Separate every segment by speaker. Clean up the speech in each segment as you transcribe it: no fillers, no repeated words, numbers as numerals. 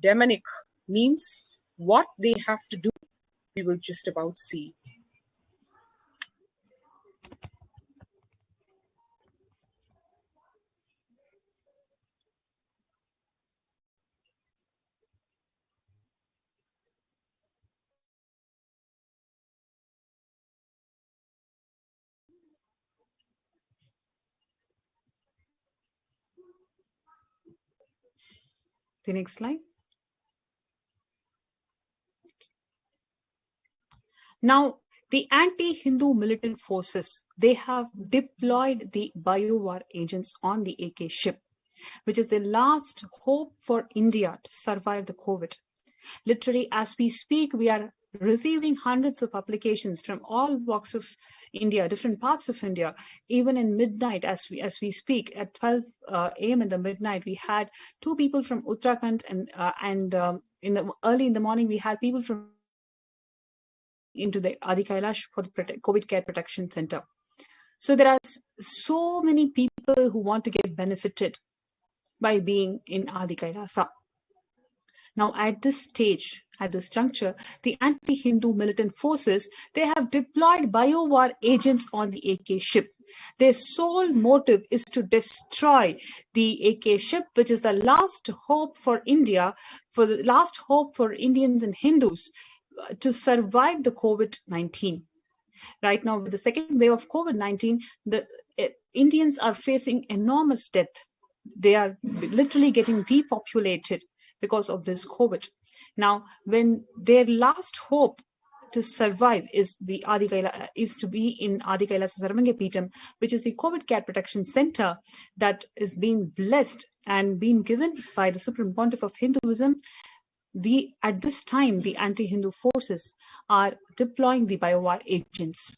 Speaker 1: demonic means, what they have to do, we will just about see.
Speaker 2: The next slide. Now, the anti-Hindu militant forces, they have deployed the biowar agents on the AK ship, which is the last hope for India to survive the COVID. Literally, as we speak, we are receiving hundreds of applications from all walks of India, different parts of India. Even in midnight, as we speak, at 12 a.m. in the midnight, we had 2 people from Uttarakhand, and early in the morning, we had people from into the Adi Kailasa for the COVID Care Protection Center. So there are so many people who want to get benefited by being in Adi Kailasa. Now, at this stage, at this juncture, the anti-Hindu militant forces, they have deployed biowar agents on the AK ship. Their sole motive is to destroy the AK ship, which is the last hope for India, for the last hope for Indians and Hindus to survive the COVID-19. Right now, with the second wave of COVID-19, the Indians are facing enormous death. They are literally getting depopulated because of this COVID. Now, when their last hope to survive is to be in Adi Kailasa Sarvangapeetham, which is the COVID Care Protection Center that is being blessed and being given by the Supreme Pontiff of Hinduism. At this time, the anti-Hindu forces are deploying the biowar agents.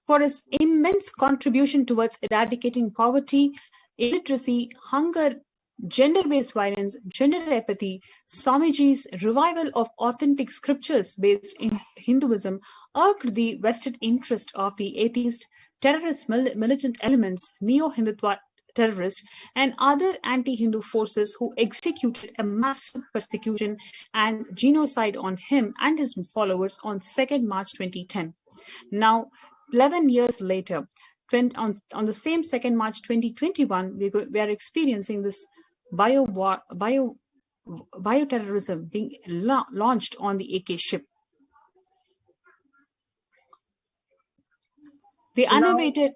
Speaker 2: For his immense contribution towards eradicating poverty, illiteracy, hunger, gender-based violence, gender apathy, Swamiji's revival of authentic scriptures based in Hinduism irked the vested interest of the atheist, terrorist militant elements, neo-Hindutva terrorists, and other anti-Hindu forces who executed a massive persecution and genocide on him and his followers on 2nd March 2010. Now, 11 years later, on the same 2nd March 2021, we are experiencing this bioterrorism being launched on the AK ship. The unabated...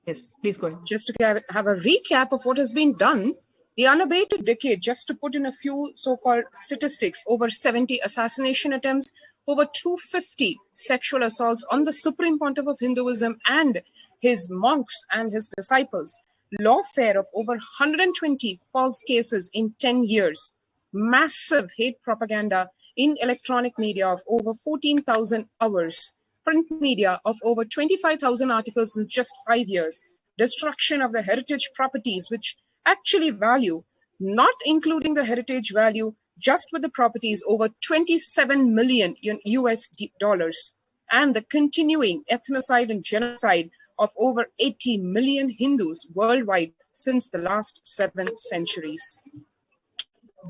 Speaker 2: Yes, please go ahead.
Speaker 1: Just to have a recap of what has been done, the unabated decade, just to put in a few so-called statistics, over 70 assassination attempts, over 250 sexual assaults on the Supreme Pontiff of Hinduism and his monks and his disciples, lawfare of over 120 false cases in 10 years, massive hate propaganda in electronic media of over 14,000 hours, print media of over 25,000 articles in just 5 years, destruction of the heritage properties, which actually value, not including the heritage value, just with the properties, over 27 million US dollars, and the continuing ethnocide and genocide of over 80 million Hindus worldwide since the last 7 centuries.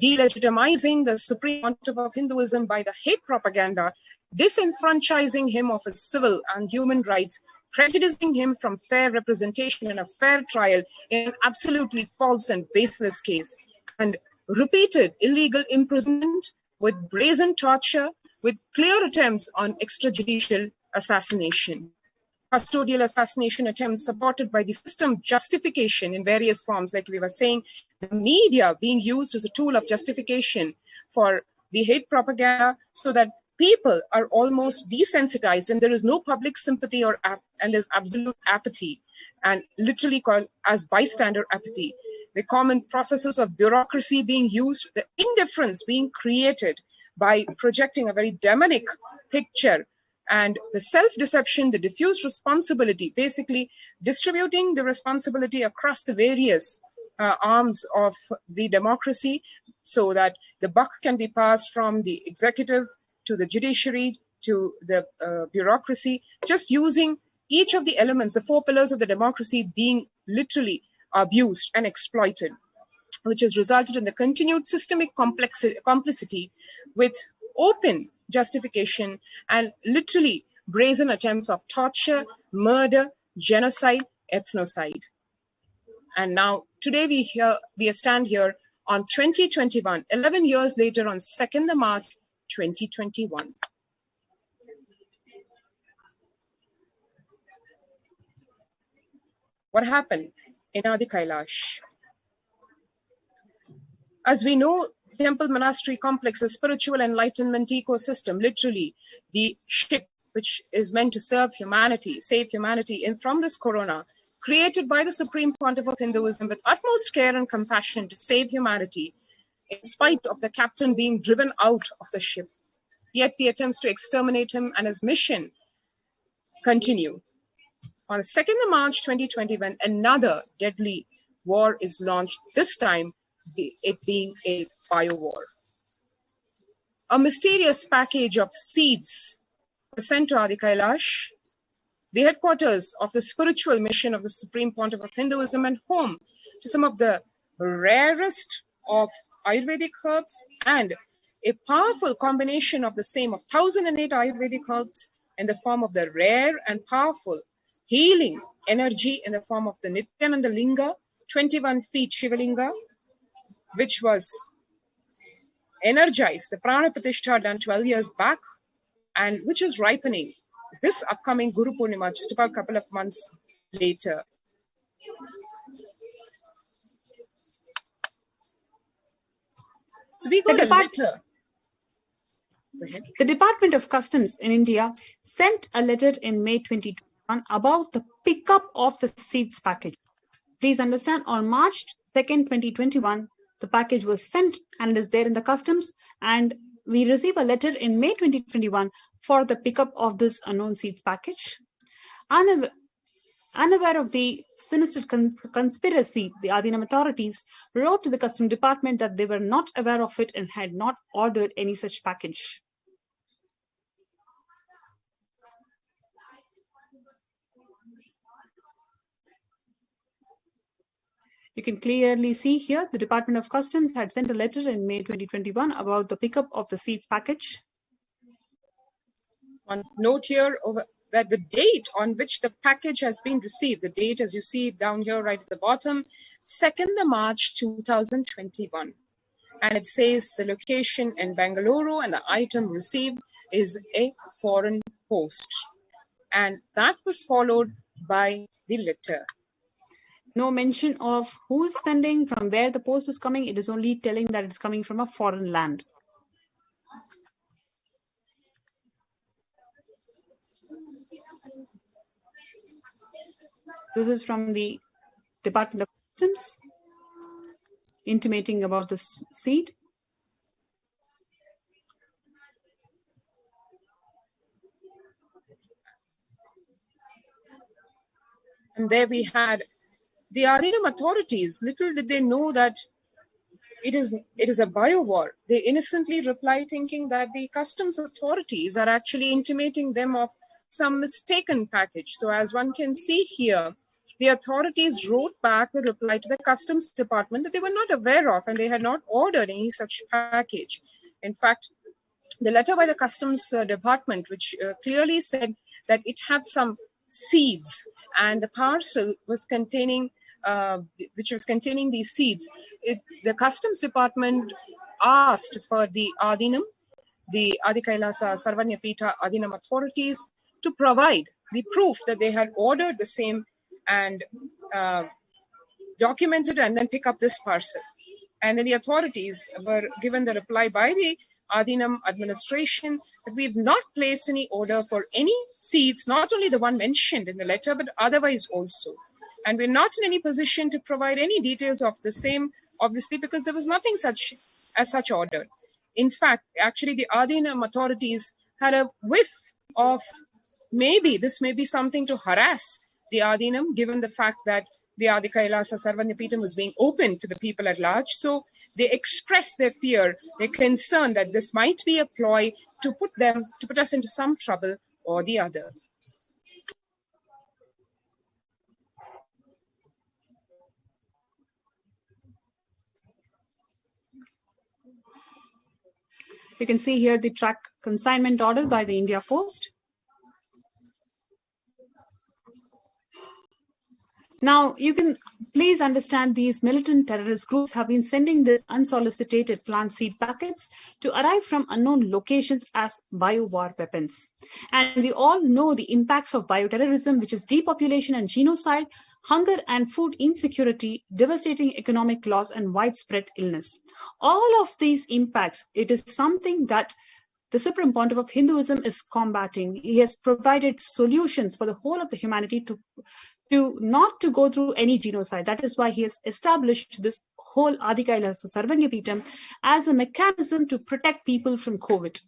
Speaker 1: Delegitimizing the Supreme Pontiff of Hinduism by the hate propaganda, disenfranchising him of his civil and human rights, prejudicing him from fair representation and a fair trial in an absolutely false and baseless case, and repeated illegal imprisonment with brazen torture, with clear attempts on extrajudicial assassination. Custodial assassination attempts supported by the system justification in various forms, like we were saying, the media being used as a tool of justification for the hate propaganda, so that people are almost desensitized and there is no public sympathy and there's absolute apathy, and literally called as bystander apathy. The common processes of bureaucracy being used, the indifference being created by projecting a very demonic picture, and the self-deception, the diffused responsibility, basically distributing the responsibility across the various arms of the democracy, so that the buck can be passed from the executive to the judiciary to the bureaucracy, just using each of the elements, the 4 pillars of the democracy being literally abused and exploited. which has resulted in the continued systemic complicity with open justification and literally brazen attempts of torture, murder, genocide, ethnocide. And now today we stand here on 2021, 11 years later on 2nd of March 2021. What happened in Adi Kailash? As we know, temple monastery complex, a spiritual enlightenment ecosystem, literally the ship which is meant to serve humanity, save humanity from this corona, created by the Supreme Pontiff of Hinduism with utmost care and compassion to save humanity, in spite of the captain being driven out of the ship. Yet the attempts to exterminate him and his mission continue. On 2nd of March 2021, another deadly war is launched, this time it being a bio-war. A mysterious package of seeds was sent to Adi Kailash, the headquarters of the spiritual mission of the Supreme Pontiff of Hinduism, and home to some of the rarest of Ayurvedic herbs and a powerful combination of the same of 1008 Ayurvedic herbs in the form of the rare and powerful healing energy in the form of the Nityananda Linga, 21 feet Shivalinga, which was energized, the Prana Pratishtha done 12 years back, and which is ripening this upcoming Guru Purnima, just about a couple of months later. So we got a letter.
Speaker 2: The Department of Customs in India sent a letter in May 2021 about the pickup of the seeds package. Please understand, on March 2nd, 2021, the package was sent and it is there in the customs, and we receive a letter in May 2021 for the pickup of this unknown seeds package. Unaware of the sinister conspiracy, the Adinam authorities wrote to the Customs Department that they were not aware of it and had not ordered any such package. You can clearly see here the Department of Customs had sent a letter in May 2021 about the pickup of the seeds package.
Speaker 1: One note here over that the date on which the package has been received, the date as you see down here right at the bottom, 2nd of March 2021. And it says the location in Bengaluru and the item received is a foreign post. And that was followed by the letter.
Speaker 2: No mention of who's sending, from where the post is coming. It is only telling that it's coming from a foreign land. This is from the Department of Customs, intimating about this seed.
Speaker 1: And there we had the Adinam authorities. Little did they know that it is a bio-war. They innocently reply thinking that the customs authorities are actually intimating them of some mistaken package. So as one can see here, the authorities wrote back a reply to the Customs Department that they were not aware of and they had not ordered any such package. In fact, the letter by the Customs Department, which clearly said that it had some seeds and the parcel was containing these seeds. The Customs Department asked for the Adinam, the Adi Kailasa Sarvanyapita Adinam authorities to provide the proof that they had ordered the same and documented and then pick up this parcel. And then the authorities were given the reply by the Adinam administration that we have not placed any order for any seeds, not only the one mentioned in the letter, but otherwise also. And we're not in any position to provide any details of the same, obviously, because there was nothing as such ordered. In fact, actually, the Adinam authorities had a whiff of maybe this may be something to harass the Adinam, given the fact that the Adi Kailasa Sarvanyapitam was being open to the people at large. So they expressed their fear, their concern that this might be a ploy to put us into some trouble or the other.
Speaker 2: You can see here the track consignment order by the India Post. Now, you can please understand these militant terrorist groups have been sending this unsolicited plant seed packets to arrive from unknown locations as bio-war weapons. And we all know the impacts of bioterrorism, which is depopulation and genocide, hunger and food insecurity, devastating economic loss, and widespread illness. All of these impacts, it is something that the Supreme Pontiff of Hinduism is combating. He has provided solutions for the whole of the humanity to not to go through any genocide. That is why he has established this whole Adi Kailasa Sarvangapitam as a mechanism to protect people from COVID.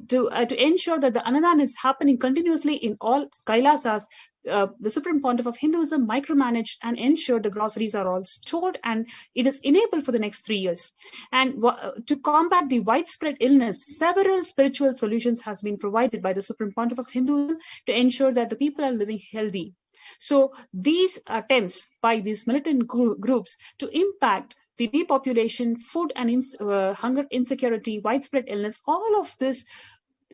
Speaker 2: To ensure that the Annadan is happening continuously in all Kailasas, the Supreme Pontiff of Hinduism micromanaged and ensured the groceries are all stored, and it is enabled for the next 3 years. And to combat the widespread illness, several spiritual solutions has been provided by the Supreme Pontiff of Hinduism to ensure that the people are living healthy. So these attempts by these militant groups to impact the depopulation, food and hunger insecurity, widespread illness, all of this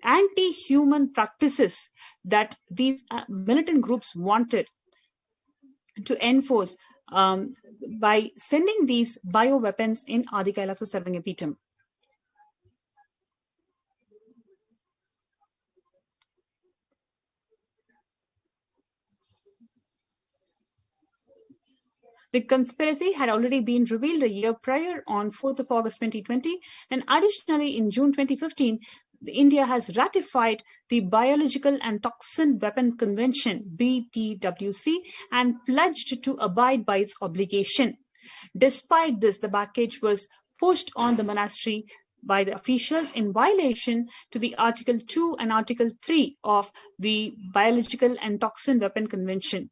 Speaker 2: anti-human practices that these militant groups wanted to enforce by sending these bioweapons in Adi Kailasa Sarvangapitam. The conspiracy had already been revealed a year prior on 4th of August 2020, and additionally in June 2015, India has ratified the Biological and Toxin Weapon Convention, BTWC, and pledged to abide by its obligation. Despite this, the package was pushed on the monastery by the officials in violation to the Article 2 and Article 3 of the Biological and Toxin Weapon Convention.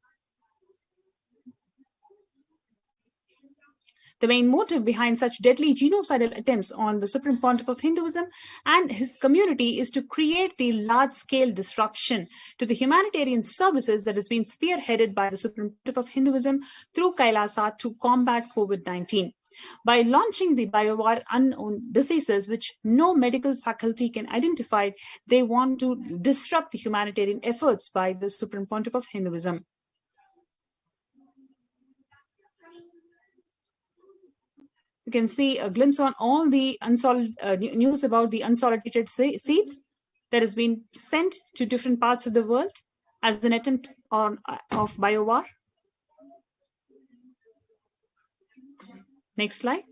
Speaker 2: The main motive behind such deadly genocidal attempts on the Supreme Pontiff of Hinduism and his community is to create the large-scale disruption to the humanitarian services that has been spearheaded by the Supreme Pontiff of Hinduism through Kailasa to combat COVID-19. By launching the bio-war unknown diseases which no medical faculty can identify, they want to disrupt the humanitarian efforts by the Supreme Pontiff of Hinduism. You can see a glimpse on all the news about the unsolicited seeds that has been sent to different parts of the world as an attempt of bio-war. Next slide.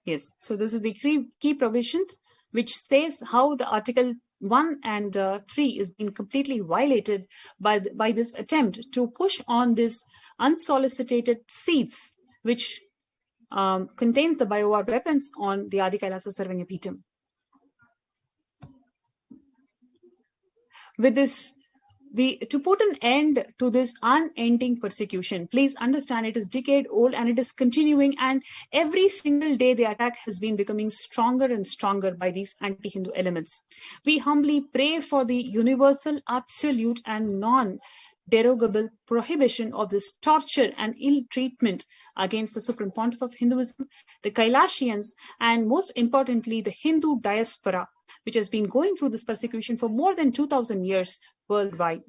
Speaker 2: Yes, so this is the key provisions which says how the Article 1 and 3 is being completely violated by this attempt to push on this unsolicited seeds which contains the bio-war weapons on the Adi Kailasa Sarvangapitam. With this, to put an end to this unending persecution, please understand it is decade old and it is continuing, and every single day the attack has been becoming stronger and stronger by these anti-Hindu elements. We humbly pray for the universal, absolute and non-derogable prohibition of this torture and ill treatment against the Supreme Pontiff of Hinduism, the Kailasians, and most importantly, the Hindu diaspora, which has been going through this persecution for more than 2,000 years worldwide.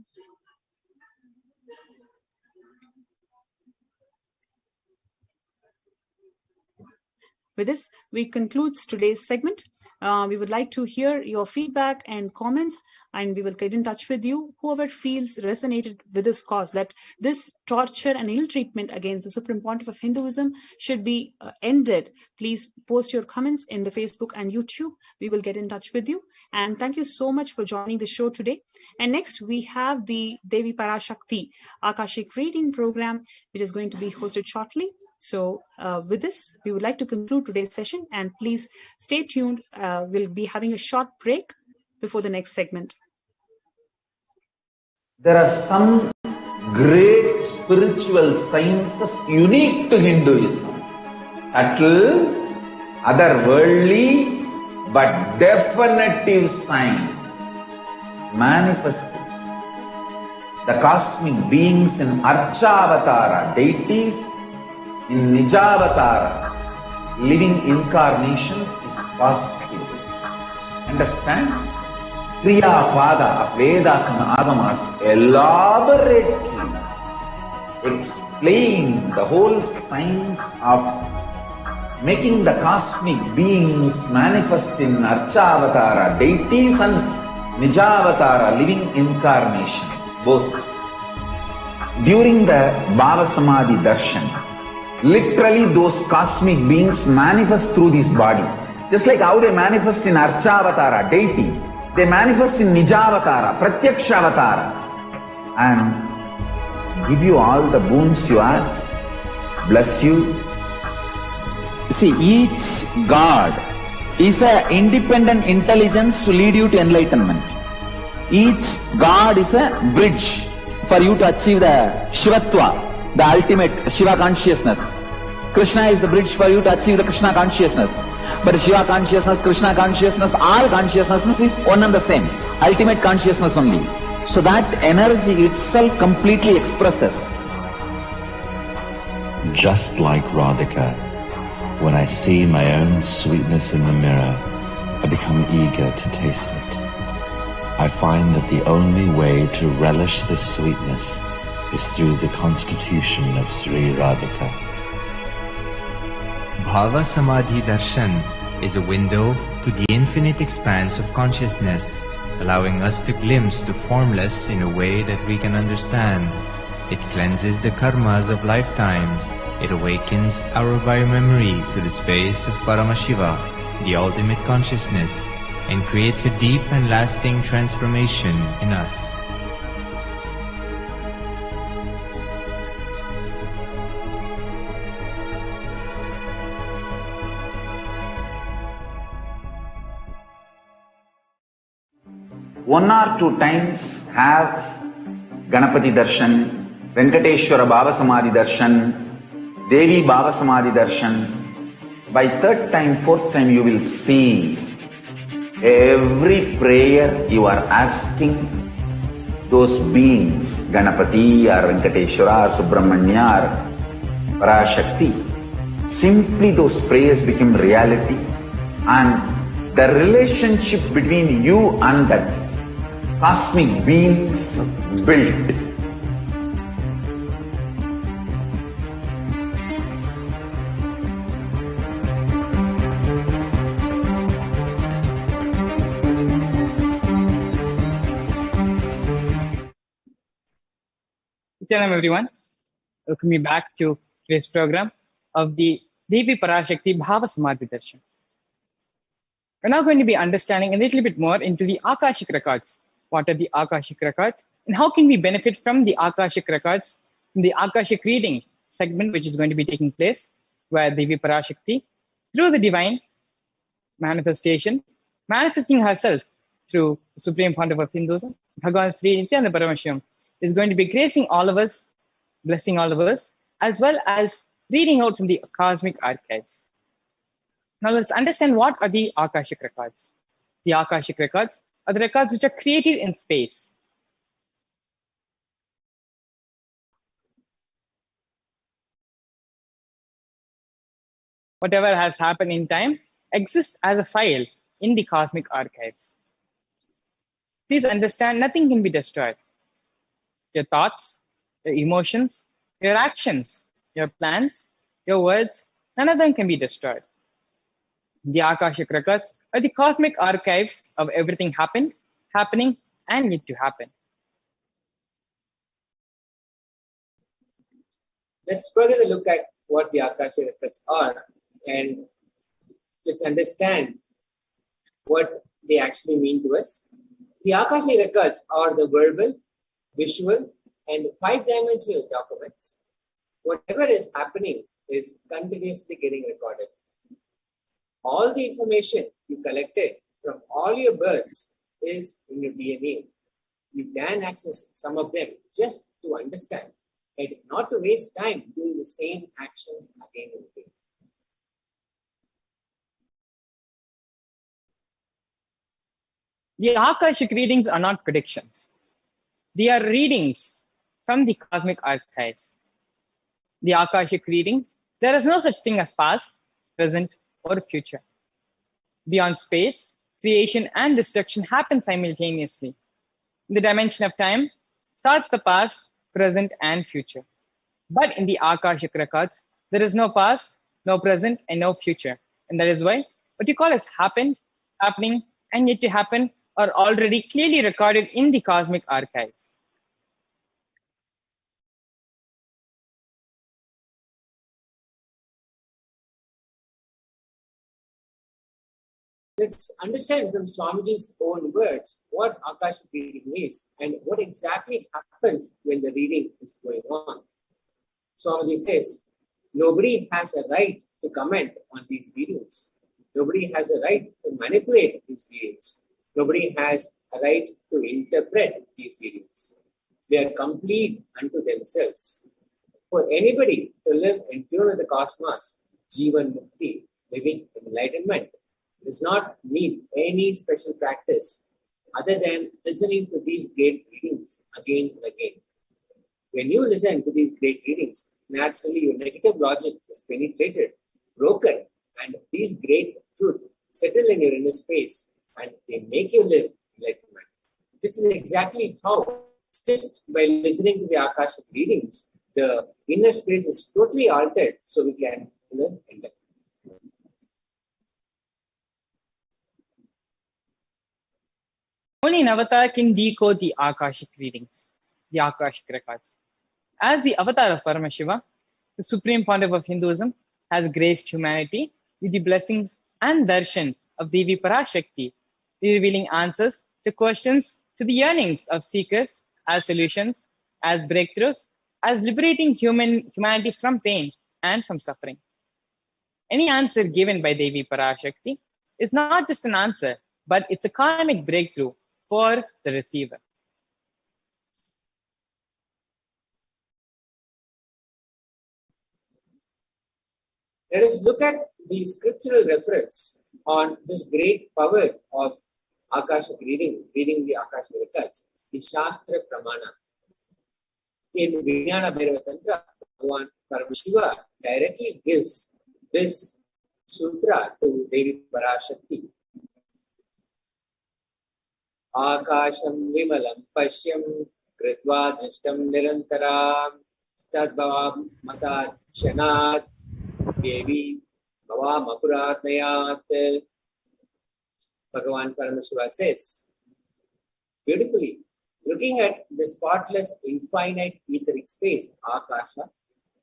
Speaker 2: With this, we conclude today's segment. We would like to hear your feedback and comments, and we will get in touch with you. Whoever feels resonated with this cause, that this torture and ill treatment against the Supreme Pontiff of Hinduism should be ended, please post your comments in the Facebook and YouTube. We will get in touch with you. And thank you so much for joining the show today. And next, we have the Devi PARASHAKTI Akashic reading program, which is going to be hosted shortly. So with this, we would like to conclude today's session, and please stay tuned. We'll be having a short break before the next segment.
Speaker 3: There are some great spiritual sciences unique to Hinduism. Subtle, otherworldly, but definitive sign. Manifesting. The cosmic beings in Archavatara, deities, in Nijavatara, living incarnations is possible. Understand? Kriya Pada of Vedas and Agamas elaborately explain the whole science of making the cosmic beings manifest in Archavatara, deities, and Nijavatara, living incarnations, both. During the Bhava Samadhi Darshan, literally those cosmic beings manifest through this body. Just like how they manifest in Archavatara, deity, they manifest in Nijavatara, Pratyakshavatara, and give you all the boons you ask, bless you. See, each God is an independent intelligence to lead you to enlightenment. Each God is a bridge for you to achieve the Shivatva, the ultimate Shiva consciousness. Krishna is the bridge for you to achieve the Krishna consciousness. But Shiva consciousness, Krishna consciousness, all consciousness is one and the same. Ultimate consciousness only. So that energy itself completely expresses.
Speaker 4: Just like Radhika, when I see my own sweetness in the mirror, I become eager to taste it. I find that the only way to relish this sweetness is through the constitution of Sri Radhika.
Speaker 5: Bhava Samadhi Darshan is a window to the infinite expanse of consciousness, allowing us to glimpse the formless in a way that we can understand. It cleanses the karmas of lifetimes. It awakens our biomemory to the space of Paramashiva, the ultimate consciousness, and creates a deep and lasting transformation in us.
Speaker 3: One or two times have Ganapati Darshan, Venkateshwara Bhava Samadhi Darshan, Devi Bhava Samadhi Darshan. By third time, fourth time you will see every prayer you are asking those beings, Ganapati or Venkateshwara or Subramanya or Parashakti. Simply those prayers become reality, and the relationship between you and that cosmic beings built.
Speaker 6: Hello everyone, welcome me back to today's program of the Devi Parashakti Bhava Samadhi Darshan. We're now going to be understanding a little bit more into the Akashic records. What are the Akashic records and how can we benefit from the Akashic records in the Akashic reading segment, which is going to be taking place where Devi Parashakti, through the divine manifestation, manifesting herself through the Supreme Founder of Hinduism, Bhagavan Sri Nityananda Paramashivam, is going to be gracing all of us, blessing all of us, as well as reading out from the cosmic archives. Now let's understand what are the Akashic records. The Akashic records are the records which are created in space. Whatever has happened in time exists as a file in the cosmic archives. Please understand, nothing can be destroyed. Your thoughts, your emotions, your actions, your plans, your words, none of them can be destroyed. The Akashic records are the cosmic archives of everything happened, happening, and yet to happen.
Speaker 7: Let's further look at what the Akashic records are, and let's understand what they actually mean to us. The Akashic records are the verbal, visual, and 5-dimensional documents. Whatever is happening is continuously getting recorded. All the information you collected from all your births is in your DNA. You can access some of them just to understand and not to waste time doing the same actions again and again.
Speaker 6: The Akashic readings are not predictions. They are readings from the cosmic archives. The Akashic readings There is no such thing as past, present, or future. Beyond space, creation and destruction happen simultaneously. In the dimension of time starts the past, present, and future. But in the Akashic records, there is no past, no present, and no future. And that is why what you call as happened, happening, and yet to happen are already clearly recorded in the cosmic archives.
Speaker 7: Let's understand from Swamiji's own words what Akashic reading is and what exactly happens when the reading is going on. Swamiji says, nobody has a right to comment on these readings. Nobody has a right to manipulate these readings. Nobody has a right to interpret these readings. They are complete unto themselves. For anybody to live in tune with the cosmos, Jivan Mukti, living enlightenment, does not need any special practice other than listening to these great readings again and again. When you listen to these great readings, naturally your negative logic is penetrated, broken, and these great truths settle in your inner space and they make you live enlightenment. This is exactly how, just by listening to the Akashic readings, the inner space is totally altered so we can live enlightenment.
Speaker 6: Only an avatar can decode the Akashic readings, the Akashic records. As the avatar of Paramashiva, the supreme founder of Hinduism has graced humanity with the blessings and darshan of Devi Parashakti, revealing answers to questions, to the yearnings of seekers as solutions, as breakthroughs, as liberating humanity from pain and from suffering. Any answer given by Devi Parashakti is not just an answer, but it's a karmic breakthrough for the receiver.
Speaker 7: Let us look at the scriptural reference on this great power of Akashic reading the Akashic records, the Shastra Pramana. In Vijnana Bhairava Tantra, Bhagavan Paramashiva directly gives this sutra to Devi Parashakti. Akasham vimalam pashyam kritva dristam nirantaram stadbhavam mata kshanat Devi bhavam apuratnayat. Bhagavan Paramashiva says beautifully, looking at the spotless infinite etheric space, Akasha,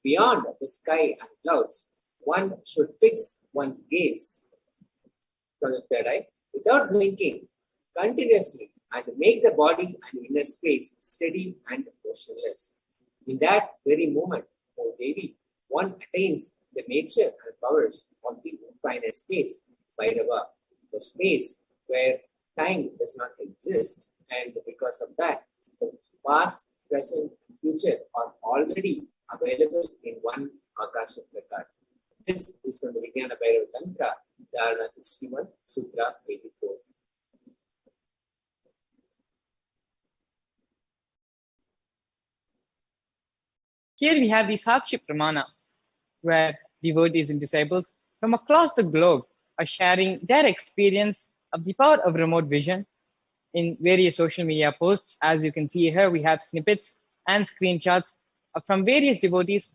Speaker 7: beyond the sky and clouds, one should fix one's gaze from the third eye without blinking continuously and make the body and inner space steady and motionless. In that very moment, O Devi, one attains the nature and powers of the infinite space, Bhairava, the space where time does not exist, and because of that, the past, present, and future are already available in one Akashic record. This is from the Vijnana Bhairava Tantra, Dharana 61, Sutra 84.
Speaker 6: Here we have the Sakshi Pramana, where devotees and disciples from across the globe are sharing their experience of the power of remote vision in various social media posts. As you can see here, we have snippets and screenshots from various devotees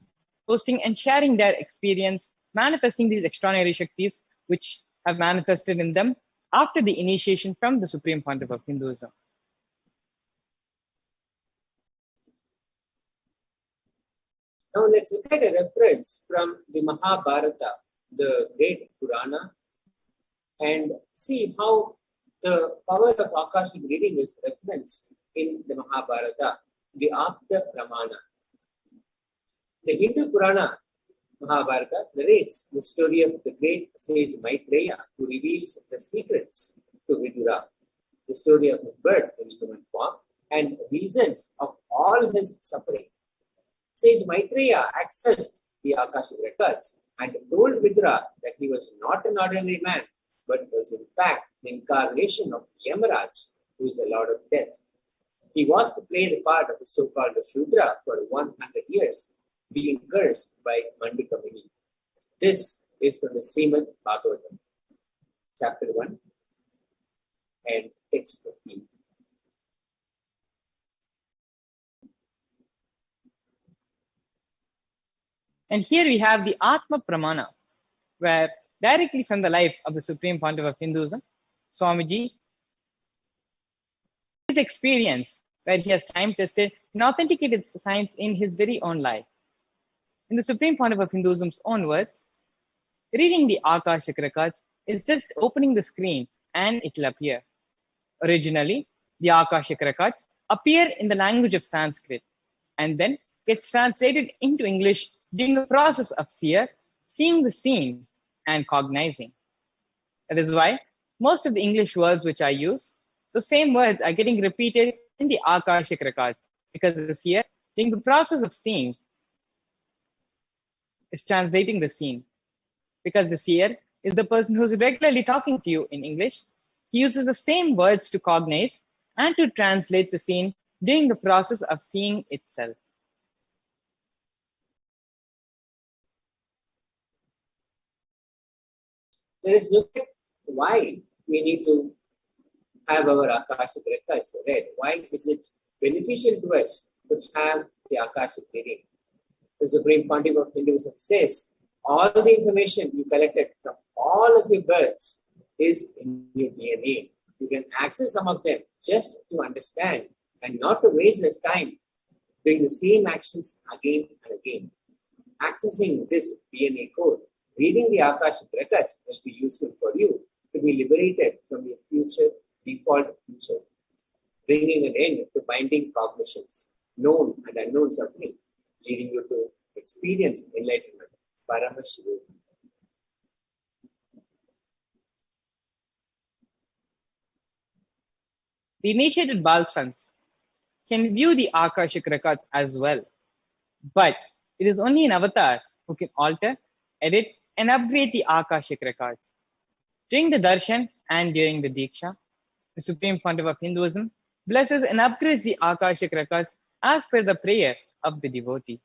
Speaker 6: posting and sharing their experience, manifesting these extraordinary Shaktis which have manifested in them after the initiation from the Supreme Pontiff of Hinduism.
Speaker 7: Now let's look at a reference from the Mahabharata, the great Purana, and see how the power of Akashic reading is referenced in the Mahabharata, the Apta Pramana. The Hindu Purana, Mahabharata, narrates the story of the great sage Maitreya, who reveals the secrets to Vidura, the story of his birth in human form, and reasons of all his suffering. Sage Maitreya accessed the Akashic records and told Vidura that he was not an ordinary man, but was in fact the incarnation of Yamaraj, who is the Lord of Death. He was to play the part of the so-called Shudra for 100 years, being cursed by Mandika Muni. This is from the Srimad Bhagavatam, chapter 1 and text 15.
Speaker 6: And here we have the Atma Pramana, where directly from the life of the Supreme Pontiff of Hinduism, Swamiji, his experience, where he has time tested and authenticated science in his very own life. In the Supreme Pontiff of Hinduism's own words, reading the Akashic records is just opening the screen and it will appear. Originally, the Akashic records appear in the language of Sanskrit and then gets translated into English during the process of seeing the scene and cognizing. That is why most of the English words which I use, the same words are getting repeated in the Akashic records, because the seer, during the process of seeing, is translating the scene. Because the seer is the person who's regularly talking to you in English, he uses the same words to cognize and to translate the scene during the process of seeing itself.
Speaker 7: Let us look at why we need to have our Akashic records read. Why is it beneficial to us to have the Akashic reading? The Supreme Pontiff of Hinduism says, all the information you collected from all of your births is in your DNA. You can access some of them just to understand and not to waste this time doing the same actions again and again. Accessing this DNA code, reading the Akashic records will be useful for you to be liberated from your default future, bringing an end to binding cognitions, known and unknown suffering, leading you to experience enlightenment, Paramashiva.
Speaker 6: The initiated Balsans can view the Akashic records as well, but it is only an avatar who can alter, edit, and upgrade the Akashic records. During the darshan and during the diksha, the Supreme Pontiff of Hinduism blesses and upgrades the Akashic records as per the prayer of the devotee.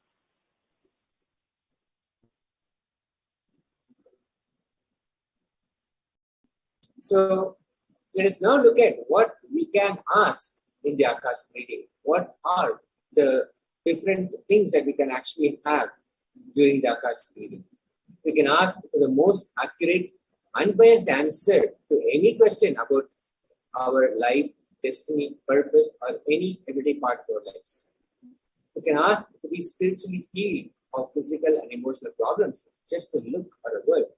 Speaker 7: So let us now look at what we can ask in the Akashic reading. What are the different things that we can actually have during the Akashic reading? We can ask for the most accurate, unbiased answer to any question about our life, destiny, purpose, or any everyday part of our lives. We can ask to be spiritually healed of physical and emotional problems, just to look or a word.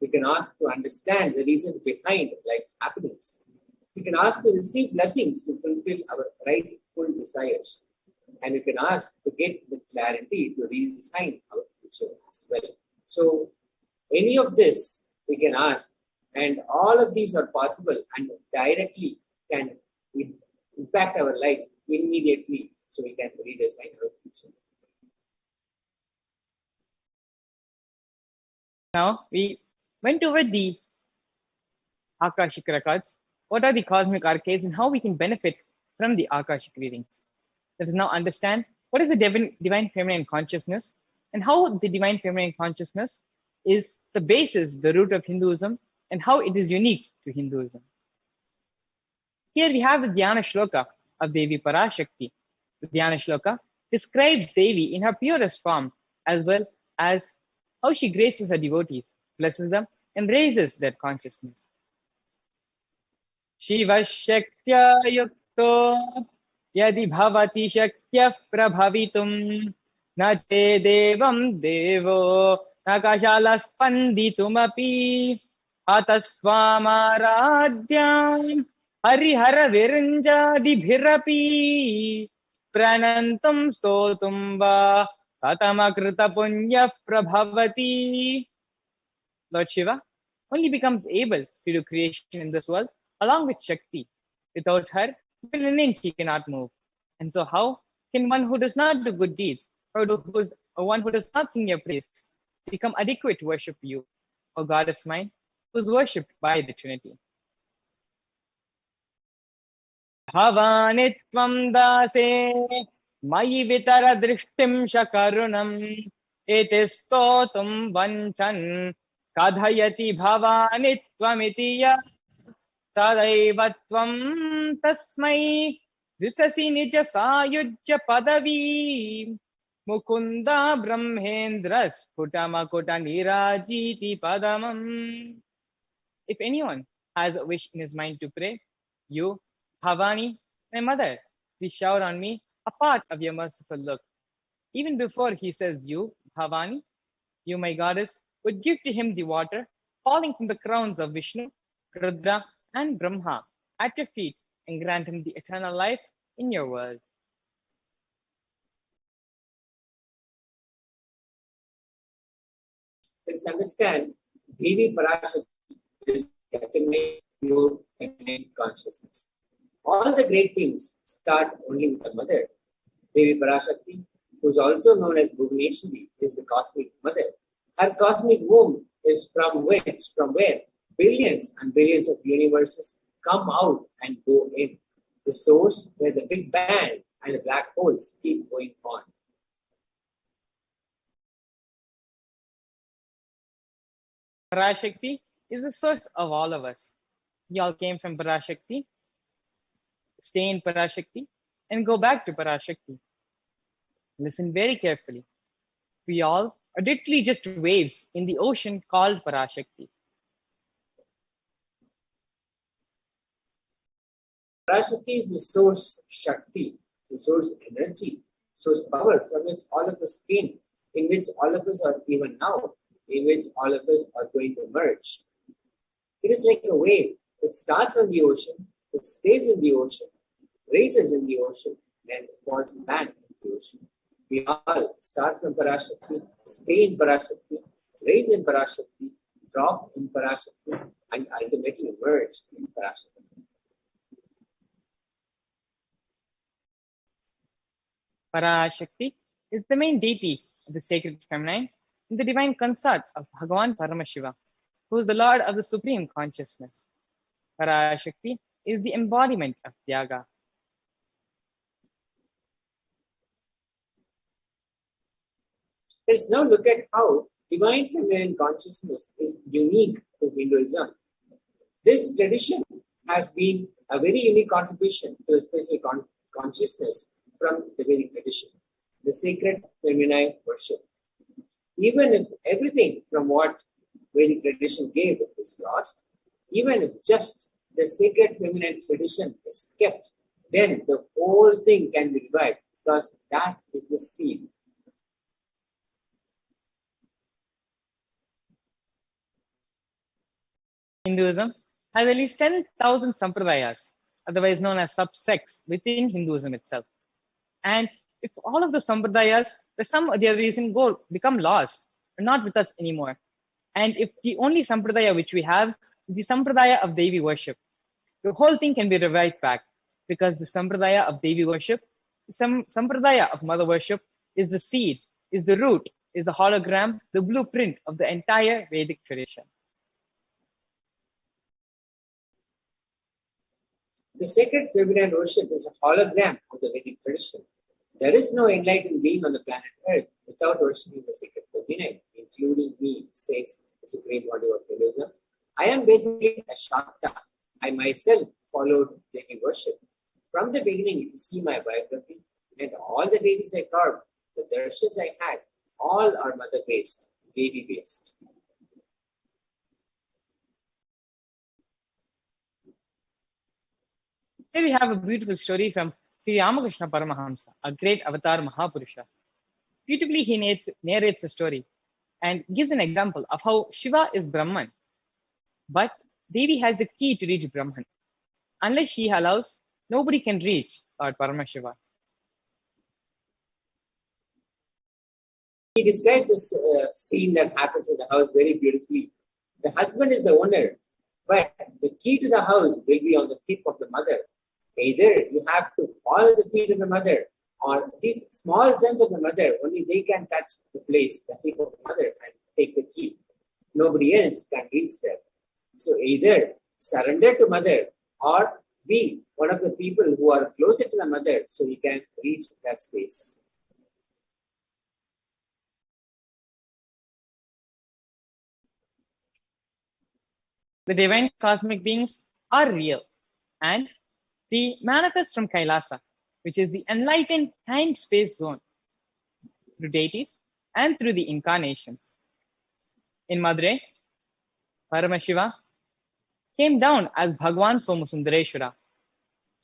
Speaker 7: We can ask to understand the reasons behind life's happenings. We can ask to receive blessings to fulfill our rightful desires. And we can ask to get the clarity to redesign our future as well. So any of this we can ask, and all of these are possible and directly can impact our lives immediately, so we can redesign our future.
Speaker 6: Now we went over the Akashic records, what are the cosmic arcades, and how we can benefit from the Akashic readings. Let us now understand what is the divine feminine consciousness, and how the divine feminine consciousness is the basis, the root of Hinduism, and how it is unique to Hinduism. Here we have the Dhyana Shloka of Devi Parashakti. The Dhyana Shloka describes Devi in her purest form, as well as how she graces her devotees, blesses them, and raises their consciousness. Shiva Shaktya Yukto Yadi Bhavati Shaktya Prabhavitum Nache Devam Devo Nakashala Spanditumapi Atastvamaradhyam Harihara Viranjadi Bhirapi Pranantum Stotumba Tatamakrita Punya Prabhavati. Lord Shiva only becomes able to do creation in this world along with Shakti. Without her, even an inch he cannot move. And so how can one who does not do good deeds, or one who does not sing your praise, become adequate to worship you, O Goddess mine, who is worshipped by the Trinity? Bhavanitvam dase mayi vitara drishtim shakarunam ete stotum vanchan kadhayati bhavani tvamiti ya tadaiva tvam tasmai visasi nija sayujya padavi mukunda brahmendra sputamakuta nirajiti padamam. If anyone has a wish in his mind to pray, you, Bhavani, my mother, please shower on me a part of your merciful look. Even before he says you, Bhavani, you, my goddess, would give to him the water falling from the crowns of Vishnu, Rudra, and Brahma at your feet and grant him the eternal life in your world.
Speaker 7: Let's understand Devi Parashakti is the ultimate pure feminine consciousness. All the great things start only with the mother. Devi Parashakti, who is also known as Bhuvaneshwari, is the cosmic mother. Her cosmic womb is from where billions and billions of universes come out and go in. The source where the Big Bang and the black holes keep going on.
Speaker 6: Parashakti is the source of all of us. You all came from Parashakti, stay in Parashakti, and go back to Parashakti. Listen very carefully. We all are literally just waves in the ocean called Parashakti.
Speaker 7: Parashakti is the source Shakti, the source energy, source power from which all of us came, in which all of us are even now, in which all of us are going to merge. It is like a wave. It starts from the ocean, it stays in the ocean, raises in the ocean, and falls back in the ocean. We all start from Parashakti, stay in Parashakti, raise in Parashakti, drop in Parashakti, and ultimately merge in Parashakti.
Speaker 6: Parashakti is the main deity of the sacred feminine and the divine consort of Bhagavan Paramashiva, who is the Lord of the Supreme Consciousness. Parashakti is the embodiment of Tyaga.
Speaker 7: Let's now look at how divine feminine consciousness is unique to Hinduism. This tradition has been a very unique contribution to the spiritual consciousness from the Vedic tradition, the sacred feminine worship. Even if everything from what Vedic tradition gave is lost, even if just the sacred feminine tradition is kept, then the whole thing can be revived because that is the seed.
Speaker 6: Hinduism has at least 10,000 sampradayas, otherwise known as subsects within Hinduism itself. And if all of the sampradayas, for some or the other reason, become lost, are not with us anymore, and if the only sampradaya which we have is the sampradaya of Devi worship, the whole thing can be revived back, because the sampradaya of Devi worship, the sampradaya of mother worship is the seed, is the root, is the hologram, the blueprint of the entire Vedic tradition.
Speaker 7: The sacred feminine worship is a hologram of the Vedic tradition. There is no enlightened being on the planet Earth without worshipping the sacred feminine, including me, says the supreme body of Kailasa. I am basically a Shakta. I myself followed Devi worship. From the beginning, you see my biography, and all the deities I carved, the darshans I had, all are mother-based, Devi-based.
Speaker 6: Here we have a beautiful story from Sri Ramakrishna Paramahamsa, a great avatar Mahapurusha. Beautifully, he narrates a story and gives an example of how Shiva is Brahman, but Devi has the key to reach Brahman. Unless she allows, nobody can reach Lord Paramashiva.
Speaker 7: He describes this scene that happens in the house very beautifully. The husband is the owner, but the key to the house will be on the hip of the mother. Either you have to follow the feet of the mother, or these small sons of the mother, only they can touch the place, the hip of the mother, and take the key. Nobody else can reach there. So either surrender to mother, or be one of the people who are closer to the mother so you can reach that space.
Speaker 6: the divine cosmic beings are real and they manifest from Kailasa, which is the enlightened time-space zone, through deities and through the incarnations. In Madurai, Paramashiva came down as Bhagwan Somasundareshwara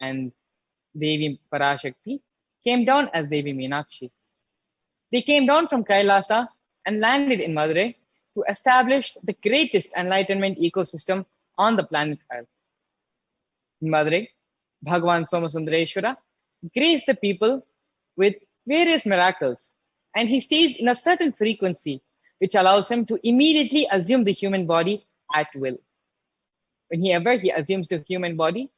Speaker 6: and Devi Parashakti came down as Devi Meenakshi. They came down from Kailasa and landed in Madurai to establish the greatest enlightenment ecosystem on the planet Earth. In Madurai, Bhagwan Somasundareshwara graced the people with various miracles, and he stays in a certain frequency which allows him to immediately assume the human body at will. Whenever he assumes the human body,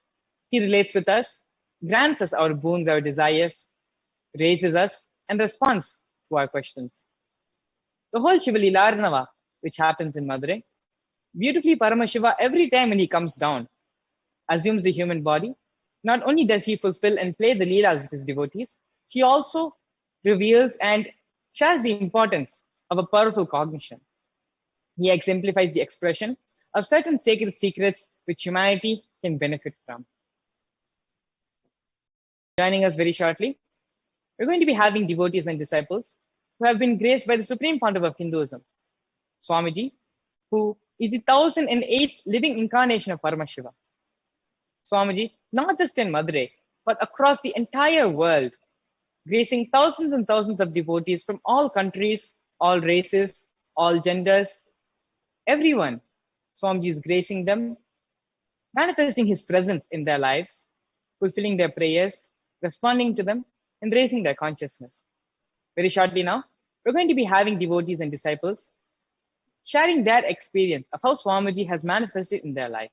Speaker 6: he relates with us, grants us our boons, our desires, raises us, and responds to our questions. The whole Shivalilarnava, which happens in Madurai, beautifully Paramashiva, every time when he comes down, assumes the human body. Not only does he fulfill and play the Leelas with his devotees, he also reveals and shares the importance of a powerful cognition. He exemplifies the expression of certain sacred secrets which humanity can benefit from. Joining us very shortly, we're going to be having devotees and disciples who have been graced by the Supreme Pontiff of Hinduism, Swamiji, who is the 1008th living incarnation of Paramashiva. Swamiji, not just in Madurai, but across the entire world, gracing thousands and thousands of devotees from all countries, all races, all genders, everyone. Swamiji is gracing them, manifesting his presence in their lives, fulfilling their prayers, responding to them, and raising their consciousness. Very shortly now, we're going to be having devotees and disciples sharing their experience of how Swamiji has manifested in their life.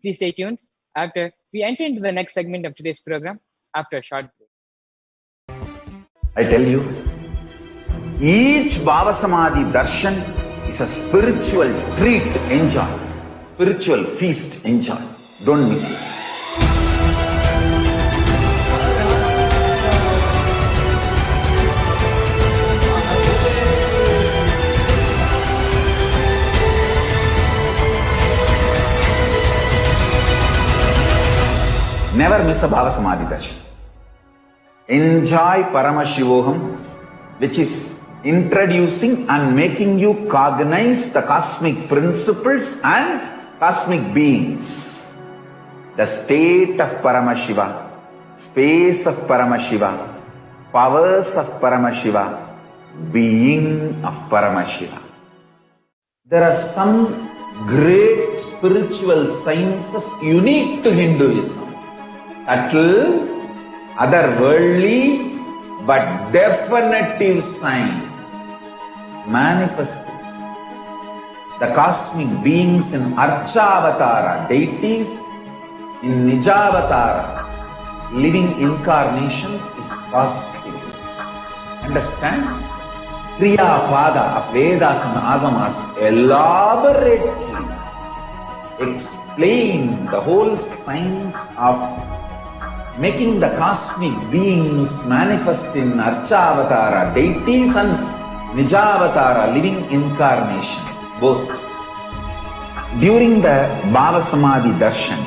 Speaker 6: Please stay tuned after we enter into the next segment of today's program after a short break.
Speaker 3: I tell you, each Baba Samadhi darshan is a spiritual treat, enjoy. Spiritual feast, enjoy. Don't miss it. Never miss a Bhava Samadhi darshan. Enjoy Paramashivoham, which is introducing and making you cognize the cosmic principles and cosmic beings. The state of Paramashiva, space of Paramashiva, powers of Paramashiva, being of Paramashiva. There are some great spiritual sciences unique to Hinduism. Subtle, otherworldly, but definitive sign. Manifesting the cosmic beings in Archavatara, deities, in Nijavatara, living incarnations is positive. Understand? Kriya Pada of Vedas and Agamas elaborately explain the whole science of making the cosmic beings manifest in Archavatara, deities and Nijavatara, living incarnations, both. During the Bhava Samadhi darshan,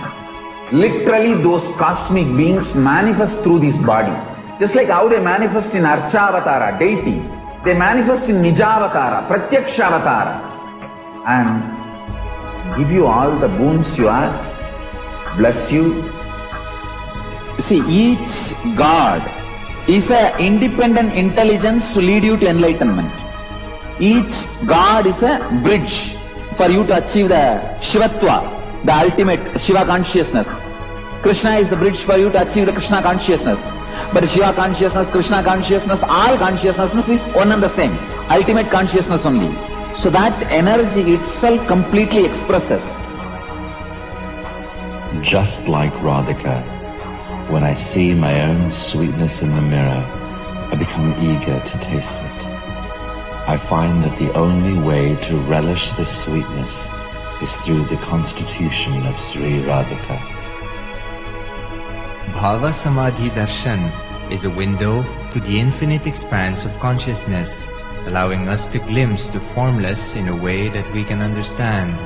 Speaker 3: literally those cosmic beings manifest through this body. Just like how they manifest in Archavatara, deity, they manifest in Nijavatara, Pratyakshavatara, and give you all the boons you ask, bless you. See, each God is an independent intelligence to lead you to enlightenment. Each God is a bridge for you to achieve the Shivatva, the ultimate Shiva consciousness. Krishna is the bridge for you to achieve the Krishna consciousness. But Shiva consciousness, Krishna consciousness, all consciousness is one and the same. Ultimate consciousness only. So that energy itself completely expresses.
Speaker 4: Just like Radhika, when I see my own sweetness in the mirror, I become eager to taste it. I find that the only way to relish this sweetness is through the constitution of Sri Radhika.
Speaker 5: Bhava Samadhi Darshan is a window to the infinite expanse of consciousness, allowing us to glimpse the formless in a way that we can understand.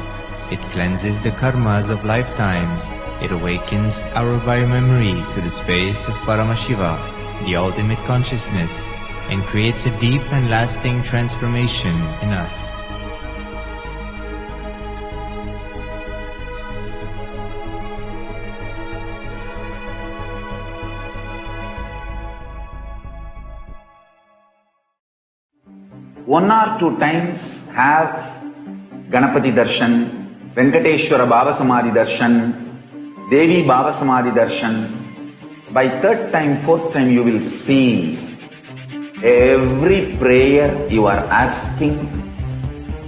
Speaker 5: It cleanses the karmas of lifetimes. It awakens our biomemory to the space of Paramashiva, the ultimate consciousness, and creates a deep and lasting transformation in us.
Speaker 3: One or two times have Ganapati Darshan, Venkateshwara Baba Samadhi Darshan, Devi Baba Samadhi Darshan. By third time, fourth time, you will see every prayer you are asking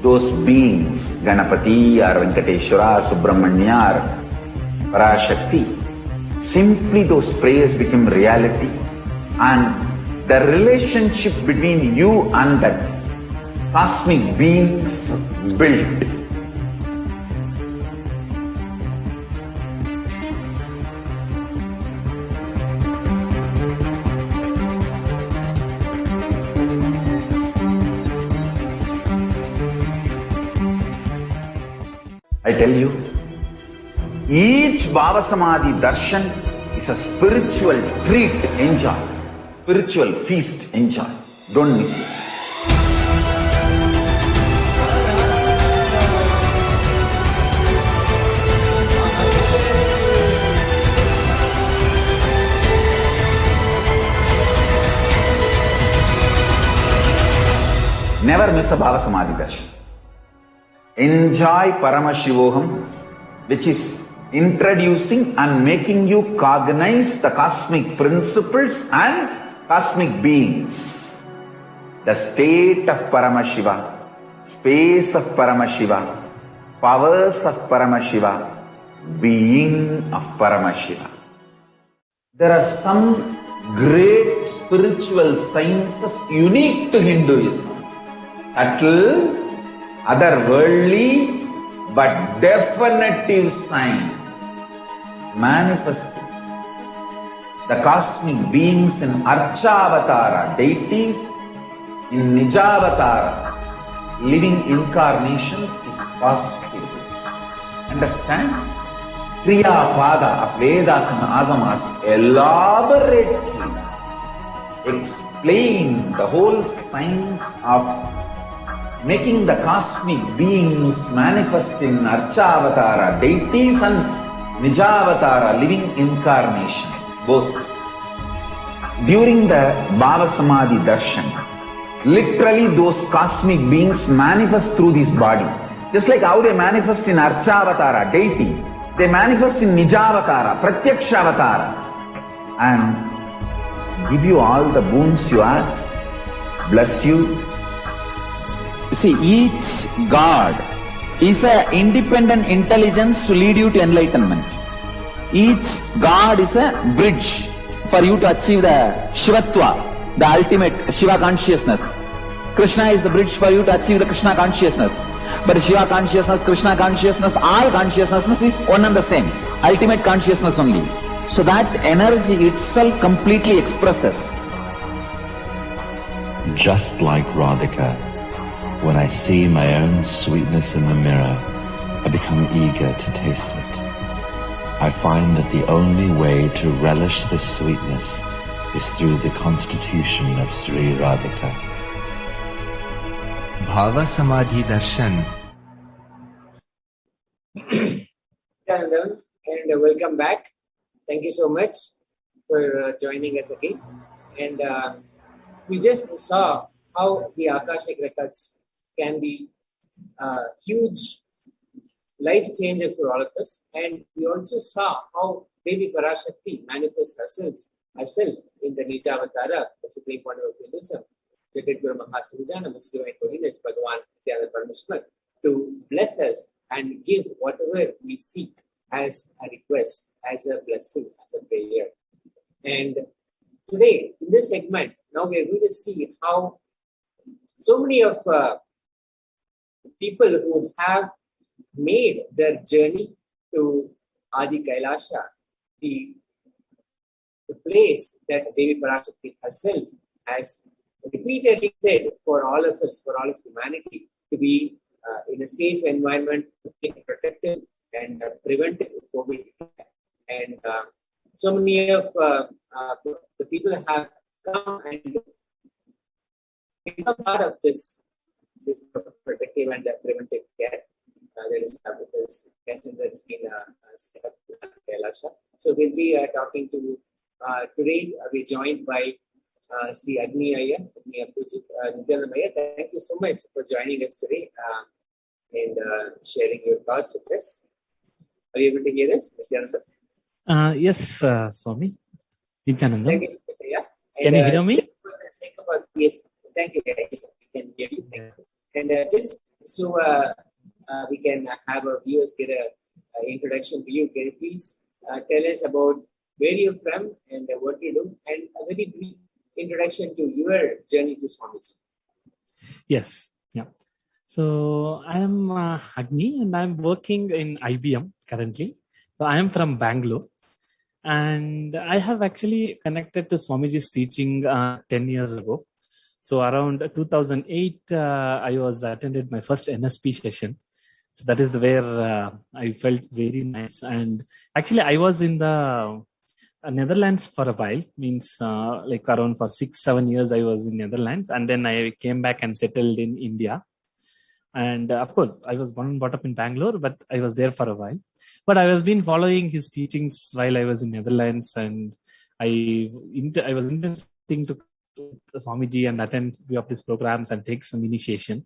Speaker 3: those beings, Ganapati or Venkateshwara or Subramanya or Parashakti. Simply those prayers become reality, and the relationship between you and that cosmic beings built. I tell you, each Baba Samadhi Darshan is a spiritual treat, enjoy. Spiritual feast, enjoy. Don't miss it. Never miss a Baba Samadhi Darshan. Enjoy Paramashivoham, which is introducing and making you cognize the cosmic principles and cosmic beings. The state of Paramashiva, space of Paramashiva, powers of Paramashiva, being of Paramashiva. There are some great spiritual sciences unique to Hinduism. Subtle, otherworldly, but definitive sign. Manifesting the cosmic beings in Archavatara, deities, in Nijavatara, living incarnations is possible. Understand? Kriya Pada of Vedas and Agamas elaborately explain the whole science of making the cosmic beings manifest in Archavatara, deities, and Nijavatara, living incarnations, both. During the Baba Samadhi Darshan, literally those cosmic beings manifest through this body. Just like how they manifest in Archavatara, deity, they manifest in Nijavatara, Pratyakshavatara, and give you all the boons you ask, bless you. See, each God is an independent intelligence to lead you to enlightenment. Each God is a bridge for you to achieve the Shivatva, the ultimate Shiva consciousness. Krishna is the bridge for you to achieve the Krishna consciousness. But Shiva consciousness, Krishna consciousness, all consciousness is one and the same. Ultimate consciousness only. So that energy itself completely expresses.
Speaker 4: Just like Radhika, when I see my own sweetness in the mirror, I become eager to taste it. I find that the only way to relish this sweetness is through the constitution of Sri Radhika.
Speaker 5: Bhava Samadhi Darshan.
Speaker 7: And welcome back. Thank you so much for joining us again. And we just saw how the Akashic records can be a huge life changer for all of us. And we also saw how Devi Parashakti manifests herself in the Nijavatara, the supreme point of Hinduism, Jagat Guru Mahasamudana, Most Divine Holiness, Bhagavan, Nityananda Parameshwar, to bless us and give whatever we seek as a request, as a blessing, as a prayer. And today, in this segment, now we are going to see how so many of people who have made their journey to Adi Kailasa, the place that Devi Parashakti herself has repeatedly said for all of us, for all of humanity, to be in a safe environment to take protective and preventive COVID. And so many of the people have come and become part of this protective and preventive care. There is this question that's been set up at Kailasa. So we'll be talking to today. We're joined by Sri Agni Iyer, Nityananda Iyer. Thank you so much for joining us today and sharing your thoughts with us. Are you able to hear us, Nityananda?
Speaker 8: Yes, Swami. Nityananda.
Speaker 7: Thank you so much, Iyer.
Speaker 8: Can you hear me?
Speaker 7: Yes, thank you. Yes, we can hear you. Thank you. And just so we can have our viewers get an introduction to you, can you please tell us about where you're from and what you do, and a very brief introduction to your journey to Swamiji?
Speaker 8: Yes. Yeah. So I am Agni, and I'm working in IBM currently. So I am from Bangalore, and I have actually connected to Swamiji's teaching 10 years ago. So around 2008, I was attended my first NSP session. So that is where I felt very nice. And actually, I was in the Netherlands for a while, means like around for 6-7 years I was in Netherlands, and then I came back and settled in India. And of course, I was born and brought up in Bangalore, but I was there for a while. But I was been following his teachings while I was in Netherlands, and I was interesting to Swamiji and attend a few of these programs and take some initiation.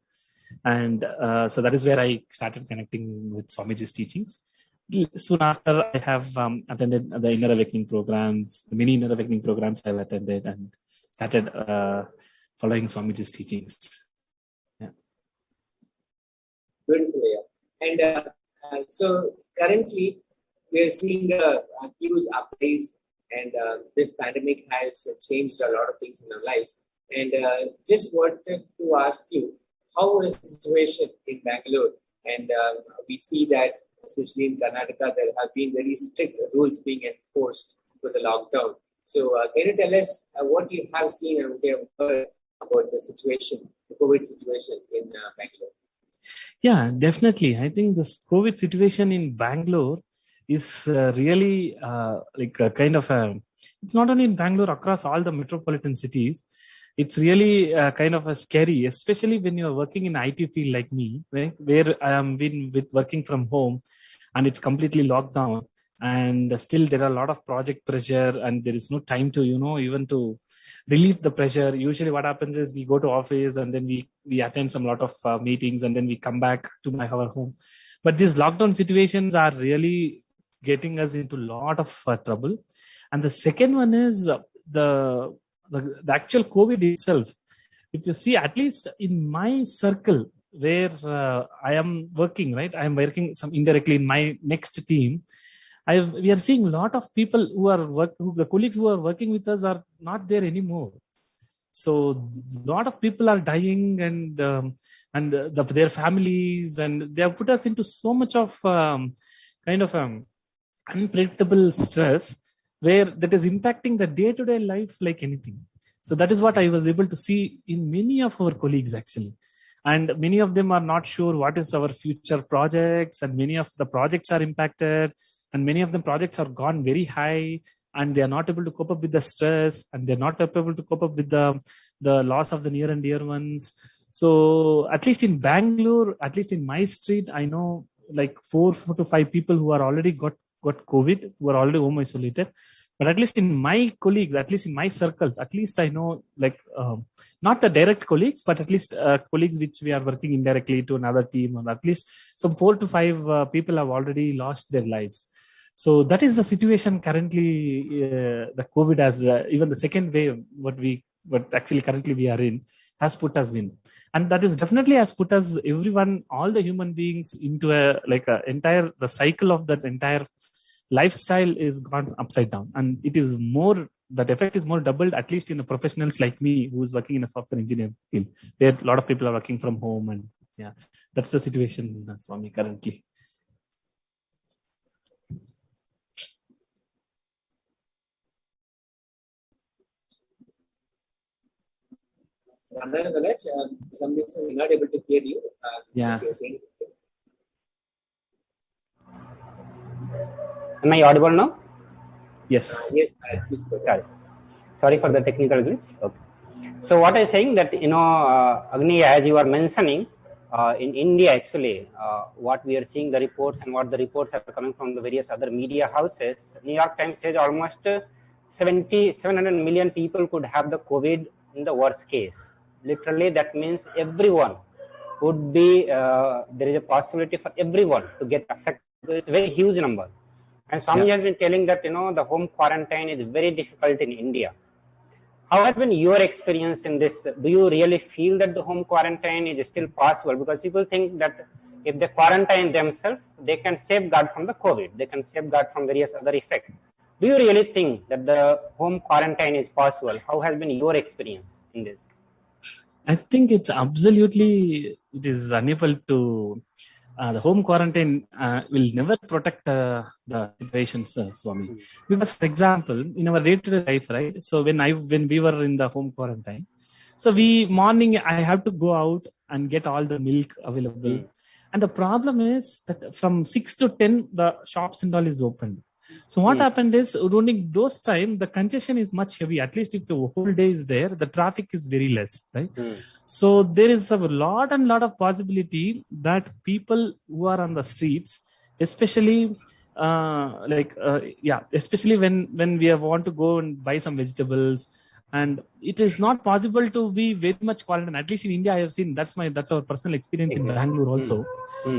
Speaker 8: And so that is where I started connecting with Swamiji's teachings. Soon after, I have attended the Inner Awakening programs, the many Inner Awakening programs I've attended, and started following Swamiji's teachings. Yeah.
Speaker 7: Beautiful, yeah. And so currently, we are seeing a huge uprise, and this pandemic has changed a lot of things in our lives. And just wanted to ask you, how is the situation in Bangalore? And we see that, especially in Karnataka, there have been very strict rules being enforced for the lockdown. So can you tell us what you have seen and what you have heard about the situation, the COVID situation in Bangalore?
Speaker 8: Yeah, definitely. I think this COVID situation in Bangalore is really like a kind of it's not only in Bangalore, across all the metropolitan cities. It's really kind of a scary, especially when you're working in IT field like me, right? Where I am been with working from home, and it's completely locked down. And still there are a lot of project pressure, and there is no time to, even to relieve the pressure. Usually what happens is we go to office, and then we attend some lot of meetings, and then we come back to our home. But these lockdown situations are really getting us into a lot of trouble. And the second one is the actual COVID itself. If you see, at least in my circle where I am working, right? I am working some indirectly in my next team. We are seeing a lot of people the colleagues who are working with us are not there anymore. So a lot of people are dying, and their families, and they have put us into so much of kind of unpredictable stress, where that is impacting the day-to-day life like anything. So that is what I was able to see in many of our colleagues actually. And many of them are not sure what is our future projects, and many of the projects are impacted, and many of the projects are gone very high, and they are not able to cope up with the stress, and they're not able to cope up with the loss of the near and dear ones. So at least in Bangalore, at least in my street, I know like 4 to 5 people who are already got COVID, who are already home isolated. But at least in my colleagues, at least in my circles, at least I know, like not the direct colleagues, but at least colleagues which we are working indirectly to another team, or at least some 4 to 5 people have already lost their lives. So that is the situation currently. The COVID has even the second wave, what actually currently we are in, has put us in, and that is definitely has put us, everyone, all the human beings, into the cycle of that entire lifestyle is gone upside down, and it is more, that effect is more doubled, at least in the professionals like me who's working in a software engineering field, where a lot of people are working from home. And yeah, that's the situation, Swami, currently.
Speaker 7: Manoj, for some reason we're not able to hear you.
Speaker 8: Yeah.
Speaker 7: You're saying.
Speaker 9: Am I audible now?
Speaker 8: Yes.
Speaker 7: Yes, please go ahead.
Speaker 9: Sorry for the technical glitch. Okay. So what I'm saying that, Agni, as you are mentioning, in India actually, what we are seeing the reports and what the reports are coming from the various other media houses, New York Times says almost 700 million people could have the COVID in the worst case. Literally, that means everyone would be, there is a possibility for everyone to get affected. It's a very huge number. And Swami has been telling that, the home quarantine is very difficult in India. How has been your experience in this? Do you really feel that the home quarantine is still possible? Because people think that if they quarantine themselves, they can safeguard from the COVID. They can safeguard from various other effects. Do you really think that the home quarantine is possible? How has been your experience in this?
Speaker 8: I think it is unable to, the home quarantine will never protect the situation, Swami. Because, for example, in our day-to-day life, right? So when we were in the home quarantine, so morning I have to go out and get all the milk available. And the problem is that from 6 to 10, the shops and all is open. So what happened is, during those times, the congestion is much heavy. At least if the whole day is there, the traffic is very less, right? So there is a lot of possibility that people who are on the streets, especially especially when we want to go and buy some vegetables, and it is not possible to be very much quarantined. At least in India, I have seen that's our personal experience in Bangalore also.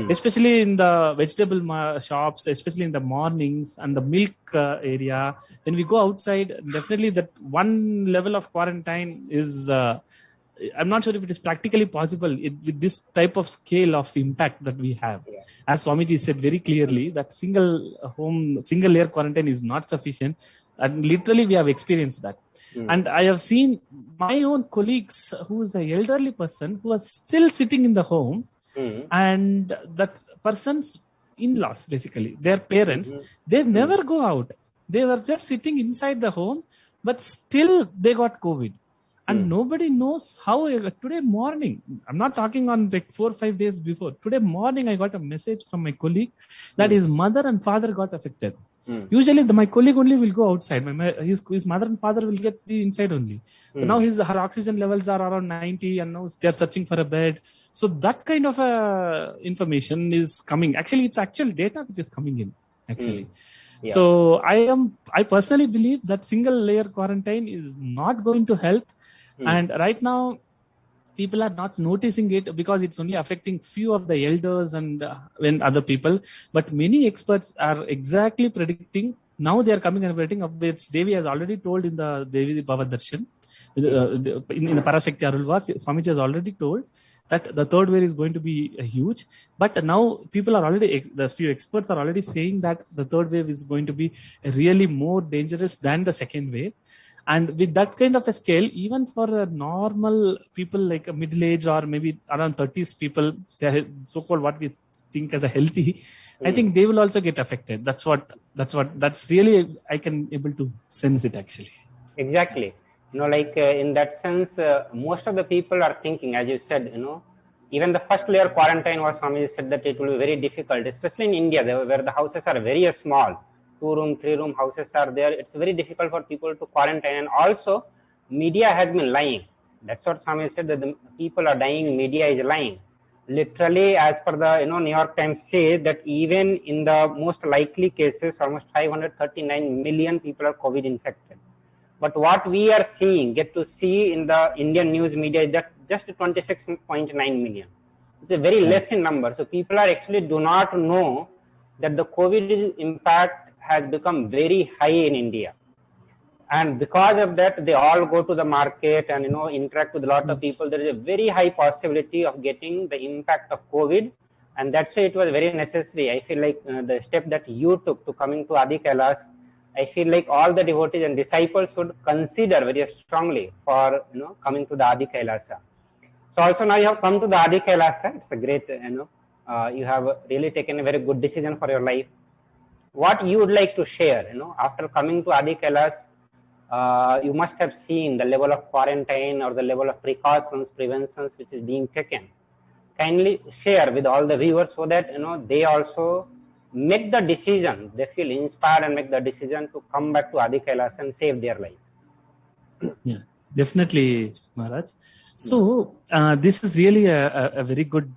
Speaker 8: Especially in the vegetable shops, especially in the mornings and the milk area. When we go outside, definitely that one level of quarantine is. I'm not sure if it is practically possible with this type of scale of impact that we have. As Swamiji said very clearly, that single layer quarantine is not sufficient, and literally we have experienced that. And I have seen my own colleagues who is an elderly person who was still sitting in the home, and that person's in-laws, basically their parents, they never go out. They were just sitting inside the home, but still they got COVID. And nobody knows how. Today morning, I'm not talking on like 4 or 5 days before. Today morning, I got a message from my colleague that his mother and father got affected. Usually, my colleague only will go outside. His mother and father will get the inside only. So now her oxygen levels are around 90, and now they're searching for a bed. So that kind of information is coming. Actually, it's actual data which is coming in. Actually. So I personally believe that single layer quarantine is not going to help. And right now, people are not noticing it because it's only affecting few of the elders and when other people. But many experts are exactly predicting. Now they are coming and predicting, of which Devi has already told in the Devi Bhava Darshan, in the Parashakti Arulva, Swamiji has already told that the third wave is going to be huge. But now people are already, the few experts are already saying that the third wave is going to be really more dangerous than the second wave. And with that kind of a scale, even for a normal people like a middle age or maybe around 30s people, they're so-called what we think as a healthy, I think they will also get affected. That's really, I can able to sense it actually.
Speaker 9: Exactly. In that sense, most of the people are thinking, as you said, even the first layer quarantine was, Swami said that it will be very difficult, especially in India, where the houses are very small. 2-room, 3-room houses are there. It's very difficult for people to quarantine. And also, media has been lying. That's what Swami said, that the people are dying, media is lying. Literally, as per the New York Times says that even in the most likely cases, almost 539 million people are COVID infected. But what we are get to see in the Indian news media is that just 26.9 million. It's a very less in number. So people are actually do not know that the COVID impact has become very high in India. And because of that, they all go to the market and interact with a lot of people. There is a very high possibility of getting the impact of COVID. And that's why it was very necessary. I feel like the step that you took to coming to Adi Kailas, I feel like all the devotees and disciples should consider very strongly for coming to the Adi Kailasa. So also now you have come to the Adi Kailasa. It's a great, you have really taken a very good decision for your life. What you would like to share, after coming to Adi Kailas, you must have seen the level of quarantine or the level of precautions, preventions which is being taken. Kindly share with all the viewers so that they also make the decision. They feel inspired and make the decision to come back to Adi Kailasa and save their life.
Speaker 8: Yeah, definitely, Maharaj. So this is really a very good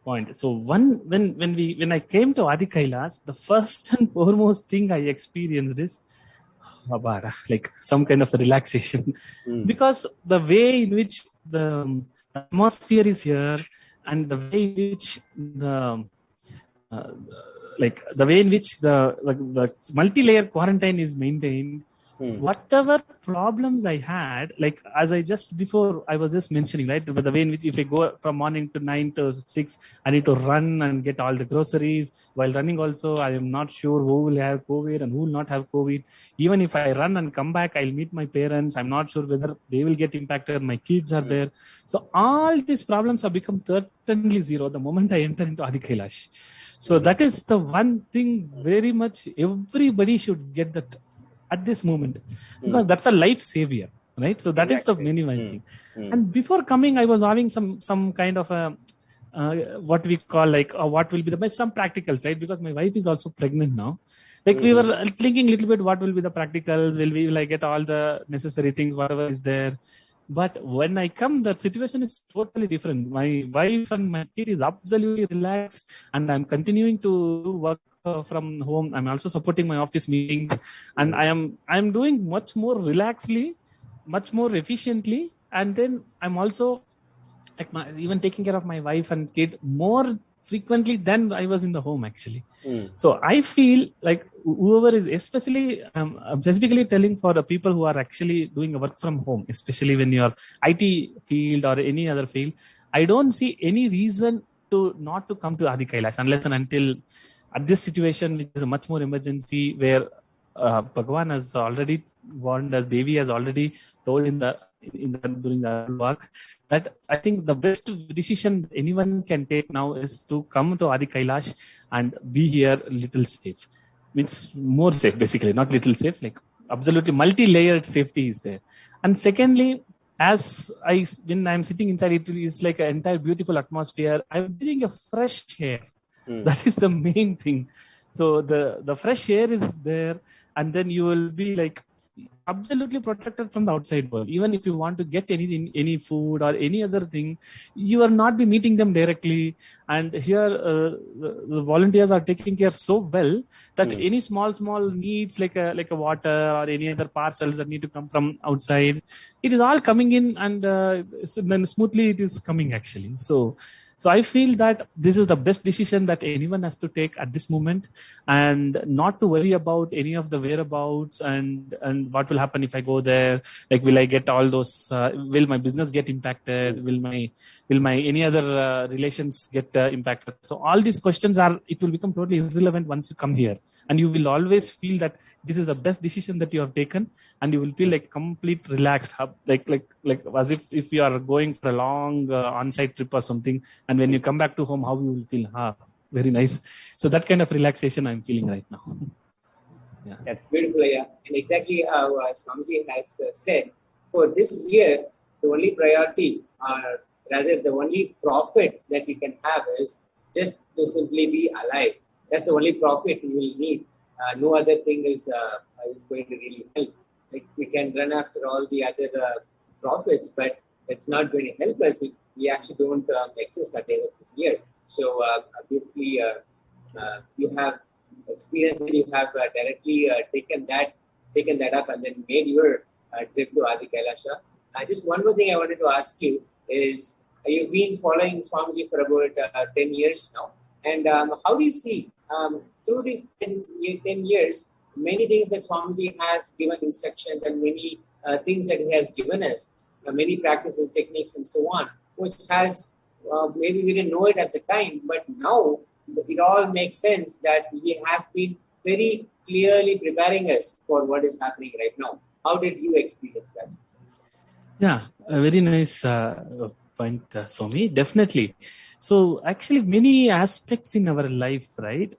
Speaker 8: point. So when I came to Adi Kailas, the first and foremost thing I experienced is like some kind of a relaxation, because the way in which the atmosphere is here and the way in which the multi-layer quarantine is maintained, whatever problems I had, like as I was just mentioning, right, the way in which if I go from morning to 9 to 6, I need to run and get all the groceries. While running also, I am not sure who will have COVID and who will not have COVID. Even if I run and come back, I'll meet my parents. I'm not sure whether they will get impacted. My kids are there. So all these problems have become certainly zero the moment I enter into Adi Kailash. So that is the one thing very much everybody should get that at this moment, because that's a life savior, right? So that is the minimum thing. And before coming, I was having some kind of a what we call like what will be the best, some practicals, right? Because my wife is also pregnant now. Like we were thinking a little bit, what will be the practicals? Will I get all the necessary things, whatever is there? But when I come, that situation is totally different. My wife and my kid is absolutely relaxed, and I'm continuing to work from home. I'm also supporting my office meetings, and I'm doing much more relaxedly, much more efficiently, and then I'm also like even taking care of my wife and kid more frequently than I was in the home actually. So I feel like whoever is, especially I'm specifically telling for the people who are actually doing a work from home, especially when you're IT field or any other field, I don't see any reason to not to come to Adi Kailash unless and until at this situation, which is a much more emergency, where Bhagwan has already warned us, Devi has already told during the work, that I think the best decision anyone can take now is to come to Adi Kailash and be here little safe. Means more safe, basically, not little safe, like absolutely multi-layered safety is there. And secondly, when I'm sitting inside, it is like an entire beautiful atmosphere. I'm breathing a fresh air. That is the main thing. So the fresh air is there, and then you will be like absolutely protected from the outside world. Even if you want to get anything, any food or any other thing, you will not be meeting them directly. And here the volunteers are taking care so well that any small needs like a water or any other parcels that need to come from outside, it is all coming in, and then smoothly it is coming actually. So I feel that this is the best decision that anyone has to take at this moment, and not to worry about any of the whereabouts and what will happen if I go there. Like, will I get all those? Will my business get impacted? Will my any other relations get impacted? So all these questions it will become totally irrelevant once you come here, and you will always feel that this is the best decision that you have taken, and you will feel like complete relaxed, like as if you are going for a long on-site trip or something. And when you come back to home, how you will feel? Very nice. So that kind of relaxation I'm feeling right now.
Speaker 7: Yeah. That's beautiful, yeah. And exactly how Swamiji has said, for this year, the only priority, or rather the only profit that we can have is just to simply be alive. That's the only profit we will need. No other thing is going to really help. Like, we can run after all the other profits, but it's not going to help us if we actually don't exist at the end of this year. So beautifully, you have experience, you have directly taken that up and then made your trip to Adi Kailasa. Just one more thing I wanted to ask you is, you've been following Swamiji for about 10 years now, and how do you see through these 10 years, many things that Swamiji has given instructions and many things that he has given us, many practices, techniques, and so on, which has maybe we didn't know it at the time, but now it all makes sense that he has been very clearly preparing us for what is happening right now. How did you experience that?
Speaker 8: Yeah, a very nice point, Somi. Definitely. So actually, many aspects in our life, right?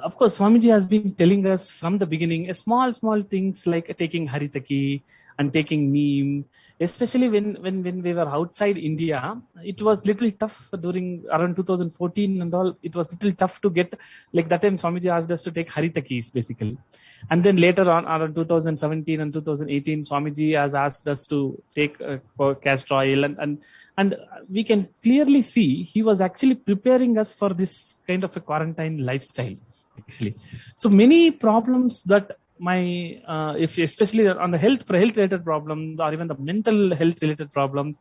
Speaker 8: of course, Swamiji has been telling us from the beginning, small things like taking Haritaki and taking Neem, especially when we were outside India. It was little tough during around 2014 and all. It was little tough to get, like that time Swamiji asked us to take Haritakis basically. And then later on, around 2017 and 2018, Swamiji has asked us to take castor oil, and we can clearly see he was actually preparing us for this kind of a quarantine lifestyle. Actually, so many problems that if especially on the health related problems or even the mental health related problems,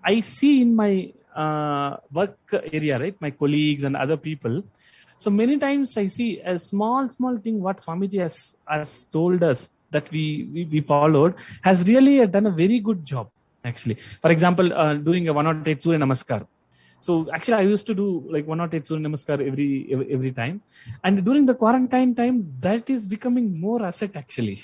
Speaker 8: I see in my work area, right, my colleagues and other people. So many times I see a small thing what Swamiji has told us that we followed has really done a very good job. Actually, for example, doing a 108 Surya Namaskar. So actually, I used to do like 108 Surya Namaskar every time, and during the quarantine time, that is becoming more asset actually,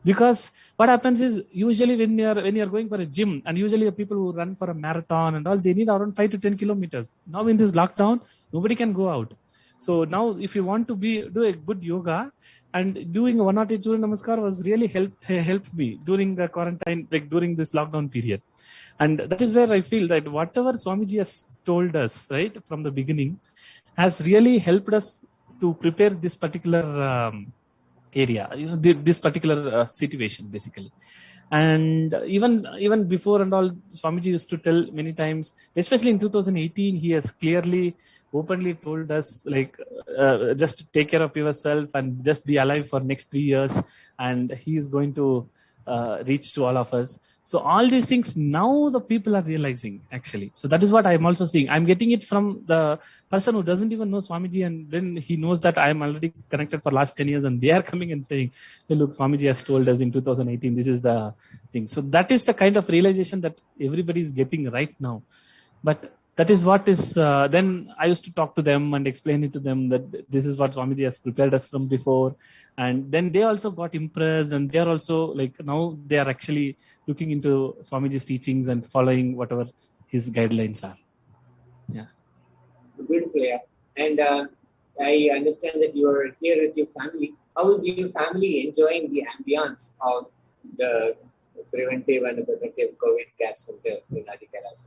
Speaker 8: because what happens is usually when you're going for a gym, and usually the people who run for a marathon and all, they need around 5 to 10 kilometers. Now in this lockdown, nobody can go out. So now if you want to do a good yoga, and doing a 108 Surya Namaskar was really helped me during the quarantine, like during this lockdown period. And that is where I feel that whatever Swamiji has told us right from the beginning has really helped us to prepare this particular area, this particular situation basically. And even before and all, Swamiji used to tell many times, especially in 2018, he has clearly openly told us like just take care of yourself and just be alive for next 3 years, and he is going to reach to all of us. So all these things now the people are realizing actually. So that is what I am also seeing. I'm getting it from the person who doesn't even know Swamiji, and then he knows that I am already connected for last 10 years, and they are coming and saying, hey, look, Swamiji has told us in 2018, this is the thing. So that is the kind of realization that everybody is getting right now. But that is what is, then I used to talk to them and explain it to them that this is what Swamiji has prepared us from before. And then they also got impressed, and they are also like, now they are actually looking into Swamiji's teachings and following whatever his guidelines are. Yeah.
Speaker 7: Beautiful, yeah. And I understand that you are here with your family. How is your family enjoying the ambience of the preventive and protective COVID care center in Kailasa?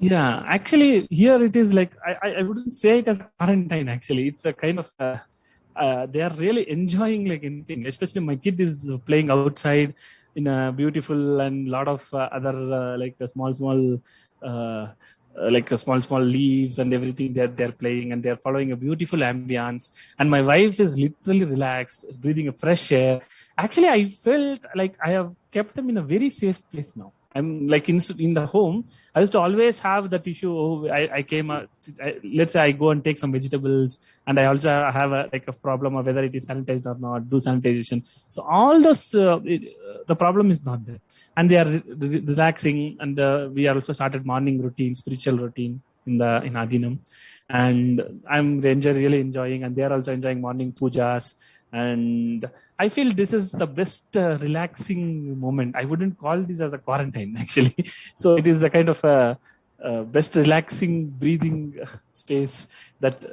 Speaker 8: Yeah, actually here it is like, I wouldn't say it as a quarantine actually. It's a kind of, they are really enjoying like anything. Especially my kid is playing outside in a beautiful, and lot of other like small leaves and everything that they're playing, and they're following a beautiful ambience. And my wife is literally relaxed, breathing a fresh air. Actually, I felt like I have kept them in a very safe place now. I'm like in the home, I used to always have that issue. Oh, I came, let's say I go and take some vegetables, and I also have a problem of whether it is sanitized or not, do sanitization. So all those, the problem is not there. And they are relaxing, and we also started morning routine, spiritual routine in Adinam. And I'm really enjoying, and they are also enjoying morning pujas. And I feel this is the best relaxing moment. I wouldn't call this as a quarantine actually. So it is a kind of a best relaxing breathing space that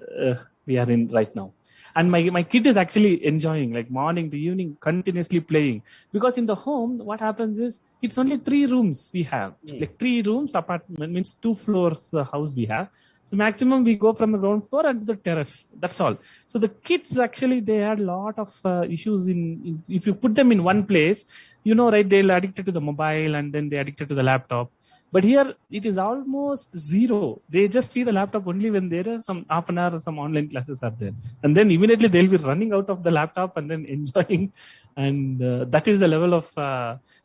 Speaker 8: we are in right now. And my kid is actually enjoying, like morning to evening, continuously playing. Because in the home, what happens is it's only 3 rooms we have. Like 3 rooms, apartment means 2 floors house we have. So maximum we go from the ground floor and to the terrace. That's all. So the kids actually, they had a lot of issues in if you put them in one place, right, they'll addicted to the mobile, and then they addicted to the laptop. But here it is almost zero. They just see the laptop only when there are some half an hour or some online classes are there. And then immediately they'll be running out of the laptop and then enjoying. And that is the level of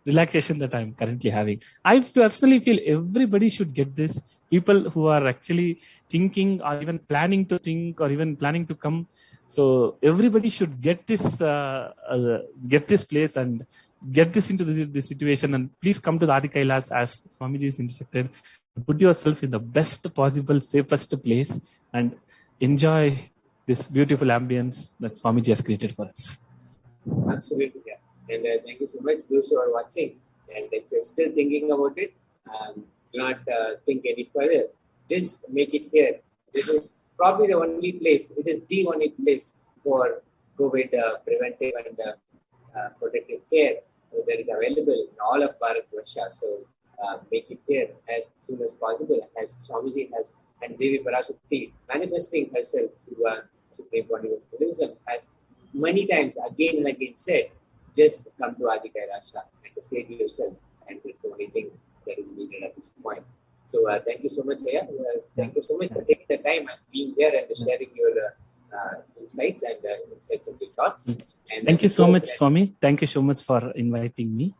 Speaker 8: relaxation that I'm currently having. I personally feel everybody should get this. People who are actually thinking or even planning to think or even planning to come. So everybody should get this place and get this into this situation, and please come to the Adi Kailas as Swamiji is instructed. Put yourself in the best possible, safest place and enjoy this beautiful ambience that Swamiji has created for us.
Speaker 7: Absolutely, yeah. And thank you so much, those who are watching. And if you're still thinking about it, do not think any further. Just make it here. This is probably the only place. It is the only place for COVID preventive and protective care that is available in all of Bharatvarsha. So make it here as soon as possible, as Swamiji has, and Devi Parashakti manifesting herself through Supreme Body of Buddhism has many times again and again said, just come to Adi Kailasa and save yourself, and it's the only thing that is needed at this point. So thank you so much, Aya. Thank you so much for taking the time and being here and sharing your insights and insights of your thoughts. And
Speaker 8: thank you so much, Swami. Thank you so much for inviting me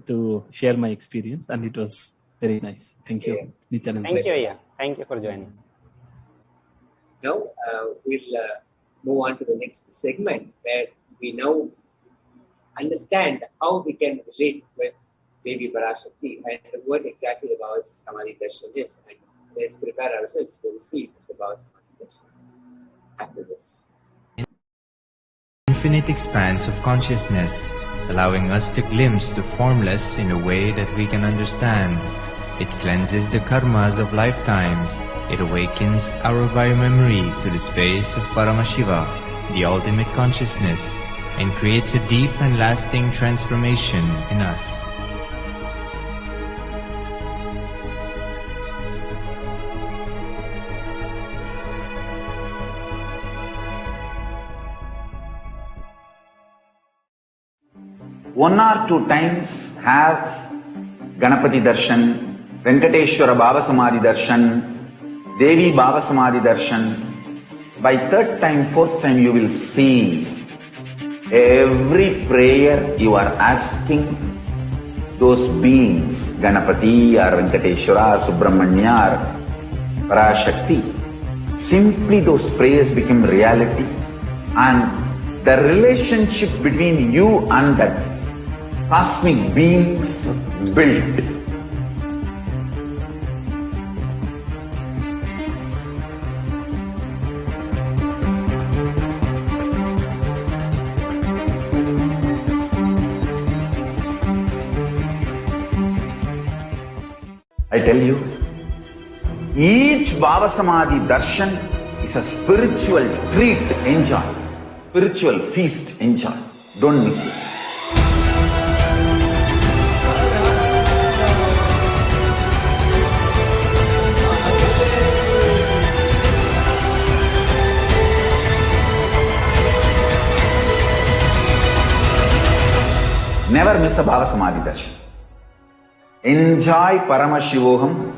Speaker 8: to share my experience, and it was very nice. Thank you.
Speaker 9: Thank you, Aya. Thank you for joining.
Speaker 7: Now we'll move on to the next segment where we now understand how we can relate with Devi Parashakti and what exactly the Bhava Samadhi Darshan is. And let's prepare ourselves to receive the Bhava Samadhi Darshan after this.
Speaker 5: Infinite expanse of consciousness, allowing us to glimpse the formless in a way that we can understand. It cleanses the karmas of lifetimes. It awakens our biomemory to the space of Paramashiva, the ultimate consciousness, and creates a deep and lasting transformation in us.
Speaker 3: One or two times have Ganapati Darshan, Venkateshwara Bhava Samadhi Darshan, Devi Bhava Samadhi Darshan. By third time, fourth time, you will see every prayer you are asking those beings, Ganapati or Venkateshwara or Subramanya or Parashakti. Simply those prayers become reality, and the relationship between you and that cosmic beings built. I tell you, each Bhava Samadhi Darshan is a spiritual treat, enjoy. Spiritual feast, enjoy. Don't miss it. Never miss a Bhava Samadhi Darshan. Enjoy Paramashivoham,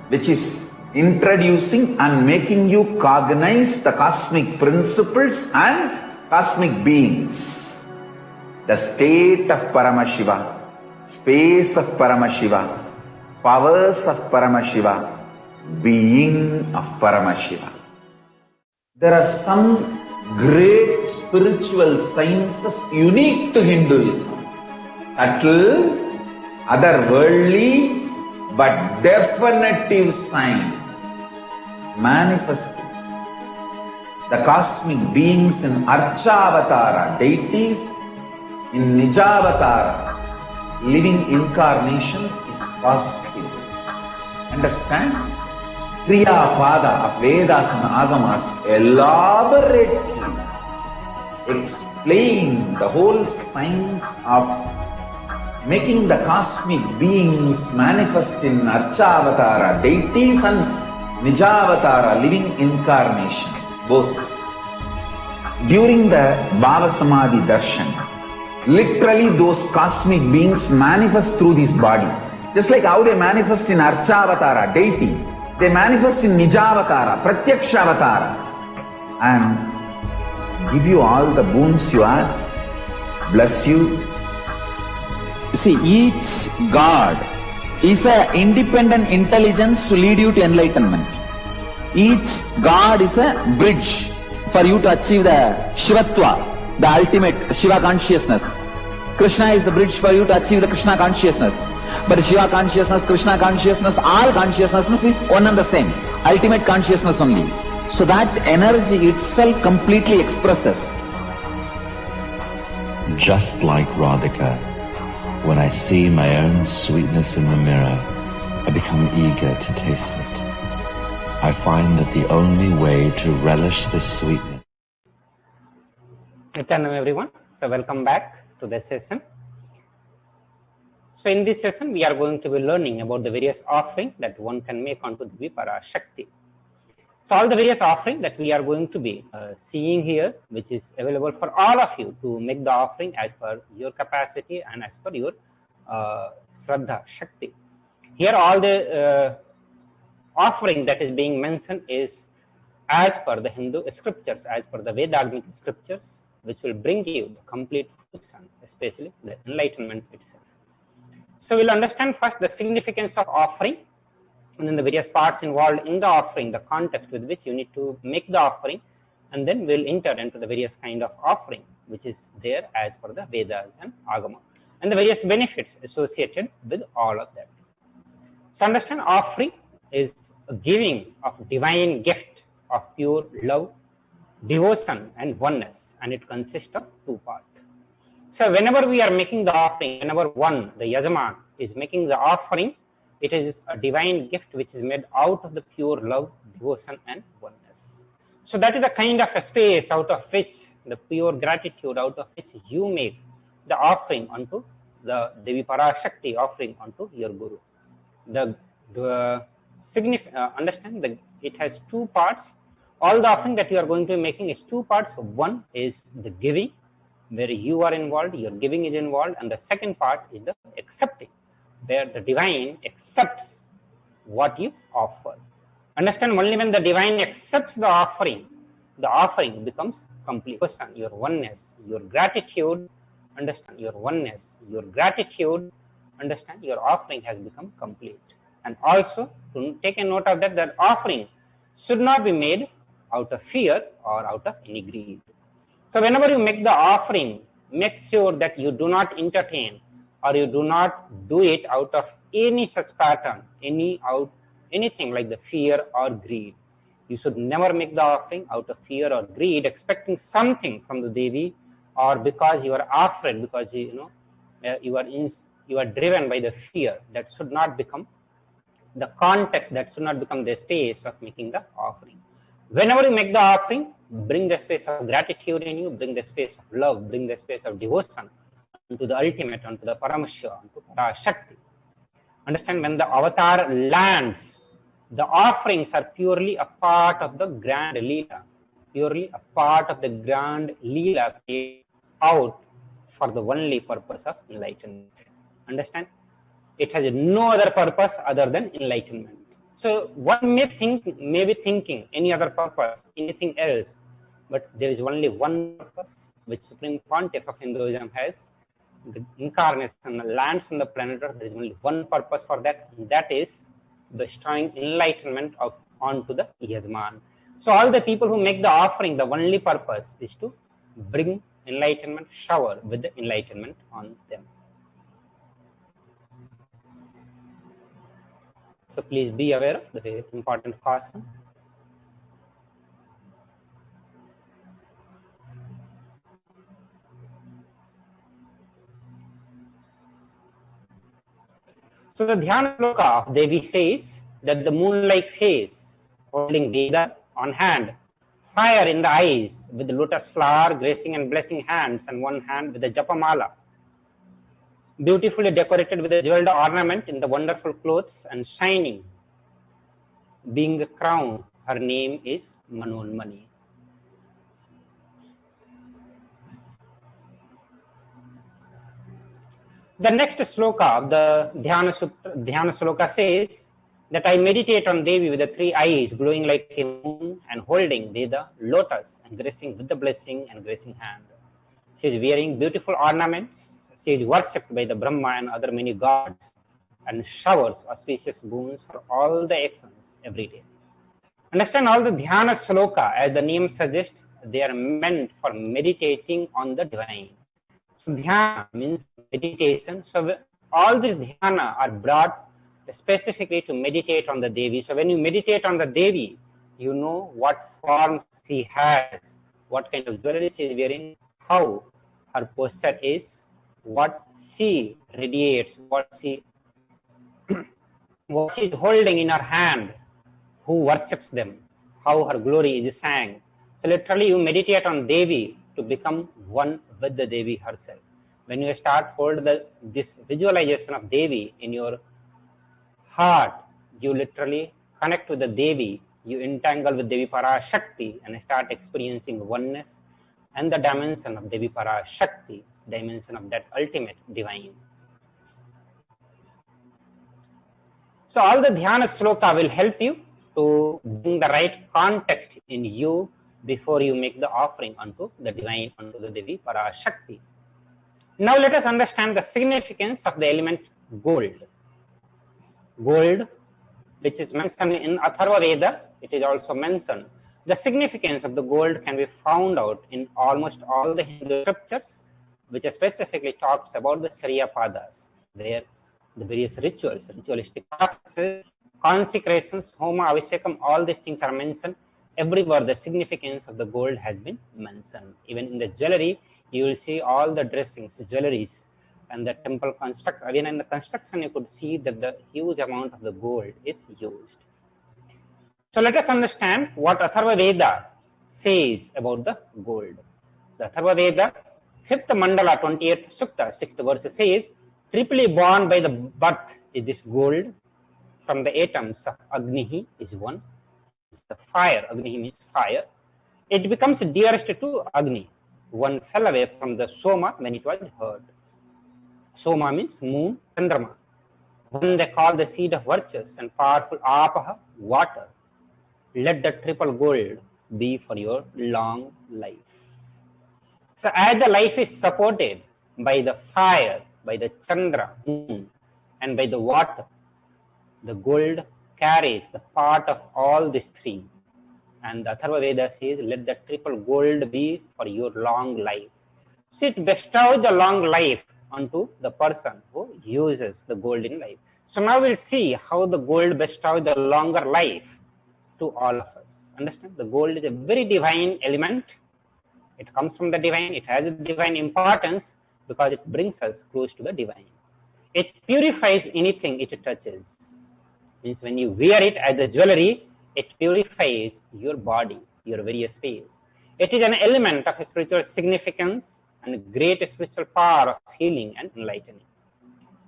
Speaker 3: which is introducing and making you cognize the cosmic principles and cosmic beings. The state of Paramashiva, space of Paramashiva, powers of Paramashiva, being of Paramashiva. There are some great spiritual sciences unique to Hinduism. Subtle, otherworldly, but definitive sign. Manifesting the cosmic beings in Archavatara, deities, in Nijavatara, living incarnations is possible. Understand? Kriya Pada of Vedas and Agamas elaborately explain the whole science of making the cosmic beings manifest in Archavatara, deities, and Nijavatara, living incarnations, both. During the Bhava Samadhi Darshan, literally those cosmic beings manifest through this body. Just like how they manifest in Archavatara, deity, they manifest in Nijavatara, Pratyakshavatara, and give you all the boons you ask, bless you. You see, each God is an independent intelligence to lead you to enlightenment. Each God is a bridge for you to achieve the Shivatva, the ultimate Shiva consciousness. Krishna is the bridge for you to achieve the Krishna consciousness. But Shiva consciousness, Krishna consciousness, all consciousness is one and the same. Ultimate consciousness only. So that energy itself completely expresses.
Speaker 4: Just like Radhika, when I see my own sweetness in the mirror, I become eager to taste it. I find that the only way to relish this sweetness.
Speaker 9: Nityanam everyone. So welcome back to the session. So in this session, we are going to be learning about the various offerings that one can make onto the PARASHAKTI. So all the various offerings that we are going to be seeing here, which is available for all of you to make the offering as per your capacity and as per your Shraddha Shakti. Here all the offering that is being mentioned is as per the Hindu scriptures, as per the Vedagmic scriptures, which will bring you the complete fruition, especially the enlightenment itself. So we'll understand first the significance of offering, and then the various parts involved in the offering, the context with which you need to make the offering, and then we'll enter into the various kind of offering which is there as per the Vedas and Agama, and the various benefits associated with all of that. So understand, offering is a giving of divine gift of pure love, devotion and oneness, and it consists of two parts. So whenever we are making the offering, whenever one, the Yajaman, is making the offering, it is a divine gift which is made out of the pure love, devotion and oneness. So that is the kind of a space out of which, the pure gratitude out of which you make the offering unto the Devi Parashakti, offering unto your Guru. Understand that it has two parts. All the offering that you are going to be making is two parts. One is the giving, where you are involved, your giving is involved, and the second part is the accepting, where the divine accepts what you offer. Understand, only when the divine accepts the offering becomes complete. Your oneness, your gratitude, understand, your oneness, your gratitude, understand, your offering has become complete. And also, to take a note of that, that offering should not be made out of fear or out of any greed. So whenever you make the offering, make sure that you do not entertain or you do not do it out of any such pattern, anything like the fear or greed. You should never make the offering out of fear or greed, expecting something from the Devi, or because you are afraid, because you are driven by the fear. That should not become the context, that should not become the space of making the offering. Whenever you make the offering, bring the space of gratitude in you, bring the space of love, bring the space of devotion to the ultimate, unto the Paramashiva, unto Parashakti. Understand, when the avatar lands, the offerings are purely a part of the grand Leela, purely a part of the grand Leela played out for the only purpose of enlightenment. Understand? It has no other purpose other than enlightenment. So one may be thinking any other purpose, anything else, but there is only one purpose which Supreme Pontiff of Hinduism has. The incarnation lands on the planet Earth. There is only one purpose for that, and that is bestowing enlightenment onto the Yajman. So all the people who make the offering, the only purpose is to bring enlightenment, shower with the enlightenment on them. So please be aware of the very important caution. So the Dhyana Sloka of Devi says that the moon-like face, holding Veda on hand, fire in the eyes, with the lotus flower gracing and blessing hands, and one hand with the Japamala, beautifully decorated with a jeweled ornament in the wonderful clothes and shining, being a crown, her name is Manonmani. The next sloka of the Dhyana Sloka says that I meditate on Devi with the three eyes glowing like a moon and holding Veda, lotus, and gracing with the blessing and gracing hand. She is wearing beautiful ornaments. She is worshipped by the Brahma and other many gods and showers auspicious boons for all the actions every day. Understand, all the Dhyana Sloka, as the name suggests, they are meant for meditating on the divine. So Dhyana means meditation. So all these Dhyana are brought specifically to meditate on the Devi. So when you meditate on the Devi, you know what form she has, what kind of jewelry she is wearing, how her posture is, what she radiates, what she is holding in her hand, who worships them, how her glory is sang. So literally you meditate on Devi to become one with the Devi herself. When you start hold this visualization of Devi in your heart, you literally connect with the Devi, you entangle with Devi Parashakti and start experiencing oneness and the dimension of Devi Parashakti, dimension of that ultimate divine. So all the dhyana sloka will help you to bring the right context in you before you make the offering unto the divine, unto the Devi Parashakti. Now let us understand the significance of the element gold. Gold, which is mentioned in Atharva Veda, it is also mentioned. The significance of the gold can be found out in almost all the Hindu scriptures, which specifically talks about the Charya Padas, where the various rituals, ritualistic processes, consecrations, Homa, Abhishekam, all these things are mentioned. Everywhere the significance of the gold has been mentioned. Even in the jewelry, you will see all the dressings, jewelries, and the temple construction. Again, in the construction, you could see that the huge amount of the gold is used. So let us understand what Atharva Veda says about the gold. The Atharva Veda, 5th Mandala, 28th Sukta, 6th verse says, triply born by the birth is this gold. From the atoms of Agnihi is one. It's the fire. Agnihi means fire. It becomes dearest to Agni. One fell away from the Soma when it was heard. Soma means moon, Chandrama. One they call the seed of virtues and powerful Apaha, water. Let the triple gold be for your long life. So as the life is supported by the fire, by the Chandra, moon, and by the water, the gold carries the part of all these three. And the Atharva Veda says, let the triple gold be for your long life. So it bestows the long life onto the person who uses the gold in life. So now we'll see how the gold bestows the longer life to all of us. Understand? The gold is a very divine element. It comes from the divine. It has a divine importance because it brings us close to the divine. It purifies anything it touches. Means when you wear it as a jewelry, it purifies your body, your various ways. It is an element of spiritual significance and a great spiritual power of healing and enlightening.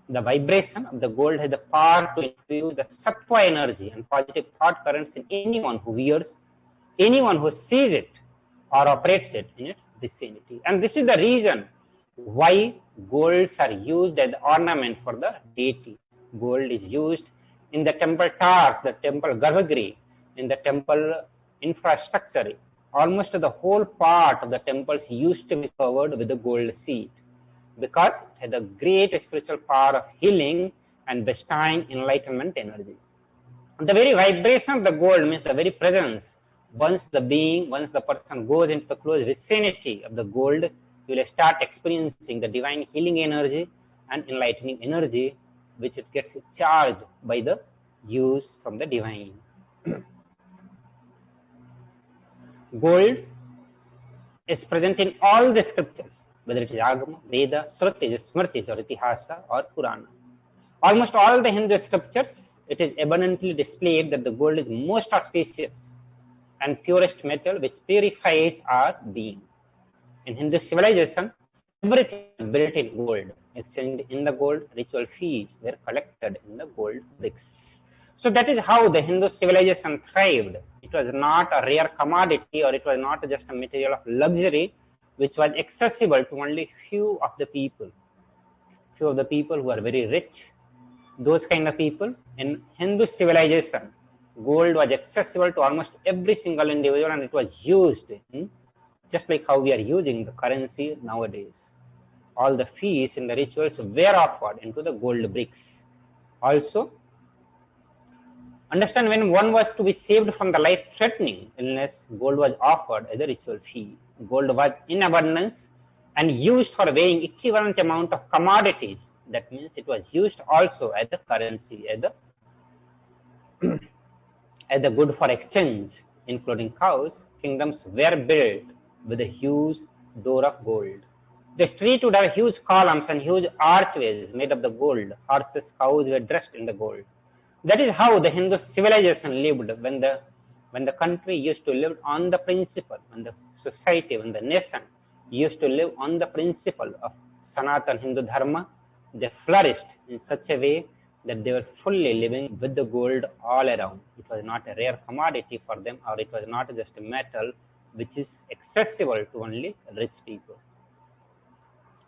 Speaker 9: The vibration of the gold has the power to infuse the sattva energy and positive thought currents in anyone who wears, anyone who sees it or operates it in its vicinity. And this is the reason why golds are used as ornament for the deities. Gold is used in the temple towers, the temple garbhagriha, in the temple infrastructure. Almost the whole part of the temples used to be covered with the gold seed because it had a great spiritual power of healing and bestowing enlightenment energy. The very vibration of the gold means the very presence. Once the person goes into the close vicinity of the gold, you will start experiencing the divine healing energy and enlightening energy, which it gets charged by the use from the divine. Gold is present in all the scriptures, whether it is Agama, Veda, Shrutis, Smritis, or Itihasa, or Purana. Almost all the Hindu scriptures, it is abundantly displayed that the gold is most auspicious and purest metal which purifies our being. In Hindu civilization, everything built in gold, exchanged in the gold, ritual fees were collected in the gold bricks. So that is how the Hindu civilization thrived. It was not a rare commodity, or it was not just a material of luxury which was accessible to only few of the people. Few of the people who are very rich, those kind of people. In Hindu civilization, gold was accessible to almost every single individual, and it was used just like how we are using the currency nowadays. All the fees in the rituals were offered into the gold bricks. Also, understand, when one was to be saved from the life-threatening illness, gold was offered as a ritual fee. Gold was in abundance and used for weighing equivalent amount of commodities. That means it was used also as the currency, as the good for exchange, including cows. Kingdoms were built with a huge door of gold. The street would have huge columns and huge archways made of the gold. Horses, cows were dressed in the gold. That is how the Hindu civilization lived when the country used to live on the principle, when the society, when the nation used to live on the principle of Sanatan Hindu Dharma. They flourished in such a way that they were fully living with the gold all around. It was not a rare commodity for them, or it was not just a metal which is accessible to only rich people.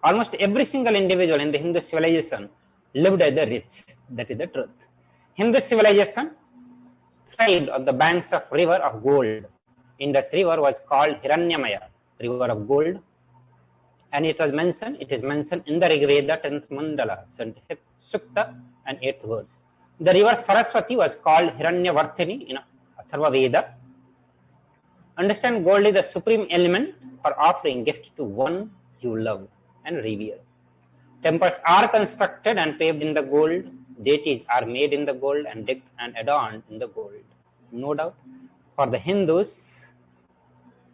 Speaker 9: Almost every single individual in the Hindu civilization lived as the rich. That is the truth. Hindu civilization thrived on the banks of river of gold. Indus river was called Hiranyamaya, river of gold. And it is mentioned in the Rig Veda 10th Mandala, 75th Sukta and 8th verse. The river Saraswati was called Hiranyavarthini in Atharva Veda. Understand, gold is the supreme element for offering gift to one you love and revere. Temples are constructed and paved in the gold. Deities are made in the gold and decked and adorned in the gold. No doubt, for the Hindus,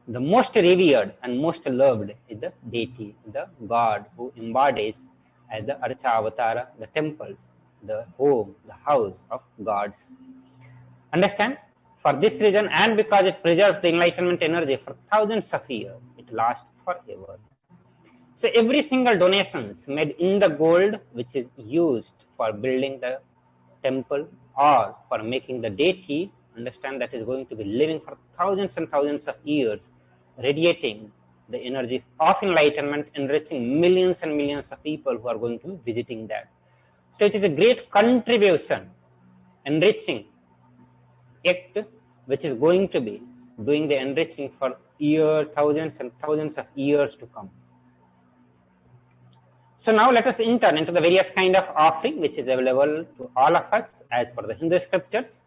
Speaker 9: the most revered and most loved is the deity, the god who embodies as the Archa Avatara, the temples, the home, the house of gods. Understand? For this reason, and because it preserves the enlightenment energy for thousands of years, it lasts forever. So every single donations made in the gold, which is used for building the temple or for making the deity, understand that is going to be living for thousands and thousands of years, radiating the energy of enlightenment, enriching millions and millions of people who are going to be visiting that. So it is a great contribution, enriching act, which is going to be doing the enriching for years, thousands and thousands of years to come. So now let us enter into the various kind of offering which is available to all of us as per the Hindu scriptures.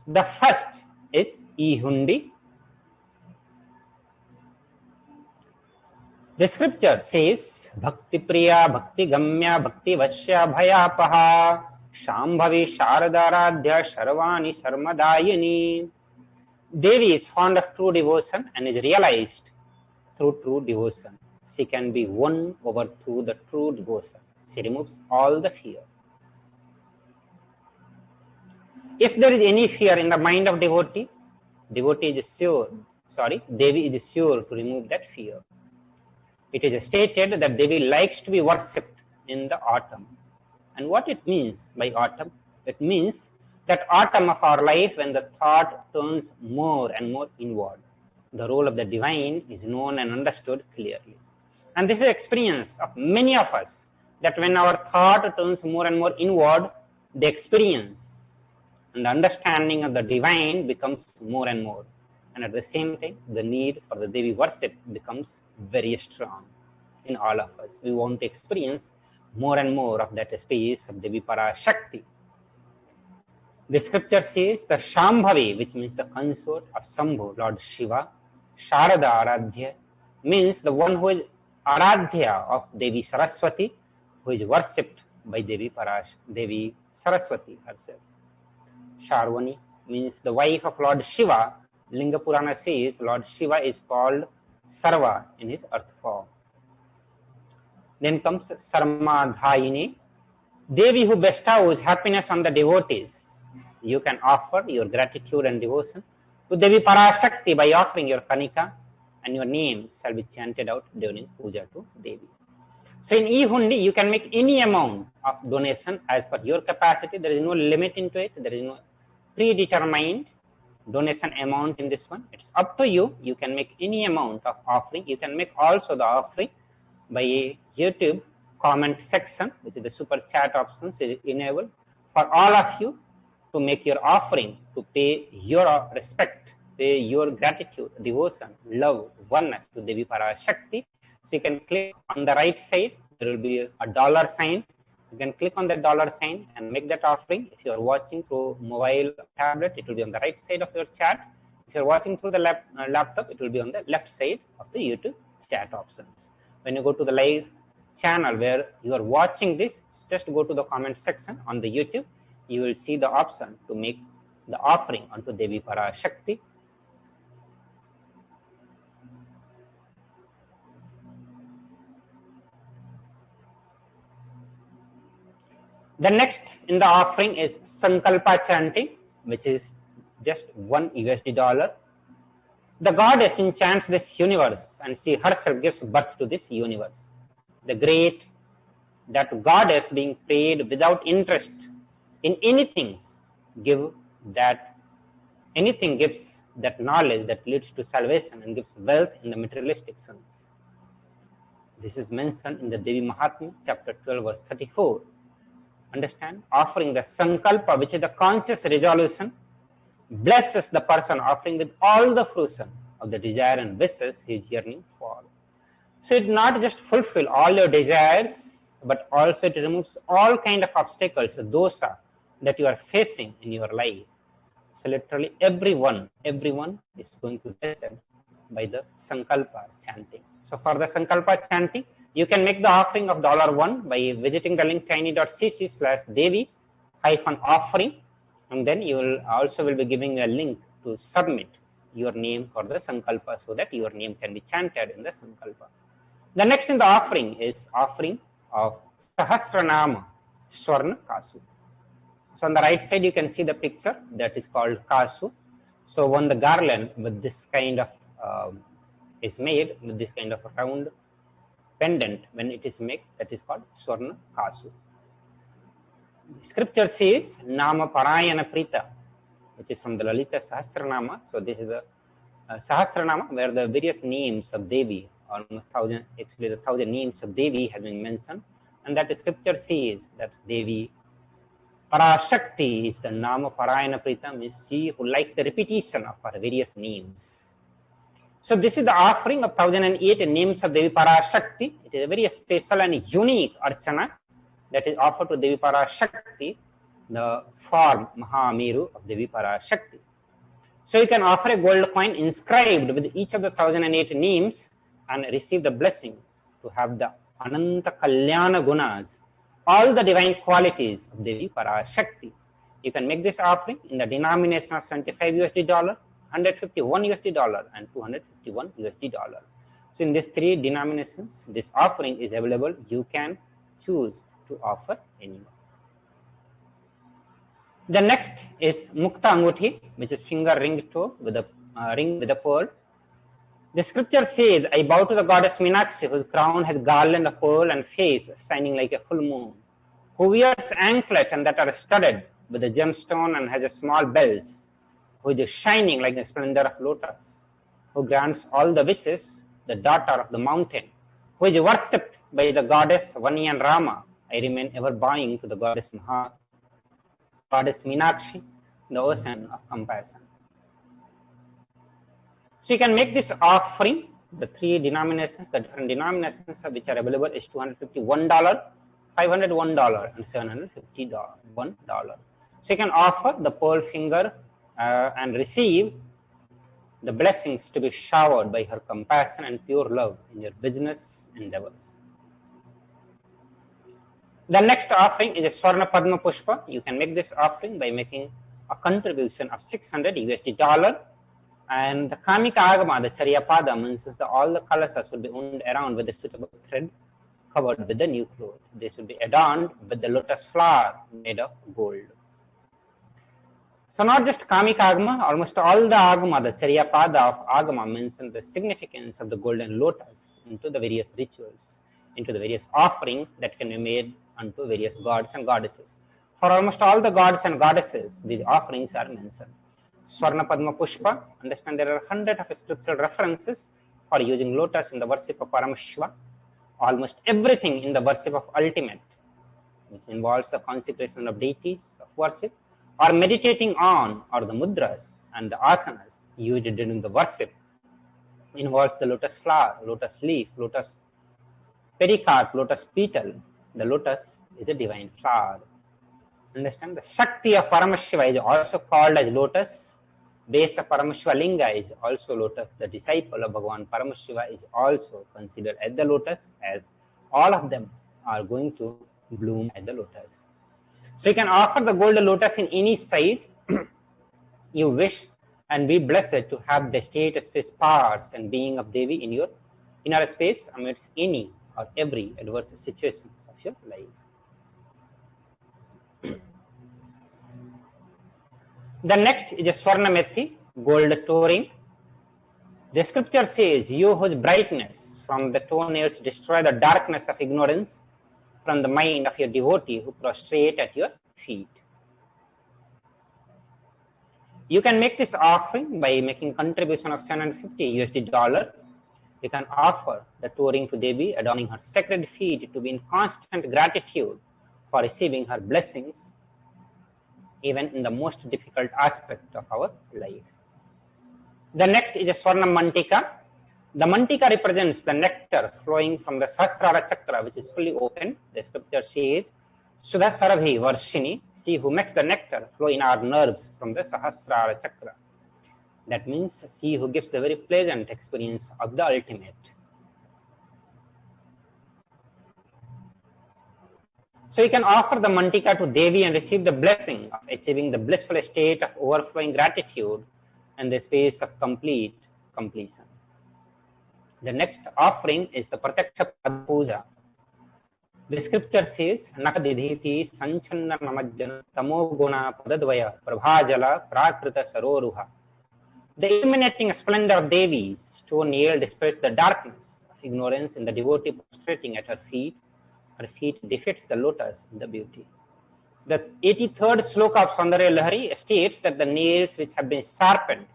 Speaker 9: The first is e-hundi. The scripture says, Bhakti Priya, Bhakti Gamya, Bhakti Vashya, Bhayapaha, Shambhavi, Sharadaradhya, Sharvani, Sharmadayini. Devi is fond of true devotion and is realized through true devotion. She can be won over through the true devotion. She removes all the fear. If there is any fear in the mind of devotee, Devi is sure to remove that fear. It is stated that Devi likes to be worshipped in the autumn. And what it means by autumn? It means that autumn of our life when the thought turns more and more inward. The role of the divine is known and understood clearly. And this is the experience of many of us, that when our thought turns more and more inward, the experience and the understanding of the divine becomes more and more. And at the same time, the need for the Devi worship becomes very strong in all of us. We want to experience more and more of that space of Devi Parashakti. The scripture says the Shambhavi, which means the consort of Shambhu, Lord Shiva, Sharada Aradhya, means the one who is Aradhya of Devi Saraswati, who is worshipped by Devi Saraswati herself. Sharvani means the wife of Lord Shiva. Linga Purana says Lord Shiva is called Sarva in his earth form. Then comes Sarmadhayini, Devi who bestows happiness on the devotees. You can offer your gratitude and devotion to Devi Parashakti by offering your kanika, and your name shall be chanted out during puja to Devi. So in e-hundi, you can make any amount of donation as per your capacity. There is no limit into it. There is no predetermined donation amount in this one. It's up to you. You can make any amount of offering. You can make also the offering by YouTube comment section, which is the super chat options is enabled for all of you to make your offering, to pay your respect, pay your gratitude, devotion, love, oneness to Devi Parashakti. So you can click on the right side, there will be a dollar sign. You can click on the dollar sign and make that offering. If you are watching through mobile tablet, it will be on the right side of your chat. If you are watching through the laptop, it will be on the left side of the YouTube chat options. When you go to the live channel where you are watching this, just go to the comment section on the YouTube. You will see the option to make the offering onto Devi Parashakti. The next in the offering is Sankalpa chanting, which is just $1 USD. The goddess enchants this universe and she herself gives birth to this universe. The great, that goddess being prayed without interest in anything, gives that knowledge that leads to salvation and gives wealth in the materialistic sense. This is mentioned in the Devi Mahatmya, chapter 12, verse 34. Understand? Offering the sankalpa, which is the conscious resolution, blesses the person offering with all the fruition of the desire and wishes he is yearning for. So it not just fulfill all your desires, but also it removes all kind of obstacles, dosa, that you are facing in your life. So literally everyone is going to be blessed by the sankalpa chanting. So for the sankalpa chanting, you can make the offering of $1 by visiting the link tiny.cc/Devi-offering, and then you will also be giving a link to submit your name for the sankalpa so that your name can be chanted in the sankalpa. The next in the offering is offering of Sahasranama Swarna Kasu. So on the right side you can see the picture that is called Kasu. So when the garland with this kind of is made with this kind of round pendant, when it is made, that is called Swarna Kasu. Scripture says Nama Parayana Prita, which is from the Lalita Sahasranama. So this is the Sahasranama where the various names of Devi, almost 1,000, actually the 1,000 names of Devi have been mentioned, and that scripture says that Devi Parashakti is the Nama Parayana Prita, means she who likes the repetition of her various names. So this is the offering of 1,008 names of Devi Parashakti. It is a very special and unique archana that is offered to Devi Parashakti, the form Mahameru of Devi Parashakti. So you can offer a gold coin inscribed with each of the 1,008 names and receive the blessing to have the Ananta Kalyana Gunas, all the divine qualities of Devi Parashakti. You can make this offering in the denomination of $75, $151 and $251. So in these three denominations, this offering is available. You can choose to offer anyone. The next is Mukta Anguthi, which is finger ring toe with a ring with a pearl. The scripture says, I bow to the goddess Meenakshi, whose crown has garland of pearl and face shining like a full moon, who wears anklet and that are studded with a gemstone and has a small bells, who is shining like the splendor of lotus, who grants all the wishes, the daughter of the mountain, who is worshipped by the goddess Vani and Rama. I remain ever bowing to the goddess Meenakshi, the ocean of compassion. So you can make this offering. The three denominations, the different denominations which are available is $251, $501 and $751. So you can offer the pearl finger and receive the blessings to be showered by her compassion and pure love in your business endeavors. The next offering is a Swarna Padma Pushpa. You can make this offering by making a contribution of $600. And the Kamika Agama, the Charyapada, means that all the kalasas should be wound around with a suitable thread covered with the new cloth. They should be adorned with the lotus flower made of gold. So not just Kamika Agama, almost all the Agama, the Charyapada of Agama mention the significance of the golden lotus into the various rituals, into the various offerings that can be made unto various gods and goddesses. For almost all the gods and goddesses, these offerings are mentioned. Swarna Padma Pushpa, understand there are hundreds of scriptural references for using lotus in the worship of Paramashva. Almost everything in the worship of ultimate, which involves the consecration of deities of worship, or meditating on, or the mudras and the asanas used during the worship, involves the lotus flower, lotus leaf, lotus pericarp, lotus petal. The lotus is a divine flower. Understand? The Shakti of Paramashva is also called as lotus. Base of Paramashva Linga is also lotus. The disciple of Bhagavan Paramashva is also considered as the lotus, as all of them are going to bloom as the lotus. So you can offer the golden lotus in any size you wish and be blessed to have the state, space, powers and being of Devi in your inner space amidst any or every adverse situations of your life. The next is a Swarna Methi, gold toe ring. The scripture says, "You whose brightness from the toenails destroy the darkness of ignorance from the mind of your devotee who prostrate at your feet." You can make this offering by making contribution of $750. You can offer the touring to Devi, adorning her sacred feet to be in constant gratitude for receiving her blessings, even in the most difficult aspect of our life. The next is a Swarna Mantika. The Mantika represents the nectar flowing from the Sahasrara Chakra, which is fully open. The scripture says, "Sudha Sarabhi Varshini," she who makes the nectar flow in our nerves from the Sahasrara Chakra. That means she who gives the very pleasant experience of the ultimate. So you can offer the Mantika to Devi and receive the blessing of achieving the blissful state of overflowing gratitude and the space of complete completion. The next offering is the Pratyaksha Puja. The scripture says, "Nakadidhiti sanchanna namajjana tamoguna padadvaya prabhajala prakrita saroruha." The illuminating splendor of Devi's stone nail dispels the darkness of ignorance in the devotee prostrating at her feet. Her feet defeats the lotus in the beauty. The 83rd sloka of Saundarya Lahari states that the nails which have been sharpened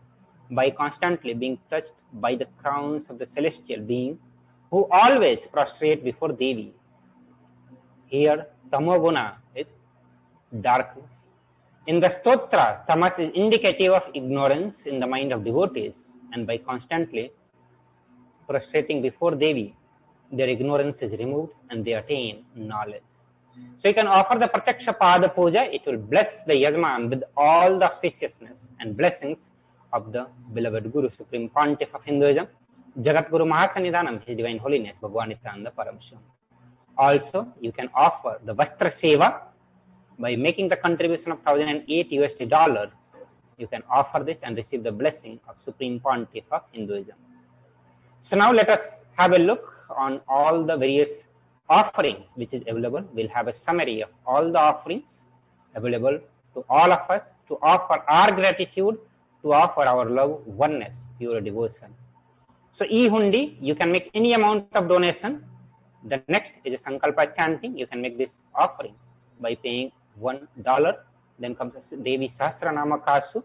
Speaker 9: by constantly being touched by the crowns of the celestial being who always prostrate before Devi. Here, tamoguna is darkness. In the stotra, tamas is indicative of ignorance in the mind of devotees, and by constantly prostrating before Devi, their ignorance is removed and they attain knowledge. So you can offer the Pratyaksha Pada Puja. It will bless the Yajman with all the auspiciousness and blessings of the beloved Guru, Supreme Pontiff of Hinduism, Jagat Guru Mahasannidhanam, His Divine Holiness, Bhagwan Nityananda Paramsham. Also, you can offer the Vastra Seva by making the contribution of $1,008. You can offer this and receive the blessing of Supreme Pontiff of Hinduism. So now let us have a look on all the various offerings which is available. We'll have a summary of all the offerings available to all of us to offer our gratitude, to offer our love, oneness, pure devotion. So e-hundi, you can make any amount of donation. The next is a Sankalpa chanting. You can make this offering by paying $1. Then comes Devi Sahasranama Kasu.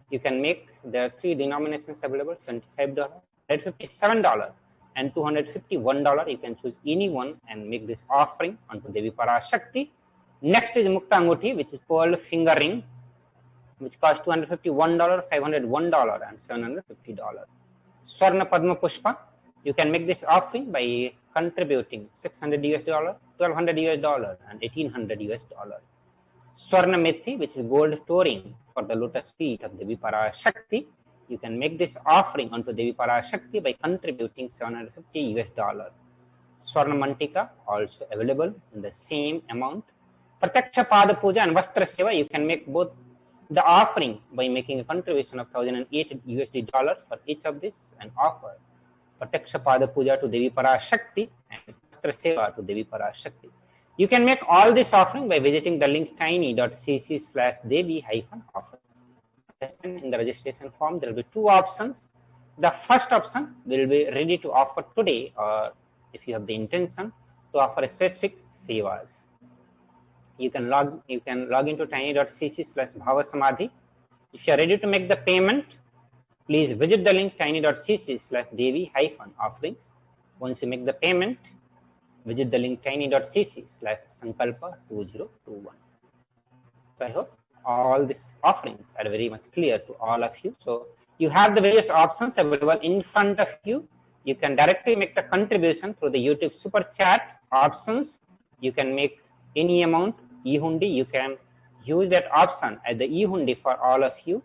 Speaker 9: You can make the three denominations available, $75, $157, and $251. You can choose any one and make this offering unto Devi Parashakti. Next is Mukta Anguthi, which is called finger ring, which costs $251, $501, and $750. Swarna Padma Pushpa, you can make this offering by contributing $600, $1,200, and $1,800. Swarna Methi, which is gold touring for the lotus feet of Devi Parashakti. You can make this offering unto Devi Parashakti by contributing $750. Swarna Mantika, also available in the same amount. Pratyaksha Pada Puja and Vastra Seva, you can make both the offering by making a contribution of $1,008 for each of this and offer Pratyaksha Pada Puja to Devi Parashakti and Vastra Seva to Devi Parashakti. You can make all this offering by visiting the link tiny.cc/Devi-offer. In the registration form, there will be two options. The first option will be ready to offer today, or if you have the intention to offer specific sevas. You can log into tiny.cc/Bhavasamadhi. If you are ready to make the payment, please visit the link tiny.cc/Devi-offerings. Once you make the payment, visit the link tiny.cc/Sankalpa2021. So I hope all these offerings are very much clear to all of you. So you have the various options available in front of you. You can directly make the contribution through the YouTube super chat options. You can make any amount. E-hundi, you can use that option as the e-hundi for all of you,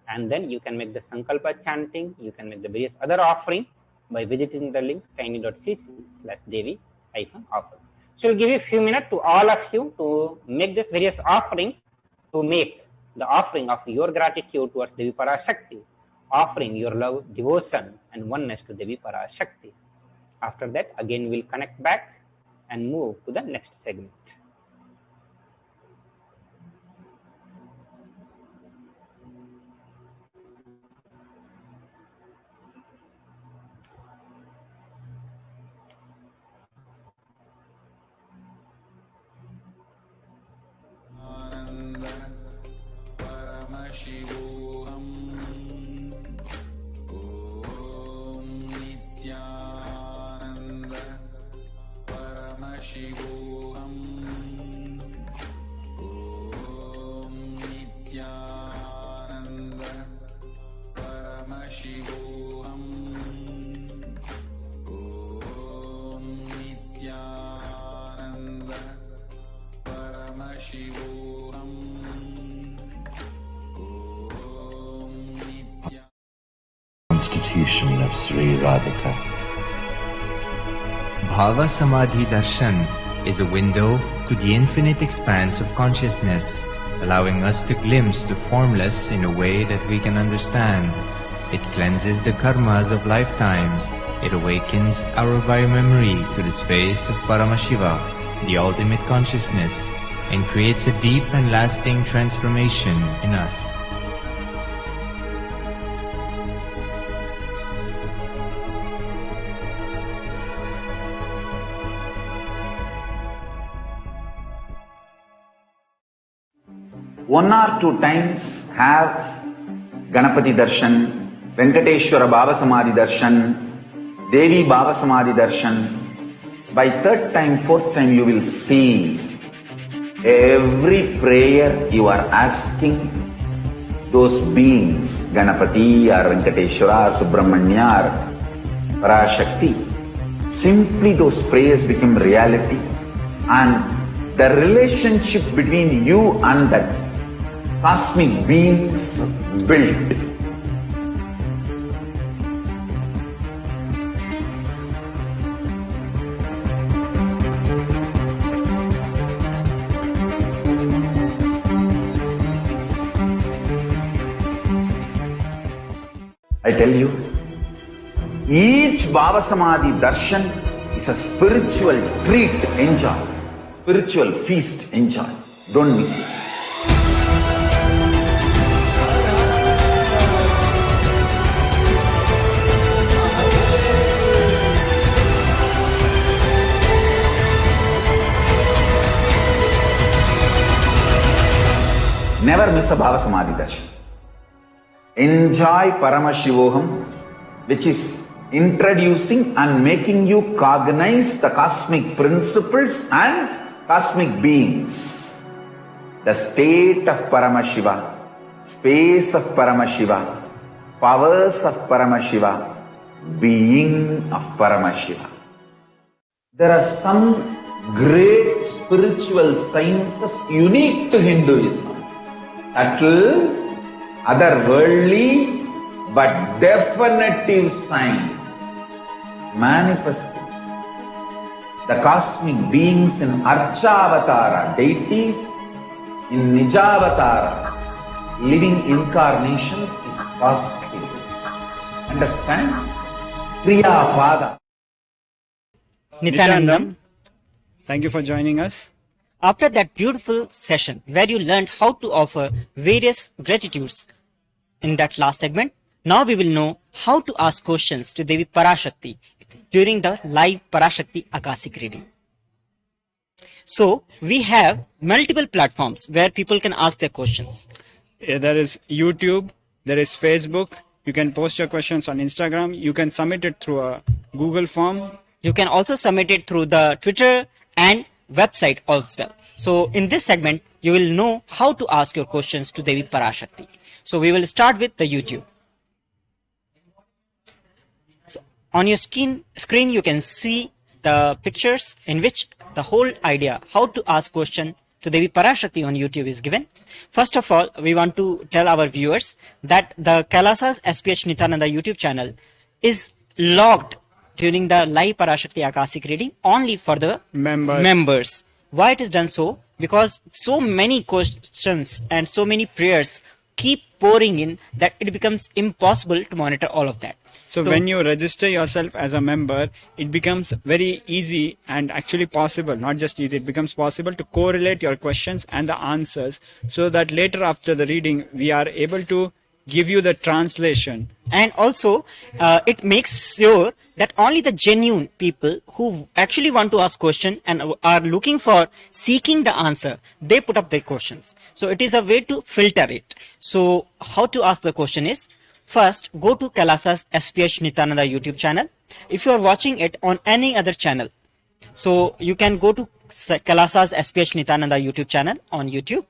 Speaker 9: and then you can make the Sankalpa chanting. You can make the various other offering by visiting the link tiny.cc/Devi-offer. So we'll give you a few minutes to all of you to make this various offering, to make the offering of your gratitude towards Devi Parashakti, offering your love, devotion, and oneness to Devi Parashakti. After that, again we'll connect back and move to the next segment.
Speaker 4: constitution of Sri Radhika.
Speaker 5: Bhava Samadhi Darshan is a window to the infinite expanse of consciousness, allowing us to glimpse the formless in a way that we can understand. It cleanses the karmas of lifetimes. It awakens our biomemory to the space of Paramashiva, the ultimate consciousness, and creates a deep and lasting transformation in us.
Speaker 3: One or two times have Ganapati Darshan, Venkateshwara Bhava Samadhi Darshan, Devi Bhava Samadhi Darshan. By third time, fourth time, you will see every prayer you are asking those beings, Ganapati or Venkateshwara or Subramanya or Parashakti. Simply those prayers become reality, and the relationship between you and that cosmic beings built. I tell you, each Bhava Samadhi Darshan is a spiritual treat, enjoy. Spiritual feast, enjoy. Don't miss it. Never miss a Bhava Samadhi Darshan. Enjoy Paramashivoham, which is introducing and making you cognize the cosmic principles and cosmic beings. The state of Paramashiva, space of Paramashiva, powers of Paramashiva, being of Paramashiva. There are some great spiritual sciences unique to Hinduism. Subtle, otherworldly, but definitive sign. Manifesting the cosmic beings in Archavatara, deities in Nijavatara, living incarnations is possible. Understand? Priya Pada.
Speaker 10: Nityanandam, thank you for joining us. After that beautiful session where you learned how to offer various gratitudes in that last segment, now we will know how to ask questions to Devi Parashakti during the live Parashakti Akashic reading. So, we have multiple platforms where people can ask their questions.
Speaker 11: There is YouTube, there is Facebook, you can post your questions on Instagram, you can submit it through a Google form.
Speaker 10: You can also submit it through the Twitter and website also. So in this segment, you will know how to ask your questions to Devi Parashakti. So we will start with the YouTube. So on your screen you can see the pictures in which the whole idea how to ask question to Devi Parashakti on YouTube is given. First of all, we want to tell our viewers that the Kailasa's SPH Nityananda YouTube channel is logged during the live Parashakti Akashic reading only for the members. Why it is done so? Because so many questions and so many prayers keep pouring in that it becomes impossible to monitor all of that.
Speaker 11: So when you register yourself as a member, it becomes very easy and actually possible, not just easy, it becomes possible to correlate your questions and the answers so that later after the reading, we are able to give you the translation.
Speaker 10: And also, it makes sure that only the genuine people who actually want to ask question and are looking for seeking the answer, they put up their questions. So it is a way to filter it. So how to ask the question is, first go to Kailasa's SPH Nityananda YouTube channel. If you are watching it on any other channel, so you can go to Kailasa's SPH Nityananda YouTube channel on YouTube,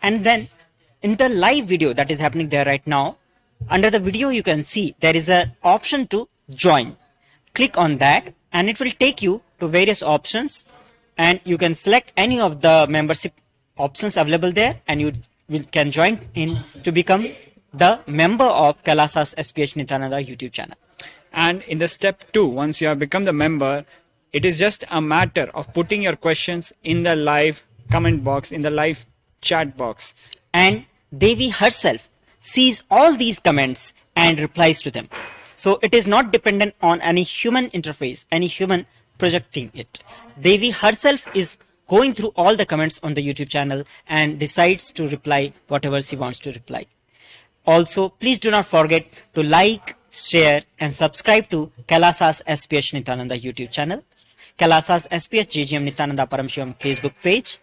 Speaker 10: and then in the live video that is happening there right now, under the video you can see there is an option to join. Click on that and it will take you to various options, and you can select any of the membership options available there, and you can join in to become the member of Kailasa's SPH Nityananda YouTube channel.
Speaker 11: And in the step 2, once you have become the member, it is just a matter of putting your questions in the live comment box, in the live chat box.
Speaker 10: And Devi herself sees all these comments and replies to them. So it is not dependent on any human interface, any human projecting it. Devi herself is going through all the comments on the YouTube channel and decides to reply whatever she wants to reply. Also, please do not forget to like, share and subscribe to Kailasa's SPH Nityananda YouTube channel, Kailasa's SPH JGM Nityananda Paramshivam Facebook page,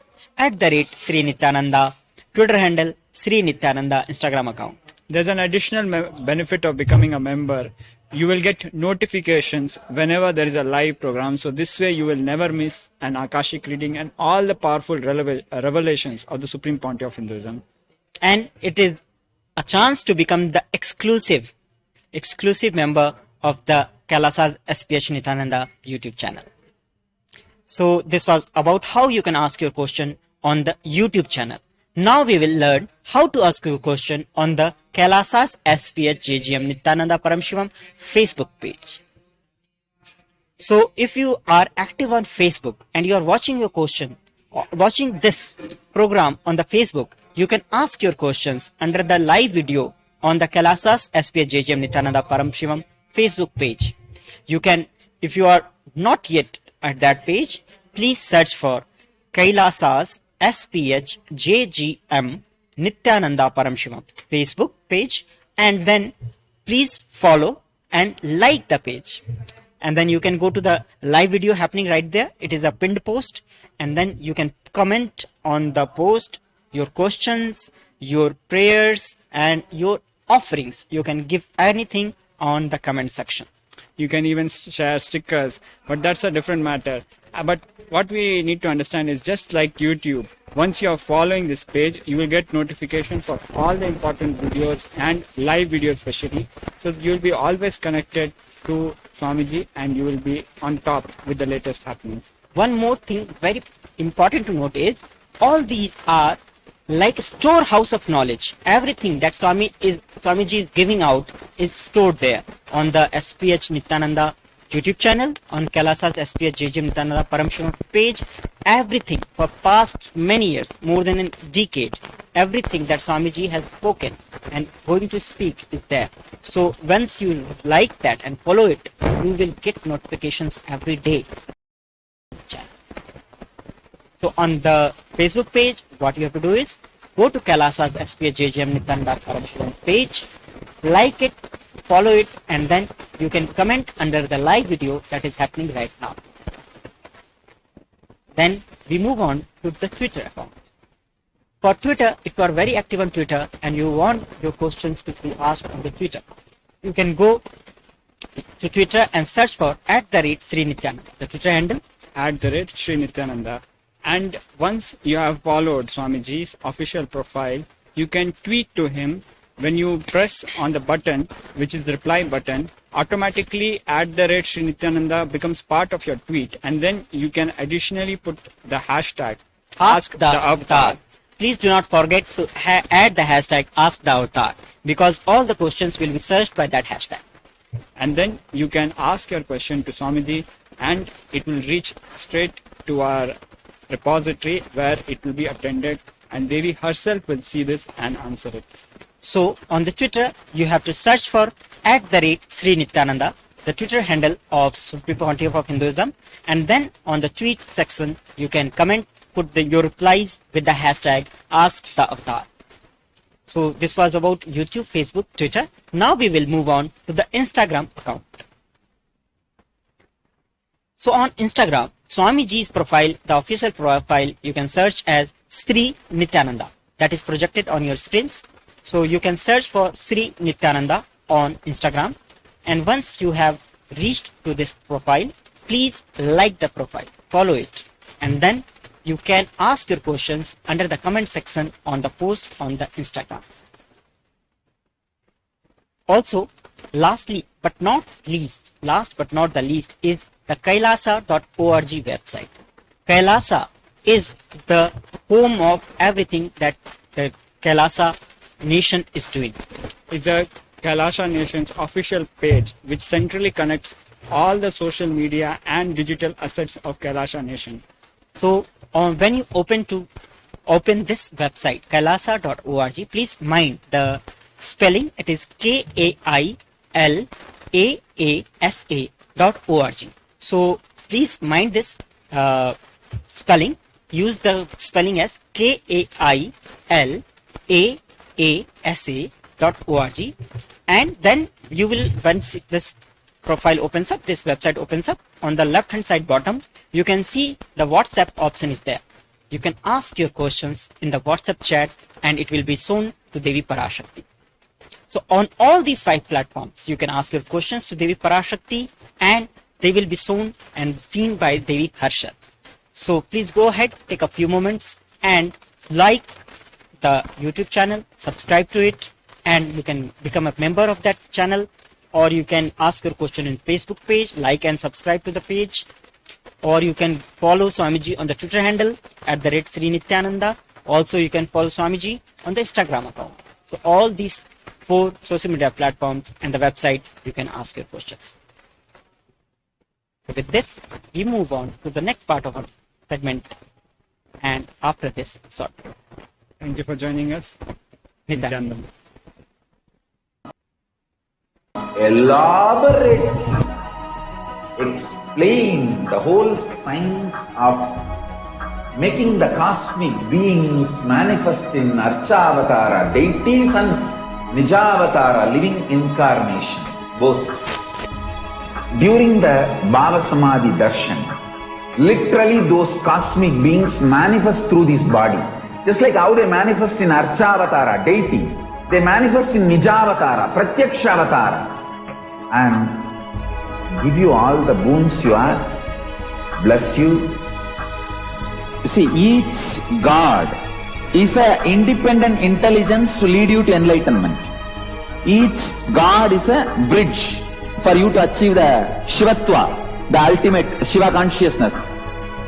Speaker 10: @Sri Nityananda, Twitter handle Sri Nityananda, Instagram account.
Speaker 11: There's an additional benefit of becoming a member. You will get notifications whenever there is a live program. So this way you will never miss an Akashic reading and all the powerful revelations of the Supreme Pontiff of Hinduism.
Speaker 10: And it is a chance to become the exclusive member of the Kailasa's SPH Nityananda YouTube channel. So this was about how you can ask your question on the YouTube channel. Now we will learn how to ask your question on the Kailasa's SPH JGM Nityananda Paramshivam Facebook page. So if you are active on Facebook and you are watching your question, watching this program on the Facebook, you can ask your questions under the live video on the Kailasa's SPH JGM Nityananda Paramshivam Facebook page. You can, if you are not yet at that page, please search for Kailasa's SPH JGM Nityananda Paramshivam Facebook page and then please follow and like the page. And then you can go to the live video happening right there. It is a pinned post and then you can comment on the post your questions, your prayers and your offerings. You can give anything on the comment section.
Speaker 11: You can even share stickers, but that's a different matter. But what we need to understand is just like YouTube, once you are following this page, you will get notification for all the important videos and live videos especially. So you will be always connected to Swamiji and you will be on top with the latest happenings.
Speaker 10: One more thing very important to note is all these are like a storehouse of knowledge. Everything that Swamiji is giving out is stored there on the SPH Nityananda YouTube channel, on Kailasa's SPH JGM Nityananda Paramshivam page. Everything for past many years, more than a decade, everything that Swamiji has spoken and going to speak is there. So once you like that and follow it, you will get notifications every day. So on the Facebook page, what you have to do is go to Kailasa's SPH JGM Nityananda Paramshivam page, like it, follow it, and then you can comment under the live video that is happening right now. Then we move on to the Twitter account. For Twitter, if you are very active on Twitter and you want your questions to be asked on the Twitter, you can go to Twitter and search for @Sri Nityananda, the Twitter handle
Speaker 11: @Sri Nityananda. And once you have followed Swamiji's official profile, you can tweet to him. When you press on the button, which is the reply button, automatically @Sri Nityananda becomes part of your tweet. And then you can additionally put the hashtag Ask the Avatar.
Speaker 10: Please do not forget to add the hashtag Ask the Avatar because all the questions will be searched by that hashtag.
Speaker 11: And then you can ask your question to Swamiji and it will reach straight to our repository where it will be attended and Devi herself will see this and answer it.
Speaker 10: So on the Twitter, you have to search for @Sri Nityananda, the Twitter handle of Supreme Pontiff of Hinduism, and then on the tweet section, you can comment, put your replies with the hashtag Ask the Avatar. So this was about YouTube, Facebook, Twitter. Now we will move on to the Instagram account. So on Instagram, Swamiji's profile, the official profile, you can search as Sri Nityananda. That is projected on your screens. So you can search for Sri Nityananda on Instagram. And once you have reached to this profile, please like the profile, follow it. And then you can ask your questions under the comment section on the post on the Instagram. Also, last but not the least is the Kailasa.org website. Kailasa is the home of everything that the Kailasa nation is doing.
Speaker 11: is the Kailasa Nation's official page, which centrally connects all the social media and digital assets of Kailasa Nation.
Speaker 10: So when you open this website, kailasa.org, please mind the spelling. It is KAILAASA.org. So please mind this spelling. Use the spelling as KAILAASA.org, and then you will, once this profile opens up, this website opens up, on the left hand side bottom you can see the WhatsApp option is there. You can ask your questions in the WhatsApp chat and it will be shown to Devi Parashakti. So on all these 5 platforms you can ask your questions to Devi Parashakti and they will be shown and seen by Devi Harshad. So please go ahead, take a few moments and like the YouTube channel, subscribe to it, and you can become a member of that channel, or you can ask your question in Facebook page, like and subscribe to the page, or you can follow Swamiji on the Twitter handle @SriNityananda. Also you can follow Swamiji on the Instagram account. So all these 4 social media platforms and the website you can ask your questions. So with this we move on to the next part of our segment, and after this short.
Speaker 11: Thank you for joining us.
Speaker 10: Nityananda.
Speaker 3: Elaborately explain the whole science of making the cosmic beings manifest in Archavatara deities and Nijavatara living incarnations, both. During the Bhava Samadhi Darshan, literally those cosmic beings manifest through this body. Just like how they manifest in Archavatara deity, they manifest in Nijavatara, Pratyakshavatara, and give you all the boons you ask, bless you. You see, each God is an independent intelligence to lead you to enlightenment. Each God is a bridge for you to achieve the Shivatva, the ultimate Shiva consciousness.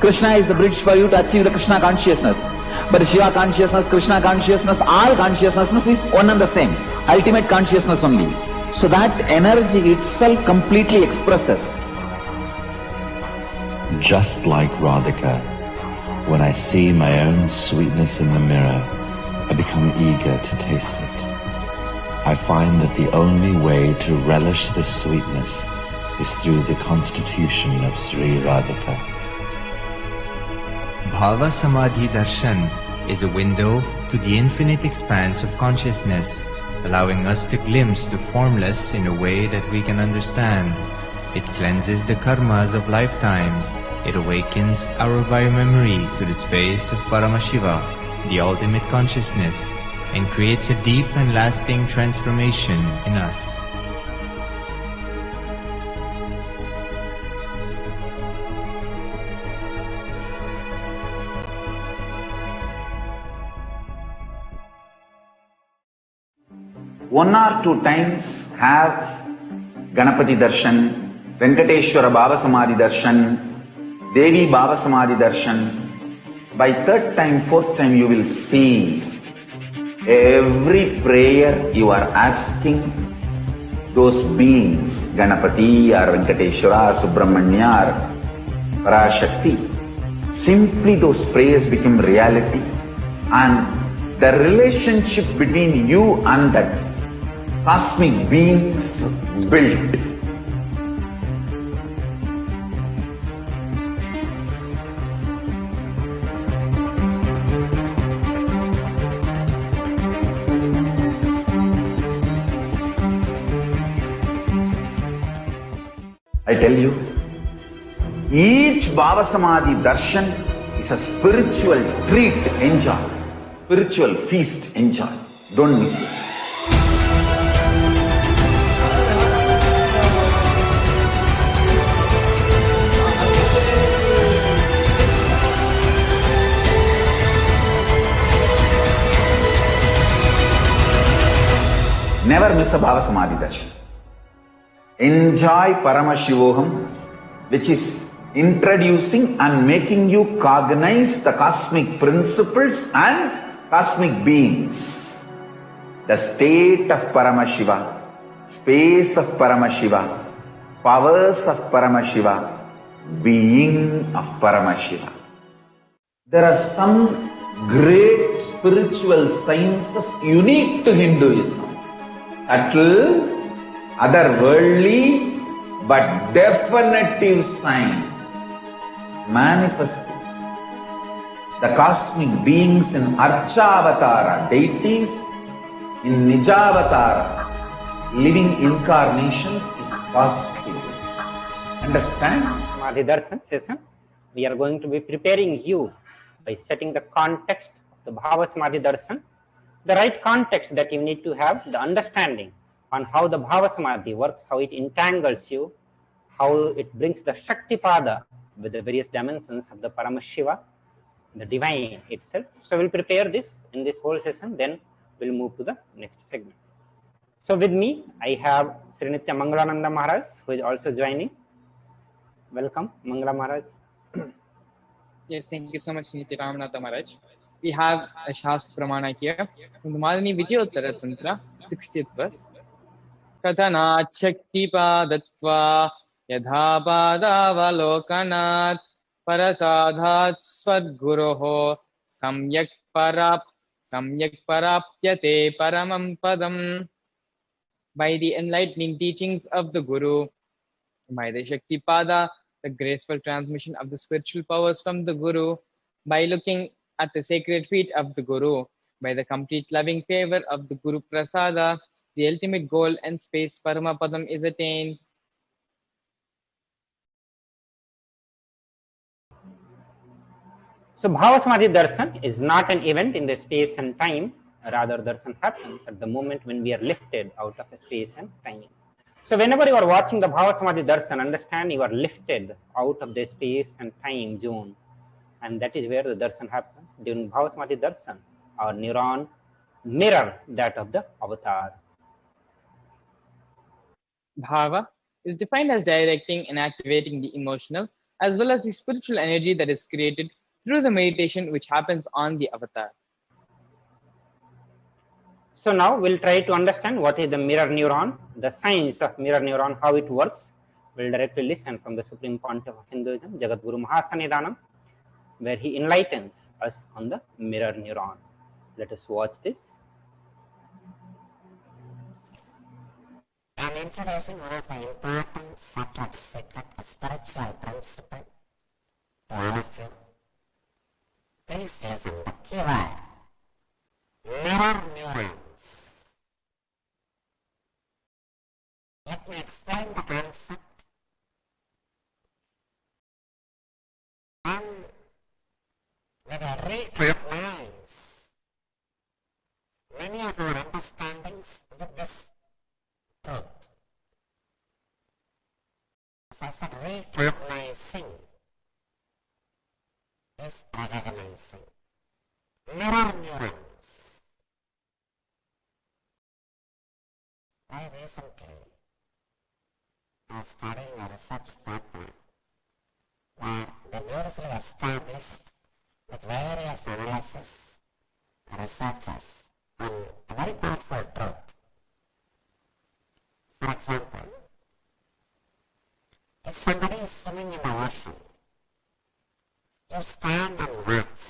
Speaker 3: Krishna is the bridge for you to achieve the Krishna consciousness. But Shiva consciousness, Krishna consciousness, all consciousness is one and the same. Ultimate consciousness only. So that energy itself completely expresses.
Speaker 4: Just like Radhika, when I see my own sweetness in the mirror, I become eager to taste it. I find that the only way to relish this sweetness is through the constitution of Sri Radhika.
Speaker 5: Bhava Samadhi Darshan is a window to the infinite expanse of consciousness, allowing us to glimpse the formless in a way that we can understand. It cleanses the karmas of lifetimes. It awakens our biomemory to the space of Paramashiva, the ultimate consciousness, and creates a deep and lasting transformation in us.
Speaker 3: One or two times have Ganapati Darshan, Venkateshwara Bhava Samadhi Darshan, Devi Bhava Samadhi Darshan. By 3rd time, 4th time you will see every prayer you are asking those beings, Ganapati or Venkateshwara or Subramanya or Parashakti. Simply those prayers become reality, and the relationship between you and that cosmic beings built. I tell you, each Bhava Samadhi Darshan is a spiritual treat, enjoy. Spiritual feast, enjoy. Don't miss it. Never miss a Bhava Samadhi Darshan. Enjoy Paramashivoham, which is introducing and making you cognize the cosmic principles and cosmic beings. the state of Paramashiva, space of Paramashiva, powers of Paramashiva, being of Paramashiva. There are some great spiritual sciences unique to Hinduism. Subtle, otherworldly, but definitive sign manifesting the cosmic beings in Archavatara, deities, in Nijavatara, living incarnations is possible. Understand?
Speaker 9: Samadhi Darshan session, we are going to be preparing you by setting the context of the Bhava Samadhi Darshan, the right context that you need to have, the understanding on how the Bhava Samadhi works, how it entangles you, how it brings the Shakti Pada with the various dimensions of the Paramashiva, the divine itself. So we'll prepare this in this whole session, then we'll move to the next segment. So with me, I have Srinitya Mangalananda Maharaj, who is also joining. Welcome, Mangala Maharaj.
Speaker 6: Yes, thank you so much, Nitya Ramanatha Maharaj. We have a Shastra Pramana here from the Madani Vijayottara Tantra, 60th verse. Kathanat Shakti Padatva Yadha Padavalokanat Parasadhat Swadguroho Samyak Parapyate Paramam Padam. By the enlightening teachings of the Guru, by the Shakti Pada, the graceful transmission of the spiritual powers from the Guru, by looking at the sacred feet of the Guru, by the complete loving favor of the Guru Prasada, the ultimate goal and space Paramapadam is attained.
Speaker 9: So Bhava Samadhi Darshan is not an event in the space and time, rather darshan happens at the moment when we are lifted out of space and time. So whenever you are watching the Bhava Samadhi Darshan, understand you are lifted out of the space and time zone, and that is where the darshan happens. During Bhava Samadhi Darshan, our neuron mirror that of the avatar.
Speaker 6: Bhava is defined as directing and activating the emotional as well as the spiritual energy that is created through the meditation which happens on the avatar.
Speaker 9: So now we'll try to understand what is the mirror neuron, the science of mirror neuron, how it works. We'll directly listen from the Supreme Pontiff of Hinduism, Jagadguru Mahasannidhanam, where he enlightens us on the mirror neuron. Let us watch this.
Speaker 12: I'm introducing one of the important secret of spiritual principle to all of you. Please listen, the keyword, mirror neurons. Let me explain the concept and we will recognize many of our understandings with this truth. As I said, recognizing is recognizing. Mirror neurons. Very recently, I was studying a research paper where they beautifully established with various analysis researches on a very powerful truth. For example, if somebody is swimming in the ocean, you stand and watch.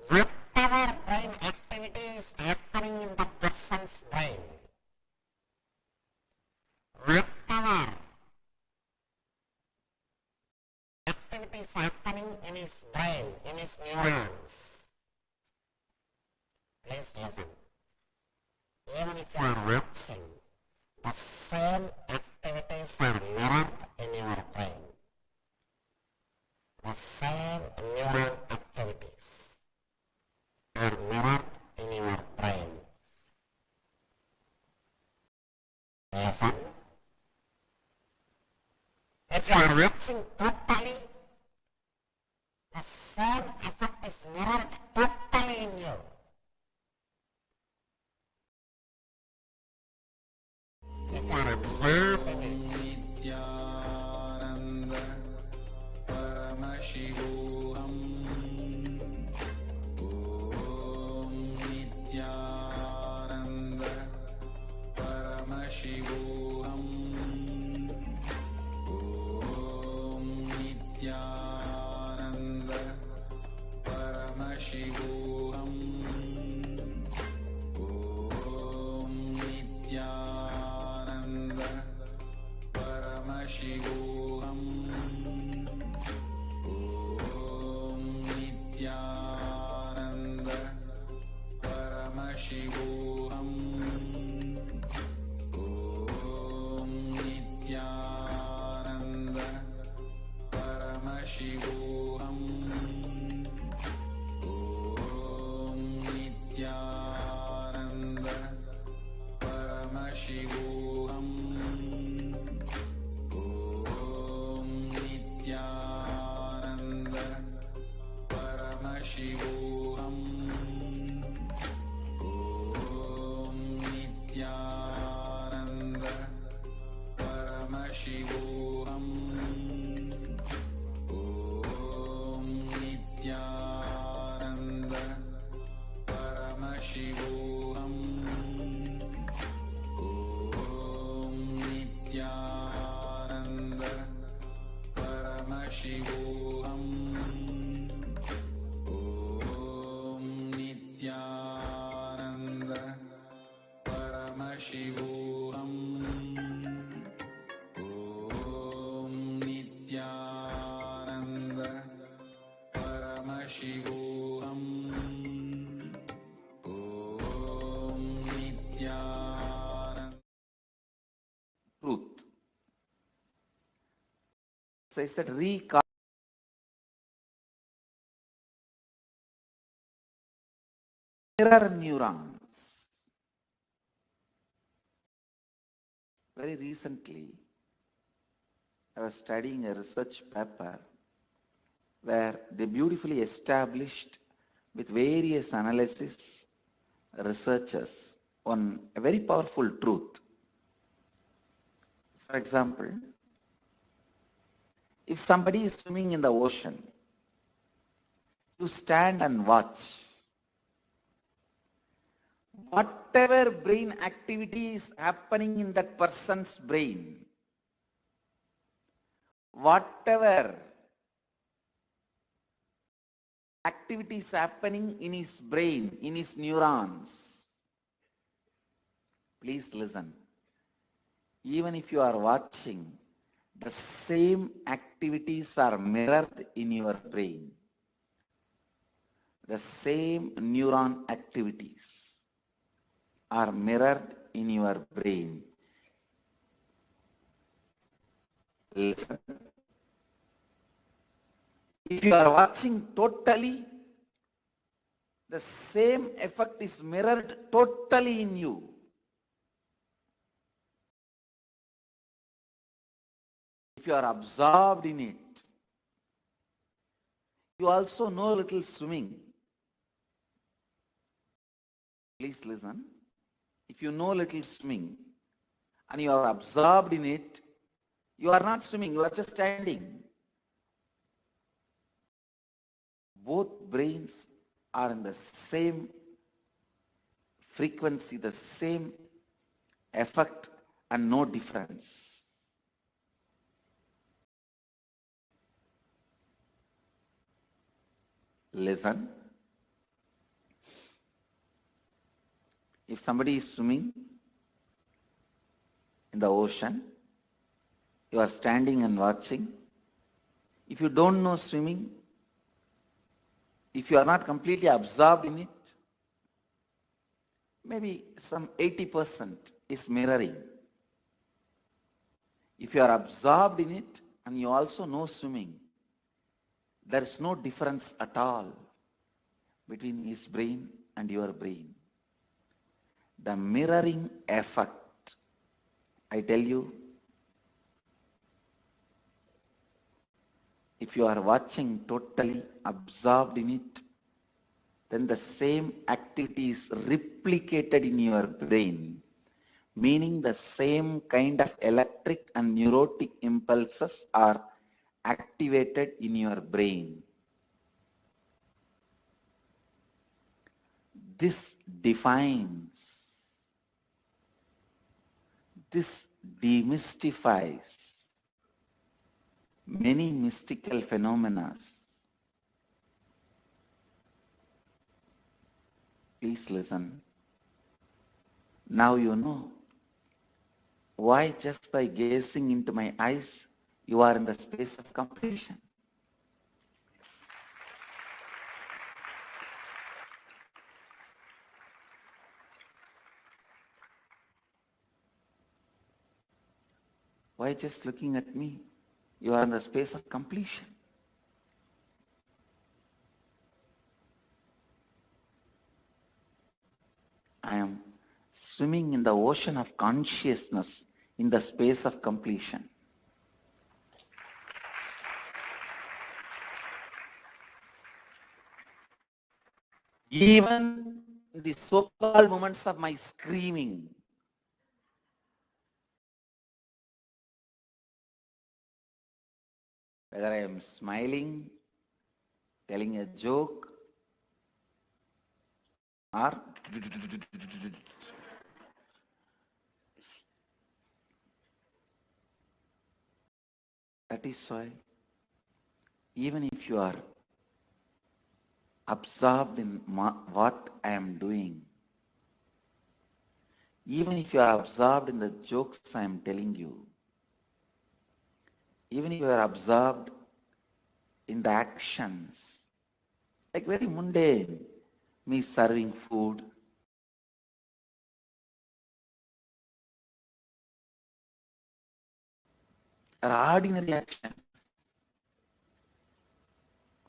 Speaker 12: Whatever brain activity is happening in the person's brain, whatever activity is happening in his brain, in his neurons, please listen. Even if you are watching, the same activities are mirrored in your brain. The same neuron activities are mirrored in your brain. Listen. If you are watching totally, the same effect is mirrored totally in you. If you are observing it,
Speaker 3: Paramashivoham. Om Nityananda Paramashivoham. Om Nityananda Paramashivoham. Om Nityananda Paramashivoham. Om Nityananda Paramashivoham. Om Nityananda Paramashivoham. Om Nityananda Paramashivoham. Om Nityananda Paramashivoham. Om Nityananda Paramashivoham. Om Nityananda Paramashivoham. Om Nityananda. Truth. So it's that recall. Mirror neurons. Very recently, I was studying a research paper where they beautifully established with various analysis researchers on a very powerful truth. For example, if somebody is swimming in the ocean, you stand and watch. Whatever brain activity is happening in that person's brain, whatever activity is happening in his brain, in his neurons, please listen. Even if you are watching, the same activities are mirrored in your brain. The same neuron activities are mirrored in your brain. Listen. If you are watching totally, the same effect is mirrored totally in you. If you are absorbed in it, you also know a little swimming. Please listen. If you know a little swimming and you are absorbed in it, you are not swimming, you are just standing. Both brains are in the same frequency, the same effect, and no difference. Listen. If somebody is swimming in the ocean, you are standing and watching. If you don't know swimming, if you are not completely absorbed in it, maybe some 80% is mirroring. If you are absorbed in it and you also know swimming, there is no difference at all between his brain and your brain. The mirroring effect, I tell you, if you are watching totally absorbed in it, then the same activity is replicated in your brain, meaning the same kind of electric and neurotic impulses are activated in your brain. This defines, this demystifies many mystical phenomena. Please listen. Now you know Why just by gazing into my eyes, you are in the space of completion? Why just looking at me, you are in the space of completion? I am swimming in the ocean of consciousness in the space of completion. Even the so-called moments of my screaming, whether I am smiling, telling a joke, or that is why even if you are absorbed in what I am doing, even if you are absorbed in the jokes I am telling you, even if you are absorbed in the actions, like very mundane, me serving food, or ordinary action,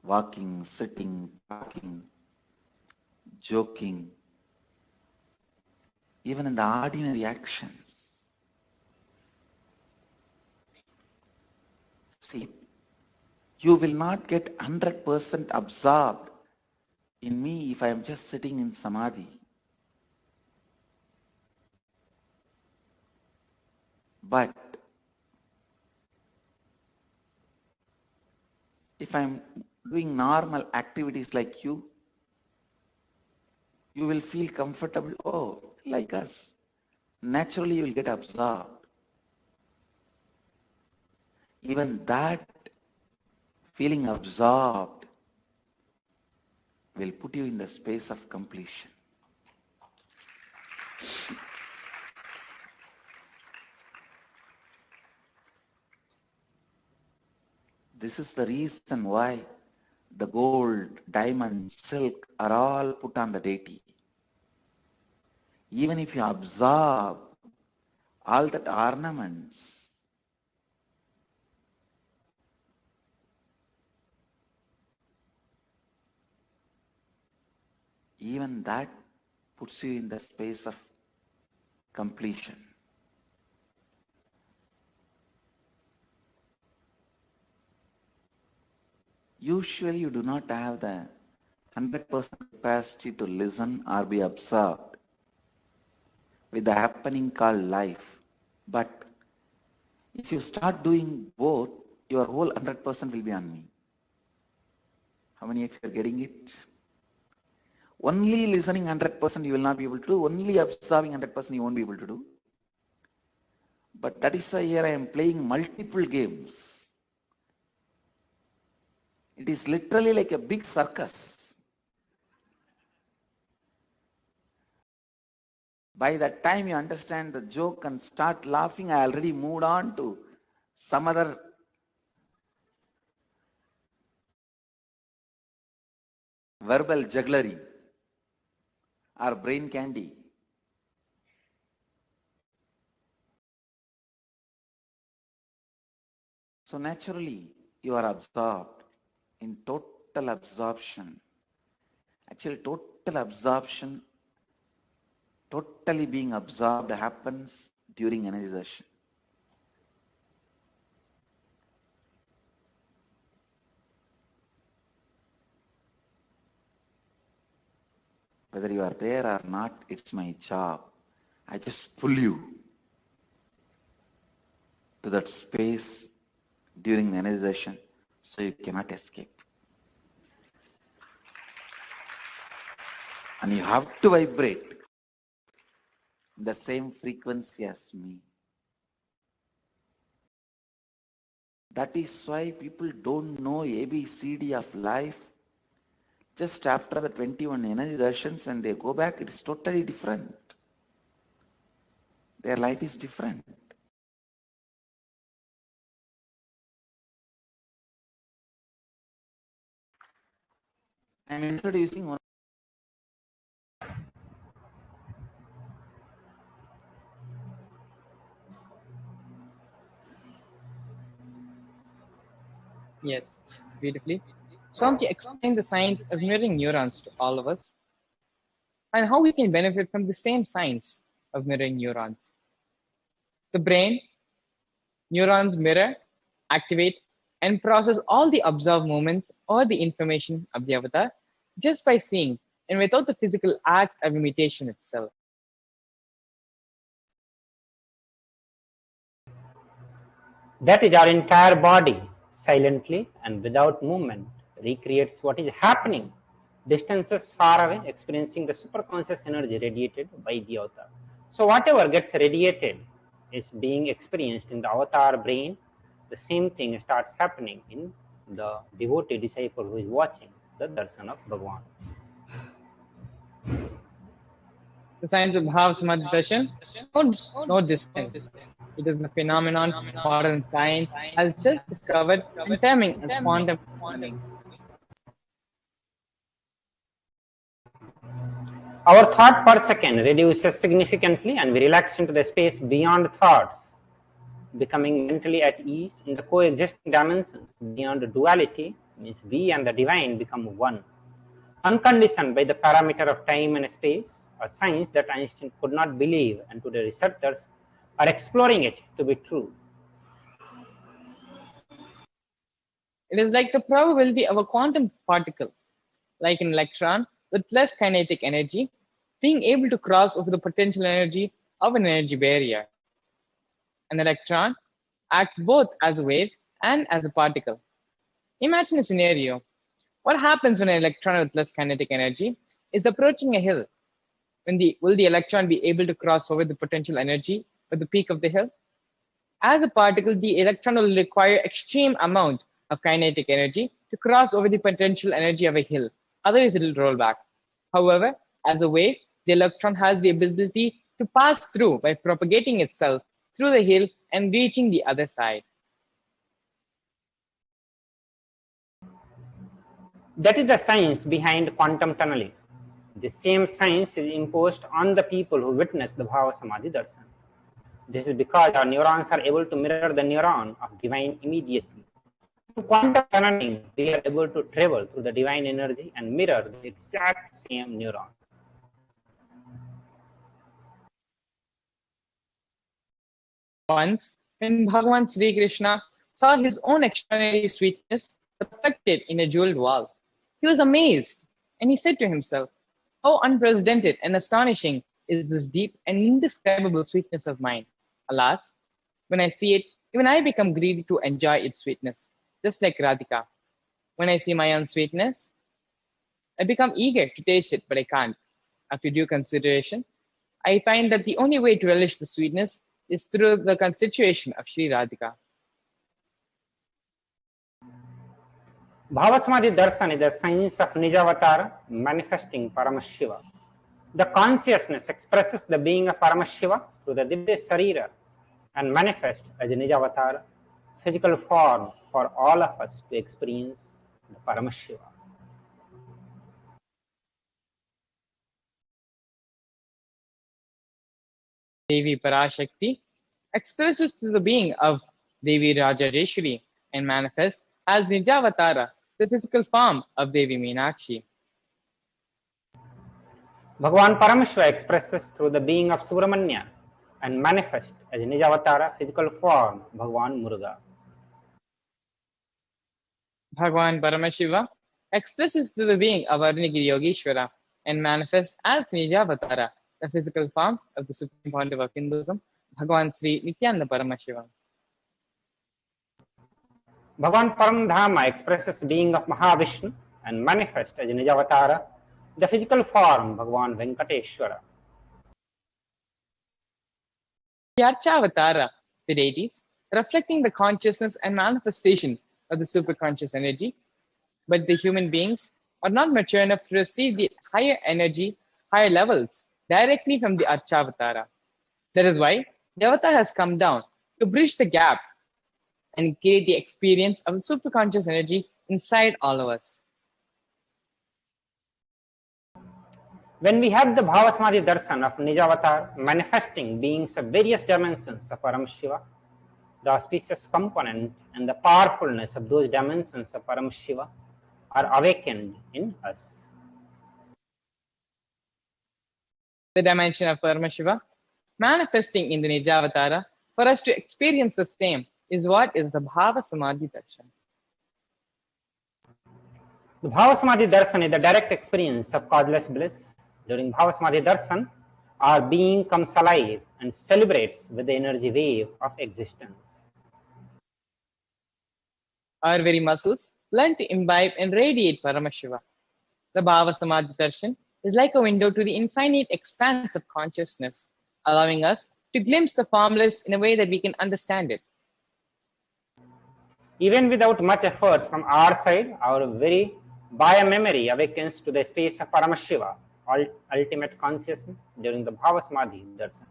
Speaker 3: walking, sitting, talking, joking, even in the ordinary actions. See, you will not get 100% absorbed in me if I am just sitting in samadhi. But if I am doing normal activities like you will feel comfortable. Oh, like us. Naturally, you will get absorbed. Even that feeling absorbed will put you in the space of completion. This is the reason why the gold, diamond, silk are all put on the deity. Even if you absorb all that ornaments, even that puts you in the space of completion. Usually you do not have the 100% capacity to listen or be absorbed with the happening called life. But if you start doing both, your whole 100% will be on me. How many of you are getting it? Only listening 100% you will not be able to do. Only absorbing 100% you won't be able to do. But that is why here I am playing multiple games. It is literally like a big circus. By the time you understand the joke and start laughing, I already moved on to some other verbal jugglery or brain candy. So naturally, you are absorbed in total absorption. Actually, total absorption, totally being absorbed happens during energization. Whether you are there or not, it's my job. I just pull you to that space during the energization so you cannot escape. And you have to vibrate the same frequency as me. That is why people don't know ABCD of life. Just after the 21 energizations, when they go back, it is totally different. Their life is different. I'm introducing one.
Speaker 6: Yes, beautifully. Swamiji explained the science of mirroring neurons to all of us and how we can benefit from the same science of mirroring neurons. The brain, neurons mirror, activate, and process all the observed movements or the information of the avatar just by seeing and without the physical act of imitation itself.
Speaker 9: That is, our entire body, silently and without movement, recreates what is happening distances far away, experiencing the superconscious energy radiated by the avatar. So whatever gets radiated is being experienced in the avatar brain. The same thing starts happening in the devotee disciple who is watching the darshan of Bhagavan.
Speaker 6: The science of Bhav Samadhi Darshan holds no distance. It is a phenomenon modern science has just discovered and terming as quantum tunneling.
Speaker 9: Our thought per second reduces significantly and we relax into the space beyond thoughts, becoming mentally at ease in the coexisting dimensions beyond duality. Means we and the divine become one, unconditioned by the parameter of time and space, a science that Einstein could not believe, and today researchers are exploring it to be true.
Speaker 6: It is like the probability of a quantum particle, like an electron with less kinetic energy, being able to cross over the potential energy of an energy barrier. An electron acts both as a wave and as a particle. Imagine a scenario. What happens when an electron with less kinetic energy is approaching a hill? Will the electron be able to cross over the potential energy of the peak of the hill? As a particle, the electron will require extreme amount of kinetic energy to cross over the potential energy of a hill. Otherwise, it will roll back. However, as a wave, the electron has the ability to pass through by propagating itself through the hill and reaching the other side.
Speaker 9: That is the science behind quantum tunneling. The same science is imposed on the people who witness the Bhava Samadhi Darshan. This is because our neurons are able to mirror the neuron of divine immediately. Through quantum tunneling, we are able to travel through the divine energy and mirror the exact same neurons.
Speaker 6: Once, when Bhagavan Sri Krishna saw his own extraordinary sweetness reflected in a jeweled wall, he was amazed and he said to himself, "How unprecedented and astonishing is this deep and indescribable sweetness of mine. Alas, when I see it, even I become greedy to enjoy its sweetness, just like Radhika. When I see my own sweetness, I become eager to taste it, but I can't. After due consideration, I find that the only way to relish the sweetness is through the constitution of Sri Radhika."
Speaker 9: Bhava Samadhi Darshan is the science of Nijavatara manifesting Paramashiva. The consciousness expresses the being of Paramashiva through the Divya Sarira and manifests as a Nijavatara, physical form for all of us to experience the Paramashiva.
Speaker 6: Devi Parashakti expresses through the being of Devi Rajajeshwari and manifests as Nijavatara, the physical form of Devi Meenakshi.
Speaker 9: Bhagavan Paramashiva expresses through the being of Subramanya and manifests as Nijavatara, physical form, Bhagavan Muruga.
Speaker 6: Bhagavan Paramashiva expresses through the being of Arunagiri Yogeshwara and manifests as Nijavatara, the physical form of the Supreme Pontiff of Hinduism, Bhagavan Sri Nityananda Paramashiva.
Speaker 9: Bhagavan Paramdhama expresses being of Mahavishnu and manifests as Nijavatara, the physical form, Bhagavan Venkateshwara.
Speaker 6: The Archavatara, the deities, reflecting the consciousness and manifestation of the superconscious energy, but the human beings are not mature enough to receive the higher energy, higher levels directly from the Archavatara. That is why the avatar has come down to bridge the gap and create the experience of the superconscious energy inside all of us.
Speaker 9: When we had the Bhava Samadhi Darshan of Nijavatar manifesting beings of various dimensions of Param the auspicious component and the powerfulness of those dimensions of Param are awakened in us.
Speaker 6: The dimension of Paramashiva manifesting in the Nijavatara for us to experience the same is what is the Bhava Samadhi Darshan.
Speaker 9: The Bhava Samadhi Darshan is the direct experience of causeless bliss. During Bhava Samadhi Darshan, our being comes alive and celebrates with the energy wave of existence.
Speaker 6: Our very muscles learn to imbibe and radiate Paramashiva. The Bhava Samadhi Darshan is like a window to the infinite expanse of consciousness, allowing us to glimpse the formless in a way that we can understand it.
Speaker 9: Even without much effort from our side, our very bio-memory awakens to the space of Paramashiva, ultimate consciousness, during the Bhava Samadhi Darshan.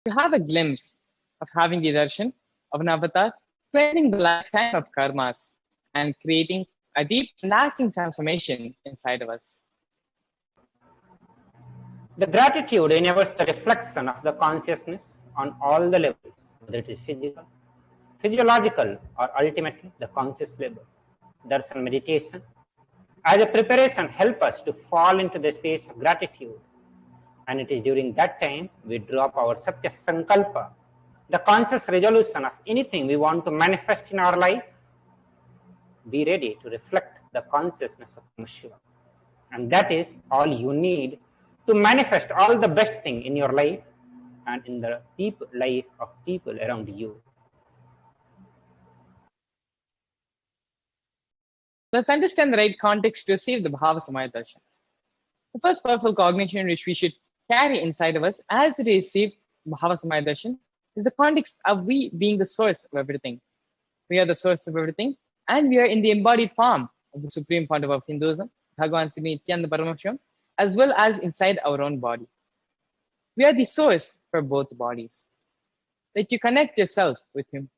Speaker 6: To have a glimpse of having the darshan of an avatar, cleansing the lifetime of karmas and creating a deep and lasting transformation inside of us.
Speaker 9: The gratitude enables the reflection of the consciousness on all the levels, whether it is physical, physiological, or ultimately the conscious level. Darshan meditation as a preparation help us to fall into the space of gratitude. And it is during that time we drop our Satya Sankalpa, the conscious resolution of anything we want to manifest in our life. Be ready to reflect the consciousness of Shiva. And that is all you need to manifest all the best thing in your life and in the life of people around you.
Speaker 6: Let's understand the right context to receive the Bhava Samadhi Darshan. The first powerful cognition which we should carry inside of us as we receive Bhava Samadhi Darshan is the context of we being the source of everything. We are the source of everything, and we are in the embodied form of the supreme founder of Hinduism, Bhagavan Sri Nityananda Parameswaram, as well as inside our own body. We are the source for both bodies. Let you connect yourself with Him.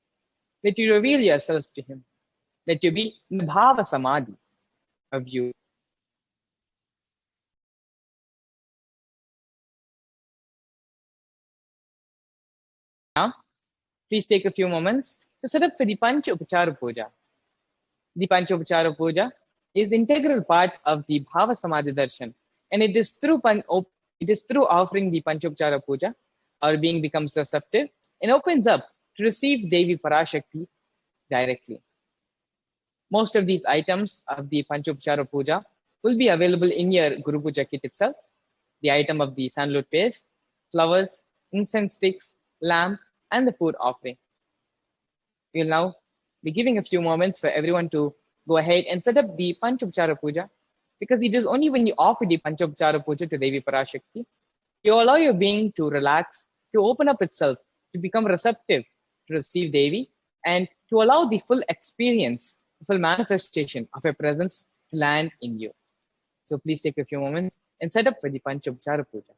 Speaker 6: Let you reveal yourself to Him. Let you be in the Bhava Samadhi of you. Now, please take a few moments to set up for the Pancha Upachara Puja. The Pancha Upachara Puja is the integral part of the Bhava Samadhi Darshan, and it is through offering the Pancha Upachara Puja, our being becomes receptive and opens up to receive Devi Parashakti directly. Most of these items of the Pancha Upachara Puja will be available in your Guru Puja kit itself. The item of the sandalwood paste, flowers, incense sticks, lamp, and the food offering. We will now be giving a few moments for everyone to go ahead and set up the Pancha Upachara Puja, because it is only when you offer the Pancha Upachara Puja to Devi Parashakti, you allow your being to relax, to open up itself, to become receptive to receive Devi, and to allow the full experience, the full manifestation of her presence to land in you. So please take a few moments and set up for the Pancha Upachara Puja.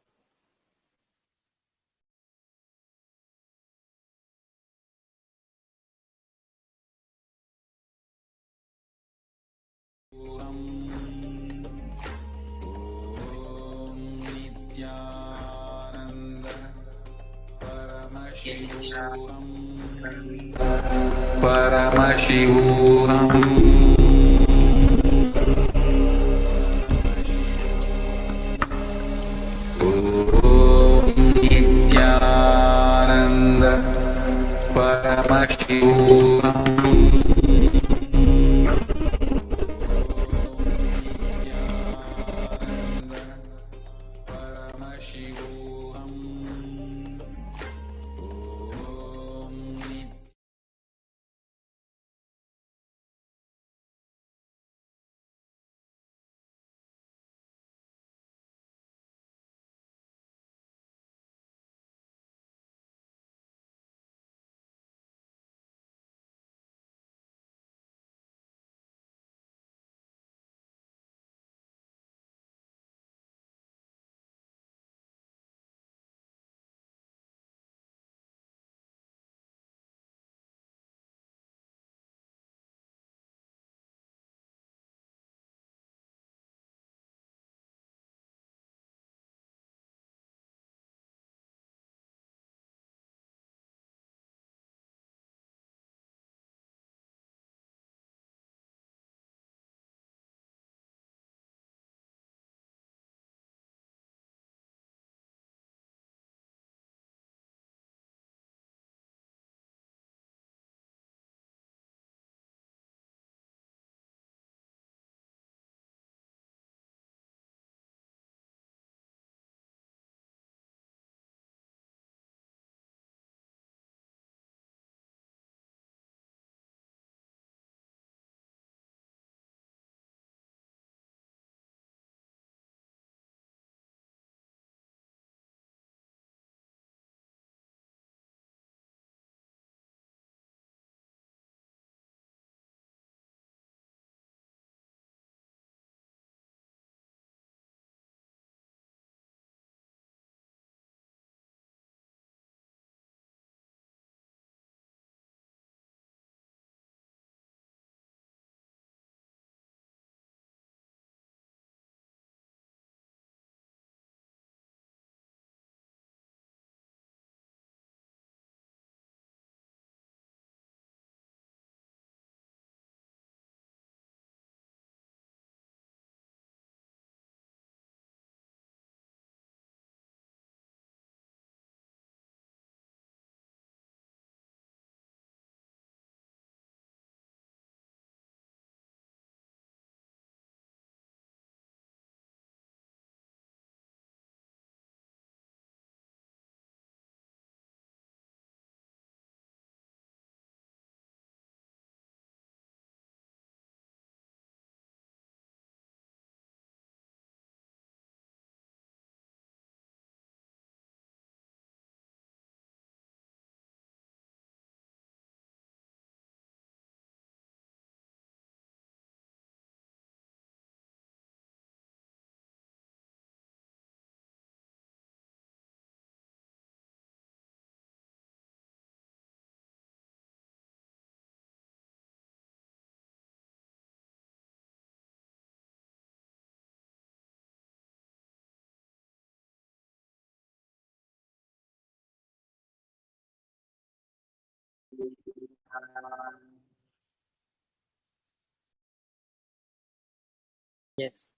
Speaker 6: Yes.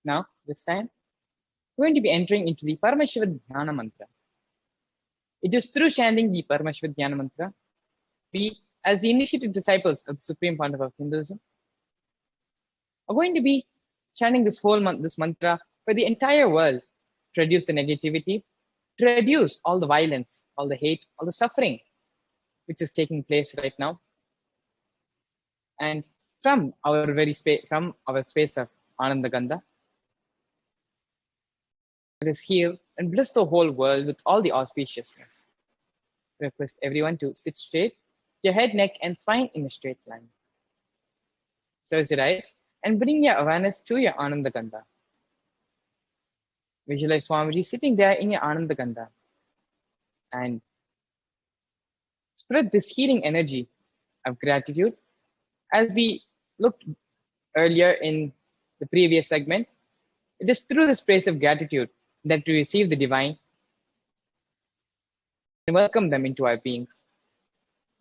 Speaker 6: Now, this time, we're going to be entering into the Paramashiva Dhyana Mantra. It is through chanting the Paramashiva Dhyana Mantra, we, as the initiated disciples of the Supreme Pandava of Hinduism, are going to be chanting this whole this mantra for the entire world to reduce the negativity, to reduce all the violence, all the hate, all the suffering which is taking place right now. And from our space of Ananda Gandha, let us heal and bless the whole world with all the auspiciousness. Request everyone to sit straight, your head, neck, and spine in a straight line. Close your eyes and bring your awareness to your Ananda Gandha. Visualize Swamiji sitting there in your Ananda Gandha and spread this healing energy of gratitude. As we looked earlier in the previous segment, it is through this place of gratitude that we receive the divine and welcome them into our beings.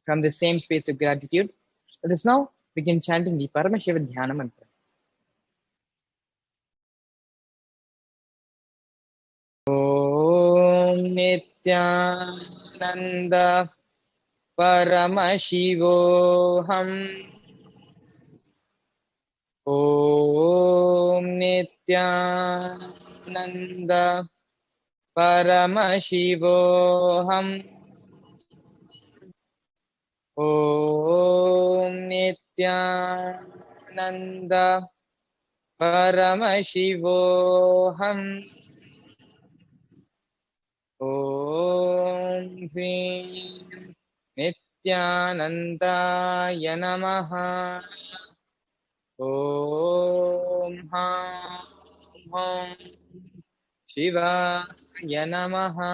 Speaker 6: From the same space of gratitude, let us now begin chanting the Paramashiva Dhyana Mantra. Om Nityananda Paramashivoham. Om Nityananda Paramashivoham. Om Nityananda Paramashivoham. Om Hrim Nityanandaya Namaha. Om Ham Ham Shivaya Namaha.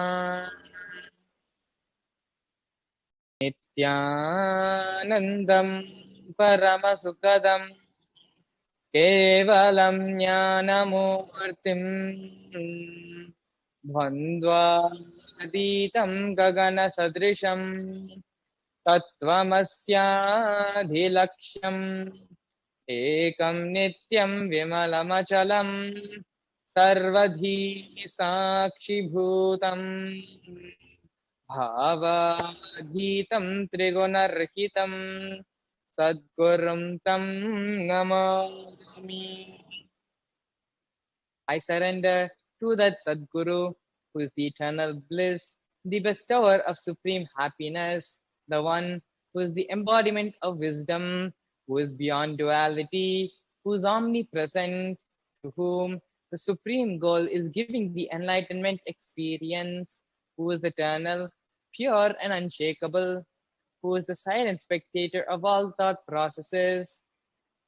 Speaker 6: Nityanandam Paramasukadam Kevalam Jnanamurtim Dvandvaditam Gagana Sadrisham Tattvamasya-dhilaksham Ekam Nityam Vimalamachalam Sarvadhi Sakshi Bhutam Bhavadhitam Trigunarhitam Sadgurum Tam Namami. I surrender to that Sadguru, who is the eternal bliss, the bestower of supreme happiness, the one who is the embodiment of wisdom, who is beyond duality, who is omnipresent, to whom the supreme goal is giving the enlightenment experience, who is eternal, pure and unshakable, who is the silent spectator of all thought processes,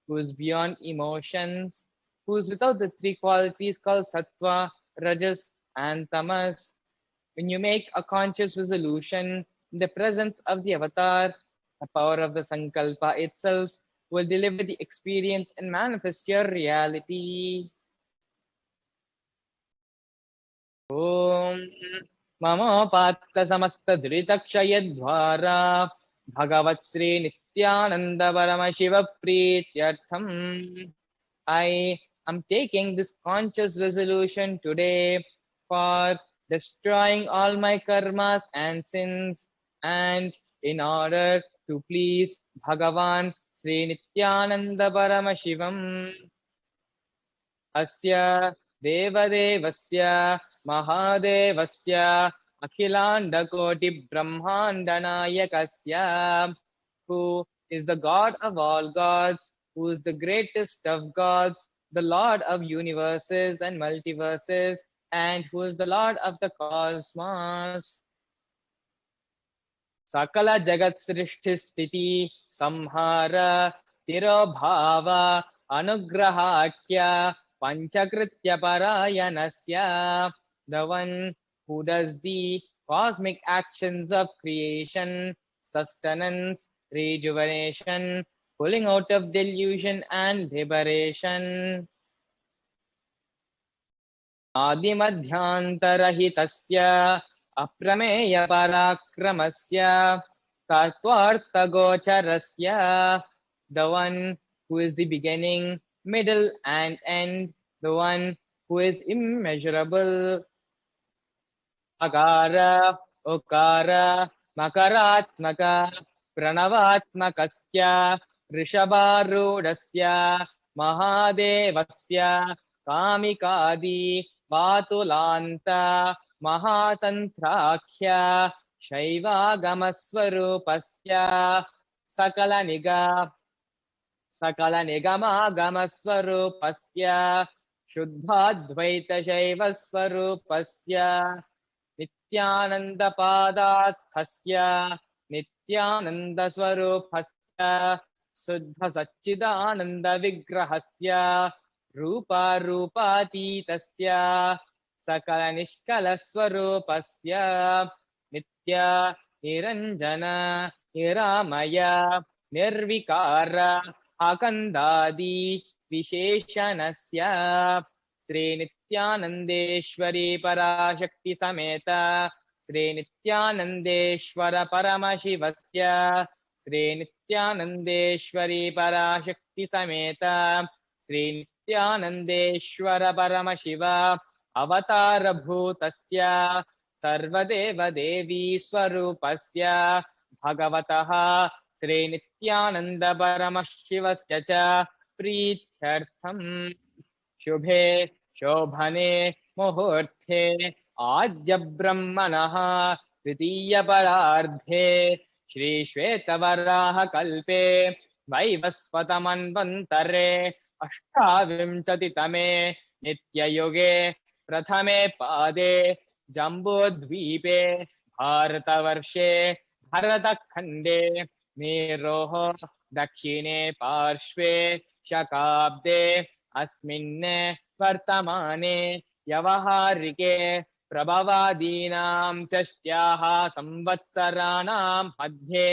Speaker 6: who is beyond emotions, who is without the three qualities called sattva, rajas, and tamas. When you make a conscious resolution in the presence of the avatar, the power of the sankalpa itself will deliver the experience and manifest your reality. Om Mama Patta Samasta Dhritakshayadvara Bhagavat Sri Nityananda Paramashiva Prityartham. I am taking this conscious resolution today for destroying all my karmas and sins, and in order to please Bhagavan Sri Nityananda Paramashivam. Asya Devadevasya Mahadevasya Akhilanda Koti Brahmandanayakasya, who is the God of all gods, who is the greatest of gods, the Lord of universes and multiverses, and who is the Lord of the cosmos. Sakala Jagat Srishti Sthiti Samhara Tirobhava Anugrahatya Panchakritya Parayanasya, the one who does the cosmic actions of creation, sustenance, rejuvenation, pulling out of delusion and liberation. Adimadhyantarahitasya aprameya parakramasya tatvartha gocharasya, the one who is the beginning, middle and end, the one who is immeasurable. Akara, Okara, Makaratmaka, Pranavatmakasya, Rishabharudasya, Mahadevasya, Kamikadi, Vatulanta, Mahatantrakhya, Shaivagamaswarupasya, Sakala Nigama Shuddhadvaita Nityananda Nityanandaswarupasya Suddha Satchidananda Vigrahasya Rupa Rupatitasya Sakala Nishkalaswarupasya Nitya Niranjana Niramaya Nirvikara Akandadi Visheshanasya Sri Nityanandeshwari Parashakti Sameta Sri Nityanandeshwara Paramashivasya Sri Nityanandeshwari Parashakti Sameta Sri Nityanandeshwara Paramashiva Avatara Bhutasya Sarvadeva Devi Swarupasya Bhagavataha Sri Nityananda Paramashivasya cha Prithyatham Shubhe Shobhane Muhurthe Adya Brahmanaha Tritiya Parardhe Shri Shvetavaraha Kalpe Vaivasvatamanvantare Ashtavimsati Tame Nitya Yoge Prathame Pade Jambudvipe Bharatavarshe Bharatakhande Meroho Dakshine Parshve Shakabde अस्मिन् वर्तमाने व्यवहारिके प्रभवादीनां षष्ट्याः संवत्सराणां मध्ये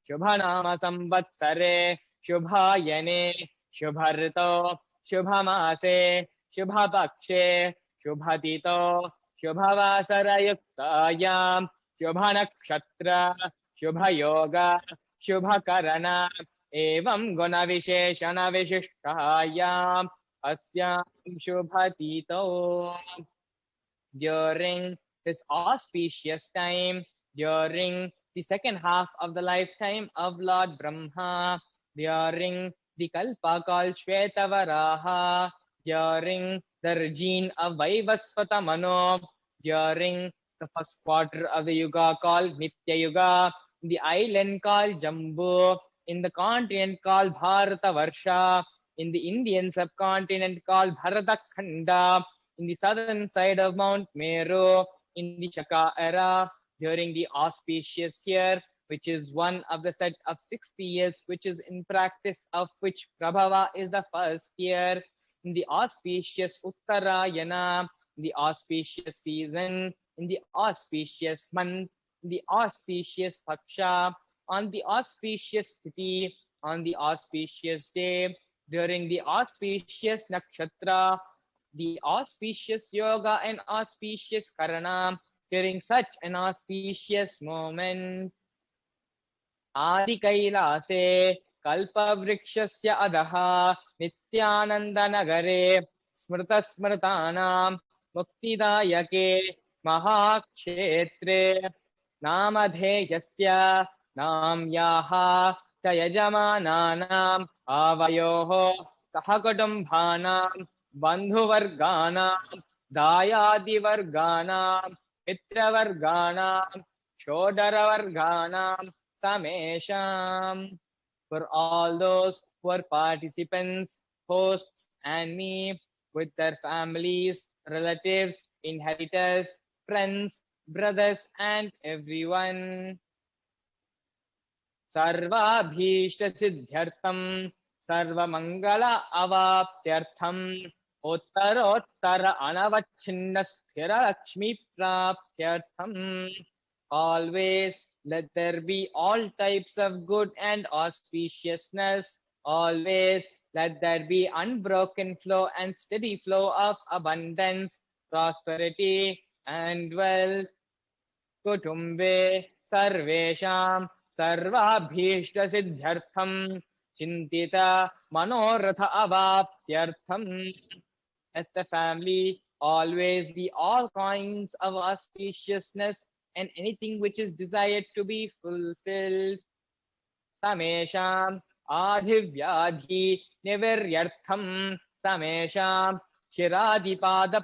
Speaker 6: शुभनाम संवत्सरे शुभायने शुभऋतो शुभमासे शुभपक्षे शुभतिथो शुभवासरयुक्तायां शुभनक्षत्र शुभयोग शुभकरण एवं गुणविशेषण विशिष्टायाम् अस्यां शुभतिथौ. During this auspicious time, during the second half of the lifetime of Lord Brahma, during the Kalpa called Shvetavaraha, during the regime of Vaivasvata Mano, during the first quarter of the Yuga called Nitya Yuga, the island called Jambu, in the continent called Bharatavarsha, in the Indian subcontinent called Bharatakhanda, in the southern side of Mount Meru, in the Shaka era, during the auspicious year, which is one of the set of 60 years, which is in practice of which Prabhava is the first year, in the auspicious Uttarayana, in the auspicious season, in the auspicious month, in the auspicious Paksha, on the auspicious Tithi, on the auspicious day, during the auspicious Nakshatra, the auspicious Yoga and auspicious Karana, during such an auspicious moment. Adi Kailase Kalpavrikshasya Adaha Nityanandanagare Smrtasmrtanam Muktidayake Mahakshetre Namadheyasya Namyaha Chayajamananam Avayoho Sahakutumbhanam Bandhuvarganam Dayadivarganam Mitravarganam Shodaravarganam Samesham. For all those who are participants, hosts, and me, with their families, relatives, inheritors, friends, brothers, and everyone. Sarvabhishta siddhyartham, sarvamangala avaptyartham, uttarottara anavachinna sthira lakshmi praptyartham. Always let there be all types of good and auspiciousness. Always let there be unbroken flow and steady flow of abundance, prosperity, and wealth. Kutumbe sarvesham sarvabhishta siddhyartham chintita manoratha avaptyartham. Let the family always be all kinds of auspiciousness and anything which is desired to be fulfilled. Samesham adhivyadhi niviryartham samesham shiradipada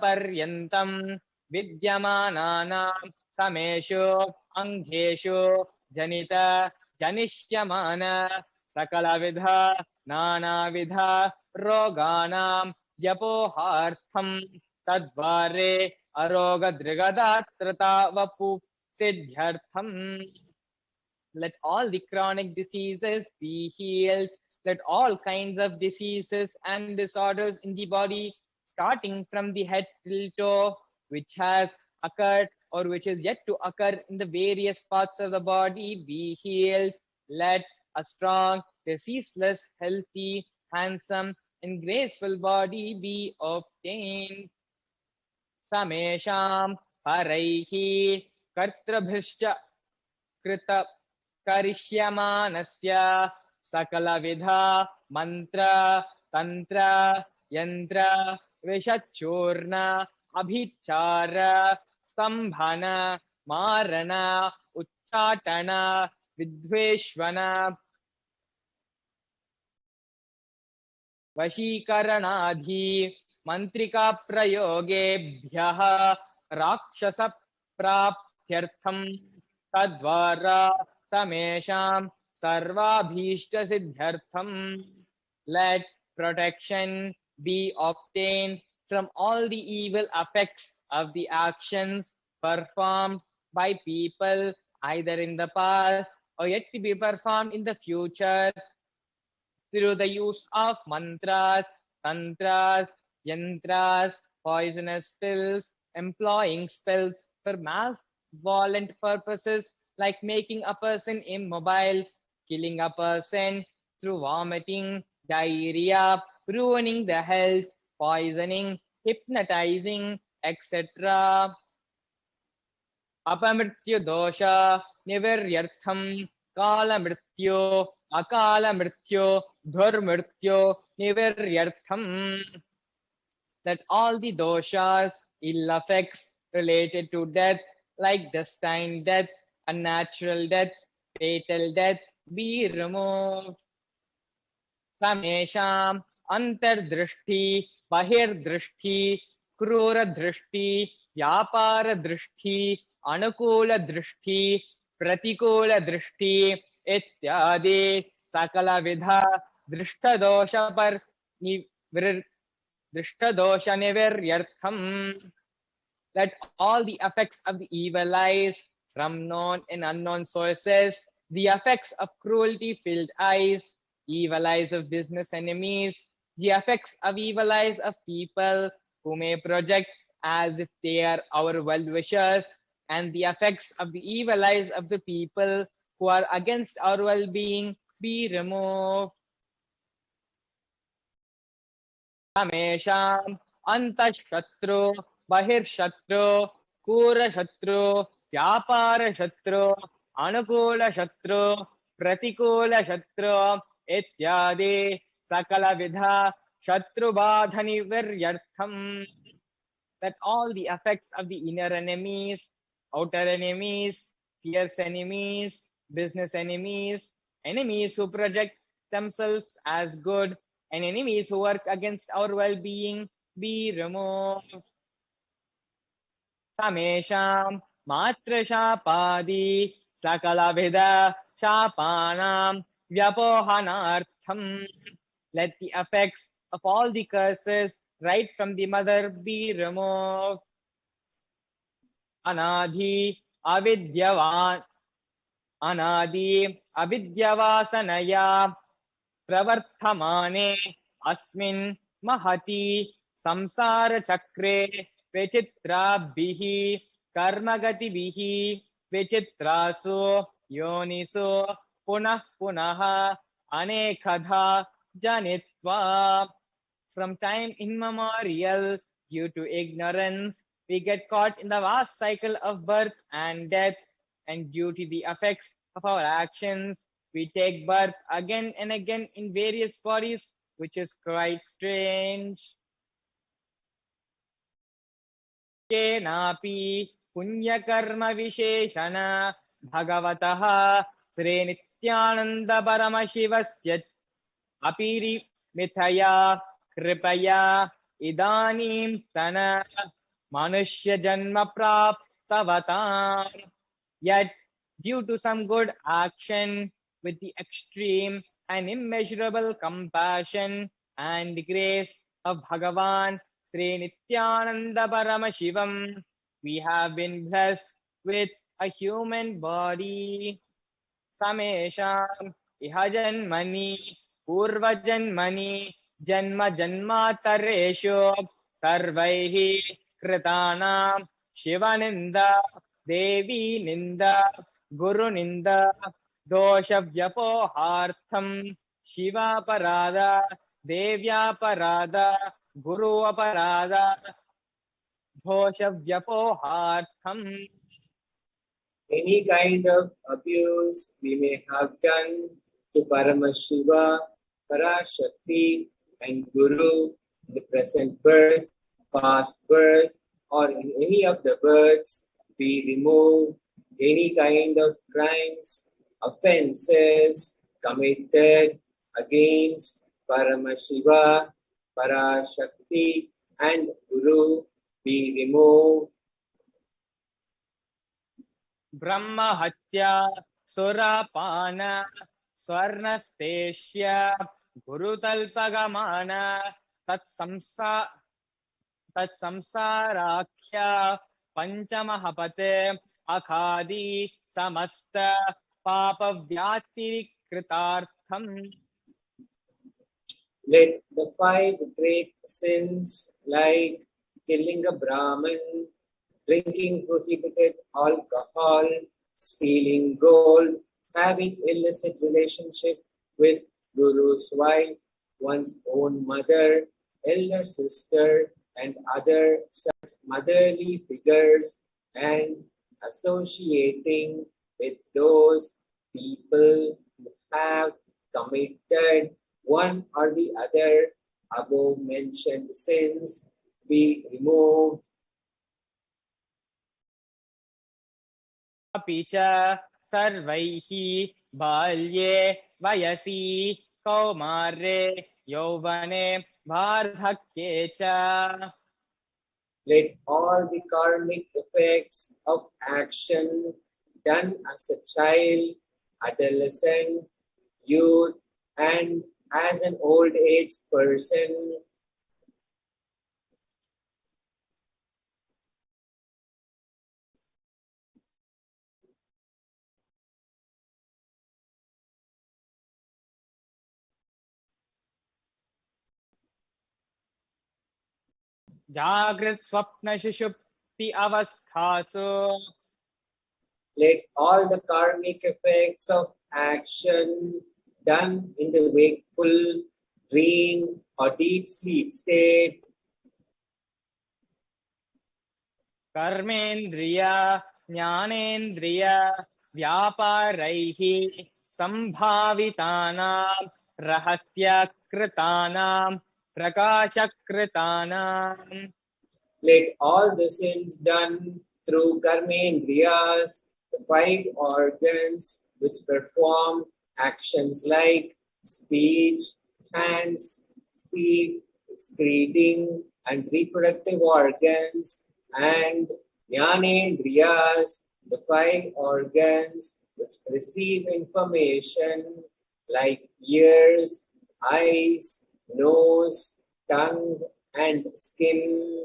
Speaker 6: vidyamananam sameshu angheshu janita janishyamana sakalavidha nanavidha roganam yapohartham tadvare arogadrigadattrata vapu siddhyartham. Let all the chronic diseases be healed. Let all kinds of diseases and disorders in the body, starting from the head till toe, which has occurred or which is yet to occur in the various parts of the body, be healed. Let a strong, diseaseless, healthy, handsome, and graceful body be obtained. Samesham paraihi kartrabhishcha krita karisyamanasya sakalavidha mantra tantra yantra vishachurna abhichara stambhana marana ucchatana vidveshvana वशीकरणाधि मंत्रिका प्रयोगेभ्यः राक्षस प्राप्त्यर्थम तद्वारा समेषां सर्वाभीष्ट सिद्ध्यर्थम. Let protection be obtained from all the evil effects of the actions performed by people either in the past or yet to be performed in the future, through the use of mantras, tantras, yantras, poisonous pills, employing spells for malevolent purposes like making a person immobile, killing a person through vomiting, diarrhea, ruining the health, poisoning, hypnotizing, etc. Apamrityu dosha niviryartham kala mrityu akala mrityu dhurmrityu niviryartham. That all the doshas, ill effects related to death, like destined death, unnatural death, fatal death, be removed. Samesham antardrishti bahirdrishti krura drishti vyapara drishti anukula drishti pratikula drishti ityadi sakala vidha drishta dosha par drishta dosha niviryartham. Let all the effects of the evil eyes from known and unknown sources, the effects of cruelty-filled eyes, evil eyes of business enemies, the effects of evil eyes of people who may project as if they are our well-wishers, and the effects of the evil eyes of the people who are against our well-being be removed. Samesham antashatru bahirshatru kurashatru vyapara shatru anukula shatru pratikula shatru ityadi sakala vidha shatru badhani viryartham. That all the effects of the inner enemies, outer enemies, fierce enemies, business enemies, enemies who project themselves as good, and enemies who work against our well-being be removed. Samesham matra shapadi sakalavidha shapanam vyapohanartham. Let the effects of all the curses right from the mother be removed. Anadi avidyavasanaya pravarthamane asmin mahati samsara chakre vichitrabhihi karmagatibihi vichitrasu yonisu punah punaha anekadha janitva. From time immemorial, due to ignorance, we get caught in the vast cycle of birth and death, and due to the effects of our actions, We take birth again and again in various bodies, which is quite strange. Kenapi punyakarma visheshana bhagavataha Sri Nityananda Paramashivasya apiri mithaya kripaya idanim tana manushya janma praptavatam. Yet, due to some good action, with the extreme and immeasurable compassion and grace of Bhagavan Sri Nityananda Paramashivam, we have been blessed with a human body. Samesham ihajanmani purvajanmani janma janmatareshu sarvaihi kritanam shivaninda devi ninda guru ninda dosha vyapohartham shiva parada devya parada guru aparada dosha vyapohartham.
Speaker 7: Any kind of abuse we may have done to Paramashiva, Parashakti and Guru in the present birth, past birth, or in any of the births, we remove any kind of crimes, offenses committed against Paramashiva, Parashakti and Guru, we remove
Speaker 6: Brahma Hatya Surapana Swarnasteshya Gurutalpagamana Tatsamsarakhya Panchamahapate Akhadi Samasta Papa Vyatirikritartham.
Speaker 7: Let the 5 great sins like killing a Brahmin, drinking prohibited alcohol, stealing gold, having illicit relationship with Guru's wife, one's own mother, elder sister, and other such motherly figures, and associating with those people who have committed one or the other above mentioned sins, be removed.
Speaker 6: Picha sarvaihi balye vayasi kaumare yauvane vardhakye cha.
Speaker 7: Let all the karmic effects of action done as a child, adolescent, youth, and as an old age person
Speaker 6: Jagrat Swapna Shushupti Avasthasu.
Speaker 7: let all the karmic effects of action done in the wakeful, dream, or deep sleep state
Speaker 6: Karmendriya Jnanendriya Vyaparaihi Sambhavitanam Rahasya Kritanam Prakasha Kritanam.
Speaker 7: let all the sins done through karmendriyas, the 5 organs which perform actions like speech, hands, feet, excreting, and reproductive organs, and jnanendriyas, the 5 organs which receive information like ears, eyes, nose, tongue, and skin.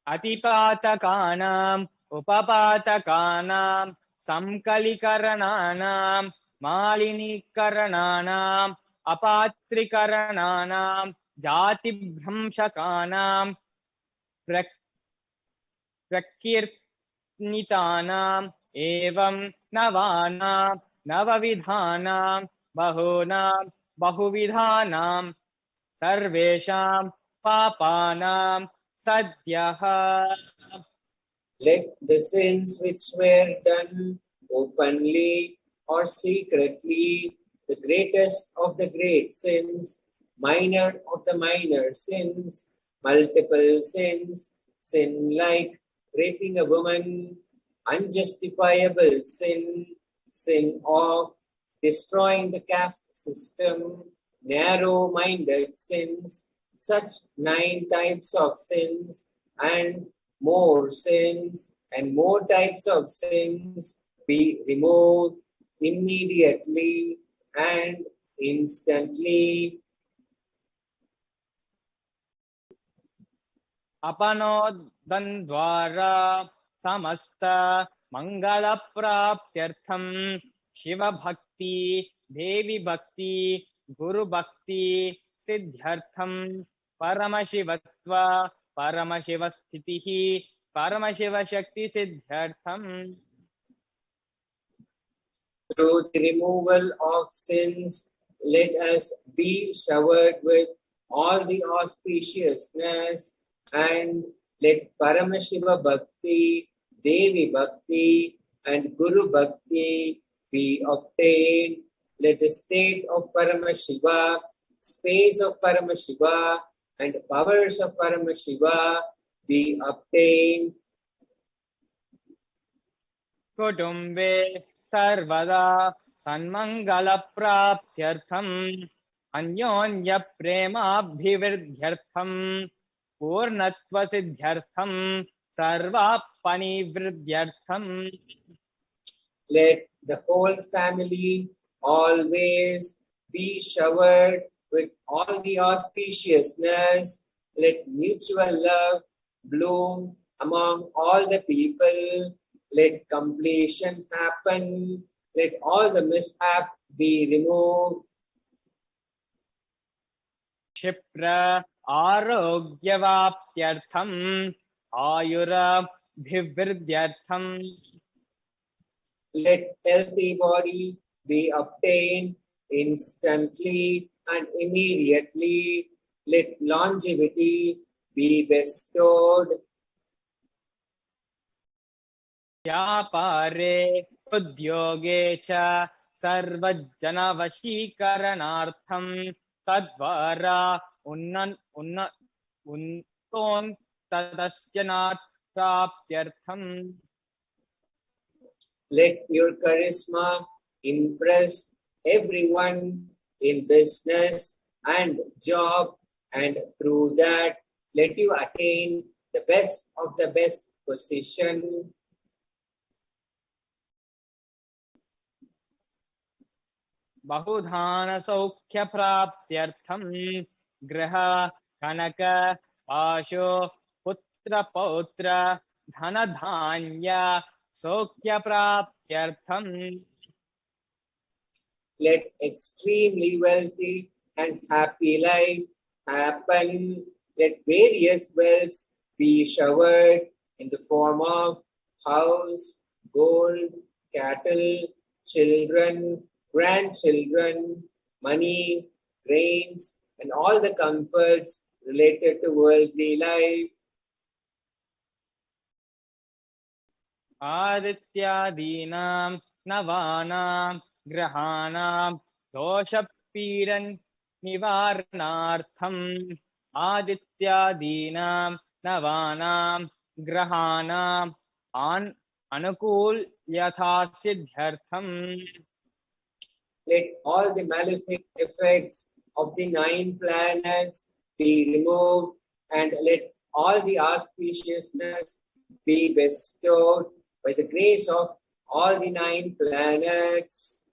Speaker 6: Atipatakanam Upapatakanam Samkalikarananam Malinikarananam Apatrikarananam Jatibhramshakanam Prakirtnitanam Evam Navanam Navavidhanam Bahunam Bahuvidhanam Sarvesham Papanam Sadhyaha.
Speaker 7: Let the sins which were done openly or secretly, the greatest of the great sins, minor of the minor sins, multiple sins, sin like raping a woman, unjustifiable sin, sin of destroying the caste system, narrow-minded sins, such 9 types of sins, and more sins and more types of sins be removed immediately and instantly.
Speaker 6: Apanodandvara samasta mangala praptyartham Shiva Bhakti, Devi Bhakti, Guru Bhakti, Siddhyartham, Paramashivatva, Paramashivasthitihi, Paramashiva Shakti Siddhyartham.
Speaker 7: Through the removal of sins, let us be showered with all the auspiciousness, and let Paramashiva Bhakti, Devi Bhakti, and Guru Bhakti be obtained. Let the state of Paramashiva, space of Paramashiva, and powers of Paramashiva be obtained.
Speaker 6: Kutumbe Sarvada Sanmangala Praptyartham Anyonya Prema Bhivirdhyartham Purnatva Siddhyartham Sarva Panivridyartham.
Speaker 7: Let the whole family always be showered with all the auspiciousness. Let mutual love bloom among all the people. Let completion happen. Let all the mishap be removed.
Speaker 6: Shipra Arogyavaptyartham Ayura Bhivirdhyartham.
Speaker 7: Let healthy body be obtained instantly and immediately. Let longevity be bestowed.
Speaker 6: Vyapare Udyoge cha Sarvajana Vashikaranartham Tadvara Unton Tadasyanat Praptyartham.
Speaker 7: Let your charisma impress everyone in business and job, and through that, let you attain the best of the best position.
Speaker 6: Bahudhana Saukhya Praptyartham Graha Kanaka Pasho Putra Pautra Dhana Dhanya Saukhya Praptyartham.
Speaker 7: Let extremely wealthy and happy life happen. Let various wealths be showered in the form of house, gold, cattle, children, grandchildren, money, grains, and all the comforts related to worldly life.
Speaker 6: Adityadinam Navanam Grahanam Doshapiran Nivaranartham Adityadinam Navanam Grahanam Anukul Yathasiddhyartham.
Speaker 7: Let all the malefic effects of the 9 planets be removed, and let all the auspiciousness be bestowed by the grace of all the 9 planets.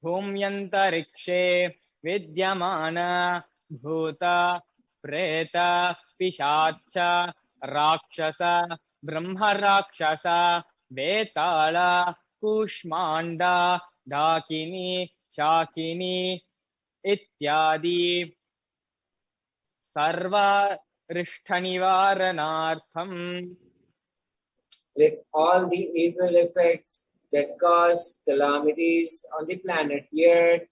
Speaker 6: Bhumyantarikshe Vidyamana Bhuta Preta Pishacha Rakshasa Brahma Rakshasa Betala Kushmanda Dakini Shakini Ityadi Sarva Rishtanivaranartham.
Speaker 7: Let all the evil effects that cause calamities on the planet Earth,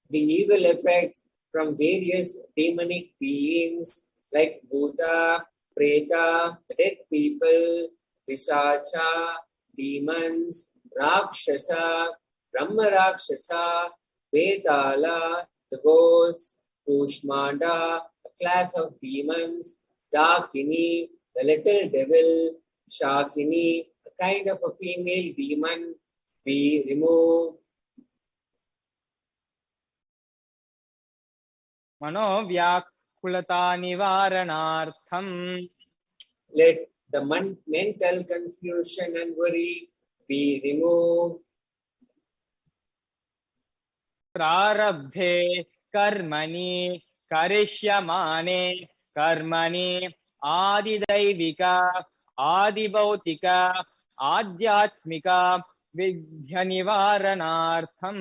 Speaker 7: the evil effects from various demonic beings like Bhuta, Preta, the dead people, Pisacha, demons, Rakshasa, Brahma Rakshasa, Vedala, the ghosts, Kushmanda, a class of demons, Dakini, the little devil, Shakini, a kind of a female demon, be removed.
Speaker 6: Manovyakulata nivaranartham.
Speaker 7: Let the mental confusion and worry be removed.
Speaker 6: Prarabdhe karmani karishyamane karmani adidaivika adibautika adhyatmika vidhyanivaranartham.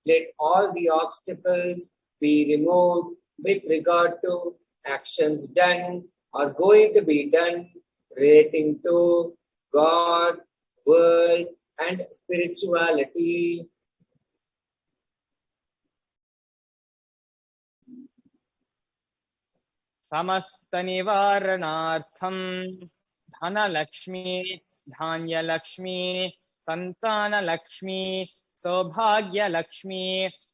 Speaker 7: Let all the obstacles be removed with regard to actions done or going to be done relating to God, world, and spirituality.
Speaker 6: Samastanivaranartham Dhanalakshmi, Dhanyalakshmi, Santanalakshmi, Saubhagyalakshmi,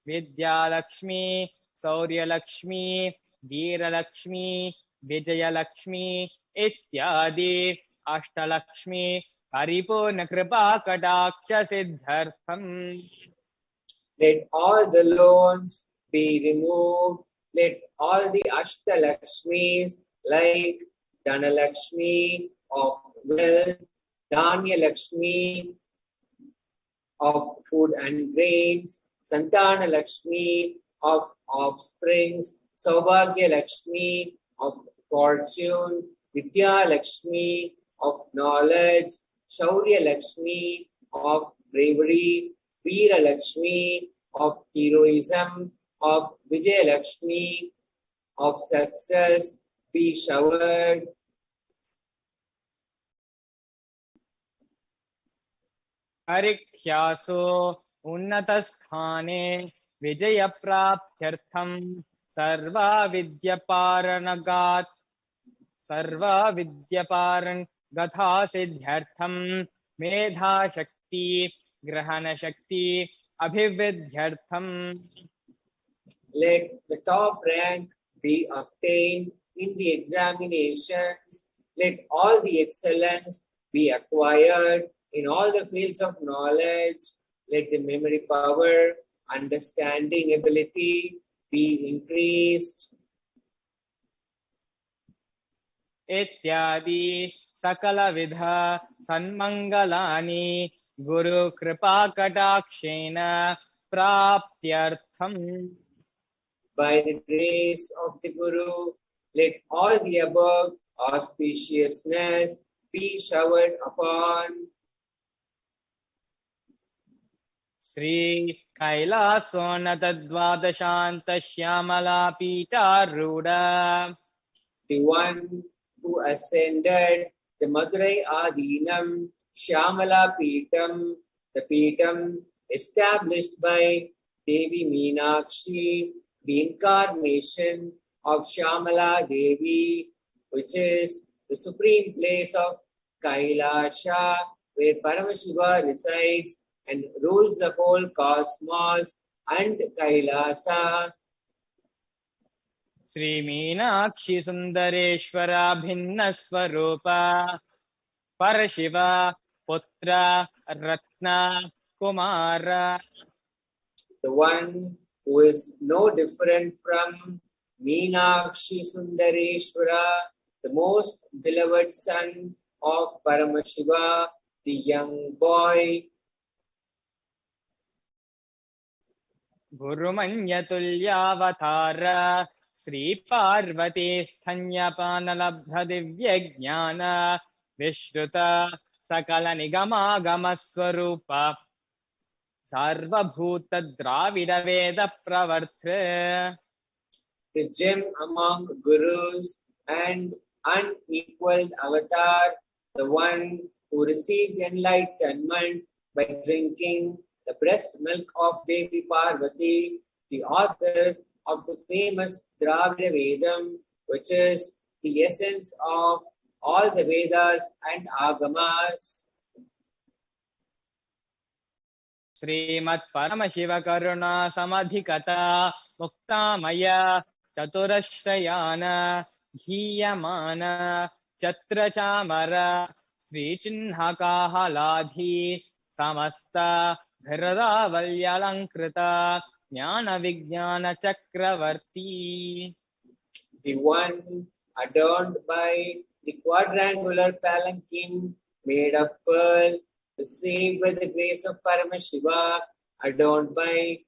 Speaker 6: Vidyalakshmi, Sauryalakshmi, Veeralakshmi, Vijayalakshmi, Ityadi, Ashtalakshmi, Paripurna Kripa Kadaksha Siddhartham.
Speaker 7: Let all the loans be removed. Let all the Ashtalakshmis like Dhanalakshmi of wealth, Dhanyalakshmi of food and grains, Santanalakshmi of offsprings, Saubhagyalakshmi of fortune, Vidyalakshmi of knowledge, Shaurya-Lakshmi of bravery, Veera-Lakshmi of heroism, of Vijaya-Lakshmi of success be showered.
Speaker 6: Arikyaso unnatasthane vijayapraptyartham sarva vidyaparanagat sarva vidyaparan gatha siddhyartham medha shakti grahana shakti abhividyartham.
Speaker 7: Let the top rank be obtained in the examinations. Let all the excellence be acquired in all the fields of knowledge. Let the memory power, understanding ability be increased.
Speaker 6: Ityadi sakala vidha sanmangalani guru kripa katakshena praptyartham.
Speaker 7: By the grace of the Guru, let all the above auspiciousness be showered upon.
Speaker 6: Sri Kailasa Natadvadashanta Shyamala Pita Ruda.
Speaker 7: The one who ascended the Madurai Adinam Shyamala Pitam, the Pitam established by Devi Meenakshi, the incarnation of Shyamala Devi, which is the supreme place of Kailasa, where Paramashiva resides and rules the whole cosmos, and Kailasa.
Speaker 6: Sri Meenakshi Sundareshwara Bhinna Swarupa Parashiva Putra Ratna Kumara.
Speaker 7: The one who is no different from Meenakshi Sundareshwara, the most beloved son of Paramashiva, the young boy.
Speaker 6: Gurumanyatulyavatara Sri Parvati Sthanyapanalabdha Divyajnana Vishruta Sakala Nigama Gama Swarupa Sarvabhuta Dravida Veda Pravartre.
Speaker 7: The gem among gurus and unequaled avatar, the one who received enlightenment by drinking the breast milk of Devi Parvati, the author of the famous Dravida Vedam, which is the essence of all the Vedas and Agamas.
Speaker 6: Srimat Paramashiva Karuna Samadhikata Muktamaya Chaturashrayana Ghiyamana Chatrachamara Sri Chinhaka Haladhi Samasta Bhiradavalyalankrita Jnana Vijnana Chakravarti.
Speaker 7: The one adorned by the quadrangular palanquin made of pearl, the same by the grace of Paramashiva, adorned by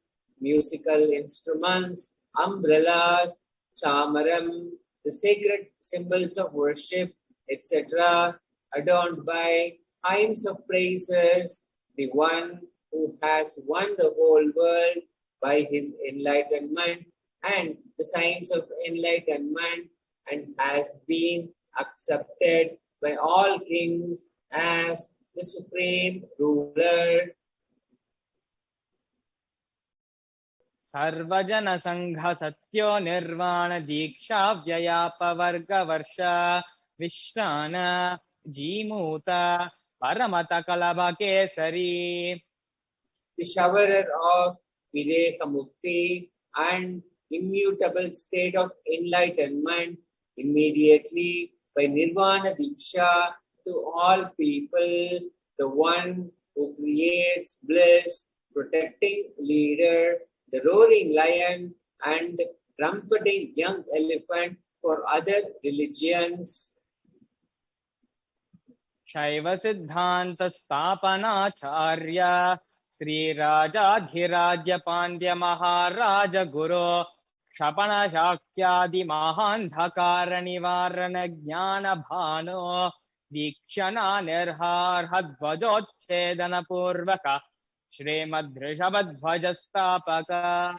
Speaker 7: musical instruments, umbrellas, chamaram, the sacred symbols of worship, etc., adorned by hymns of praises, the one who has won the whole world by his enlightenment and the signs of enlightenment, and has been accepted by all kings as the supreme ruler.
Speaker 6: Sarvajana Sangha Satyo Nirvana Diksha Vyayapa Varga Varsha Vishrana Jimuta Paramata Kalaba Kesari.
Speaker 7: The showerer of Videka Mukti and immutable state of enlightenment, immediately by Nirvana Diksha to all people, the one who creates bliss, protecting leader, the roaring lion, and trumpeting young elephant for other religions.
Speaker 6: Shaiva Siddhanta Stapanacharya Sri Rajadhirajya Pandya Maharaja Guru Shapana Shakyadi Mahandhakara Nivarana Jnana Bhano Vikshana Nirhar Hadvajotchedana Purvaka Srimad Rishabhadvajastapaka.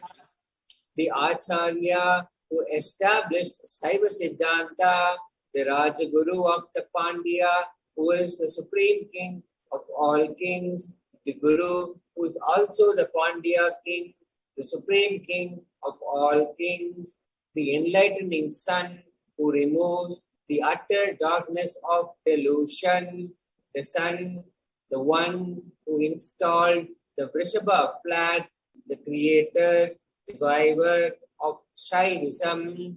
Speaker 7: The Acharya who established Saiva Siddhanta, the Rajaguru of the Pandya, who is the supreme king of all kings, the Guru who is also the Pandya king, the supreme king of all kings, the enlightening sun who removes the utter darkness of delusion, the sun, the one who installed the Vrishabha flag, the creator, the driver of Shaivism.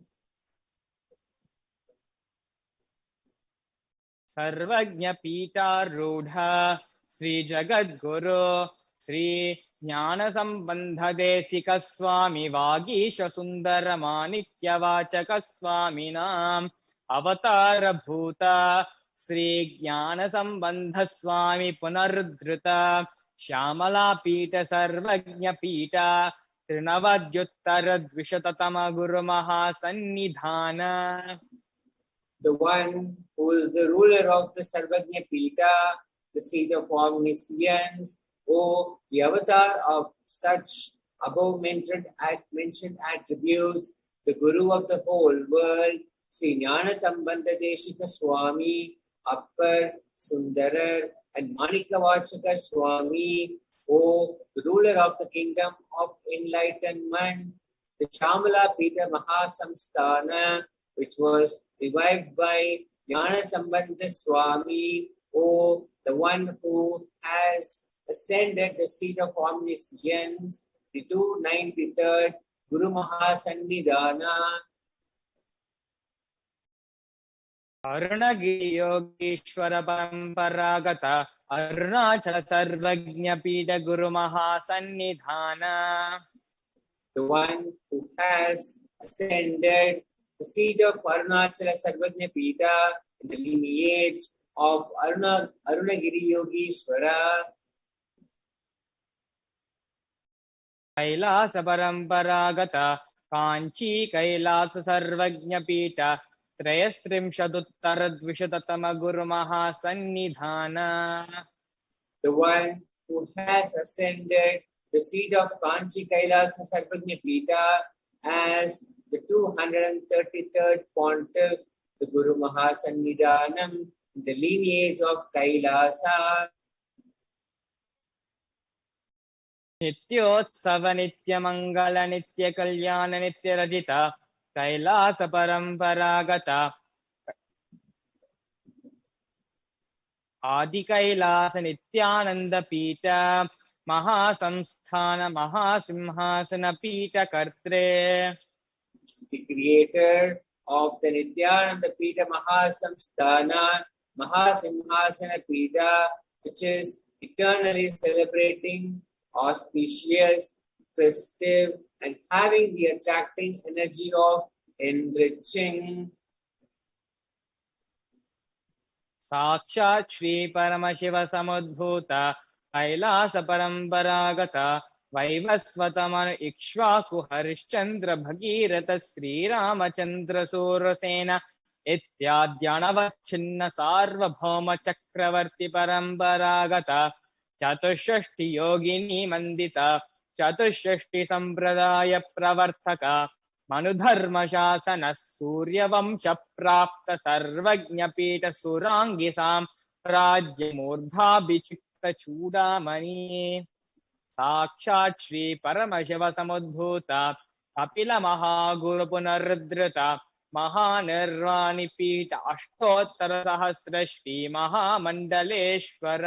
Speaker 6: Sarvajna Pita Rudha Sri Jagadguru Sri Jnana Sambandha Desika Swami Vagisha Sundara Manikya Vachaka Swaminam Avatara Bhuta Sri Jnana Sambandha Swami Punardhrita Shyamala Pita Sarvajna Pita Trinavadyuttara Dvishatatama Guru Mahasannidhana.
Speaker 7: The one who is the ruler of the Sarvajna Pita, the seat of omniscience, O the avatar of such above mentioned attributes, the Guru of the whole world, Sri Jnana Sambandha Deshika Swami, Appar, Sundarar, and Manikavachaka Swami, O the ruler of the kingdom of enlightenment, the Shamala Pita Mahasamsthana, which was revived by Jnana Sambandha Swami, O the one who has ascended the seat of omniscience, the 293rd Guru Mahasannidhana.
Speaker 6: Arunagiri Yogeshwara Paramparagata Arunachala Sarvajna Pita Guru Mahasannidhana.
Speaker 7: The one who has ascended the seat of Arunachala Sarvajna Pita in the lineage of Arunagiri Yogeshwara.
Speaker 6: Kailasa Paramparagata Kanchi Kailasa Sarvajna Pita Trayastrimshaduttara Dvishatatama Guru Mahasannidhana.
Speaker 7: The one who has ascended the seat of Kanchi Kailasa Sarvajna Pita as the 233rd pontiff, the Guru Mahasannidhanam, the lineage of Kailasa.
Speaker 6: Nityotsava Nityamangala Nitya Kalyana Nitya Rajita Kailasa Paramparagata आदि कैलास नित्यानंद पीठ महासंस्थान महासिंहासन पीठ कर्त्रे.
Speaker 7: The creator of the Nityananda Pita Mahasamsthana Mahasimhasana Pita, which is eternally celebrating, auspicious, festive, and having the attracting energy of enriching.
Speaker 6: साक्षात् श्री परमशिव समुद्भूत कैलास परंपरागत वैवस्वतमनु इक्ष्वाकु हरिश्चंद्र भगीरथ श्रीरामचंद्र सूरसेन इत्याद्यणवच्छिन्न सार्वभौम चक्रवर्ती परंपरागत चतुष्षष्टि योगिनी मंदित चतुष्षष्टि संप्रदाय प्रवर्तक मनुधर्म शासन सूर्यवंश प्राप्त सर्वज्ञपीठ सुरांगी साम्राज्य मूर्धाभिषिक्त चूडामणि. साक्षात् श्री परमशिव समुद्भूत कपिल महागुरु पुनरुद्धृत महानिर्वाणि पीठ अष्टोत्तर सहस्र श्री महामंडलेश्वर.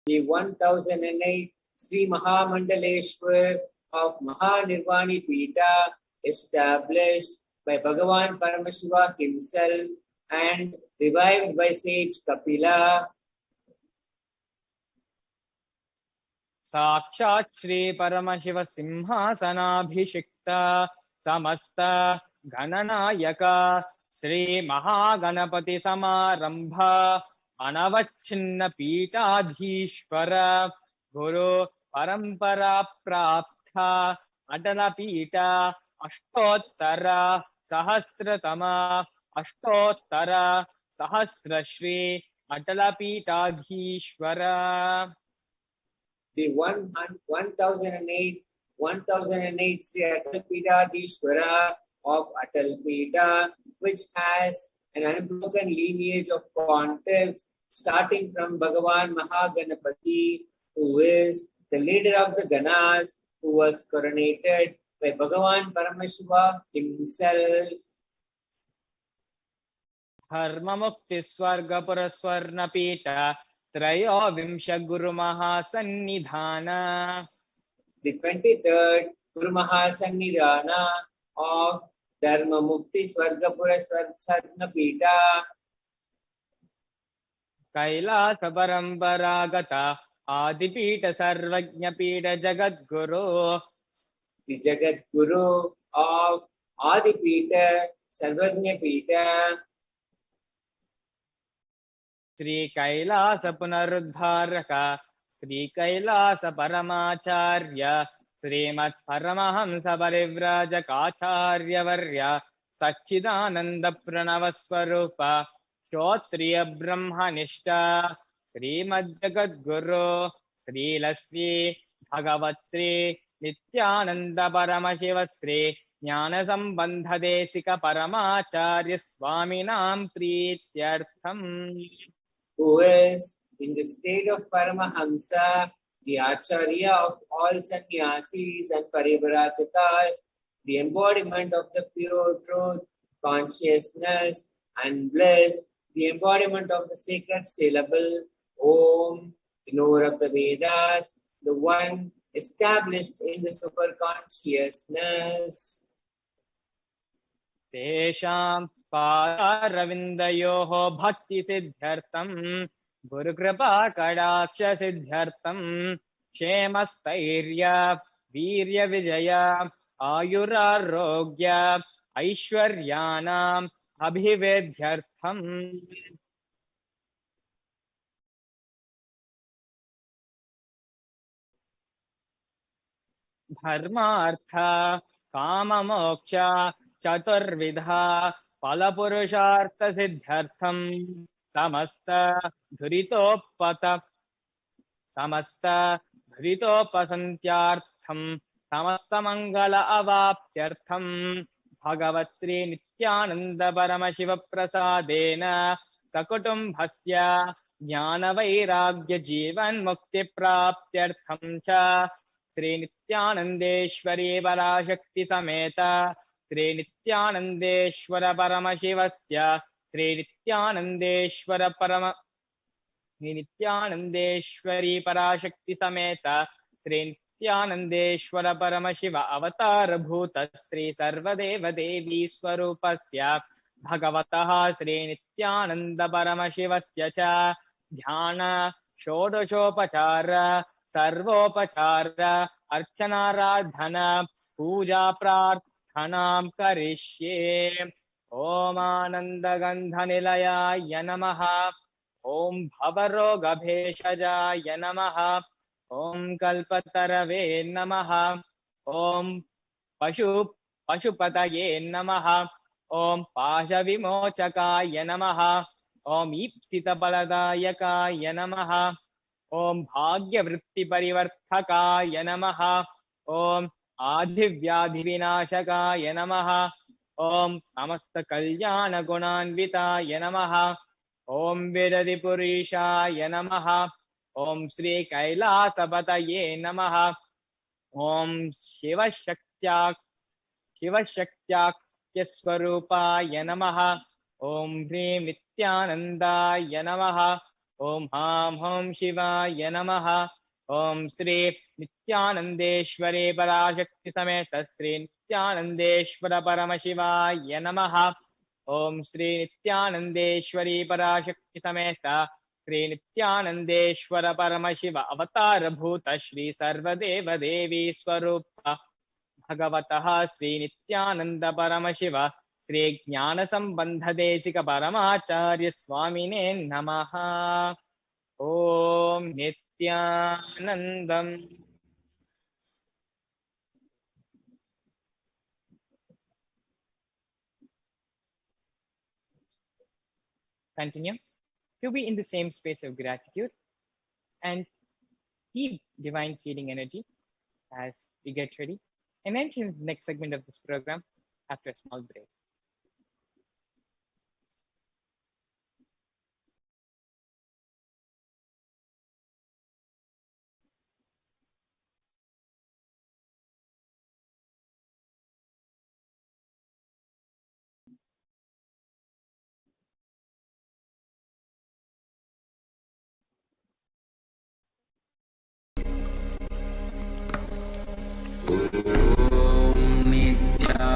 Speaker 7: The 1008 Sri Mahamandaleshwar of Mahanirvani Pita, established by Bhagavan Paramashiva himself and revived by sage Kapila.
Speaker 6: साक्षात् श्री परमशिव सिंहासनाभिषिक्त समस्त गणनायक श्री महागणपति समारंभ अनवच्छिन्न पीठाधीश्वर गुरु परंपरा प्राप्त अटल पीठ अष्टोत्तर सहस्रतम अष्टोत्तर सहस्र श्री अटल पीठाधीश्वर.
Speaker 7: The 1008 Sri Atal Pithadishwara of Atal Pitha, which has an unbroken lineage of pontiffs starting from Bhagavan Mahaganapati, who is the leader of the Ganas, who was coronated by Bhagavan Paramashiva himself.
Speaker 6: धर्म मुक्ति स्वर्ग पुरस्वर्ण पीठ त्रयोविंश गुरु महासन्निधान.
Speaker 7: The 23rd Guru Mahasannidhana of Dharma Mukti Swargapura Sarna Pita.
Speaker 6: Kailash परंपरागत आदिपीठ सर्वज्ञ पीठ जगद्गुरु.
Speaker 7: The Jagat Guru of Adipita Sarvajna Pita.
Speaker 6: Shri Kailash पुनरुद्धारक Shri Kailash परमाचार्य श्रीमत् Paramhans परिव्राजकाचार्य वर्य सच्चिदानंद प्रणव स्वरूप श्रोत्रिय ब्रह्मनिष्ठ श्रीमद्जगद्गुरु श्रीलश्री भगवत् श्री नित्यानंद परमशिव श्री ज्ञान संबंध Desika परमाचार्य स्वामिनां प्रीत्यर्थम.
Speaker 7: Who is in the state of Paramahamsa, the Acharya of all sannyasis and parivratakas, the embodiment of the pure truth, consciousness and bliss, the embodiment of the sacred syllable, Om, the knower of the Vedas, the one established in the superconsciousness.
Speaker 6: तेषां पादारविन्दयोः भक्ति सिद्ध्यर्थं गुरुकृपा कटाक्ष सिद्ध्यर्थं क्षेमस्थैर्य वीर्य विजय आयुरारोग्य ऐश्वर्याणाम् अभिवेद्यर्थम्. धर्मार्थ काममोक्ष चतुर्विधा फलपुरुषार्थ सिद्ध्यर्थं समस्त धुरितोपसन्त्यार्थं समस्त मंगल अवाप्त्यर्थं भगवत् श्री नित्यानंद परमशिव प्रसादेन सकुटुम्बस्य ज्ञान वैराग्य जीवन मुक्ति प्राप्त्यर्थं च श्री नित्यानंदेश्वरी पराशक्ति समेत Shri नित्यानंदेश्वर परमशिवस्य Sri Nityanandeshwara Parama Nityanandeshwari Parashakti Sameta Sri Nityanandeshwara Paramashiva Avatar Bhuta Sri Sarvadeva Devi Swarupasya Bhagavataha Sri Nityananda Paramashivasya Cha Dhyana Shodashopachara Sarvopachara Archanaradhana Puja Prarthanam Karishye Om Ananda Nilayaya Namaha Om Bhavarogabheshajaya Namaha Om Kalpatarave Namaha Om Pashupataye Namaha Om Pashavimochakaya Namaha Om Ipsitabaladayakaya Namaha Om Bhagyavritti Parivarthakaya Namaha Om Adhivyadhivinashakaya Namaha Om Samasta Kalyana Gunanvitaya Namaha Om Vidadipurishaya Namaha Om Sri Kailasa Bataye Namaha Om Shivashaktyakya Namaha Om Hrim Nityanandaya Namaha Om Ham Hum Shivaya Namaha Om Sri Nityanandeshwari Parashakti Sameta Sri Nityanandeshwara Paramashivaya Namaha Om Sri Nityanandeshwari Parashakti Sameta Sri Nityanandeshwara Paramashiva Avatar Bhuta Shri Sarvadeva Devi Swarupa Bhagavataha Sri Nityananda Paramashiva Sri Jnana Sambandha Desika Paramacharya Swamine Namaha Om Nityanandam. Continue to be in the same space of gratitude and deep divine healing energy as we get ready and enter into the next segment of this program after a small break.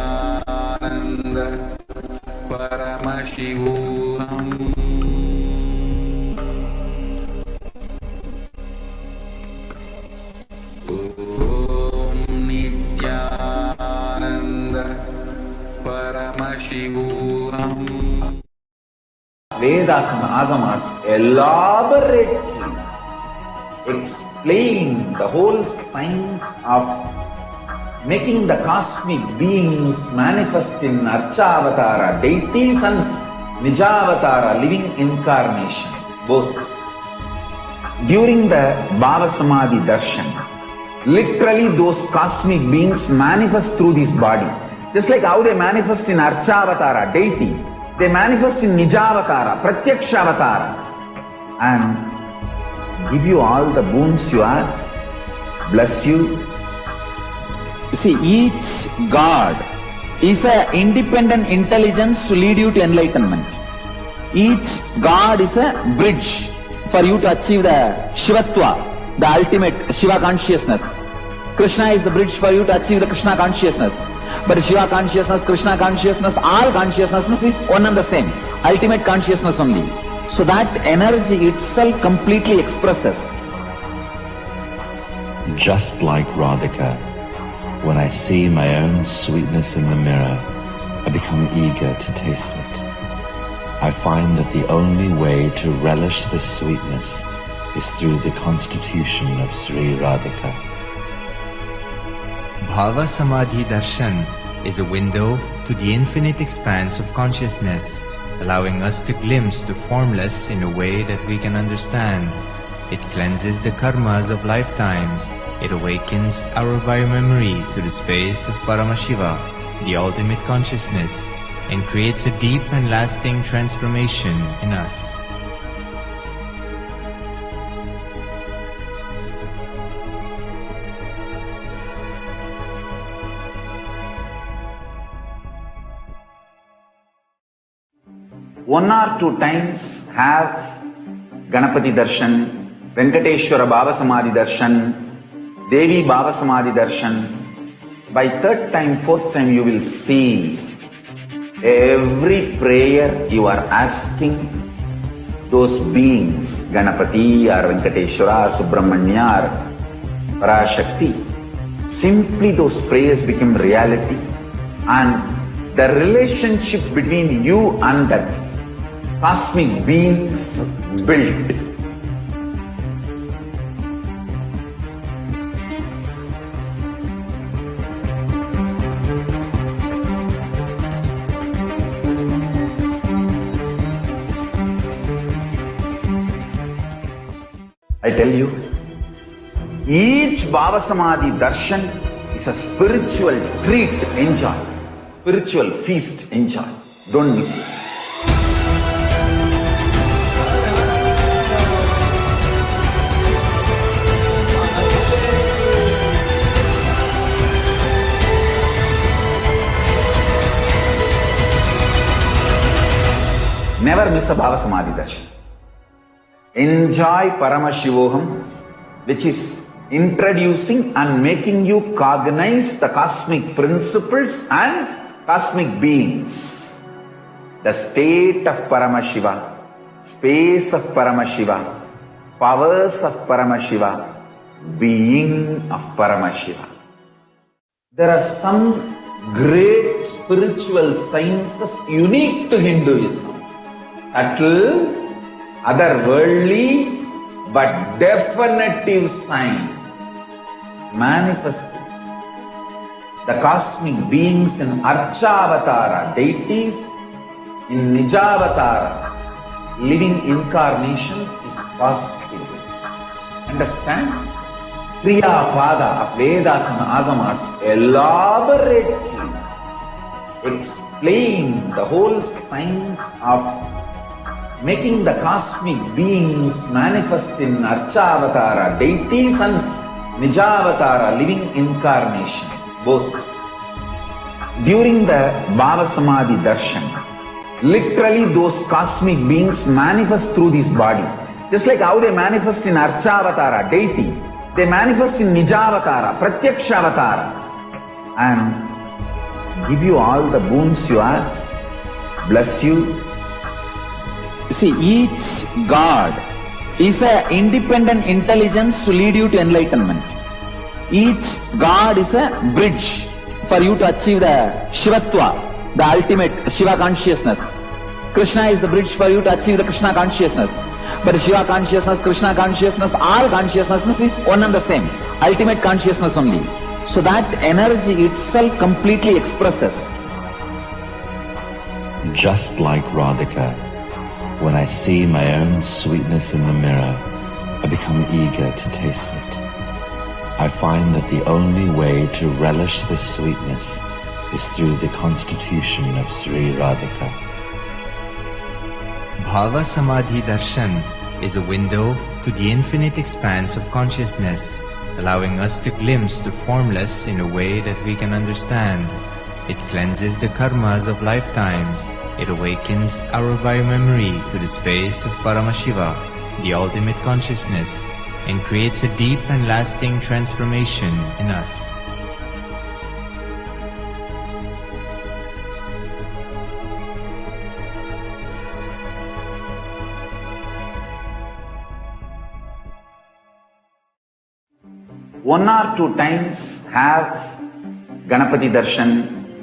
Speaker 3: Nityanand परमशिवोऽहम् ॐ नित्यानन्द परमशिवोऽहम्. Vedas and Agamas elaborately explain the whole science of making the cosmic beings manifest in Archavatara deities and Nijavatara living incarnations, both. During the Bhava Samadhi Darshan, literally those cosmic beings manifest through this body. Just like how they manifest in Archavatara deity, they manifest in Nijavatara, Pratyakshavatara, and give you all the boons you ask, bless you. You see, each God is an independent intelligence to lead you to enlightenment. Each God is a bridge for you to achieve the Shivatva, the ultimate Shiva consciousness. Krishna is the bridge for you to achieve the Krishna consciousness. But Shiva consciousness, Krishna consciousness, all consciousness is one and the same. Ultimate consciousness only. So that energy itself completely expresses.
Speaker 4: Just like Radhika, when I see my own sweetness in the mirror, I become eager to taste it. I find that the only way to relish this sweetness is through the constitution of Sri Radhika.
Speaker 5: Bhava Samadhi Darshan is a window to the infinite expanse of consciousness, allowing us to glimpse the formless in a way that we can understand. It cleanses the karmas of lifetimes. It awakens our biomemory to the space of Paramashiva, the ultimate consciousness, and creates a deep and lasting transformation in us.
Speaker 3: one or two times have Ganapati Darshan, Venkateshwara Baba Samadhi Darshan, Devi Baba Samadhi Darshan. By third time, fourth time, you will see every prayer you are asking those beings, Ganapati or Venkateshwara or Subramanya or Parashakti. Simply those prayers become reality, and the relationship between you and that cosmic beings built. I tell you, each Baba Samadhi Darshan is a spiritual treat, enjoy. Spiritual feast, enjoy. Don't miss it. Never miss a Baba Samadhi Darshan. Enjoy Paramashivoham, which is introducing and making you cognize the cosmic principles and cosmic beings. The state of Paramashiva, space of Paramashiva, powers of Paramashiva, being of Paramashiva. There are some great spiritual sciences unique to Hinduism. Subtle, otherworldly, but definitive sign. Manifesting the cosmic beings in Archavatara, deities, in Nijavatara, living incarnations is possible. Understand? Kriya Pada of Vedas and Agamas elaborately explain the whole science of making the cosmic beings manifest in Archavatara, deities, and Nijavatara, living incarnations, both. During the Baba Samadhi Darshan, literally those cosmic beings manifest through this body. Just like how they manifest in Archavatara, deity, they manifest in Nijavatara, Pratyakshavatara, and give you all the boons you ask, bless you. See, each God is an independent intelligence to lead you to enlightenment. Each God is a bridge for you to achieve the Shivatva, the ultimate Shiva consciousness. Krishna is the bridge for you to achieve the Krishna consciousness. But the Shiva consciousness, Krishna consciousness, all consciousness is one and the same. Ultimate consciousness only. So that energy itself completely expresses.
Speaker 4: Just like Radhika, when I see my own sweetness in the mirror, I become eager to taste it. I find that the only way to relish this sweetness is through the constitution of Sri Radhika.
Speaker 5: Bhava Samadhi Darshan is a window to the infinite expanse of consciousness, allowing us to glimpse the formless in a way that we can understand. It cleanses the karmas of lifetimes. It awakens our biomemory to the space of Paramashiva, the ultimate consciousness, and creates a deep and lasting transformation in us.
Speaker 3: One or two times have Ganapati Darshan,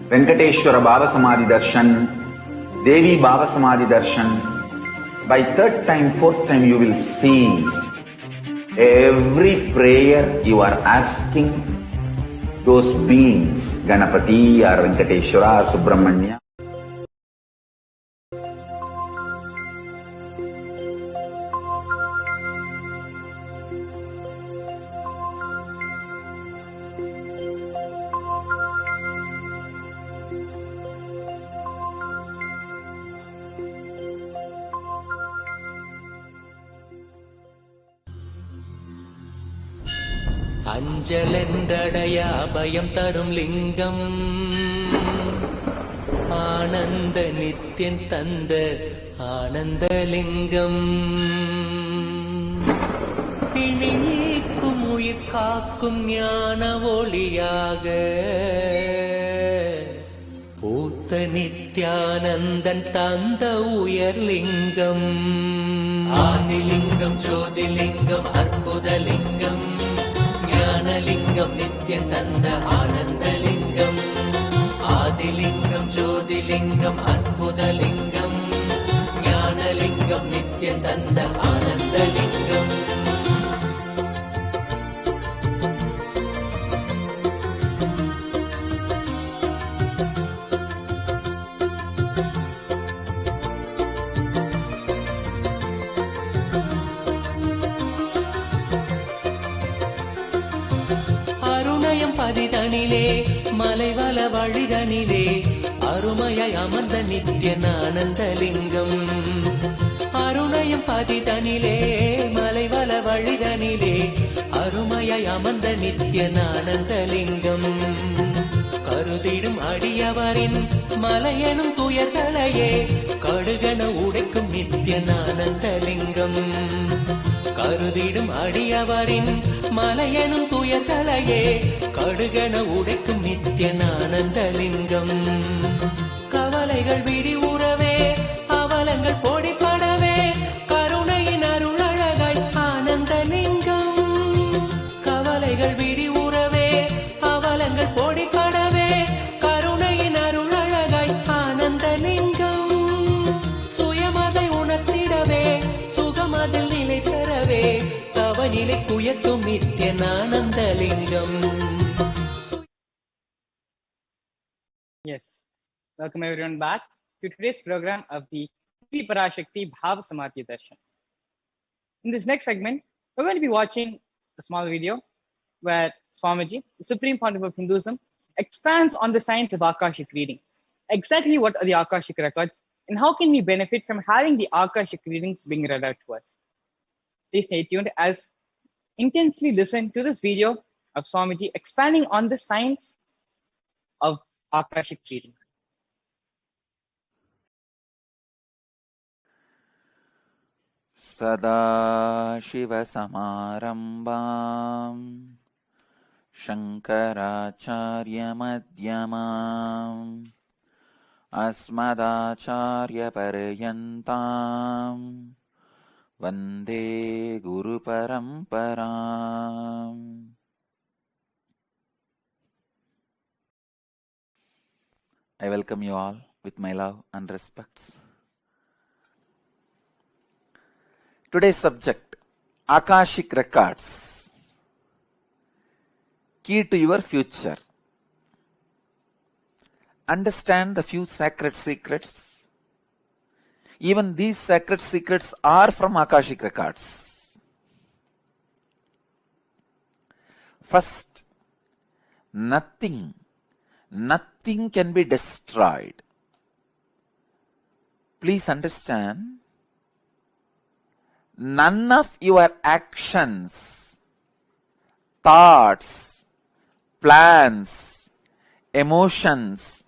Speaker 3: Venkateshwara Baba Samadhi Darshan, Devi Baba Samadhi Darshan. By third time, fourth time, you will see every prayer you are asking those beings, Ganapati or Venkateshwara or Subramanya.
Speaker 13: அஞ்சலென்றடையா பயம் தரும் லிங்கம் ஆனந்த நித்யன் தந்த ஆனந்தலிங்கம் பிணி நீக்கும் உயிர் காக்கும் ஞான ஒளியாக பூத்த நித்யானந்தன் தந்த உயர்லிங்கம் ஆதிலிங்கம் ஜோதிலிங்கம் அற்புதலிங்கம் ஞானலிங்கம் நித்யம் தந்த ஆனந்தலிங்கம் ஆதிலிங்கம் ஜோதிலிங்கம் அற்புதலிங்கம் ஞானலிங்கம் நித்யம் தந்த ஆனந்தலிங்கம் பதிதனிலே மலைவல வழிதனிலே அருமையாய் அமர்ந்த நித்ய ஆனந்தலிங்கம் அருணையும் பதிதனிலே மலைவல வழிதனிலே அருமையாய் அமர்ந்த நித்ய ஆனந்தலிங்கம் கருதிடும் அடியவரின் மலையெனும் துயர்களையே கடுகன உடைக்கும் நித்ய ஆனந்தலிங்கம் கருதிடும் அடியவரின் மலையெனும் துயர்களையே கடுகன உடைக்கும் நித்ய ஆனந்தலிங்கம் கவலைகள் விரிவுறவே அவலங்கள் பொடிப்படவே கருணையின் அருளழகாய் ஆனந்தலிங்கம் கவலைகள் விரிவுறவே அவலங்கள் பொடிப்படவே கருணையின் அருளழகாய் ஆனந்தலிங்கம் சுயமதை உணர்த்திடவே சுகமதில் நிலை பெறவே தவநிலை குயக்கும் நித்ய Ananthalingam.
Speaker 6: Yes, welcome everyone back to today's program of the PARASHAKTI Bhava Samadhi Darshan. In this next segment, we're going to be watching a small video where Swamiji, the Supreme Pontiff of Hinduism, expands on the science of Akashic reading. Exactly what are the Akashic records and how can we benefit from having the Akashic readings being read out to us? Please stay tuned as intensely listen to this video of Swamiji expanding on the science of Akashic reading.
Speaker 3: Sadashivasamarambam Shankaracharyamध्यamam Asmadacharyaparyantam Vande Guru Paramparam. I welcome you all with my love and respects. Today's subject, Akashic Records, key to your future. Understand the few sacred secrets. Even these sacred secrets are from Akashic Records. First, nothing can be destroyed. Please understand, none of your actions, thoughts, plans, emotions,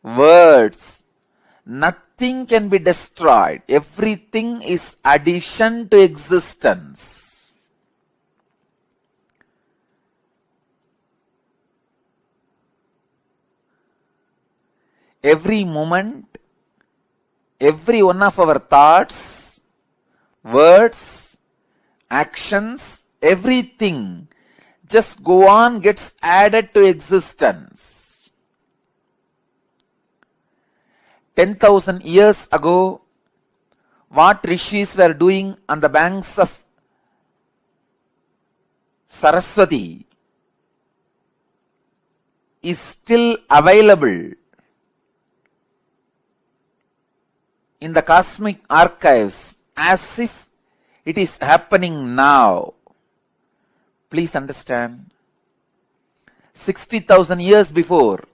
Speaker 3: words, nothing can be destroyed. Everything is addition to existence. Every moment, every one of our thoughts, words, actions, everything just go on, gets added to existence. 10,000 years ago, what rishis were doing on the banks of Saraswati is still available in the cosmic archives as if it is happening now. Please understand, 60,000 years before,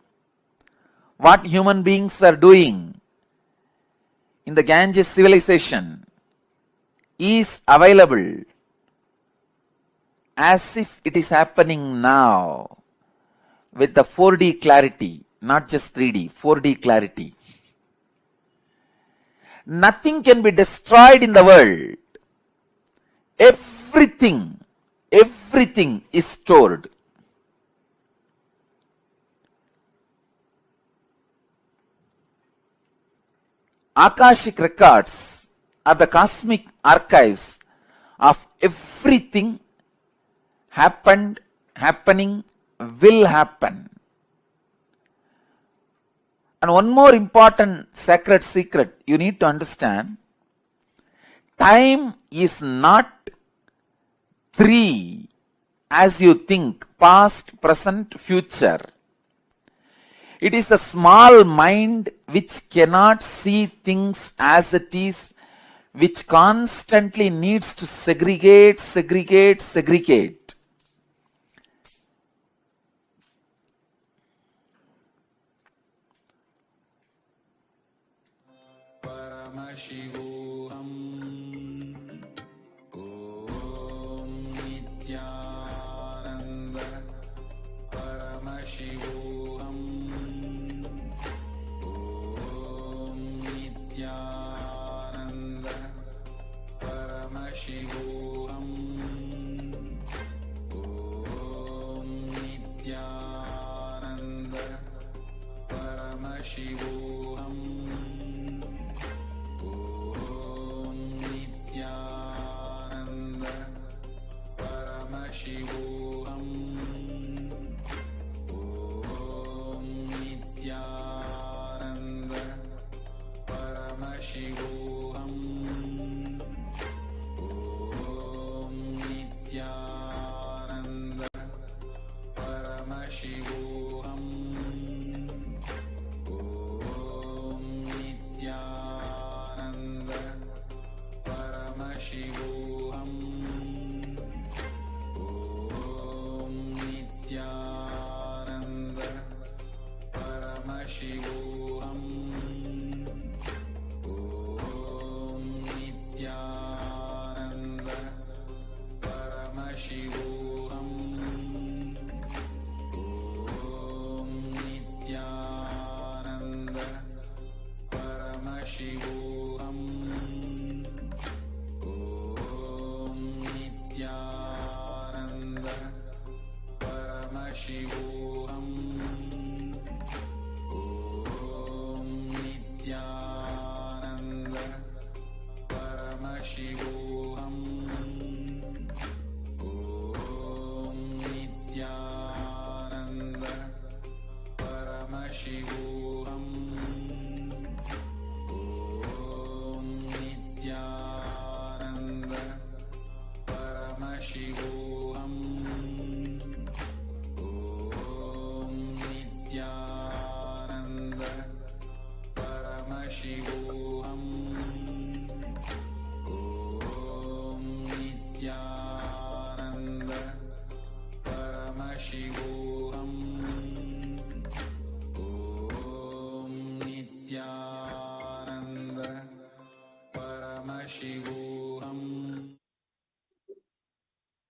Speaker 3: what human beings are doing in the Ganges civilization is available as if it is happening now with the 4D clarity, not just 3D, 4D clarity. Nothing can be destroyed in the world. Everything is stored. Akashic records are the cosmic archives of everything happened, happening, will happen. And one more important sacred secret you need to understand: time is not 3 as you think, past, present, future. It is the small mind which cannot see things as it is, which constantly needs to segregate.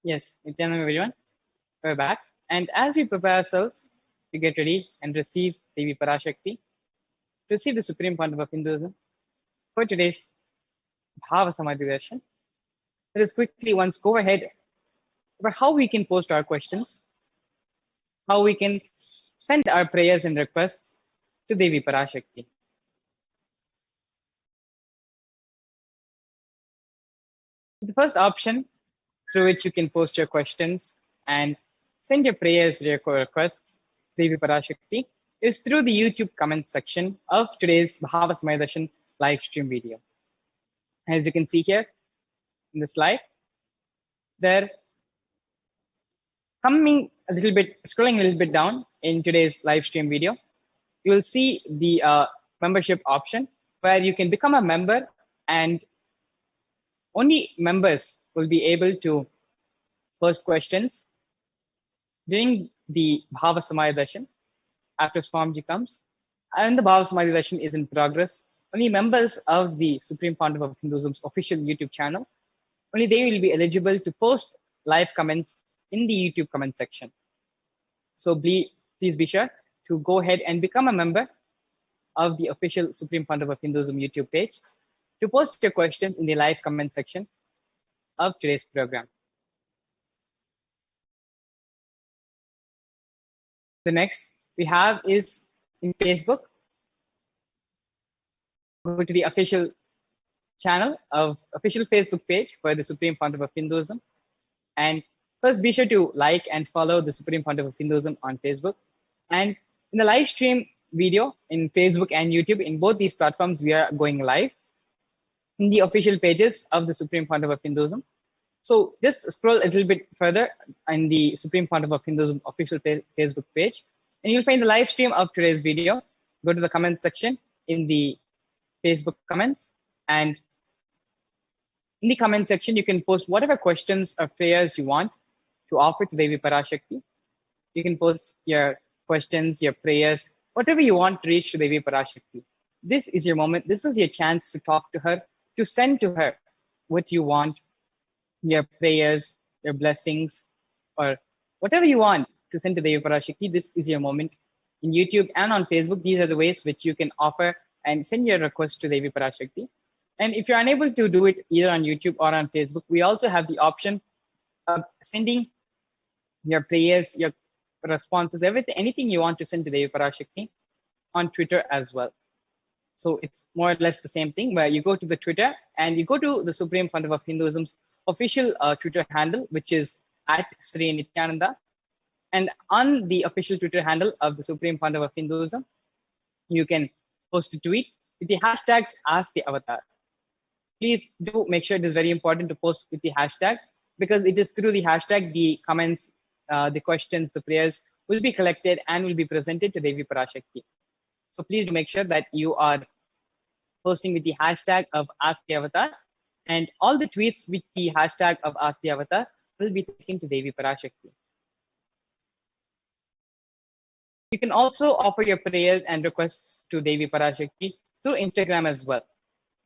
Speaker 6: Yes, Nityanand, everyone. We're back. And as we prepare ourselves to get ready and receive Devi Parashakti, to receive the Supreme Pontiff of Hinduism, for today's Bhava Samadhi Darshan, let us quickly once go ahead about how we can post our questions, how we can send our prayers and requests to Devi Parashakti. The first option through which you can post your questions and send your prayers, your requests, Devi Parashakti, is through the YouTube comment section of today's Bhava Samadhi Darshan live stream video. As you can see here in the slide, they're coming a little bit, scrolling a little bit down in today's live stream video. You will see the membership option where you can become a member, and only members will be able to post questions during the Bhava Samadhi Darshan after Swamiji comes, and the Bhava Samadhi Darshan is in progress. Only members of the Supreme Pontiff of Hinduism's official YouTube channel, only they will be eligible to post live comments in the YouTube comment section. So please be sure to go ahead and become a member of the official Supreme Pontiff of Hinduism YouTube page. to post your questions in the live comment section of today's program. The next we have is in Facebook. Go to the official Facebook page for the Supreme Pontiff of Hinduism. And first, be sure to like and follow the Supreme Pontiff of Hinduism on Facebook. And in the live stream video in Facebook and YouTube, in both these platforms, we are going live in the official pages of the Supreme Pontiff of Hinduism. So just scroll a little bit further in the Supreme Pontiff of Hinduism official Facebook page, and you'll find the live stream of today's video. Go to the comment section in the Facebook comments, and in the comment section, you can post whatever questions or prayers you want to offer to Devi Parashakti. You can post your questions, your prayers, whatever you want to reach to Devi Parashakti. This is your moment. This is your chance to talk to her, to send to her what you want, your prayers, your blessings, or whatever you want to send to Devi Parashakti. This is your moment. In YouTube and on Facebook, these are the ways which you can offer and send your request to Devi Parashakti. And if you're unable to do it either on YouTube or on Facebook, we also have the option of sending your prayers, your responses, anything you want to send to Devi Parashakti on Twitter as well. So it's more or less the same thing, where you go to the Twitter and you go to the Supreme Pontiff of Hinduism's official Twitter handle, which is @Sri Nityananda. And on the official Twitter handle of the Supreme Pontiff of Hinduism, you can post a tweet with the hashtags Ask the Avatar. Please do make sure it is very important to post with the hashtag, because it is through the hashtag the comments, the questions, the prayers will be collected and will be presented to Devi Parashakti. So please do make sure that you are posting with the hashtag of Ask the Avatar, and all the tweets with the hashtag of Ask the Avatar will be taken to Devi Parashakti. You can also offer your prayers and requests to Devi Parashakti through Instagram as well.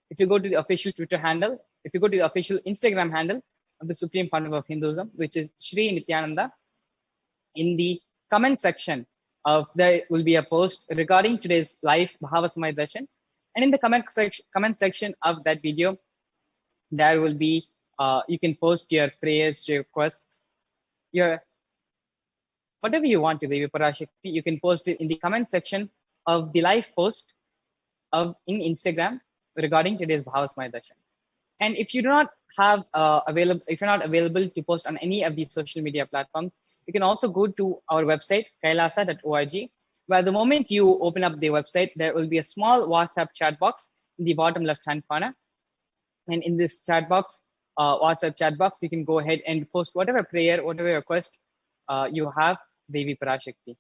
Speaker 6: If you go to the official Twitter handle, if you go to the official Instagram handle of the Supreme Pontiff of Hinduism, which is Sri Nityananda, in the comment section there will be a post regarding today's live Bhavasamaya Darshan. And in the comment section of that video, there will be, you can post your prayers, your requests, your whatever you want to Devi Parashakti. You can post it in the comment section of the live post in Instagram regarding today's Bhavasamaya Darshan. And if you do not have if you're not available to post on any of these social media platforms, you can also go to our website, kailasa.org, where the moment you open up the website, there will be a small WhatsApp chat box in the bottom left-hand corner. And in this chat box, WhatsApp chat box, you can go ahead and post whatever prayer, whatever request you have, Devi Parashakti.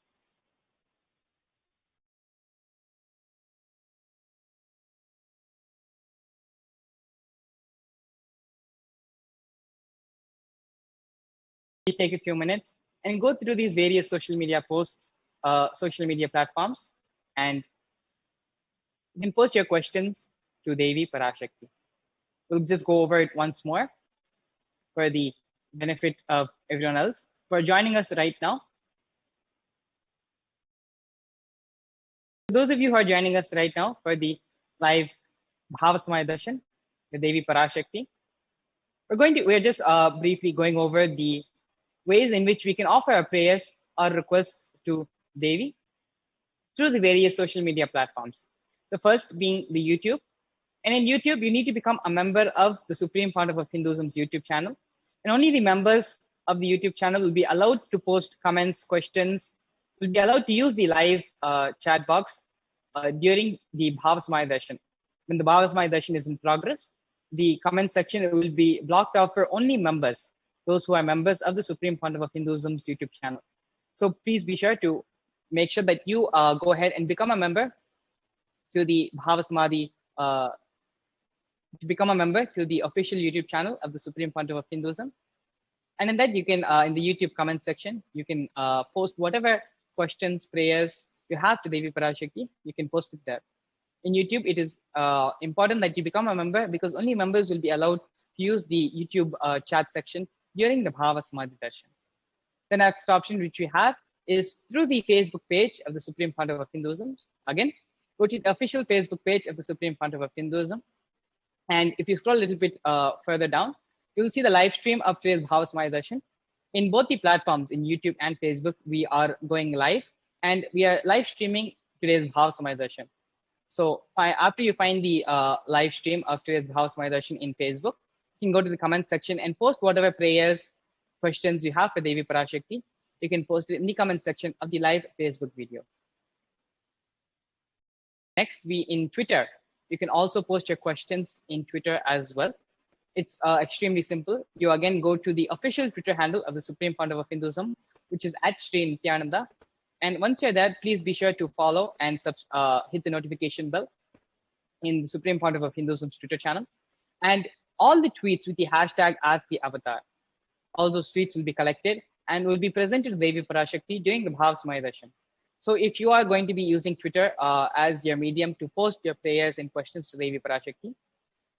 Speaker 6: Please take a few minutes and go through these various social media posts, social media platforms, and you can post your questions to Devi Parashakti. We'll just go over it once more for the benefit of everyone else. For joining us right now, for those of you who are joining us right now for the live Bhavasamaya Darshan with Devi Parashakti, we're just briefly going over the ways in which we can offer our prayers or requests to Devi through the various social media platforms. The first being the YouTube. And in YouTube, you need to become a member of the Supreme Pontiff of Hinduism's YouTube channel. And only the members of the YouTube channel will be allowed to post comments, questions, will be allowed to use the live chat box during the Bhavasamaya Darshan. When the Bhavasamaya Darshan is in progress, the comment section will be blocked off for only members, those who are members of the Supreme Pontiff of Hinduism's YouTube channel. So please be sure to make sure that you go ahead and become a member to the Bhavasamadhi, to become a member to the official YouTube channel of the Supreme Pontiff of Hinduism. And in that, you can, in the YouTube comment section, you can post whatever questions, prayers you have to Devi Parashakti. You can post it there. In YouTube, it is important that you become a member, because only members will be allowed to use the YouTube chat section during the Bhavasamaya Darshan. The next option which we have is through the Facebook page of the Supreme Pontiff of Hinduism. Again, go to the official Facebook page of the Supreme Pontiff of Hinduism. And if you scroll a little bit further down, you'll see the live stream of today's Bhava Samaya Darshan. In both the platforms, in YouTube and Facebook, we are going live, and we are live streaming today's Bhava Samaya Darshan. So after you find the live stream of today's Bhava Samaya Darshan in Facebook, you can go to the comment section and post whatever prayers, questions you have for Devi Parashakti. You can post it in the comment section of the live Facebook video. Next, in Twitter, you can also post your questions in Twitter as well. It's extremely simple. You again go to the official Twitter handle of the Supreme Pontiff of Hinduism, which is @Sri Nityananda. And once you're there, please be sure to follow and hit the notification bell in the Supreme Pontiff of Hinduism's Twitter channel. And all the tweets with the hashtag #AskTheAvatar, all those tweets will be collected and will be presented to Devi Parashakti during the Bhava Samaya Darshan. So if you are going to be using Twitter as your medium to post your prayers and questions to Devi Parashakti,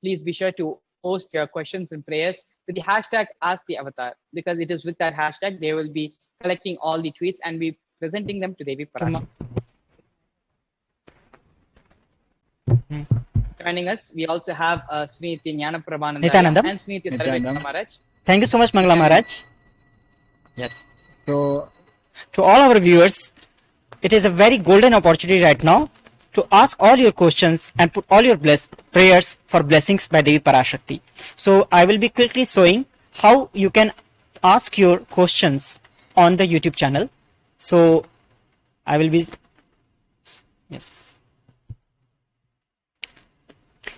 Speaker 6: please be sure to post your questions and prayers with the hashtag #AskTheAvatar, because it is with that hashtag they will be collecting all the tweets and be presenting them to Devi Parashakti. Joining us, we also have Srinitya Jnanaprabhananda and Srinitya Sarveshwara Maharaj.
Speaker 10: Thank you so much, Mangala Maharaj. Yes.
Speaker 11: So,
Speaker 10: to all our viewers, it is a very golden opportunity right now to ask all your questions and put all your prayers for blessings by Devi Parashakti. So I will be quickly showing how you can ask your questions on the YouTube channel. So I will be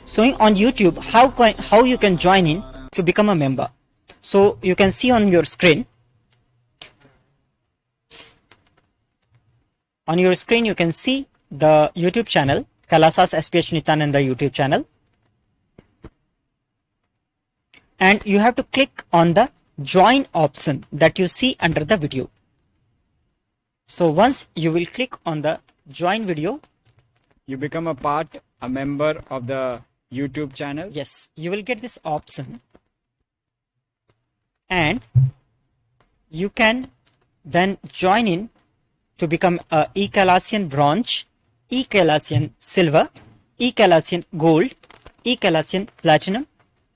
Speaker 10: showing on YouTube how you can join in to become a member. So you can see on your screen. On your screen, you can see the YouTube channel, Kailasa's SPH Nityananda YouTube channel. And you have to click on the join option that you see under the video. So once you will click on the join video,
Speaker 11: you become a member of the YouTube channel.
Speaker 10: Yes, you will get this option. And you can then join in to become a E-Kailasian Bronze, E-Kailasian Silver, E-Kailasian Gold, E-Kailasian Platinum,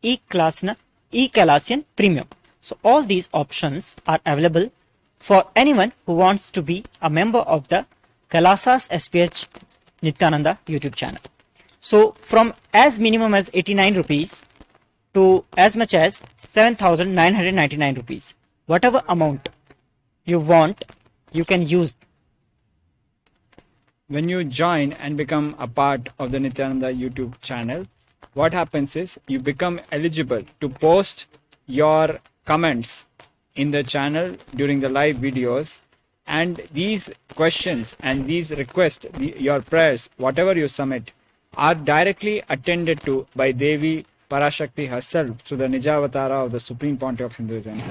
Speaker 10: E-Kailasian Premium. So all these options are available for anyone who wants to be a member of the Kailasa's SPH Nityananda YouTube channel. So from as minimum as 89 rupees to as much as 7,999 rupees, whatever amount you want, you can use.
Speaker 11: When you join and become a part of the Nityananda YouTube channel, what happens is you become eligible to post your comments in the channel during the live videos, and these questions and these requests, your prayers, whatever you submit, are directly attended to by Devi Parashakti herself through the Nijavatara of the Supreme Pontiff of Hinduism.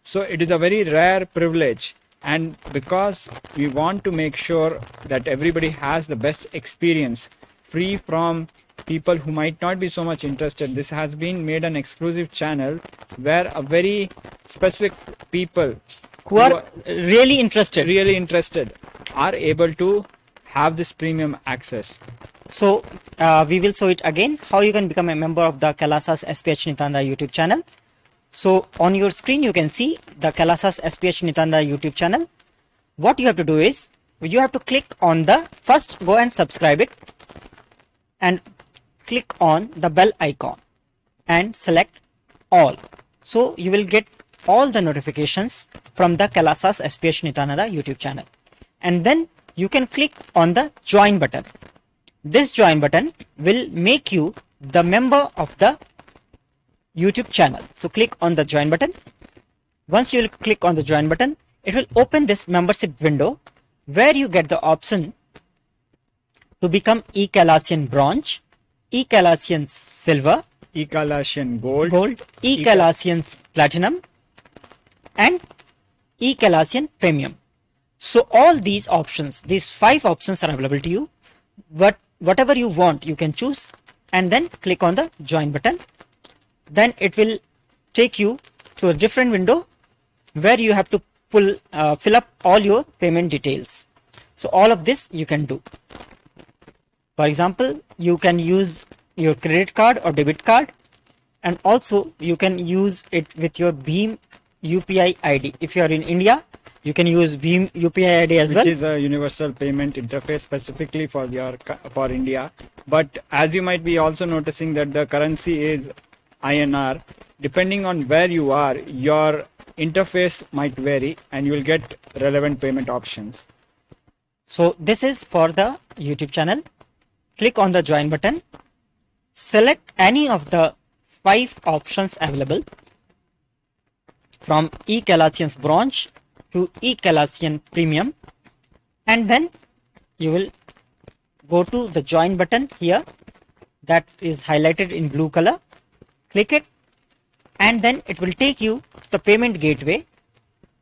Speaker 11: So it is a very rare privilege. And because we want to make sure that everybody has the best experience, free from people who might not be so much interested, this has been made an exclusive channel where a very specific people
Speaker 10: who are really interested
Speaker 11: are able to have this premium access.
Speaker 10: So we will show it again how you can become a member of the Kailasa's SPH Nityananda YouTube channel. So on your screen you can see the Kailasa's SPH Nityananda YouTube channel. What you have to do is you have to click on the first, go and subscribe it and click on the bell icon and select all. So you will get all the notifications from the Kailasa's SPH Nityananda YouTube channel. And then you can click on the join button. This join button will make you the member of the YouTube channel. So click on the join button. Once you will click on the join button, it will open this membership window where you get the option to become E-Kailasian Bronze, E-Kailasian Silver,
Speaker 11: E-Kailasian Gold,
Speaker 10: E-Kailasian Platinum, and E-Kailasian Premium. So all these options, these 5 options are available to you. But whatever you want, you can choose and then click on the join button. Then it will take you to a different window where you have to fill up all your payment details. So all of this you can do. For example, you can use your credit card or debit card, and also you can use it with your Bheem UPI ID. If you are in India, you can use Bheem UPI ID as well.
Speaker 11: Which is a universal payment interface specifically for for India. But as you might be also noticing that the currency is INR. Depending on where you are, your interface might vary and you will get relevant payment options.
Speaker 10: So this is for the YouTube channel. Click on the join button. Select any of the 5 options available from eKailasian's Bronze to eKailasian Premium, and then you will go to the join button here that is highlighted in blue color. Click it, and then it will take you to the payment gateway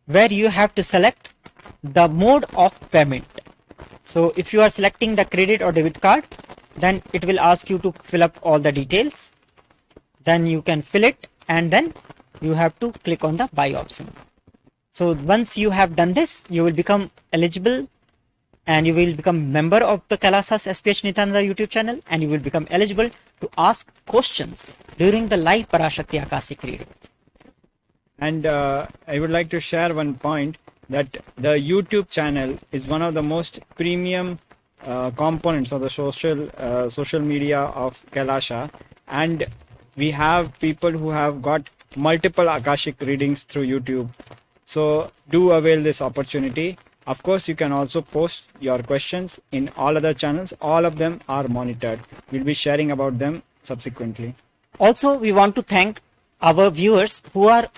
Speaker 10: where you have to select the mode of payment. So if you are selecting the credit or debit card, then it will ask you to fill up all the details. Then you can fill it, and then you have to click on the buy option. So once you have done this, you will become eligible and you will become member of the Kailasa's SPH Nityananda YouTube channel, and you will become eligible to ask questions during the live Parashakti Akashic reading.
Speaker 11: And I would like to share one point that the YouTube channel is one of the most premium components of the social media of Kailasa, and we have people who have got multiple Akashic readings through YouTube. So do avail this opportunity. Of course, you can also post your questions in all other channels. All of them are monitored. We'll be sharing about them subsequently.
Speaker 10: Also, we want to thank our viewers who are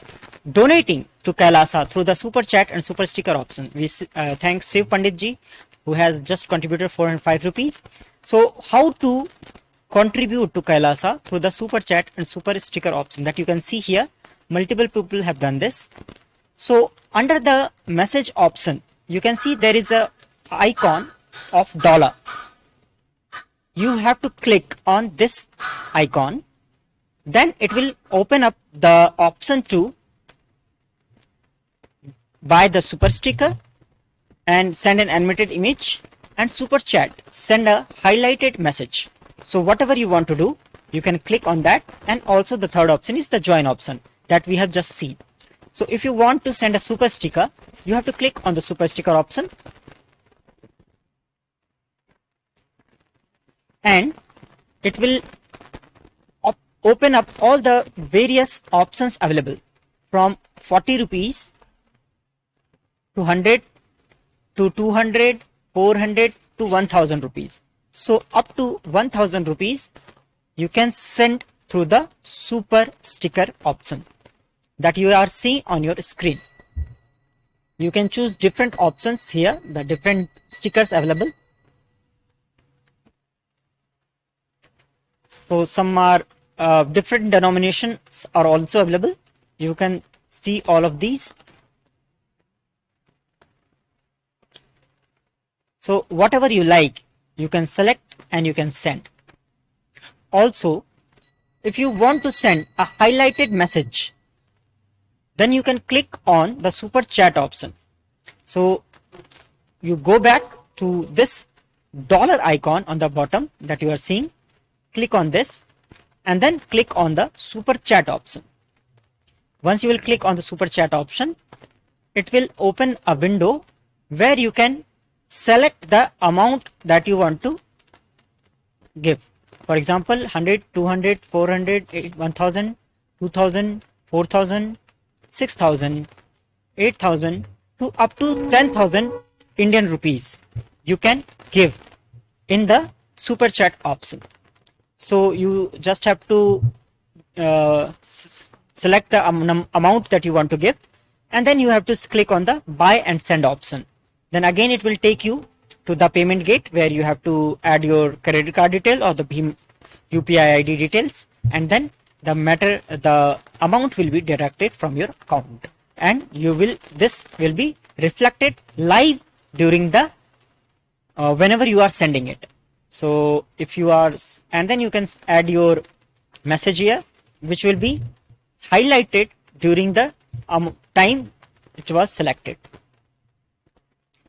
Speaker 10: donating to Kailasa through the super chat and super sticker option. We thank Shiv Pandit ji, who has just contributed 405 rupees. So how to contribute to Kailasa through the super chat and super sticker option that you can see here. Multiple people have done this. So under the message option, you can see there is a icon of dollar. You have to click on this icon. Then it will open up the option to buy the super sticker and send an animated image, and super chat, send a highlighted message. So whatever you want to do, you can click on that. And also the third option is the join option that we have just seen. So if you want to send a super sticker, you have to click on the super sticker option, and it will open up all the various options available from 40 rupees to 100 to 200, 400 to 1000 rupees. So up to 1000 rupees you can send through the super sticker option that you are seeing on your screen. You can choose different options here, the different stickers available. So some are different denominations are also available. You can see all of these. So whatever you like, you can select and you can send. Also, if you want to send a highlighted message, then you can click on the super chat option. So you go back to this dollar icon on the bottom that you are seeing, click on this, and then click on the super chat option. Once you will click on the super chat option, it will open a window where you can select the amount that you want to give. For example, 100, 200, 400, 1000, 2000, 4000, 6000, 8000 to up to 10,000 Indian rupees you can give in the super chat option. So you just have to select the amount that you want to give, and then you have to click on the buy and send option. Then again it will take you to the payment gate where you have to add your credit card detail or the Bheem UPI ID details, and then the amount will be deducted from your account, and this will be reflected live during the whenever you are sending it. So if you are, and then you can add your message here, which will be highlighted during the time it was selected.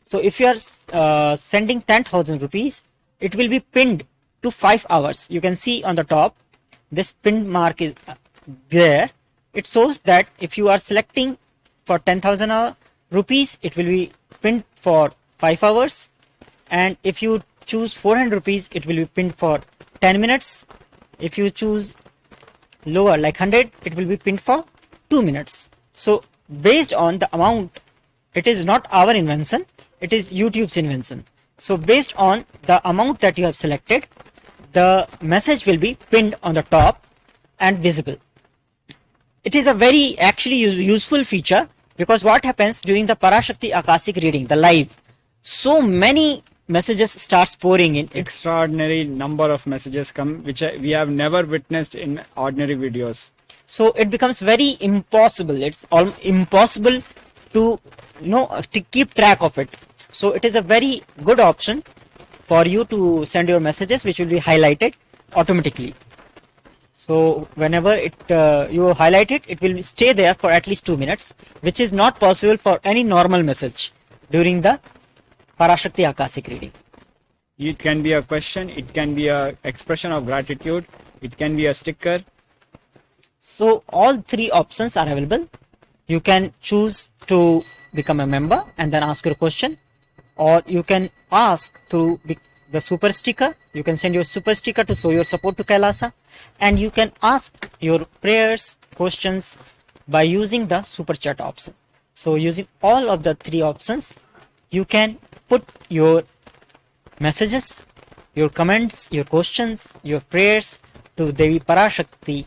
Speaker 10: So if you are sending 10,000 rupees, it will be pinned to 5 hours. You can see on the top, this pinned mark is there. It shows that if you are selecting for 10,000 rupees, it will be pinned for 5 hours. And if you choose 400 rupees, it will be pinned for 10 minutes. If you choose lower like 100, it will be pinned for 2 minutes. So based on the amount, it is not our invention, it is YouTube's invention. So based on the amount that you have selected, the message will be pinned on the top and visible. It is a very actually useful feature, because what happens during the Parashakti Akashic reading, the live, so many messages starts pouring in.
Speaker 11: Extraordinary number of messages come, which we have never witnessed in ordinary videos.
Speaker 10: So it becomes very impossible. It's all impossible to to keep track of it. So it is a very good option for you to send your messages, which will be highlighted automatically. So whenever you highlight it, it will stay there for at least 2 minutes, which is not possible for any normal message during the Parashakti Akashic reading.
Speaker 11: It can be a question, it can be a expression of gratitude, it can be a sticker.
Speaker 10: So all three options are available. You can choose to become a member and then ask your question, or you can ask through the super sticker. You can send your super sticker to show your support to Kailasa, and you can ask your prayers, questions by using the super chat option. So using all of the three options, you can put your messages, your comments, your questions, your prayers to Devi Parashakti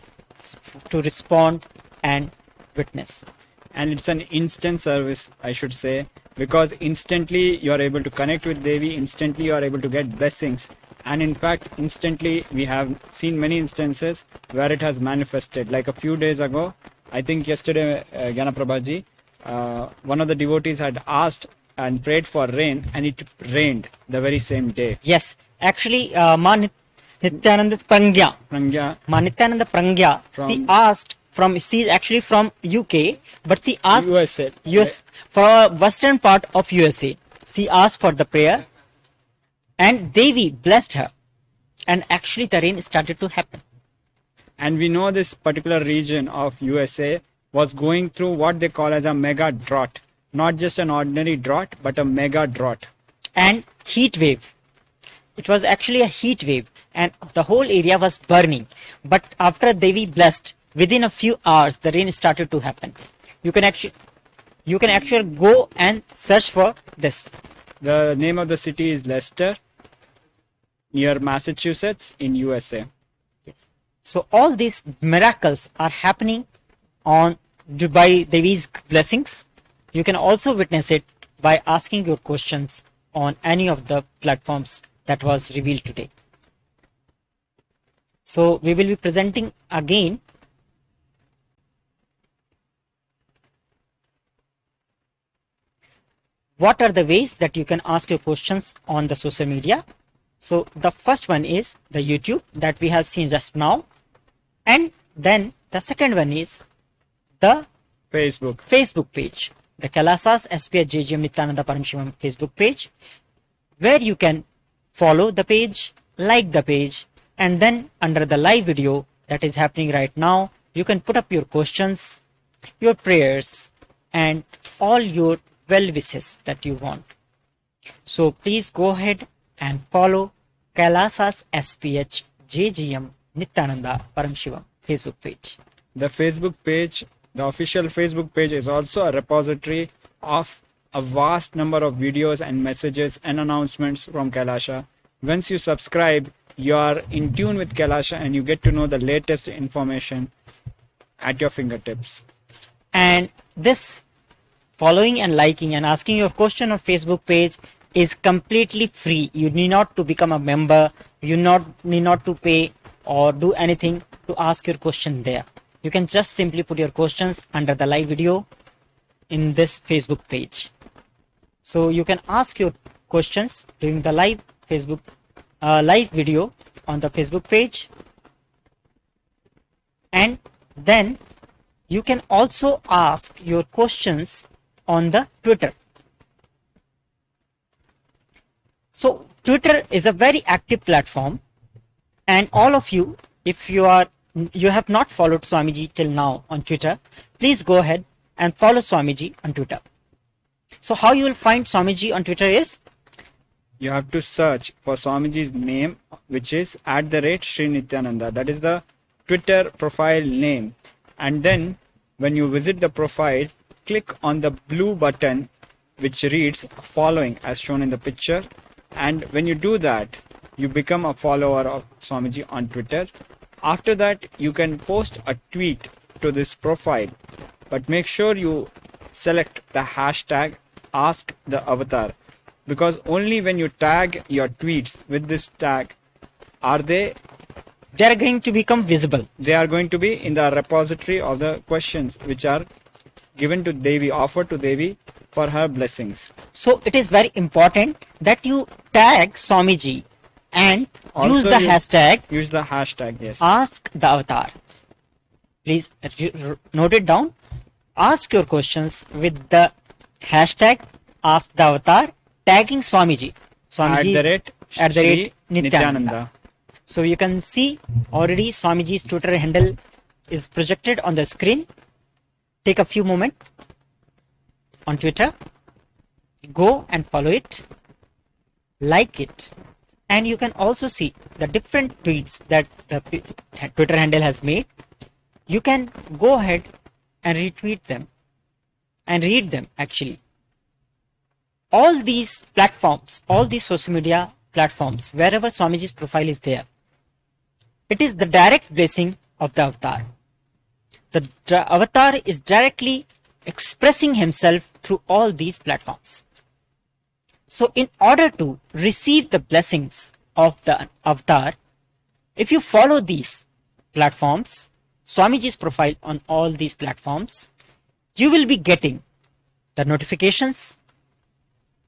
Speaker 10: to respond and witness.
Speaker 11: And it's an instant service, I should say, because instantly you are able to connect with Devi, instantly you are able to get blessings, and in fact instantly we have seen many instances where it has manifested. Like a few days ago, I think yesterday, Gyanaprabhaji, one of the devotees had asked and prayed for rain, and it rained the very same day.
Speaker 10: Yes, actually Ma Nityananda Prangya, Ma Nityananda Prangya, she asked she is actually from UK, but she asked
Speaker 11: USA.
Speaker 10: US for western part of USA. She asked for the prayer, and Devi blessed her, and actually the rain started to happen.
Speaker 11: And we know this particular region of USA was going through what they call as a mega drought. Not just an ordinary drought, but a mega drought.
Speaker 10: And heat wave. It was actually a heat wave, and the whole area was burning. But after Devi blessed, within a few hours, the rain started to happen. You can actually go and search for this.
Speaker 11: The name of the city is Leicester, near Massachusetts in USA.
Speaker 10: Yes. So all these miracles are happening by Devi's blessings. You can also witness it by asking your questions on any of the platforms that was revealed today. So we will be presenting again what are the ways that you can ask your questions on the social media. So the first one is the YouTube that we have seen just now, and then the second one is the Facebook page, the Kailasa's SPH JGM Nityananda Paramshivam Facebook page, where you can follow the page, like the page, and then under the live video that is happening right now, you can put up your questions, your prayers, and all your well wishes that you want. So please go ahead and follow Kailasa's SPH JGM Nityananda Paramshivam Facebook page.
Speaker 11: The Facebook page, the official Facebook page, is also a repository of a vast number of videos and messages and announcements from Kailasa. Once you subscribe, you are in tune with Kailasa and you get to know the latest information at your fingertips.
Speaker 10: And this following and liking and asking your question on Facebook page is completely free. You need not to become a member. You need not to pay or do anything to ask your question there. You can just simply put your questions under the live video in this Facebook page. So you can ask your questions during the live Facebook live video on the Facebook page, and then you can also ask your questions on the Twitter. So Twitter is a very active platform And all of you, if you have not followed Swamiji till now on Twitter, please go ahead and follow Swamiji on Twitter. So how you will find Swamiji on Twitter is?
Speaker 11: You have to search for Swamiji's name, which is @Sri Nityananda. That is the Twitter profile name. And then when you visit the profile, click on the blue button which reads following as shown in the picture. And when you do that, you become a follower of Swamiji on Twitter. After that, you can post a tweet to this profile, but make sure you select the hashtag #AskTheAvatar, because only when you tag your tweets with this tag are they
Speaker 10: going to become visible.
Speaker 11: They are going to be in the repository of the questions which are given to Devi, offered to Devi for her blessings.
Speaker 10: So it is very important that you tag Swamiji and
Speaker 11: Also
Speaker 10: use the hashtag.
Speaker 11: Use the hashtag, yes.
Speaker 10: Ask the Avatar. Please note it down. Ask your questions with the hashtag Ask the Avatar, tagging Swamiji. Swamiji
Speaker 11: @Sri Nityananda.
Speaker 10: So you can see already Swamiji's Twitter handle is projected on the screen. Take a few moments on Twitter. Go and follow it. Like it. And you can also see the different tweets that the Twitter handle has made. You can go ahead and retweet them and read them actually. All these platforms, all these social media platforms, wherever Swamiji's profile is there, it is the direct blessing of the avatar. The avatar is directly expressing himself through all these platforms. So in order to receive the blessings of the avatar, if you follow these platforms, Swamiji's profile on all these platforms, you will be getting the notifications,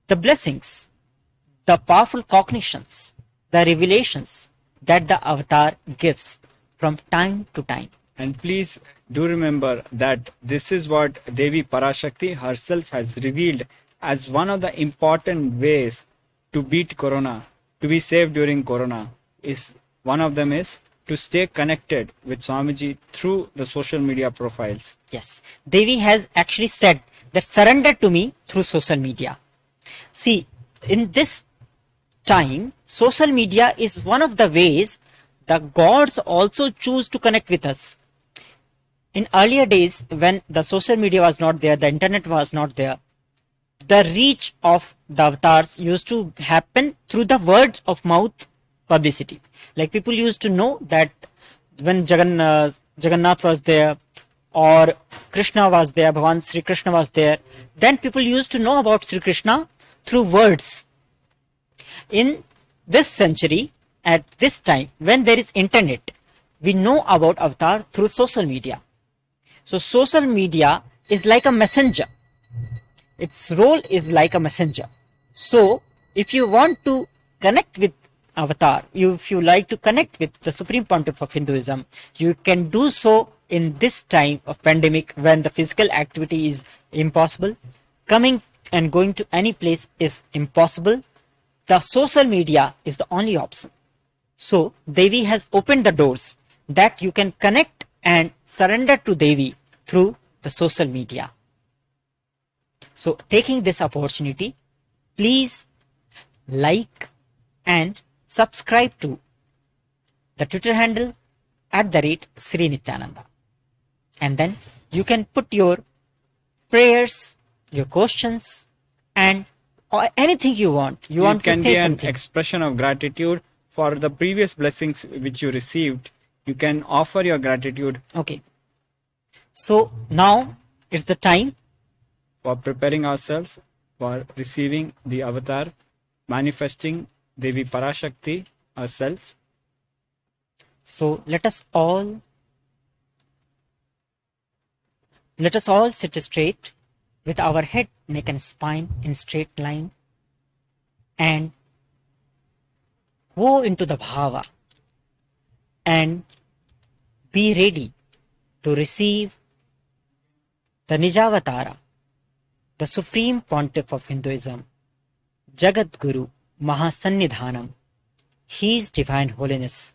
Speaker 10: the blessings, the powerful cognitions, the revelations that the avatar gives from time to time.
Speaker 11: And please do remember that this is what Devi Parashakti herself has revealed as one of the important ways to beat Corona, to be safe during Corona. One of them is to stay connected with Swamiji through the social media profiles.
Speaker 10: Yes, Devi has actually said that surrender to me through social media. See, in this time, social media is one of the ways the gods also choose to connect with us. In earlier days, when the social media was not there, the internet was not there, the reach of the avatars used to happen through the word of mouth publicity. Like people used to know that when Jagannath was there or Krishna was there, Bhagavan Sri Krishna was there, then people used to know about Sri Krishna through words. In this century, at this time, when there is internet, we know about avatar through social media. So social media is like a messenger. Its role is like a messenger. So if you want to connect with avatar, if you like to connect with the Supreme Pontiff of Hinduism, you can do so in this time of pandemic when the physical activity is impossible. Coming and going to any place is impossible. The social media is the only option. So Devi has opened the doors that you can connect and surrender to Devi through the social media. So taking this opportunity, please like and subscribe to the Twitter handle @Sri Nityananda. And then you can put your prayers, your questions, and anything you want.
Speaker 11: It can be an expression of gratitude for the previous blessings which you received. You can offer your gratitude.
Speaker 10: Okay. So now it's the time
Speaker 11: for preparing ourselves for receiving the avatar, manifesting Devi Parashakti herself.
Speaker 10: So let us all sit straight with our head, neck and spine in straight line and go into the bhava and be ready to receive the Nijavatara, the Supreme Pontiff of Hinduism, Jagat Guru Mahasannidhanam, His Divine Holiness,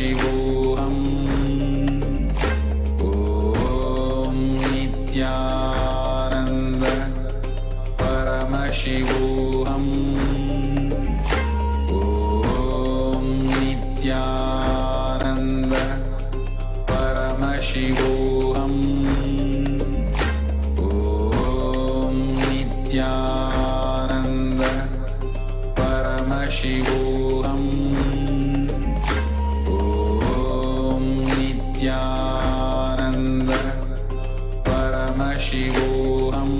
Speaker 3: Shivoham. Om Nityananda Paramashivoham. Om Nityananda Paramashivoham. Om Nityananda Paramashivoham. Om Nityananda Paramashivoham.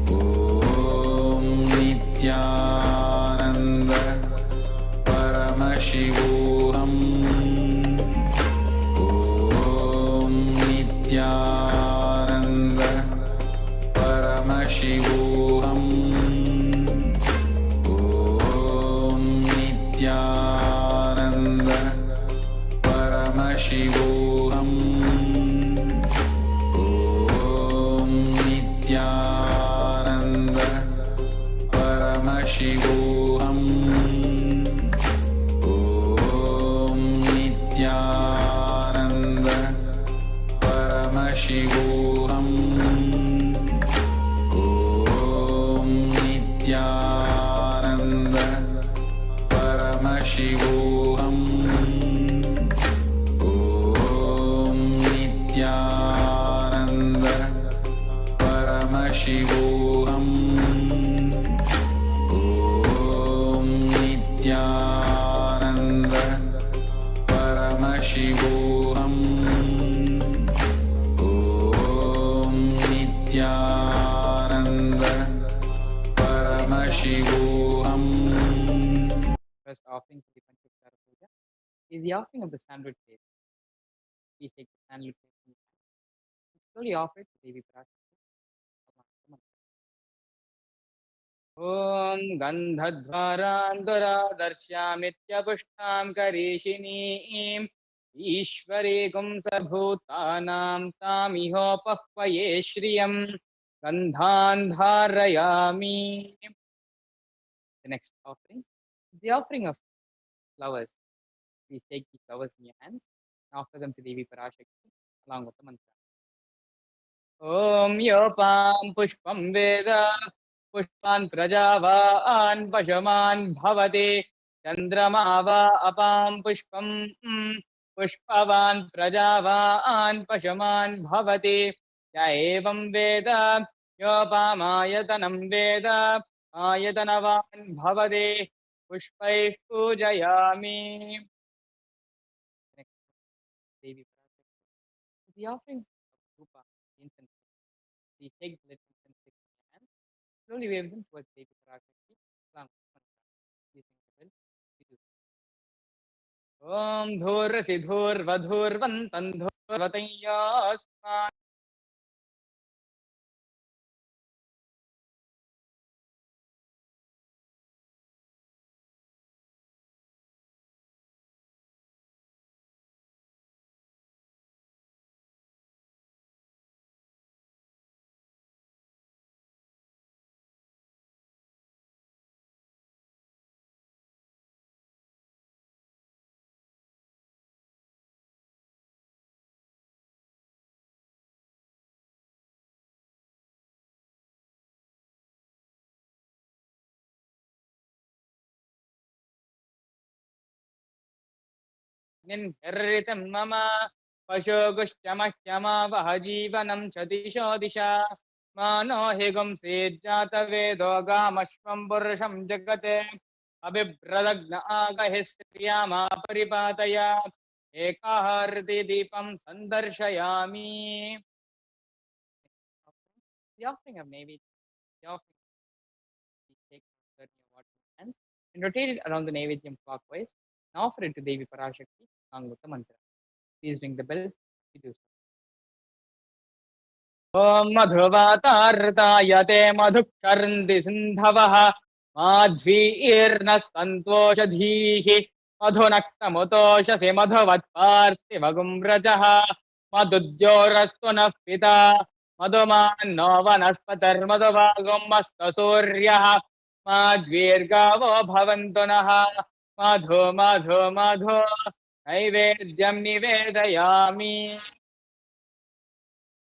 Speaker 3: Om Nityananda Paramashivoham. Om Nityananda Paramashivoham. Om Nityananda Paramashivoham. Om Nityananda Paramashivoham. Om Nityananda Paramashivoham. Om Nityananda Paramashivoham. Om Nityananda Paramashivoham. Om Nityananda Paramashivoham. Om Nityananda Paramashivoham.
Speaker 6: First offering to the Panchakshara Puja is the offering of the sandalwood paste. Please take the sandalwood paste in your hand and slowly offer it to Devi Parashakti. Om Gandhadvaranduradharshyamityapushnam karishineem Ishwaregum sabhutanam tamihopahvaye shriyam Gandhandharayami. The next offering is the offering of flowers. Please take the flowers in your hands and offer them to Devi Parashakti along with the mantra. Om Yopam Pushpam Veda Pushpan Prajavaan Pashaman Bhavate Chandramava Apam Pushpam Pushpavan Prajavaan Pashaman Bhavate Yaevam Veda Yopamayatanam Veda Ayatanavan Bhavate Pushpaish Pujayami. Next, Devi Parashakti. The offering of Rupa, incense. Please take the lit incense stick in your hand. Slowly wave them towards Devi Parashakti along with the mantra. Using the bell, we do so. Om Dhurasi Dhurvadhurvantan Dhurvatayasman. Ninhiritam mama Pashogushchamahyama Vahajivanam Chatisho Disha Mano Higum Sejata Vedogamashvam Purusham Jagate Abhibradagna Agahistriyama Paripataya Ekaharti Deepam Sandarshayami. The offering of Navy, the offering, take water in your hands and rotate it around the Naivedyam clockwise and offer it to Devi Parashakti along with the mantra. Please ring the bell. We do so. Om Madhuvatartayate Madhukaranti Sindhavaha Madhvirna Santoshadhihi Madhunaktamutoshase Madhuvatparthivagum Rajaha Madhudyorastuna Pita Madhumanno Vanaspatar Madhuvagum Mastasuryaha Madhvirgavo Bhavantunaha madho madho madho naivedyam nivedayami.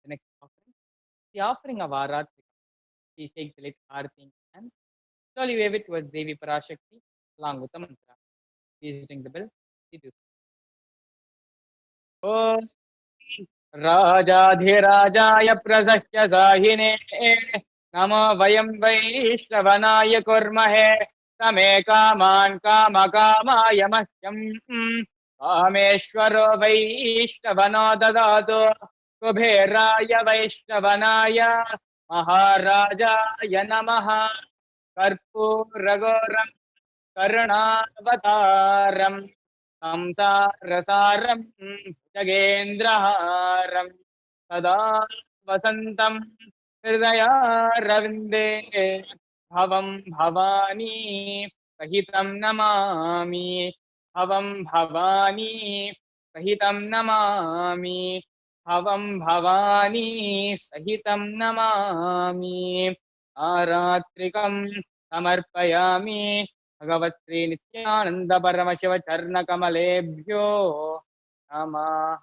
Speaker 6: The next offering, the offering of Aratri. Please take the lit aarti in your hands. Slowly wave it towards Devi Parashakti along with the mantra. Please ring the bell. Please do so. Om राजाधिराजाय प्रसह्य साहिने नमो वयं वैष्णवनाय कुर्महे तमे कामान् कामकामाय मह्यं कामेश्वरो वैष्णवनो ददातु कुबेराय वैष्णवनाय महाराजाय नमः कर्पूरगौरं करुणावतारम् संसारसारं जगेन्द्रहारं सदा वसन्तं हृदयारविन्दे भवं भवानी सहितं नमामि भवं भवानी सहितं नमामि भवं भवानी सहितं नमामि आरात्रिकं समर्पयामि भगवत् श्री नित्यानंद परमशिव चरण कमलेभ्यो नमः.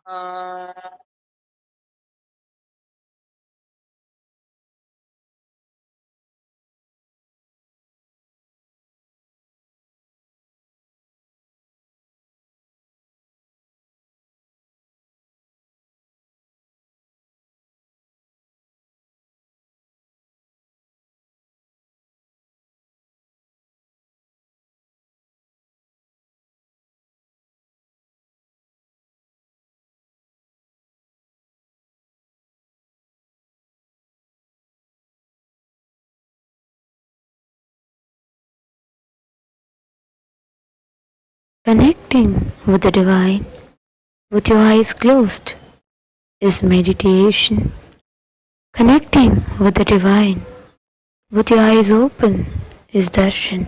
Speaker 14: Connecting with the divine with your eyes closed is meditation. Connecting with the divine with your eyes open is darshan.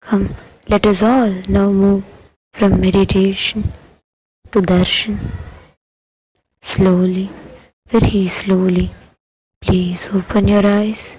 Speaker 14: Come, let us all now move from meditation to darshan. Slowly, very slowly, please open your eyes.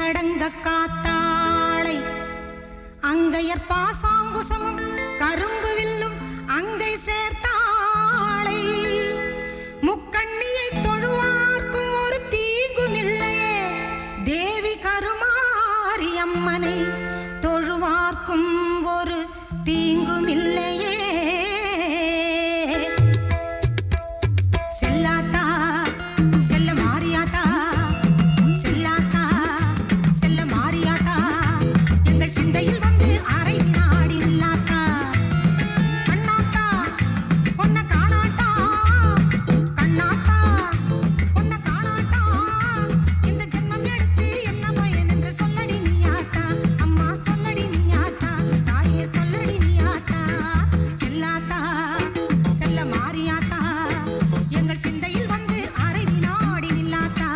Speaker 15: அடங்க காத்தாளை அங்கையர் பாசாங்குசமும் கரும்பு வில்லும் அங்கை சேர்த்தாளை முக்கண்ணியை தொழுவார்க்கும் ஒரு தீங்கும் இல்லையே தேவி கருமாரி அம்மனை தொழுவார்க்கும் ஒரு தீங்கும் இல்லையே செல்லாத்தா செல்ல மாரியாத்தா செல்லாத்தா செல்ல மாரியாத்தா எங்கள் சிந்தையில் வந்து அரை வினாடி நில்லாத்தா கண்ணாத்தா பொன்ன காணாட்டா கண்ணாத்தா பொன்ன காணாட்டா இந்த ஜென்மம் எடுத்து என்ன பயன் என்று சொல்லடி நீயாத்தா அம்மா சொல்லடி நீயாத்தா தாயே சொல்லடி நீயாத்தா செல்லாத்தா செல்ல மாரியாத்தா எங்கள் சிந்தையில் வந்து அரை வினாடி நில்லாத்தா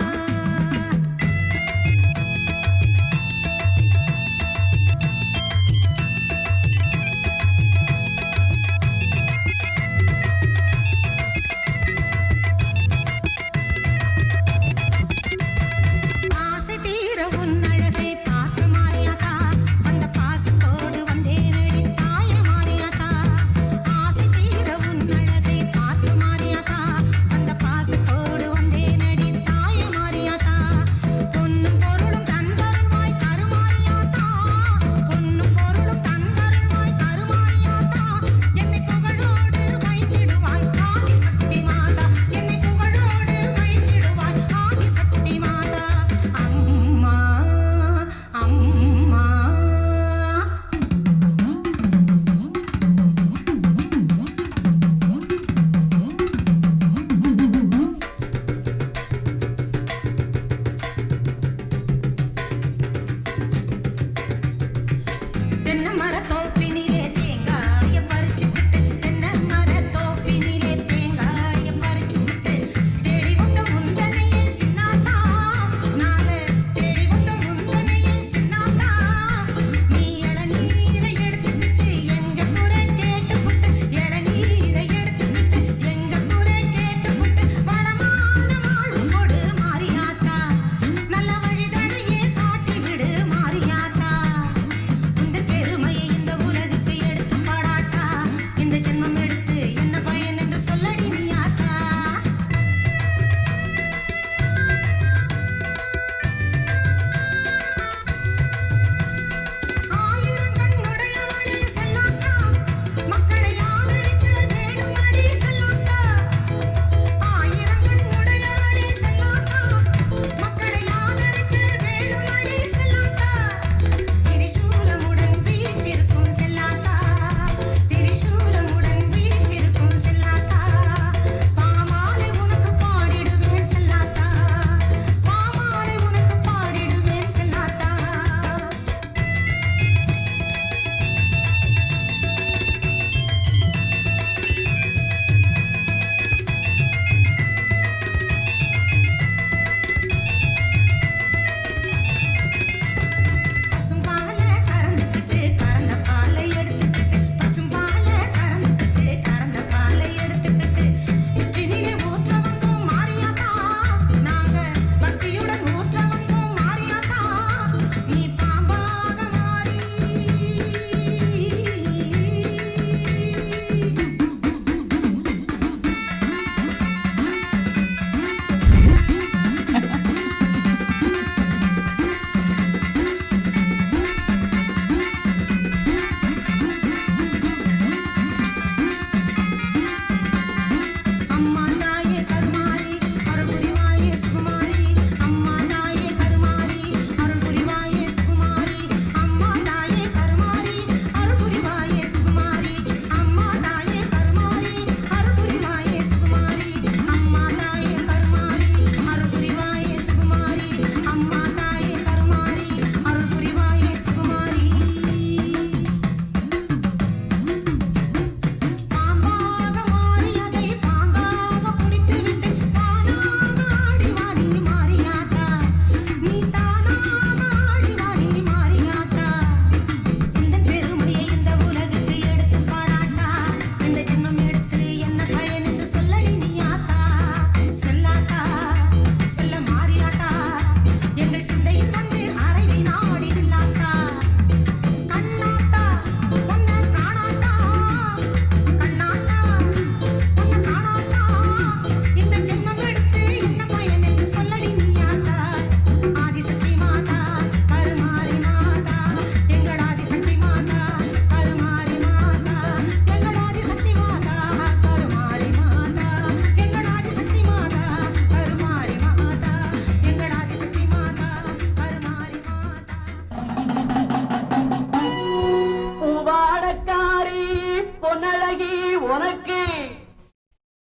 Speaker 16: பொன்னழகி உனக்கு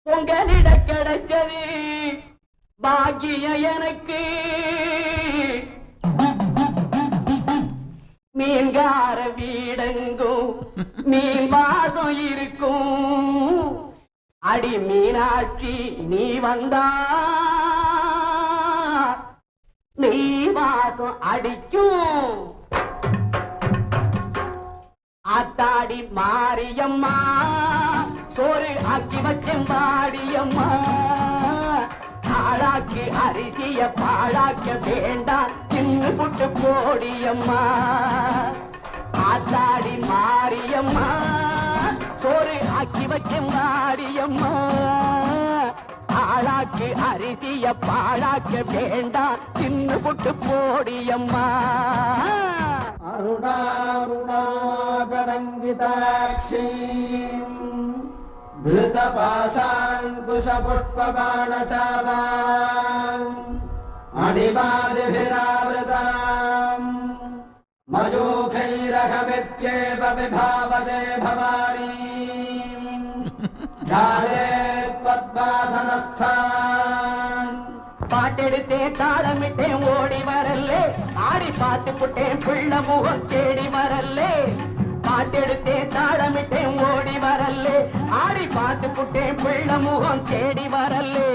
Speaker 16: பொங்கலிட கிடைச்சது பாக்கியம் எனக்கு. மீன்கார வீடெங்கும் மீன் வாசம் இருக்கும். அடி மீனாட்சி நீ வந்தா நீ வாசம் அடிக்கும். ஆத்தாடி மாரியம்மா சோறு ஆக்கி வச்சேன் பாடியம்மா. ஆளாக்கு அரிசிய பாழாக்க வேண்டாம் தின்னு புட்டு போடியம்மா. ஆத்தாடி மாரியம்மா சோறு ஆக்கி வச்சேன் பாடியம்மா. ஆளாக்கு அரிசிய பாழாக்க வேண்டாம் தின்னு புட்டு போடியம்மா.
Speaker 17: அருணாருணாகரங்கிதாட்சி धृतपाशाङ्कुशपुष्पबाणचापाम् अणिमादिभिरावृताम् मयूखैरहमित्येव विभावते भवानी जायेत्पद्मासनस्थान्.
Speaker 16: பாட்டெடுத்தேன் தாளமிட்டேன் ஓடி வரல்லே. ஆடி பார்த்து புட்டேன் பிள்ளை முகம் தேடி வரல்லே. பாட்டெடுத்தேன் தாளமிட்டேன் ஓடி வரல்லே. ஆடி பார்த்து புட்டேன் பிள்ளை முகம் தேடி வரல்லே.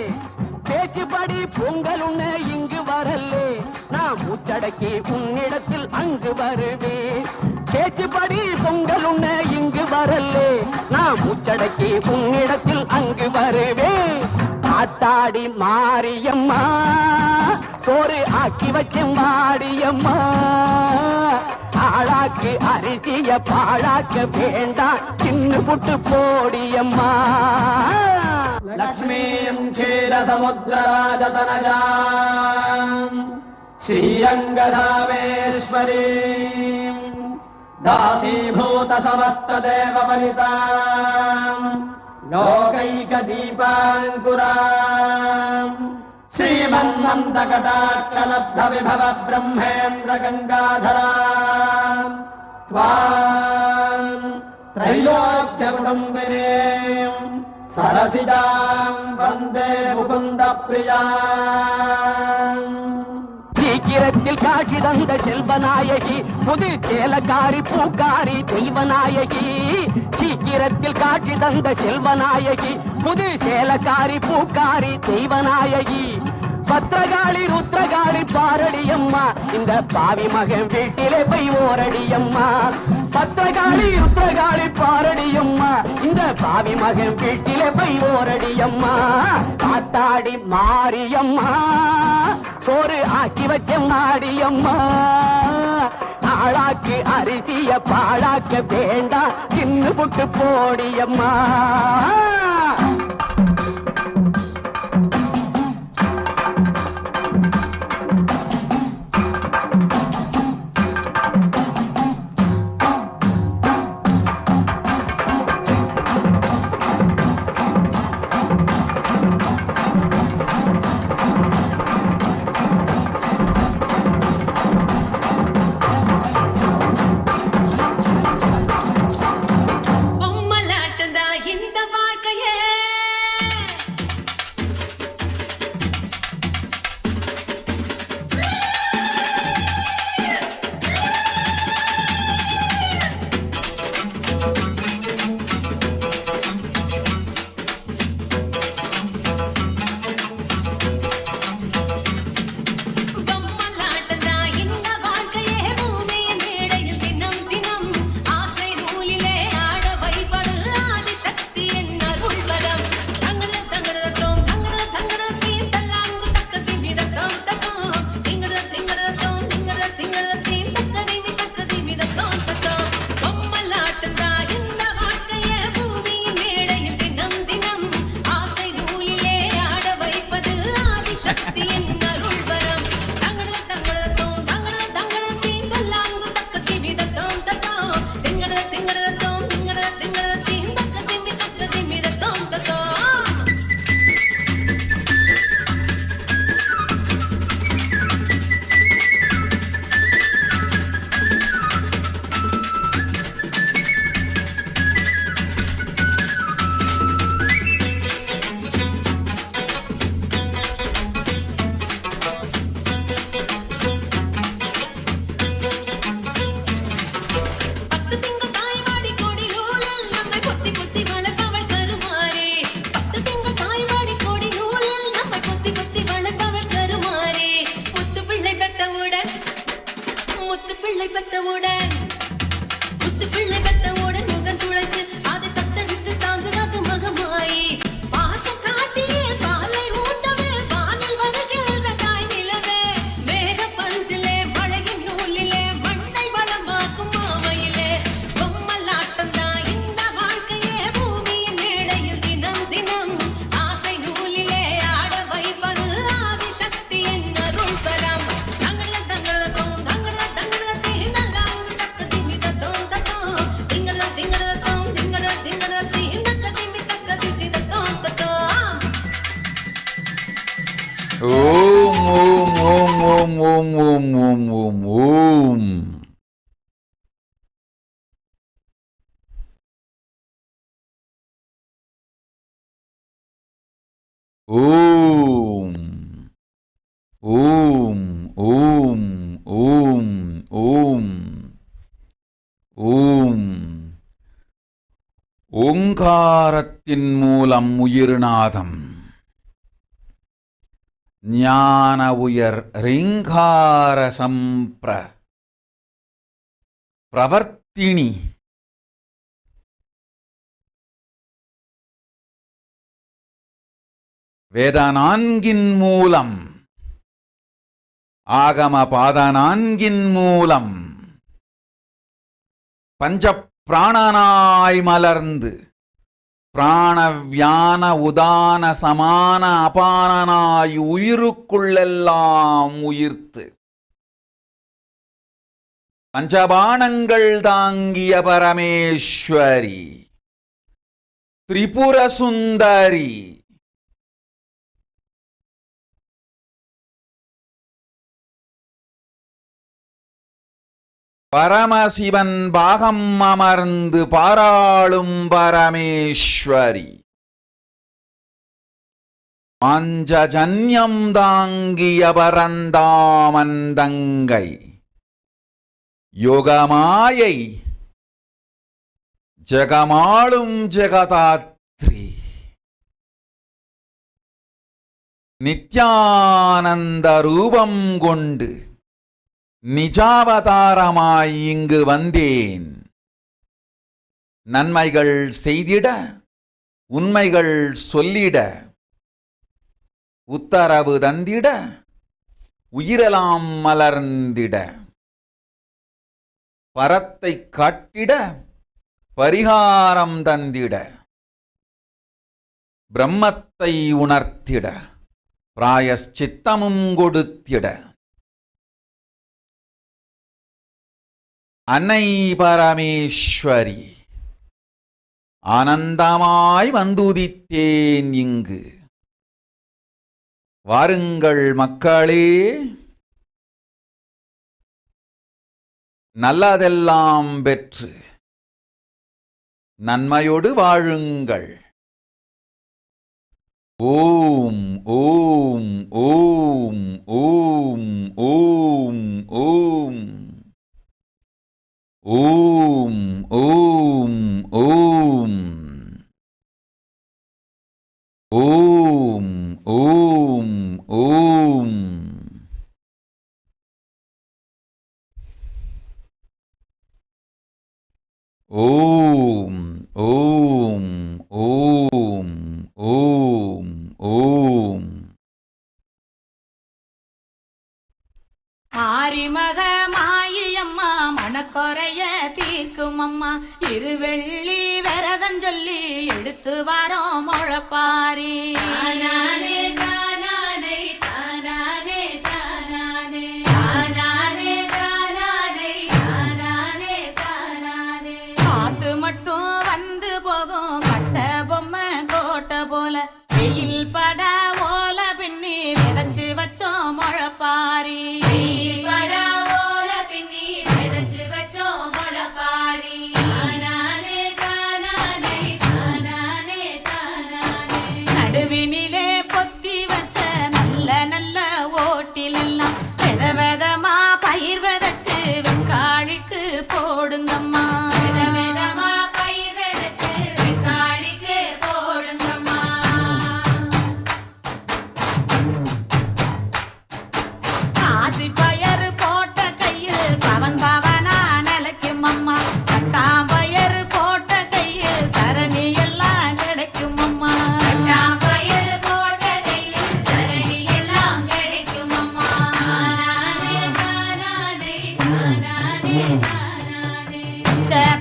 Speaker 16: பேச்சுப்படி பொங்கல் உண்ண இங்கு வரல்லே. நான் மூச்சடக்கி உன்னிடத்தில் அங்கு வருவேன். பேச்சுப்படி பொங்கல் உண்ண இங்கு வரல்லே. நான் மூச்சடக்கி உன்னிடத்தில் அங்கு வருவேன். ஆத்தாடி மாரியம்மா சோறு ஆக்கி வச்சேன் வாடியம்மா. ஆளாக்கு அரிசிய பாழாக்க வேண்டாம் தின்னு புட்டு போடியம்மா.
Speaker 17: லக்ஷ்மீம் க்ஷீரசமுத்திரராஜதனஜாம் ஸ்ரீரங்கதாமேஸ்வரீம் दासीभूत समस्तदेव परिताम् लोकैकदीपाङ्कुराम् श्रीमन्नन्दकटाक्षलब्धविभव ब्रह्मेन्द्र गङ्गाधराम् त्वाम् त्रैलोक्यकुटुम्बिनीम् सरसिजाम् वन्दे मुकुन्दप्रियाम्
Speaker 16: சீக்கிரத்தில் காட்சி தந்த செல்வநாயகி புது சேலக்காரி பூக்காரி தெய்வநாயகி. சீக்கிரத்தில் காட்சி தந்த செல்வநாயகி புது சேலக்காரி பூக்காரி தெய்வநாயகி. பத்திரகாளி ருத்ரகாளி பாரடியம்மா இந்த பாவி மகன் வீட்டிலே போய் ஓரடியம்மா. பத்திரகாளி ருத்ரகாளி பாரடியம்மா இந்த பாவி மகன் வீட்டிலே போய் ஓரடியம்மா. காத்தாடி மாரியம்மா சோறு ஆக்கி வச்ச மாடியம்மா. ஆளாக்கு அரிசிய பாழாக்க வேண்டாம் தின்னு புட்டு போடியம்மா.
Speaker 18: பொம்மலாட்டந்தா இந்த வாழ்க்கைய முத்து பிள்ளை பெத்தவுடன் முகம் துளைத்து அதை தத்தெடுத்து தாங்குதாக்கு மகமாயி பாசம் காட்டியே பாலை ஊட்டவே வானில் வருகின்ற தாய் நிலவே மேக பஞ்சிலே மழையின் நூலிலே மண்ணை வளமாக்கும் மாமையிலே பொம்மலாட்டம் தான் இந்த வாழ்க்கையே பூமியின் மேடையில் தினம் தினம் ஆசை நூலிலே ஆட வைப்பது ஆதிசக்தி என் அருள் பெறாம் தங்கள தீ நல்லா தக்க திமி தத்தோம் தத்தோம் திங்கள தோம் தீ நக்க திமி தக்க தித்தி தத்தோம் தத்தோம்.
Speaker 3: ஓம் ஓம் ஓம் ஓம் ஓம் ஓம் ஓம் ஓம் ஓம். ஓம் ஓம் ஓம் ஓம் ஓம் ஓம். ஓங்காரத்தின் மூலம் உயிர்நாதம் ஞான உயர் ரிங்கார பிரவர்த்தினி வேத நான்கின் மூலம் ஆகம பாத நான்கின் மூலம் பஞ்ச பிராணனாய் மலர்ந்து பிராணவியான உதான சமான அபானனாய் உயிருக்குள்ளெல்லாம் உயிர்த்து பஞ்சபாணங்கள் தாங்கிய பரமேஸ்வரி திரிபுர சுந்தரி பரமசிவன் பாகம் அமர்ந்து பாராளும் பரமேஸ்வரி பாஞ்சஜன்யம் தாங்கிய பரந்தாமந்தங்கை யோகமாயை ஜெகமாளும் ஜெகதாத்ரி நித்யானந்த ரூபம் கொண்டு நிஜாவதாரமாய் இங்கு வந்தேன். நன்மைகள் செய்திட உண்மைகள் சொல்லிட உத்தரவு தந்திட உயிரெல்லாம் மலர்ந்திட பரத்தை காட்டிட பரிகாரம் தந்திட பிரம்மத்தை உணர்த்திட பிராயஷ்சித்தமும் கொடுத்திட அன்னை பரமேஸ்வரி ஆனந்தமாய் வந்துதித்தேன் இங்கு. வாருங்கள் மக்களே, நல்லதெல்லாம் பெற்று நன்மையோடு வாழுங்கள். ஓம் ஓம் ஓம் ஓம் ஓம் ஓம் ஓம் ஓம் ஓம் ஓம் ஓம் ஓம். ஓம் ஓம் ஓம் ஓம் ஓம்.
Speaker 18: மாரிமக மாயம்மா மனக்குறைய தீர்க்கும் அம்மா இருவெள்ளி விரதம் சொல்லி எடுத்து வரோம் முழப்பாரி. தானானே தானானே தானானே தானானே தானானே தானானே தானானே தானானே. காத்து மட்டும் வந்து போகும் கட்ட பொம்மை கோட்டை போல வெயில் பட ஓல பின்னி விதைச்சு வச்சோம் முழப்பாரி. நடுவினிலே பொத்தி வச்ச நல்ல நல்ல ஓட்டிலெல்லாம் வித விதமா பயிர் விதைச்சு வெக்காளிக்கு போடுங்கம்மா. பாசி பயறு போட்ட கையில் பவ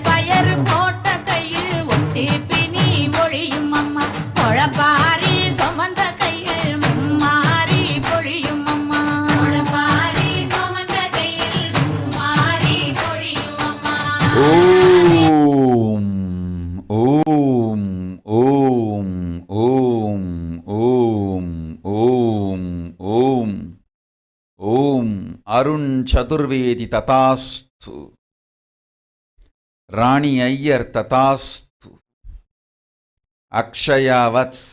Speaker 19: பயறு போட்ட கையில் ஒச்சி பிணி ஒழியும் அம்மா முழப்பாரி சுமந்த கையில் மும்மாரி பொழியும் அம்மா முழப்பாரி சுமந்த கையில் மும்மாரி பொழியும் அம்மா
Speaker 3: ஓம் ஓம் ஓம் ஓம் ஓம் ஓம் ஓம் ஓம் அருண் சதுர்வேதி ததாஸ்து ராணி ஐயர் ததாஸ்து அக்ஷயாவத்ஸ்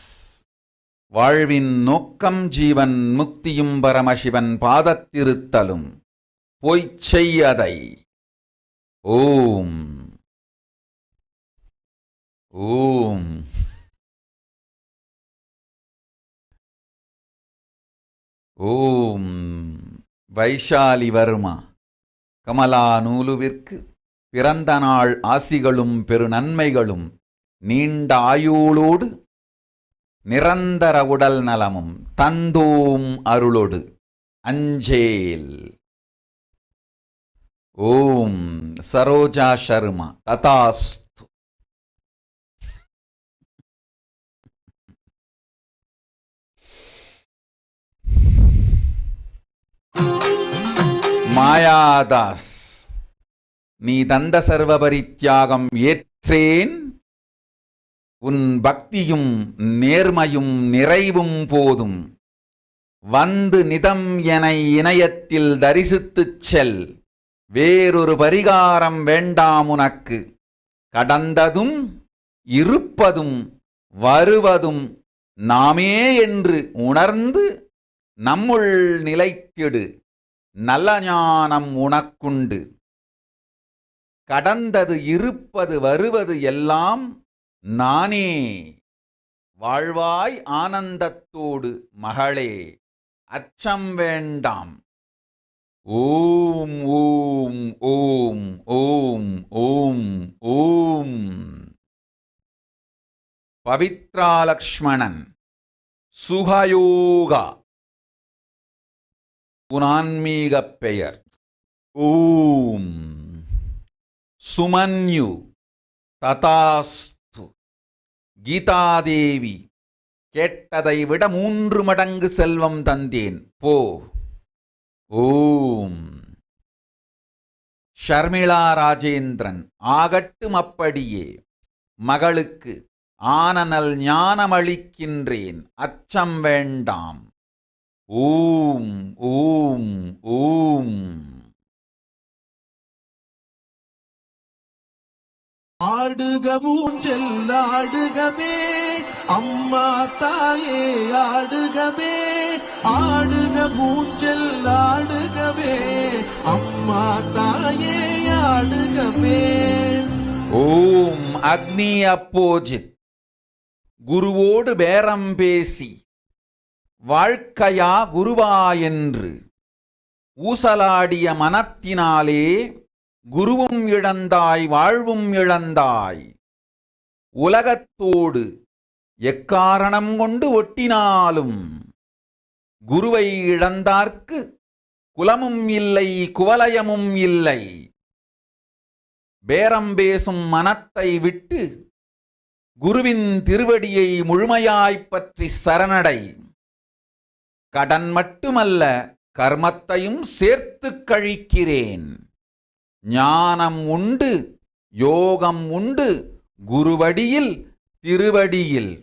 Speaker 3: வாழ்வின் நோக்கம் ஜீவன் முக்தியும் பரமசிவன் பாதத்திருத்தலும் போய்ச் செய்யதை ஓம் ஓம் ஓம் வைஷாலி வர்மா கமலா நூலுவிற்கு பிறந்த நாள் ஆசிகளும் பெரு நன்மைகளும் நீண்ட ஆயுளோடு நிரந்தர உடல் நலமும் தந்தோம் அருளோடு அஞ்சேல். ஓம் சரோஜா சர்மா ததாஸ்து. மாயாதாஸ் நீ தந்த சர்வ பரித்தியாகம் ஏற்றேன், உன் பக்தியும் நேர்மையும் நிறைவும் போதும், வந்து நிதம் என இணையத்தில் தரிசித்துச் செல், வேறொரு பரிகாரம் வேண்டாம் உனக்கு, கடந்ததும் இருப்பதும் வருவதும் நாமே என்று உணர்ந்து நம்முள் நிலைத்திடு, நல்ல ஞானம் உனக்குண்டு, கடந்தது இருப்பது வருவது எல்லாம் நானே, வாழ்வாய் ஆனந்தத்தோடு மகளே, அச்சம் வேண்டாம். ஓம் ஓம் ஓம் ஓம் ஓம் ஓம். பவித்ரா லக்ஷ்மணன் சுகயோகா உன் ஆன்மீக பெயர். ஓம் சுமன்யு ததாஸ்து. கீதாதேவி கேட்டதை விட 3 மடங்கு செல்வம் தந்தேன் போ. ஓம் ஷர்மிளா ராஜேந்திரன் ஆகட்டும் அப்படியே, மகளுக்கு ஆனநல் ஞானமளிக்கின்றேன், அச்சம் வேண்டாம். ஓம் ஓம் ஓம்.
Speaker 20: ஆடுக ஊஞ்சல் ஆடுகவே அம்மா தாயே ஆடுகவே, ஆடுக ஊஞ்சல் ஆடுகவே அம்மா தாயே ஆடுகவே.
Speaker 3: ஓம் அக்னி அப்போஜித் குருவோடு பேரம் பேசி வாழ்க்கையா குருவா என்று ஊசலாடிய மனத்தினாலே குருவும் இழந்தாய் வாழ்வும் இழந்தாய். உலகத்தோடு எக்காரணம் கொண்டு ஒட்டினாலும் குருவை இழந்தார்க்கு குலமும் இல்லை குவலயமும் இல்லை. பேரம் பேசும் மனத்தை விட்டு குருவின் திருவடியை முழுமையாய்ப் பற்றி சரணடை. கடன் மட்டுமல்ல கர்மத்தையும் சேர்த்து கழிக்கிறேன். ஞானம் உண்டு யோகம் உண்டு குருவடியில் திருவடியில்.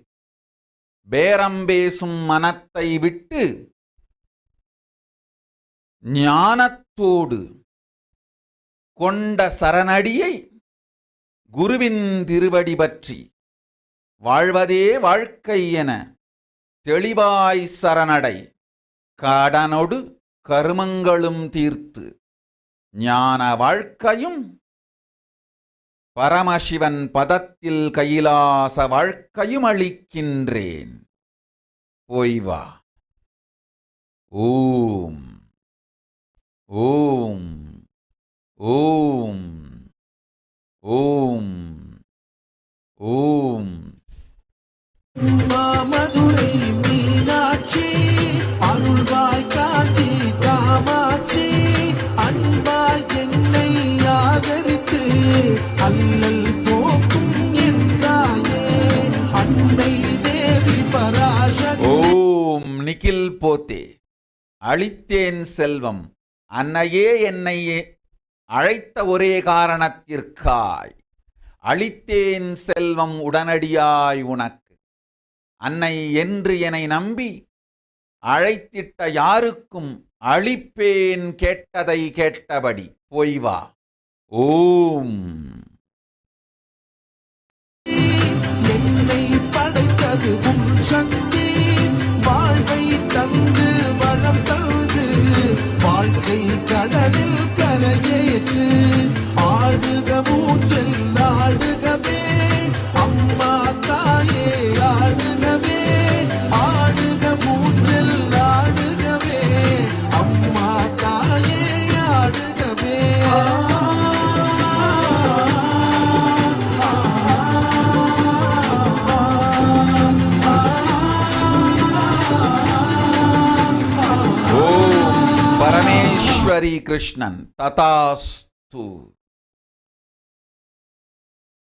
Speaker 3: பேரம் பேசும் மனத்தை விட்டு ஞானத்தோடு கொண்ட சரணடியை குருவின் திருவடி பற்றி வாழ்வதே வாழ்க்கை என தெளிவாய் சரணடை. கடனொடு கருமங்களும் தீர்த்து ஞான வாழ்க்கையும் பரமசிவன் பதத்தில் கைலாச வாழ்க்கையும் அளிக்கின்றேன். போய்வா. ஓம் ஓம் ஓம் ஓம் ஓம்.
Speaker 20: மதுரை மீனாட்சி அருள்வாய் காஞ்சி காமாட்சி, அன்பாய் என்னை அல்லல் போக்கும் என் தாயே அன்னை தேவி பராசக்தி.
Speaker 3: ஓம் நிகில் போத்தே. அளித்தேன் செல்வம் அன்னையே என்னை அழைத்த ஒரே காரணத்திற்காய். அளித்தேன் செல்வம் உடனடியாய் உனக்கு. அன்னை என்று என்னை நம்பி அழைத்திட்ட யாருக்கும் அளிப்பேன் கேட்டதை கேட்டபடி. போய் வா. ஓம்.
Speaker 20: என்னை படைத்தது உன் சக்தி. வாழ்வை தந்து வளம் தந்து வாழ்க்கை கடலில் கரையேற்று ஆடுக மூச்சல் ஆடுகவே அம்மா தாயே ஆடுகவே ஆடுக மூச்சல் ஆடுகவே அம்மா தாயே ஆடுகவே.
Speaker 3: பரமேஸ்வரி கிருஷ்ணன் ததாஸ்து.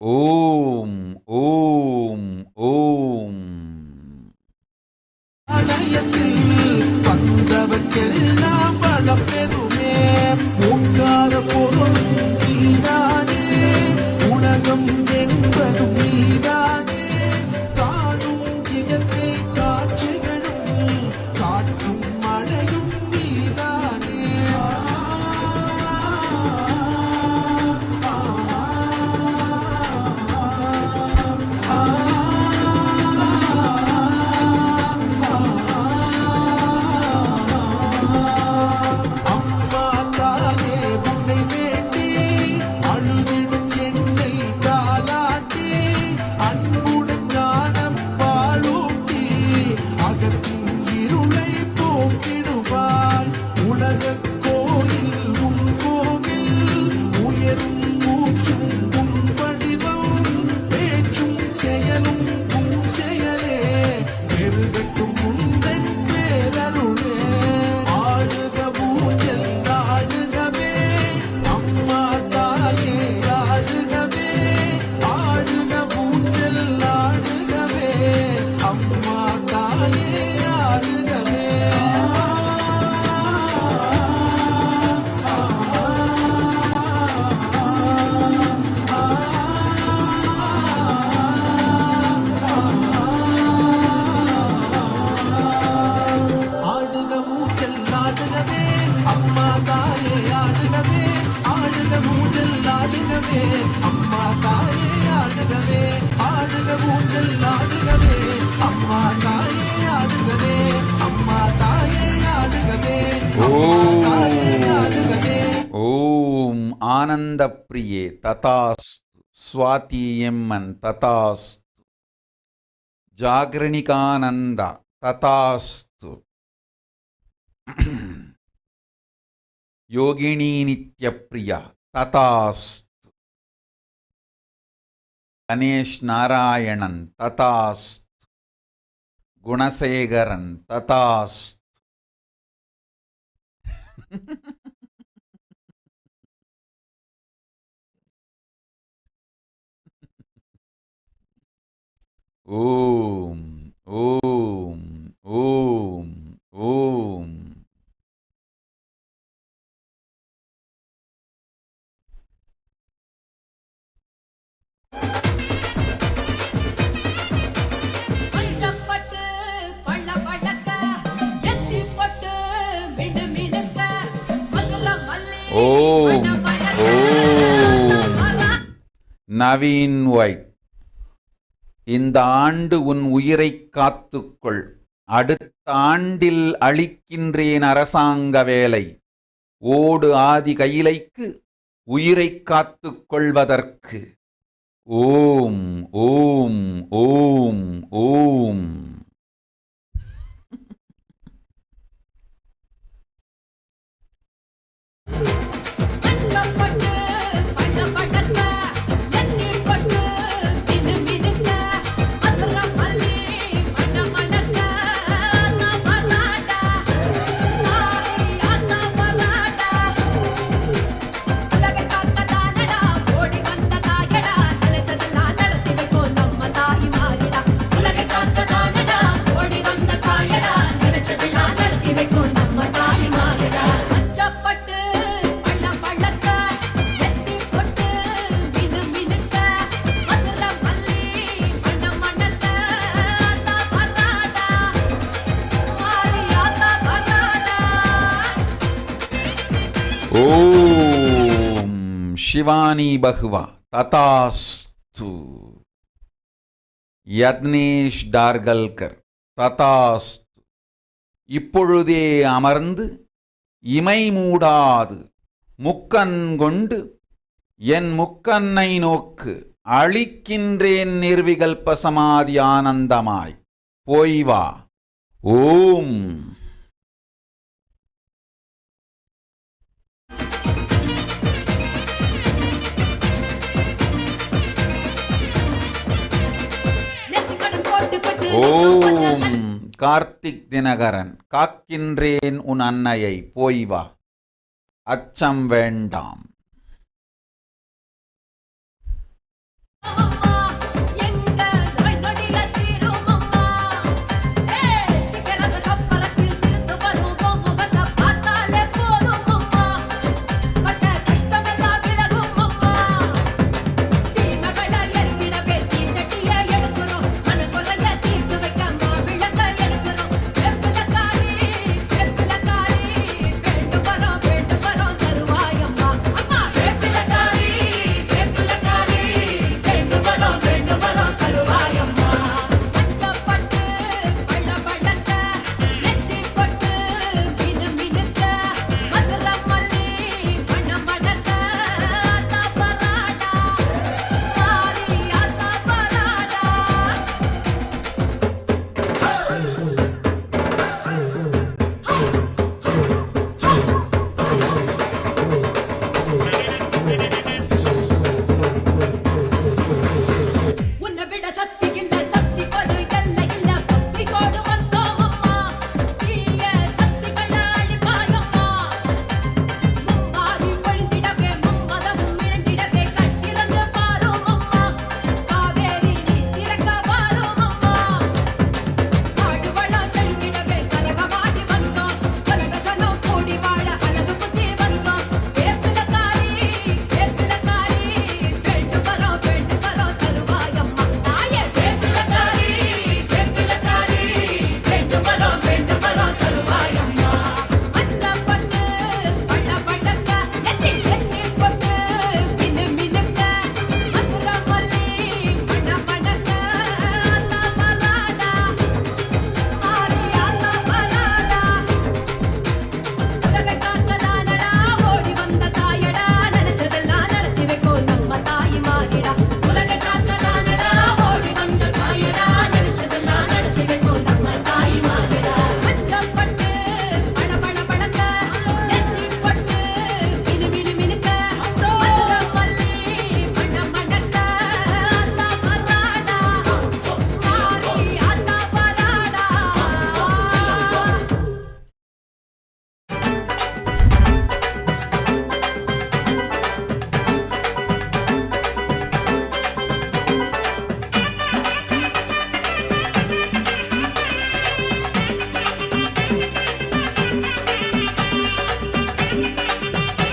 Speaker 3: ஓம் ஓம் ஓம்.
Speaker 20: ஆலயத்தில் வந்தவர்க்கெல்லாம் வளம் பெறுமே. ஓங்கார பொருள் நீதானே உலகம் என்பதும் நீதானே. காணும் இயற்கை காட்சிகளும் காற்றும் மழையும் நீதானே. அம்மா தாயே உன்னை வேண்டி அழுதிடும் என்னை தாலாட்டி அன்புடன் ஞானம் பாலூட்டி அகத்தின் இருளை போக்கிடுவாய். உலகக் கோயில் உன் கோவில் உயரும் மூச்சும் உன் வடிவம் பேச்சும் செயலும் உன் செயலே பெருகட்டும் உந்தன் பேரருளே. ஆடுக ஊஞ்சல் ஆடுகவே அம்மா தாயே ஆடுகவே ஆடுக ஊஞ்சல் ஆடுகவே அம்மா தாயே ஆடுகவே. ஆடுக ஊஞ்சல் ஆடுகவே அம்மா தாயே ஆடுகவே ஆடுக ஊஞ்சல் ஆடுகவே அம்மா தாயே ஆடுகவே ஆடுக ஊஞ்சல் ஆடுகவே அம்மா தாயே ஆடுகவே அம்மா தாயே ஆடுகவே அம்மா தாயே ஆடுகவே.
Speaker 3: ஓம் ஆனந்த பிரியே ததாஸ்து. ஸ்வாதி எம்மன் ததாஸ்து. ஜாகரணிகானந்தா ததாஸ்து. யோகினி நித்யப்ரியா ததாஸ்து. கணேஷ் நாராயணன் ததாஸ்து. குணசேகரன் ததாஸ்து. ஓம் ஓம் ஓம் ஓம்.
Speaker 18: பஞ்சப்பட்டு பள்ள படக்க எத்தி பட்டு மிடு மிடுக்க மதுர மல்லி
Speaker 3: ஓம் ஓம். நவீன் ஒயிட். இந்த ஆண்டு உன் உயிரை காத்துக்கொள். அடுத்த ஆண்டில் அளிக்கின்றேன் அரசாங்க வேலை. ஓடு ஆதி கையிலைக்கு உயிரை காத்துக் கொள்வதற்கு. ஓம் ஓம் ஓம் ஓம்.
Speaker 18: பஞ்சப்பட்டு பள்ள படக்க எத்தி பட்டு மிடு மிடுக்க மதுர மல்லி மண மணக்க அண்ணா பலாடா ஆய் அண்ணா பலாடா உலக காக்க தானடா ஓடி
Speaker 3: ஷிவானி பகுவா ததாஸ்து. யத்னேஷ் டார்கல்கர் ததாஸ்து. இப்பொழுதே அமர்ந்து இமை மூடாது முக்கன் கொண்டு என் முக்கன்னை நோக்கு அளிக்கின்றேன் நிர்விகல்ப சமாதி ஆனந்தமாய் போய் வா. ஓம். ஓம். கார்த்திக் தினகரன் காக்கின்றேன் உன் அன்னையை போய் வா. அச்சம் வேண்டாம்.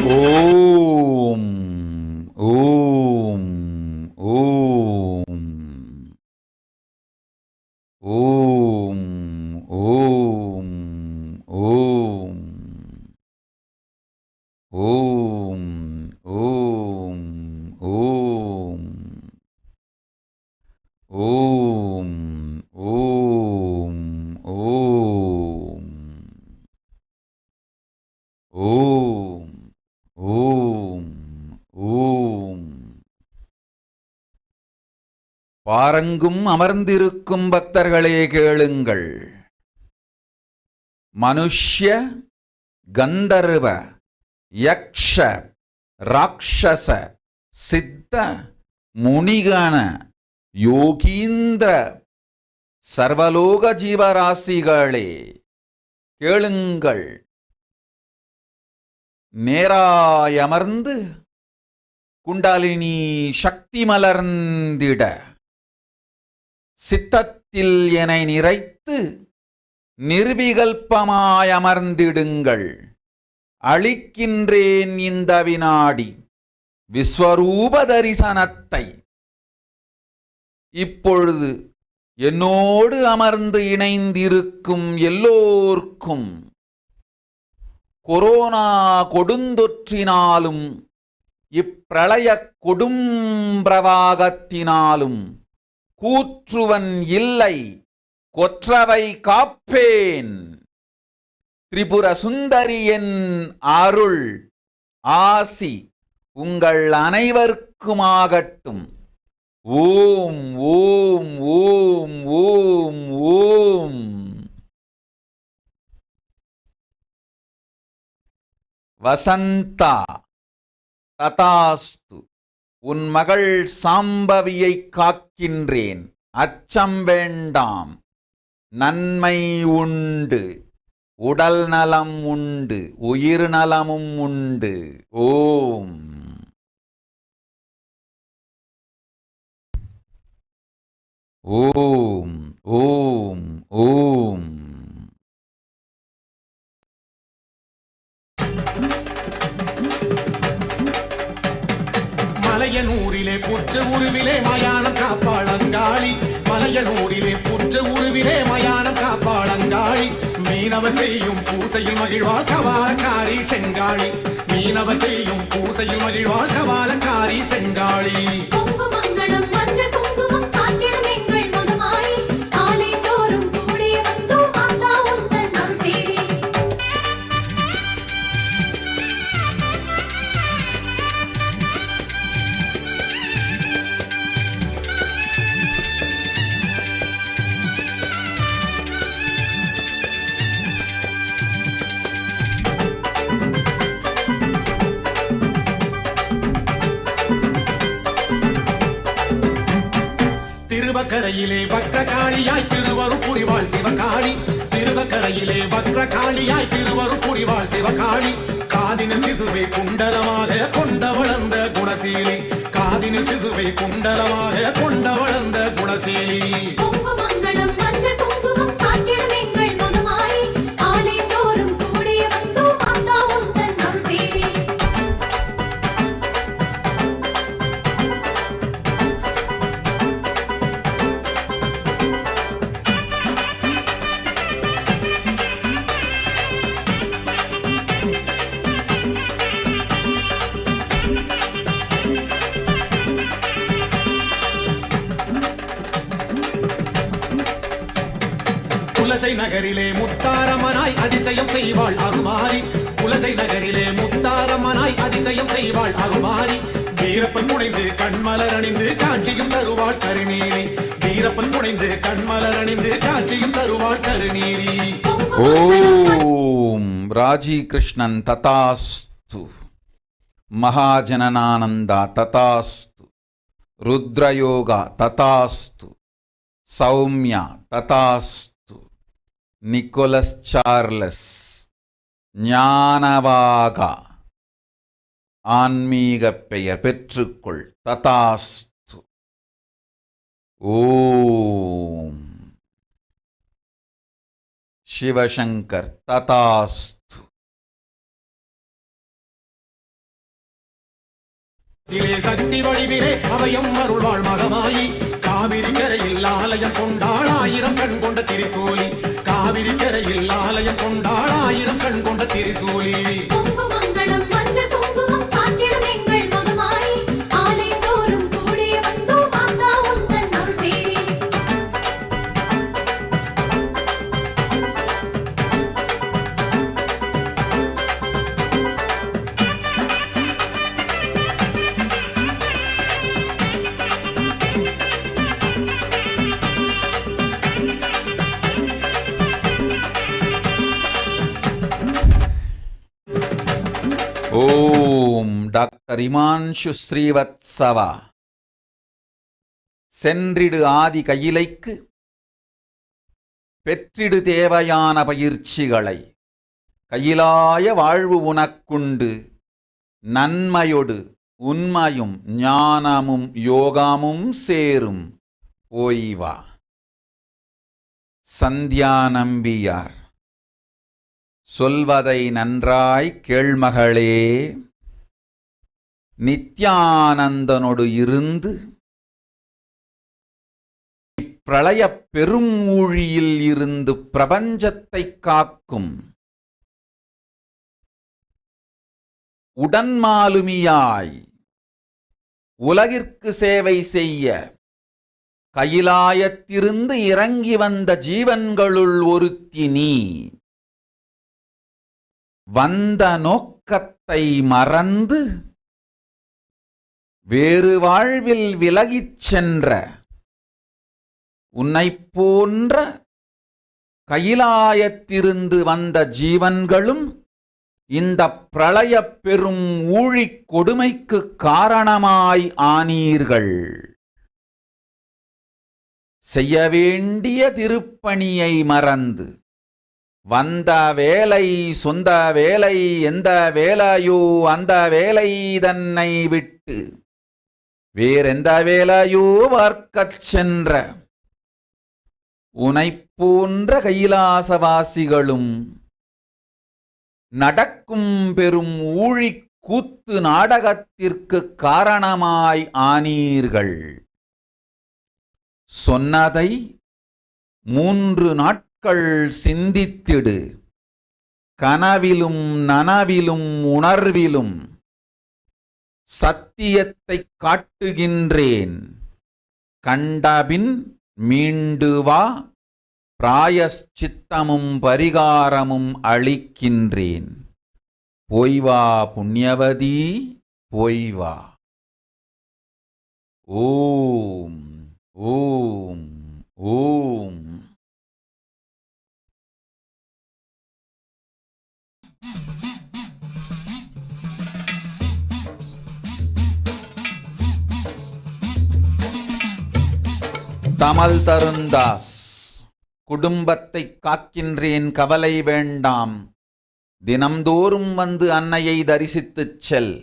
Speaker 3: ஓம். ஓம். ஓம். ஓம். ஓம். ஓம். ஓம். ஓம். ஓம். ஓம். ஓம். ஓம். ஓம். ஓம். ஓம். பாரங்கும் அமர்ந்திருக்கும் பக்தர்களே கேளுங்கள். மனுஷ்ய கந்தர்வ யக்ஷ ராட்சச சித்த முனிகண யோகீந்திர சர்வலோக ஜீவராசிகளே கேளுங்கள். நேராயமர்ந்து குண்டாலினி சக்தி மலர்ந்திட சித்தத்தில் எனை நிறைத்து நிர்விகல்பமாயமர்ந்திடுங்கள். அளிக்கின்றேன் இந்த வினாடி விஸ்வரூப தரிசனத்தை. இப்பொழுது என்னோடு அமர்ந்து இணைந்திருக்கும் எல்லோர்க்கும் கொரோனா கொடுந்தொற்றினாலும் இப்பிரளய கொடும்பிரவாகத்தினாலும் கூற்றுவன் இல்லை கொற்றவை காப்பேன். திரிபுர சுந்தரியன் அருள் ஆசி உங்கள் அனைவருக்குமாகட்டும். ஓம் ஓம் ஓம் ஓம் ஓம். வசந்தா ததாஸ்து. உன் மகள் சாம்பவியை காக்கின்றேன், அச்சம் வேண்டாம். நன்மை உண்டு, உடல் நலம் உண்டு, உயிர் நலமும் உண்டு. ஓம். ஓம் ஓம் ஓம்.
Speaker 20: மலையனூரிலே புற்ற உருவிலே மயானம் காப்பாளங்காளி. மலையனூரிலே புற்ற உருவிலே மயானம் காப்பாளங்காளி. மீனவர் செய்யும் பூசையில் மகிழ்வாள் கவாலக்காரி செங்காளி. மீனவர் செய்யும் பூசையில் மகிழ்வாள் கவாலக்காரி செங்காளி. திருவக்கரையிலே வக்ரகாளியாய் திருவருள் புரிவாள் சிவகாளி. திருவக்கரையிலே வக்ரகாளியாய் திருவருள் புரிவாள் சிவகாளி. காதினில் சிசுவை குண்டலமாக கொண்ட வளர்ந்த குணசீலி. காதினில் சிசுவை குண்டலமாக கொண்ட வளர்ந்த குணசீலி. குலசை நகரிலே முத்தாரம்மனாய் அதிசயம் செய்வாள் அருமாரி. குலசை நகரிலே முத்தாரம்மனாய் அதிசயம் செய்வாள் அருமாரி. வீரப்பன் புனைந்து கண்மலர் அணிந்து காட்சியும் தருவாள் கருநீலி. வீரப்பன் புனைந்து கண்மலர் அணிந்து காட்சியும் தருவாள் கருநீலி.
Speaker 3: ஓம். ராஜி கிருஷ்ணன் ததாஸ்து. மகாஜனனானந்தா ததாஸ்து. ருத்ரயோகா ததாஸ்து. சௌமியா ததாஸ்து. நிக்கோலஸ் சார்லஸ் ஞானவாகா ஆன்மீக பெயர் பெற்றுக்கொள் ததாஸ்து. ஓம். சிவசங்கர் ததாஸ்து.
Speaker 20: சக்தி வடிவிலே அவையும் அருள்வாள் மகமாயி. காவிரி கரையில் ஆலயம் கொண்டாள் ஆயிரம் கண் கொண்ட திரிசூலி. காவிரி கரையில் ஆலயம் கொண்டாள் ஆயிரம் கண் கொண்ட திரிசூலி.
Speaker 3: ஓம். டாக்டர் இமான்ஷு ஸ்ரீவத்சவா. சென்றிடு ஆதி கையிலைக்கு பெற்றிடு தேவையான பயிற்சிகளை. கையிலாய வாழ்வு உனக்குண்டு நன்மையொடு உண்மையும் ஞானமும் யோகமும் சேரும் ஓய்வா. சந்தியா நம்பியார். சொல்வதை நன்றாய் கேள்மகளே. நித்யானந்தனோடு இருந்து இப்பிரளய பெரும் ஊழியில் இருந்து பிரபஞ்சத்தை காக்கும் உடன்மாலுமியாய் உலகிற்கு சேவை செய்ய கைலாயத்திலிருந்து இறங்கி வந்த ஜீவன்களுள் ஒருத்தி நீ. வந்த நோக்கத்தை மறந்து வேறு வாழ்வில் விலகிச் சென்ற உன்னைப் போன்ற கைலாயத்திலிருந்து வந்த ஜீவன்களும் இந்த பிரளய பெரும் ஊழிக் கொடுமைக்கு காரணமாய் ஆனீர்கள். செய்ய வேண்டிய திருப்பணியை மறந்து வந்த வேலை சொந்த வேலை எந்த வேலையோ அந்த வேலை தன்னை விட்டு வேறெந்த வேலையோ பார்க்கச் சென்ற உனைப் போன்ற கைலாசவாசிகளும் நடக்கும் பெரும் ஊழிக் கூத்து நாடகத்திற்கு காரணமாய் ஆனீர்கள். சொன்னதை 3 நாட்கள் சிந்தித்திடு. கனவிலும் நனவிலும் உணர்விலும் சத்தியத்தை காட்டுகின்றேன். கண்டபின் மீண்டு வா, பிராயஷ்சித்தமும் பரிகாரமும் அளிக்கின்றேன். போய் வா புண்ணியவதி, போய் வா. ஓம் ஓம் ஓம். தமல் தருந்தாஸ். குடும்பத்தை காக்கின்றேன், கவலை வேண்டாம். தினம்தோறும் வந்து அன்னையை தரிசித்துச் செல்.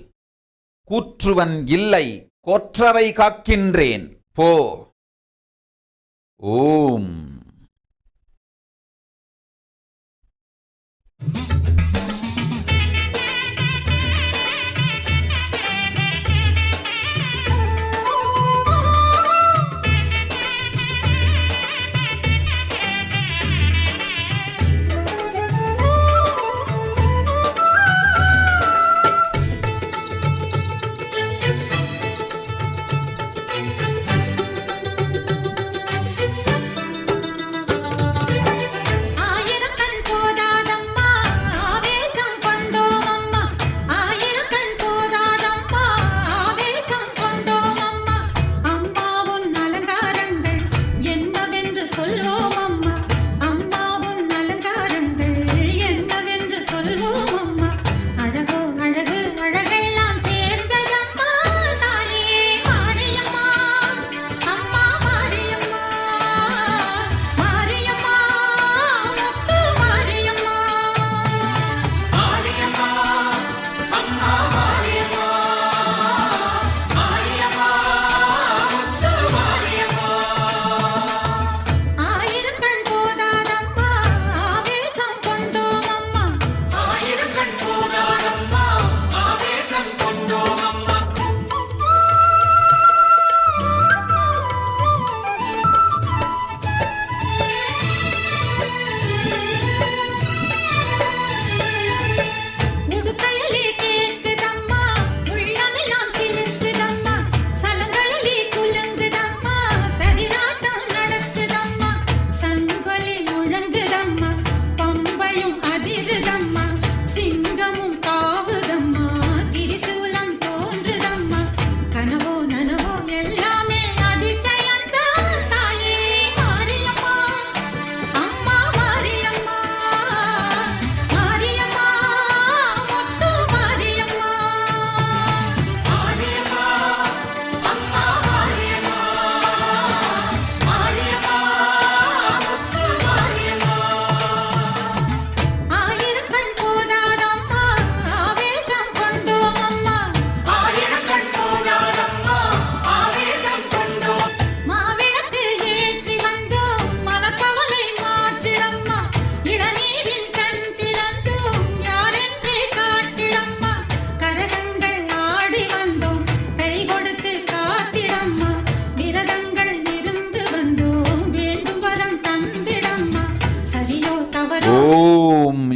Speaker 3: கூற்றுவன் இல்லை, கொற்றவை காக்கின்றேன், போ. ஓம்.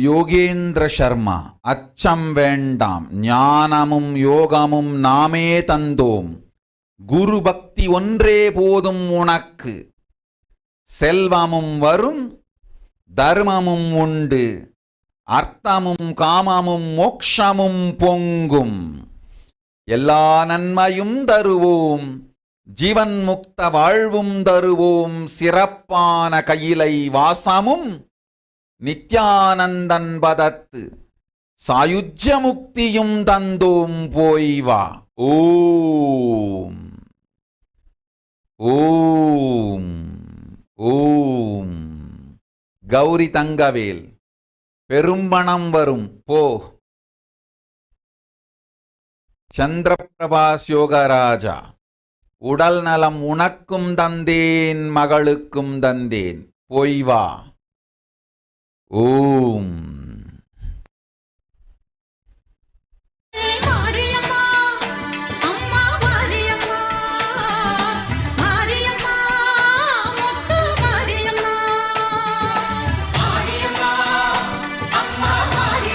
Speaker 3: யோகேந்திர சர்மா. அச்சம் வேண்டாம், ஞானமும் யோகமும் நாமே தந்தோம். குரு பக்தி ஒன்றே போதும் உனக்கு. செல்வமும் வரும், தர்மமும் உண்டு, அர்த்தமும் காமமும் மோக்ஷமும் பொங்கும். எல்லா நன்மையும் தருவோம், ஜீவன் முக்த வாழ்வும் தருவோம். சிறப்பான கையிலை வாசமும் நித்யானந்தன் பதத்து சாயுஜ்ய முக்தியும் தந்தோம் போய் வா. ஓம் ஓம் ஓம். கௌரி தங்கவேல். பெரும்பணம் வரும் போ. சந்திரபிரபாஸ் யோகராஜா. உடல் நலம் உனக்கும் தந்தேன், மகளுக்கும் தந்தேன், போய் வா. ஓம்.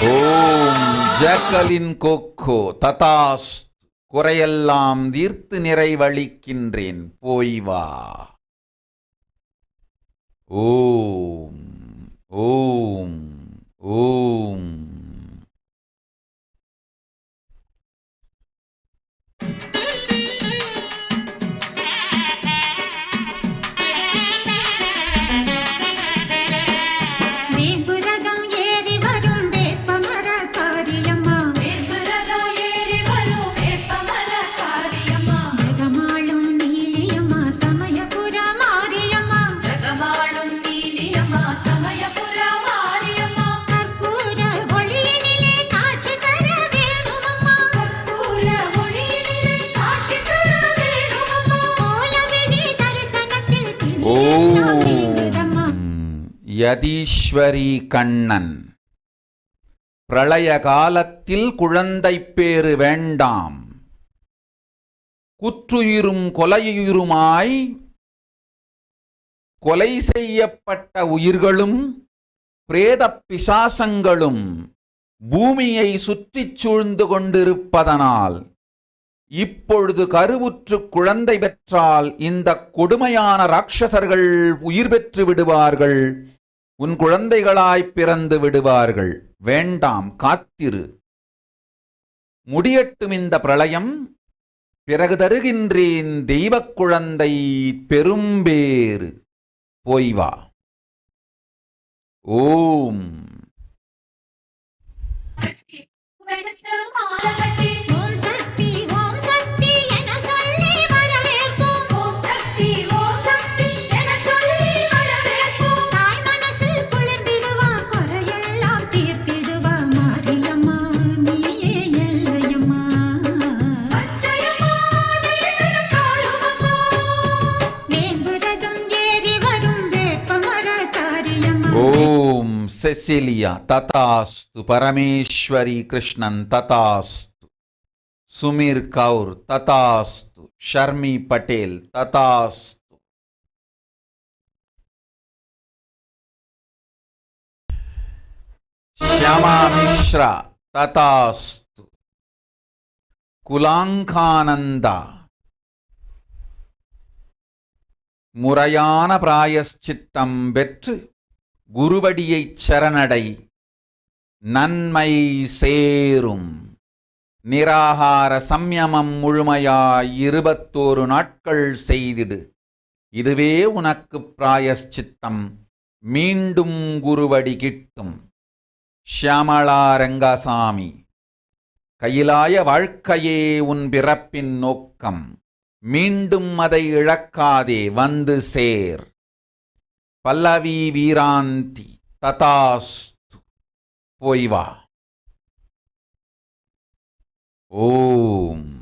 Speaker 3: ஓம். ஜக்கலின் கொக்கோ. ததாஸ். குறையெல்லாம் தீர்த்து நிறைவளிக்கின்றேன், போய் வா. ஓம் ஓம் ஓம். யதீஸ்வரி கண்ணன். பிரளய காலத்தில் குழந்தை பேறு வேண்டாம். குற்றுயிரும் கொலையுயிருமாய் கொலை செய்யப்பட்ட உயிர்களும் பிரேத பிசாசங்களும் பூமியை சுற்றிச் சூழ்ந்து கொண்டிருப்பதனால் இப்பொழுது கருவுற்று குழந்தை பெற்றால் இந்த கொடுமையான ராட்சசர்கள் உயிர் பெற்று விடுவார்கள், உன் குழந்தைகளாய் பிறந்து விடுவார்கள். வேண்டாம், காத்திரு. முடியட்டும் இந்த பிரளயம், பிறகு தருகின்றேன் தெய்வக் குழந்தை பெரும்பேறு, போய் வா. ஓம். செசிலியா. ததாஸ்து. பரமேஸ்வரி கிருஷ்ணன். ததாஸ்து. சுமீர் கவுர். ததாஸ்து. ஷர்மி பட்டேல். ததாஸ்து. ஷியாமா மிஸ்ரா. ததாஸ்து. குலாங்கானந்தா. முறையான பிராயஷ்சித்தம் பெற்று குருவடியைச் சரணடை, நன்மை சேரும். நிராகார சம்யமம் முழுமையாய் 21 நாட்கள் செய்திடு. இதுவே உனக்கு பிராயஷ்சித்தம். மீண்டும் குருவடி கிட்டும். ஷியாமளா ரங்கசாமி. கையிலாய வாழ்க்கையே உன் பிறப்பின் நோக்கம். மீண்டும் அதை இழக்காதே, வந்து சேர். பல்லவி வீராந்தி. ததாஸ்து. போய் வா. ஓம்.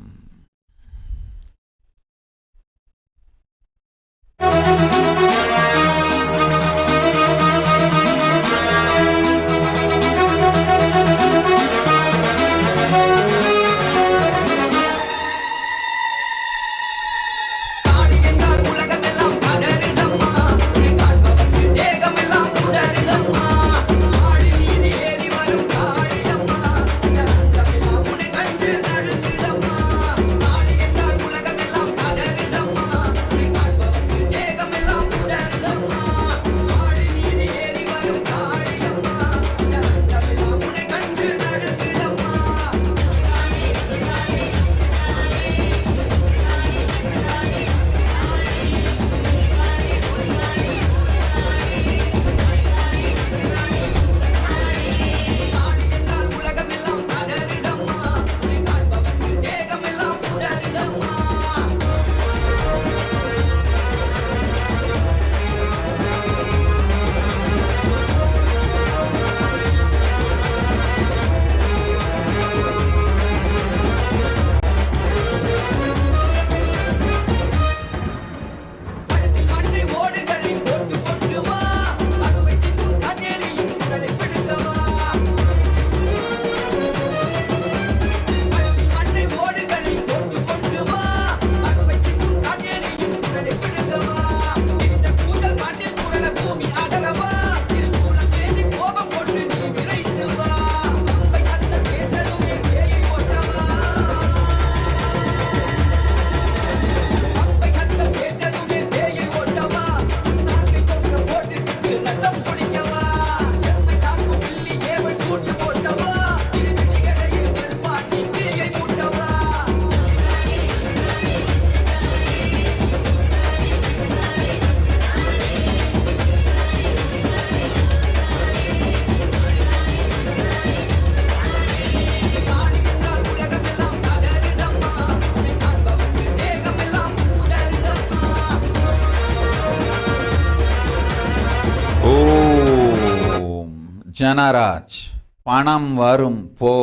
Speaker 3: ஜனராஜ், பணம் வரும் போ.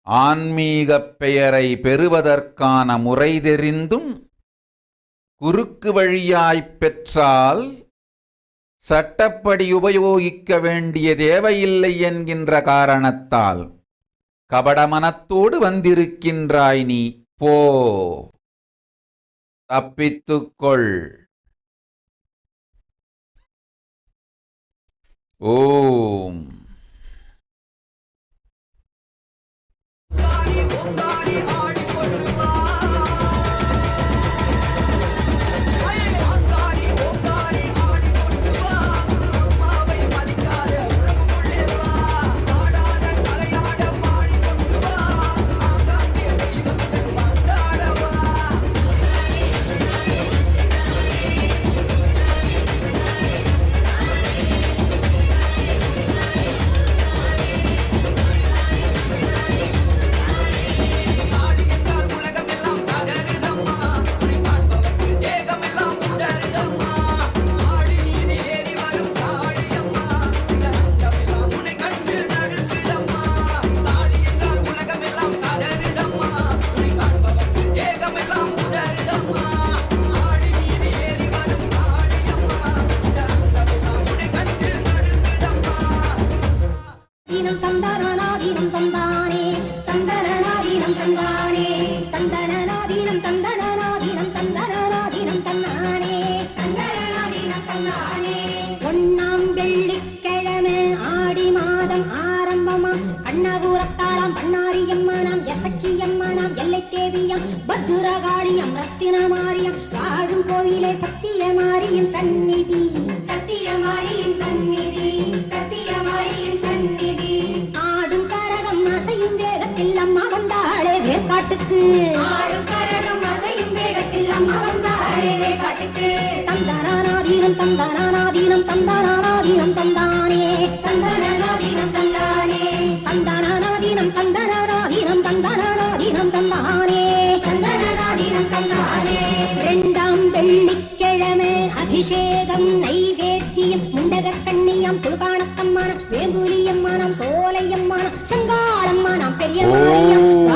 Speaker 3: ஆன்மீகப் பெயரை பெறுவதற்கான முறை தெரிந்தும் குறுக்கு வழியாய்ப் பெற்றால் சட்டப்படி உபயோகிக்க வேண்டிய தேவையில்லை என்கின்ற காரணத்தால் கபடமனத்தோடு வந்திருக்கின்றாய் நீ. போ, தப்பித்துக்கொள். ஓம்.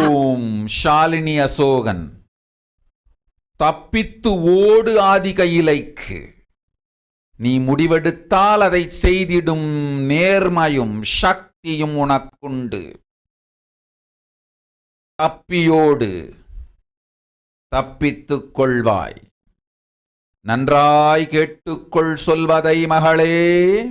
Speaker 3: ஓம். ஷாலினி அசோகன், தப்பித்து ஓடு ஆதி கையிலைக்கு. நீ முடிவெடுத்தால் அதை செய்திடும் நேர்மையும் சக்தியும் உனக்குண்டு. தப்பியோடு, தப்பித்துக் கொள்வாய். நன்றாய் கேட்டுக்கொள் சொல்வதை மகளே.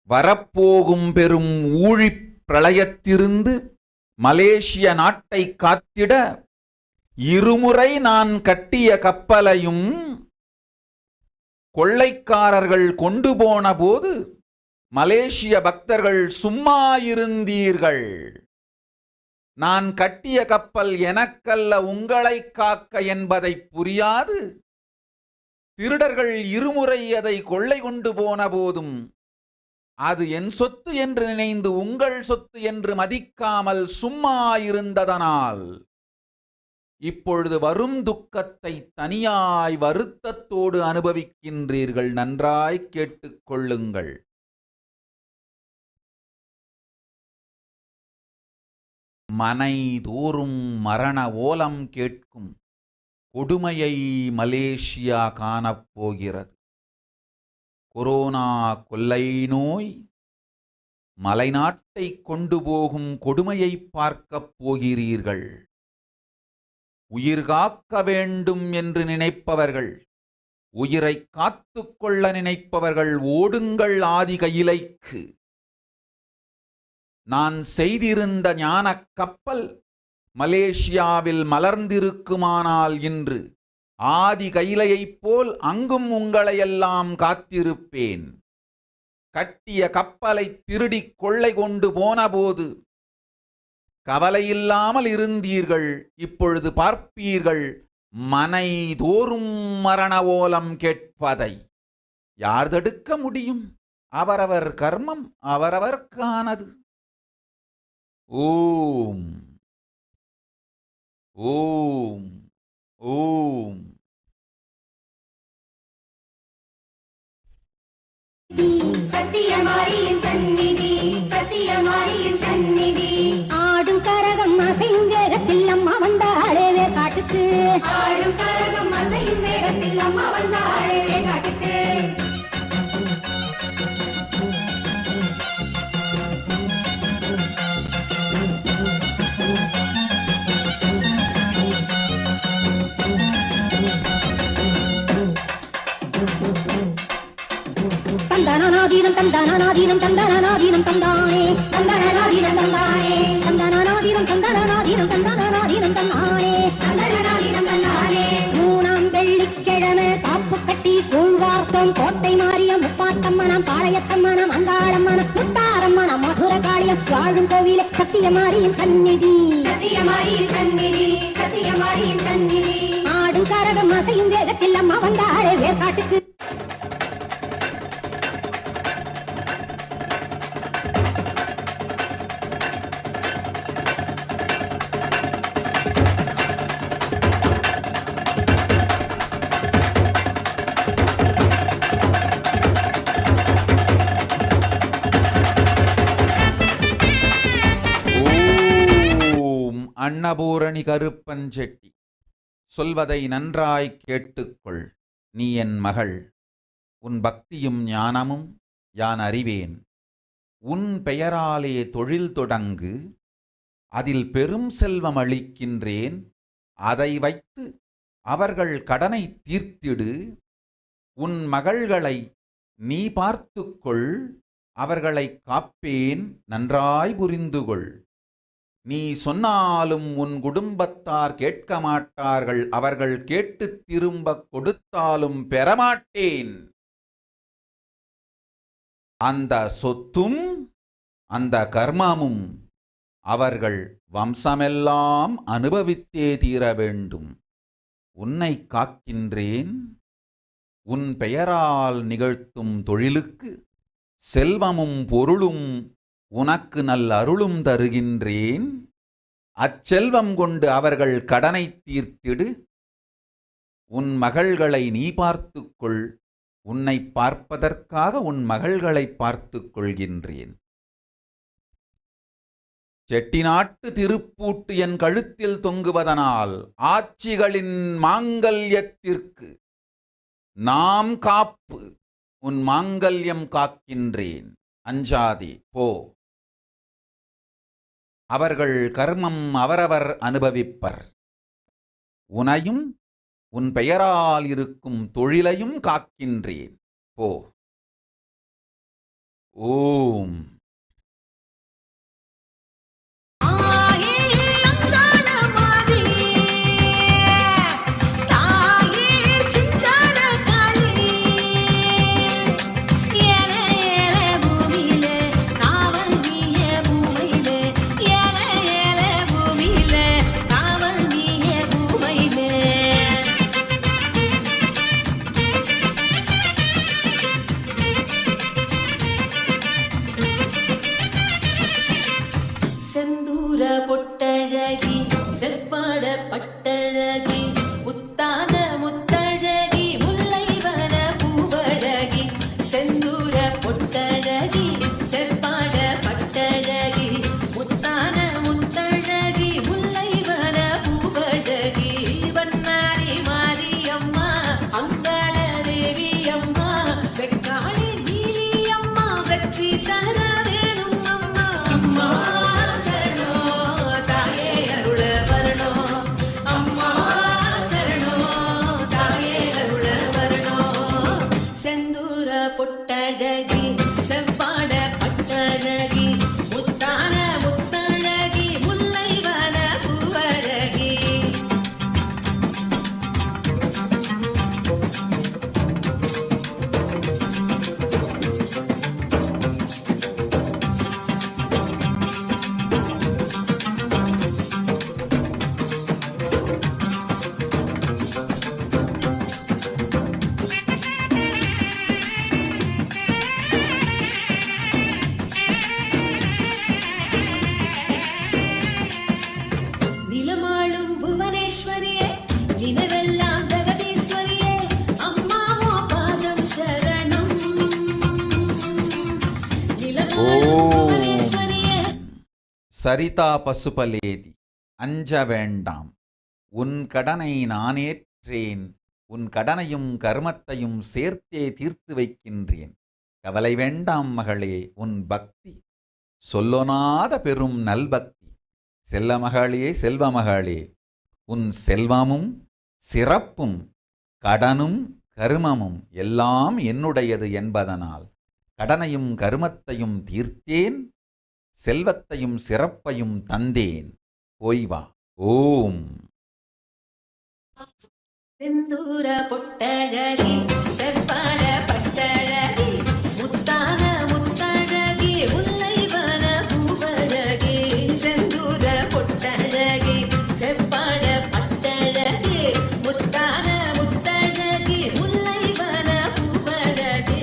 Speaker 3: வரப்போகும் பெரும் ஊழிப் பிரளயத்திலிருந்து மலேசிய நாட்டை காத்திட இருமுறை நான் கட்டிய கப்பலையும் கொள்ளைக்காரர்கள் கொண்டு போன போது மலேசிய பக்தர்கள் சும்மா இருந்தீர்கள். நான் கட்டிய கப்பல் எனக்கல்ல உங்களை காக்க என்பதை புரியாது திருடர்கள் இருமுறை அதை கொள்ளை கொண்டு போன போதும் அது என் சொத்து என்று நினைந்து உங்கள் சொத்து என்று மதிக்காமல் சும்மா இருந்ததனால் இப்பொழுது வரும் துக்கத்தை தனியாய் வருத்தத்தோடு அனுபவிக்கின்றீர்கள். நன்றாய் கேட்டுக்கொள்ளுங்கள். மனைதோறும் மரண ஓலம் கேட்கும் கொடுமையை மலேசியா காணப்போகிறது. கொரோனா கொள்ளை நோய் மலைநாட்டை கொண்டு போகும் கொடுமையை பார்க்கப் போகிறீர்கள். உயிர் காக்க வேண்டும் என்று நினைப்பவர்கள், உயிரை காத்துக்கொள்ள நினைப்பவர்கள் ஓடுங்கள் ஆதி கையிலைக்கு. நான் செய்திருந்த ஞானக் கப்பல் மலேசியாவில் மலர்ந்திருக்குமானால் இன்று ஆதி கையிலையைப் போல் அங்கும் உங்களையெல்லாம் காத்திருப்பேன். கட்டிய கப்பலை திருடி கொள்ளை கொண்டு போனபோது கவலையில்லாமல் இருந்தீர்கள். இப்பொழுது பார்ப்பீர்கள் மனைதோறும் மரண ஓலம் கேட்பதை. யார் தடுக்க முடியும்? அவரவர் கர்மம் அவரவர்க்கானது. ஓம் ஓம் ஓம்.
Speaker 18: சத்தியமாரியின் சந்நிதி, சத்தியமாரியின் சந்நிதி. ஆடும் கரகம் அசையும் வேகத்தில் அம்மா வந்தாளே காட்டுக்கு, ஆடும் கரகம் அசையும் வேகத்தில் அம்மா வந்தாளே காட்டுக்கு. தந்தனாதீனம் தந்தனாதீனம் தந்தனாதீனம் தந்தானே, தந்தனாதீனம் தந்தானே, தந்தனாதீனம் தந்தனாதீனம் தந்தனாதீனம் தந்தானே, தந்தனாதீனம் தந்தானே. மூணாம் வெள்ளிக்கிழமை காப்பு கட்டி கூழ்வார்த்தோம் கோட்டை மாரியம் முப்பாத்தம்மனம் பாளையத்தம்மனம் அங்காளம்மனம் முத்தாரம்மனம் மதுர காளியம் வாழும் கோவிலே சத்தியமாரியின் சந்நிதி, சத்தியமாரியின் சந்நிதி, சத்தியமாரியின் சந்நிதி. ஆடும் கரகம் அசையும் வேகத்தில் அம்மா வந்தாளே வேர்காட்டுக்கு.
Speaker 3: அன்னபூரணி கருப்பன் செட்டி சொல்வதை நன்றாய் கேட்டுக்கொள். நீ என் மகள், உன் பக்தியும் ஞானமும் யான் அறிவேன். உன் பெயராலே தொழில் தொடங்கு, அதில் பெரும் செல்வம் அளிக்கின்றேன். அதை வைத்து அவர்கள் கடனை தீர்த்திடு. உன் மகள்களை நீ பார்த்துக்கொள், அவர்களை காப்பேன், நன்றாய் புரிந்துகொள். நீ சொன்னாலும் உன் குடும்பத்தார் கேட்க மாட்டார்கள், அவர்கள் கேட்டு திரும்ப கொடுத்தாலும் பெறமாட்டேன். அந்த சொத்தும் அந்த கர்மமும் அவர்கள் வம்சமெல்லாம் அனுபவித்தே தீர வேண்டும். உன்னை காக்கின்றேன். உன் பெயரால் நிகழ்த்தும் தொழிலுக்கு செல்வமும் பொருளும் உனக்கு நல்ல அருளும் தருகின்றேன். அச்செல்வம் கொண்டு அவர்கள் கடனை தீர்த்திடு. உன் மகள்களை நீ பார்த்துக்கொள். உன்னை பார்ப்பதற்காக உன் மகள்களை பார்த்துக் கொள்கின்றேன். செட்டிநாட்டு திருப்பூட்டு என் கழுத்தில் தொங்குவதனால் ஆட்சிகளின் மாங்கல்யத்திற்கு நாம் காப்பு. உன் மாங்கல்யம் காக்கின்றேன், அஞ்சாதே போ. அவர்கள் கர்மம் அவரவர் அனுபவிப்பர். உனையும் உன் பெயரால் இருக்கும் தொழிலையும் காக்கின்றேன், போ. ஓம்.
Speaker 18: பொட்டழகி செப்பட பட்டழகி முத்தான முத்தழகி முல்லைவன பூவழகி செந்தூர பொட்டழகி செப்பட பட்டழகி முத்தான முத்தழகி முல்லைவன பூவழகி வண்ணாரி மாரியம்மா அங்காள தேவி அம்மா வெக்காளி நீலி அம்மா வெற்றி தர வேணும் அம்மா. அம்மா
Speaker 3: சரிதா பசுபலேதி. அஞ்ச வேண்டாம், உன் கடனை நானேற்றேன், உன் கடனையும் கர்மத்தையும் சேர்த்தே தீர்த்து வைக்கின்றேன். கவலை வேண்டாம் மகளே, உன் பக்தி சொல்லொணாத பெரும் நல்பக்தி. செல்ல மகளே, செல்வ மகளே, உன் செல்வமும் சிறப்பும் கடனும் கருமமும் எல்லாம் என்னுடையது என்பதனால் கடனையும் கருமத்தையும் தீர்த்தேன், செல்வத்தையும் சிறப்பையும் தந்தேன். போய் வா. ஓம்.
Speaker 18: செந்தூர பொட்டழகி செவ்வாழ பட்டழகி முத்தான முத்தழகி முல்லைவன பூவழகி. செந்தூர பொட்டழகி செவ்வாழ பட்டழகி முத்தான முத்தழகி முல்லைவன பூவழகி.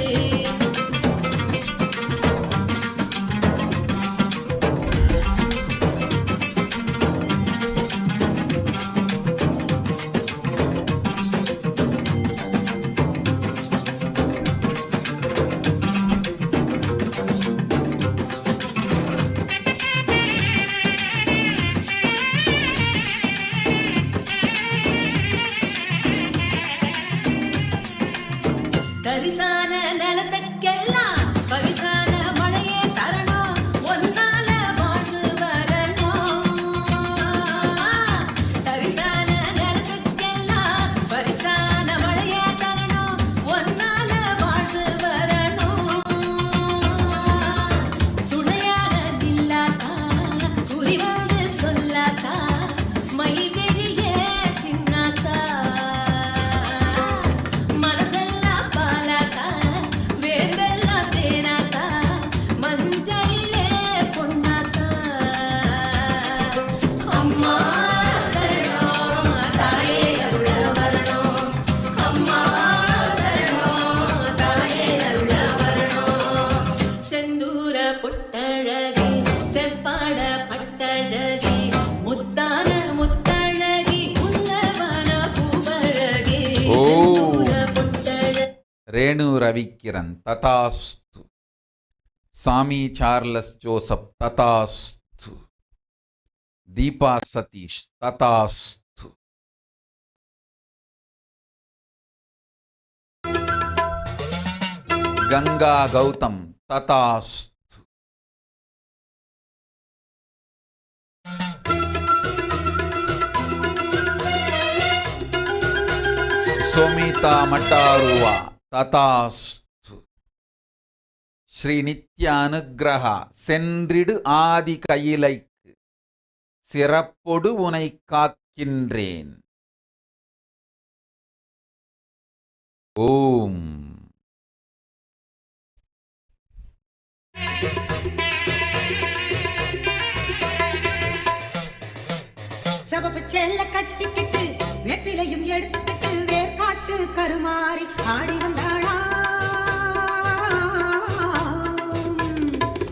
Speaker 18: கரிசான நிலத்துக்கெல்லாம் பரிசான மழையே தரணும், ஒன்னால வாழ்ந்து வரணும். கரிசான நிலத்துக்கெல்லாம் பரிசான மழையே தரணும், ஒன்னால வாழ்ந்து வரணும். துணையாக நில்லாக்கா குறிவாடு சொல்லாக்கா மை வெளியே சின்னாக்கா. மனசெல்லாம் பாலாக்கா வேம்பெல்லாம் தேனாக்கா மஞ்சளிலே பொன்னாக்கா. அம்மா சரணம் தாயே அருள வரணும், அம்மா சரணம் தாயே அருள வரணும். செந்தூர பொட்டழகி செவ்வாழ பட்டழகி முத்தான முத்தழகி முல்லவன பூவழகி. செந்தூர பொட்டழகி.
Speaker 3: ரேணு ரவிக்கிரண் ததாஸ்து. சாமி சார்லஸ் ஜோசப் ததாஸ்து. தீபா சதீஷ் ததாஸ்து. கங்கா கௌதம் ததாஸ்து. சோமிதா மட்டாருவா ததாஸ்து. ஸ்ரீ நித்ய அனுக்கிரகா சென்றிடு ஆதி கையிலைக்கு சிறப்பொடு உனை காக்கின்றேன். ஓம்.
Speaker 15: சபப்பு செல்ல கட்டிக்கிட்டு வெப்பிலையும் எடுத்துக்கிட்டு வேர்காட்டு கருமாறி ஆடி வந்தாளா.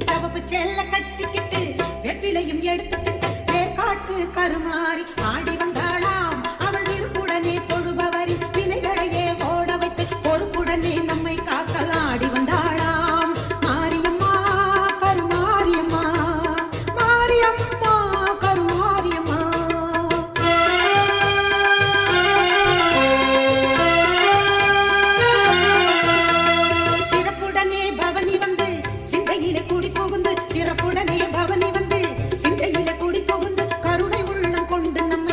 Speaker 15: சபப்பு செல்ல கட்டிக்கிட்டு வெப்பிலையும் எடுத்துக்கிட்டு வேர்காட்டு கருமாறி ஆடி வந்தாளாம். அவள் விருப்புடனே தொழுபவரின் வினைகளையே ஓட வைத்து பொறுப்புடனே நம்மை காக்க ஆடி வந்தாளாம். மாரியம்மா கருமாரியம்மா, மாரியம்மா கருமாரியம்மா. சிறப்புடனே பவனி வந்து சிந்தையிலே கூடி புகுந்து, சிறப்புடனே பவனி வந்து சிந்தையிலே கூடி புகுந்து கருணை உள்ளம் கொண்டு நம்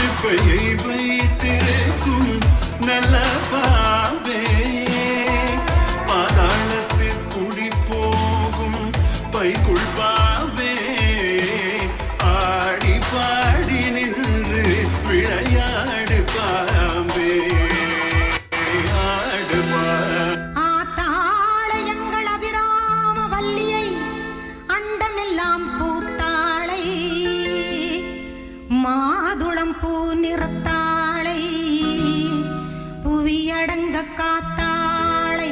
Speaker 21: திருப்பையை வைத்திருக்கும் நல்ல பாவே, பாதாளத்தில் குடி போகும் பைக்குள் பாவே, ஆடி பாடி நின்று விளையாடு பாம்பே, ஆடு
Speaker 15: ஆத்தாளையங்கள் அபிராம வல்லியை அண்டமெல்லாம் பூத்தாளை, மாதுளம் பூ நிறத்தாளை, புவியடங்க காத்தாளை,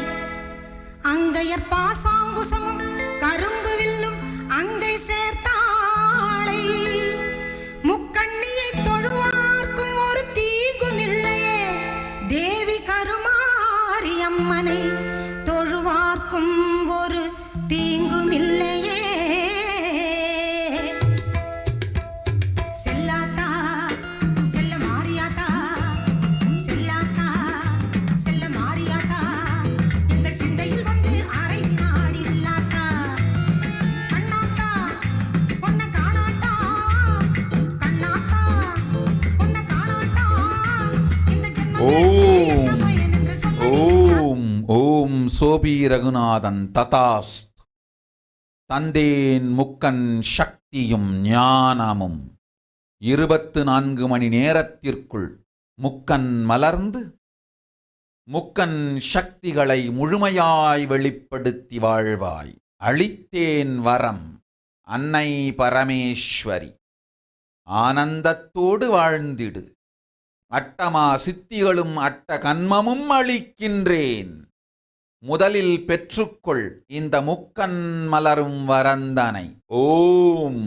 Speaker 15: அங்கையர் பாசாங்குசமும் கரும்பு வில்லும் அங்கை சேர்த்தாளை, முக்கண்ணியை தொழுவார்க்கும் ஒரு தீங்கும் இல்லையே, தேவி கருமாரி அம்மனை தொழுவார்க்கும் ஒரு தீங்கும் இல்லையே. செல்லாத்தா செல்ல மாரியாத்தா, செல்லாத்தா செல்ல மாரியாத்தா, எங்கள் சிந்தையில் வந்து அரை வினாடி இல்லாத்தா, கண்ணாத்தா பொன்ன காணாத்தா, கண்ணாத்தா பொன்ன காணாத்தா, இந்த
Speaker 3: ஓம் ஓம் ஓம் சோபி ரகுநாதன் ததாஸ். தந்தேன் முக்கன் சக்தியும் ஞானமும் 24 மணி நேரத்திற்குள் முக்கன் மலர்ந்து முக்கன் சக்திகளை முழுமையாய் வெளிப்படுத்தி வாழ்வாய். அளித்தேன் வரம் அன்னை பரமேஸ்வரி, ஆனந்தத்தோடு வாழ்ந்திடு. அட்டமா சித்திகளும் அட்ட கன்மமும் அளிக்கின்றேன். முதலில் பெற்றுக்கொள் இந்த முக்கன் மலரும் வரந்தனை. ஓம்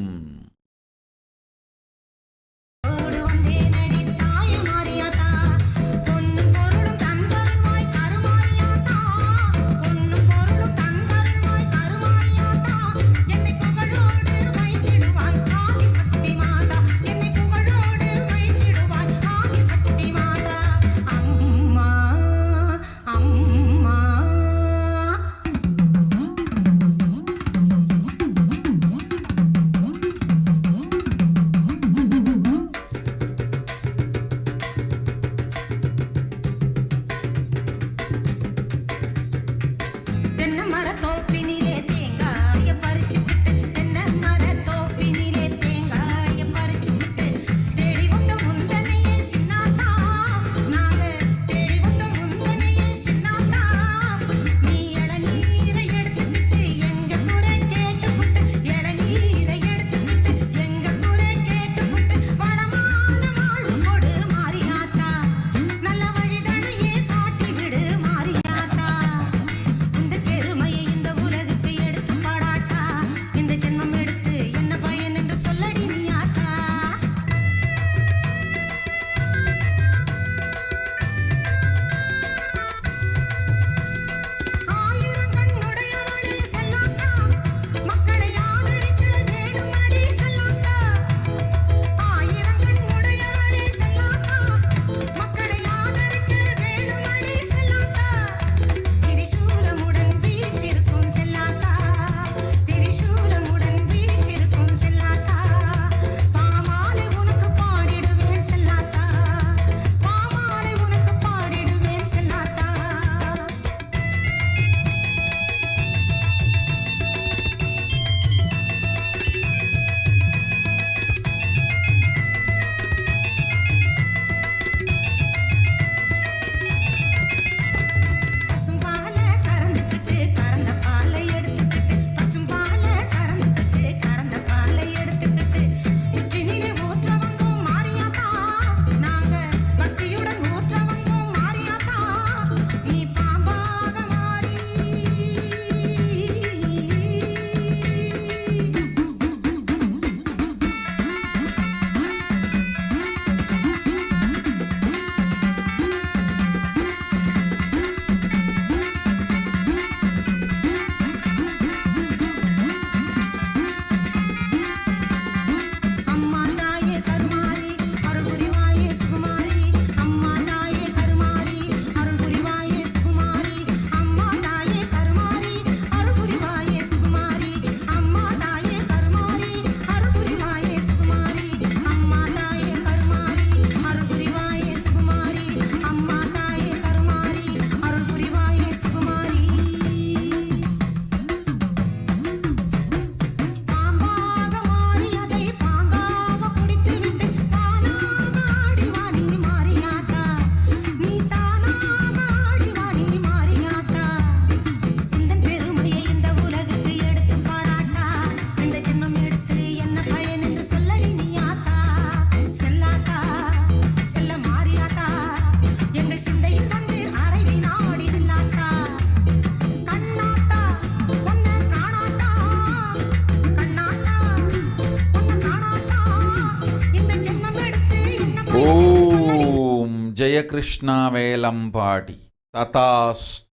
Speaker 3: ஜெயகிருஷ்ணா வேலம்பாடி. ததாஸ்து.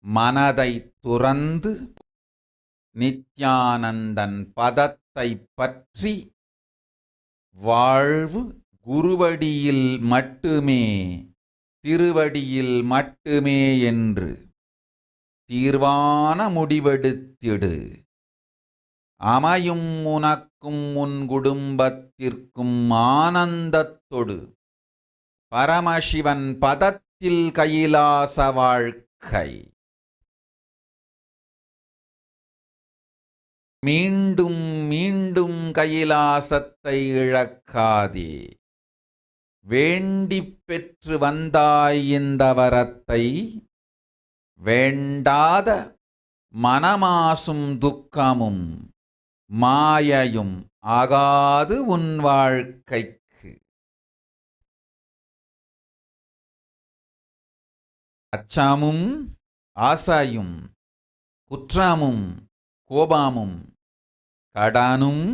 Speaker 3: மனதை துறந்து நித்யானந்தன் பதத்தை பற்றி வாழ்வு குருவடியில் மட்டுமே, திருவடியில் மட்டுமே என்று தீர்வான முடிவெடுத்திடு. அமையும் உனக்கும் உன் குடும்பத்திற்கும் ஆனந்தத்தொடு பரமசிவன் பதத்தில் கைலாச வாழ்க்கை. மீண்டும் மீண்டும் கைலாசத்தை இழக்காதே. வேண்டிப் பெற்று வந்தாய் இந்த வரத்தை, வேண்டாத மனமாசும் துக்கமும் மாயையும் ஆகாது உன் வாழ்க்கைக்கு. அச்சமும் ஆசையும் குற்றமும் கோபமும் கடனும்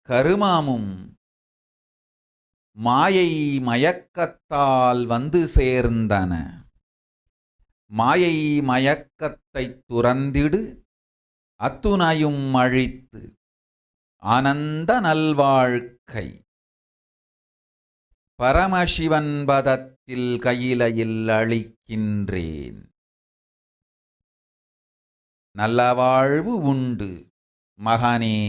Speaker 3: கருமமும் மாயை மயக்கத்தால் வந்து சேர்ந்தன. மாயை மயக்கத்தை துறந்திடு, அத்துணையும் அழித்து ஆனந்த நல்வாழ்க்கை. பரமசிவன் பதத்தில் கையிலையில் அளிக்கின்றேன். நல்ல வாழ்வு உண்டு மகனே,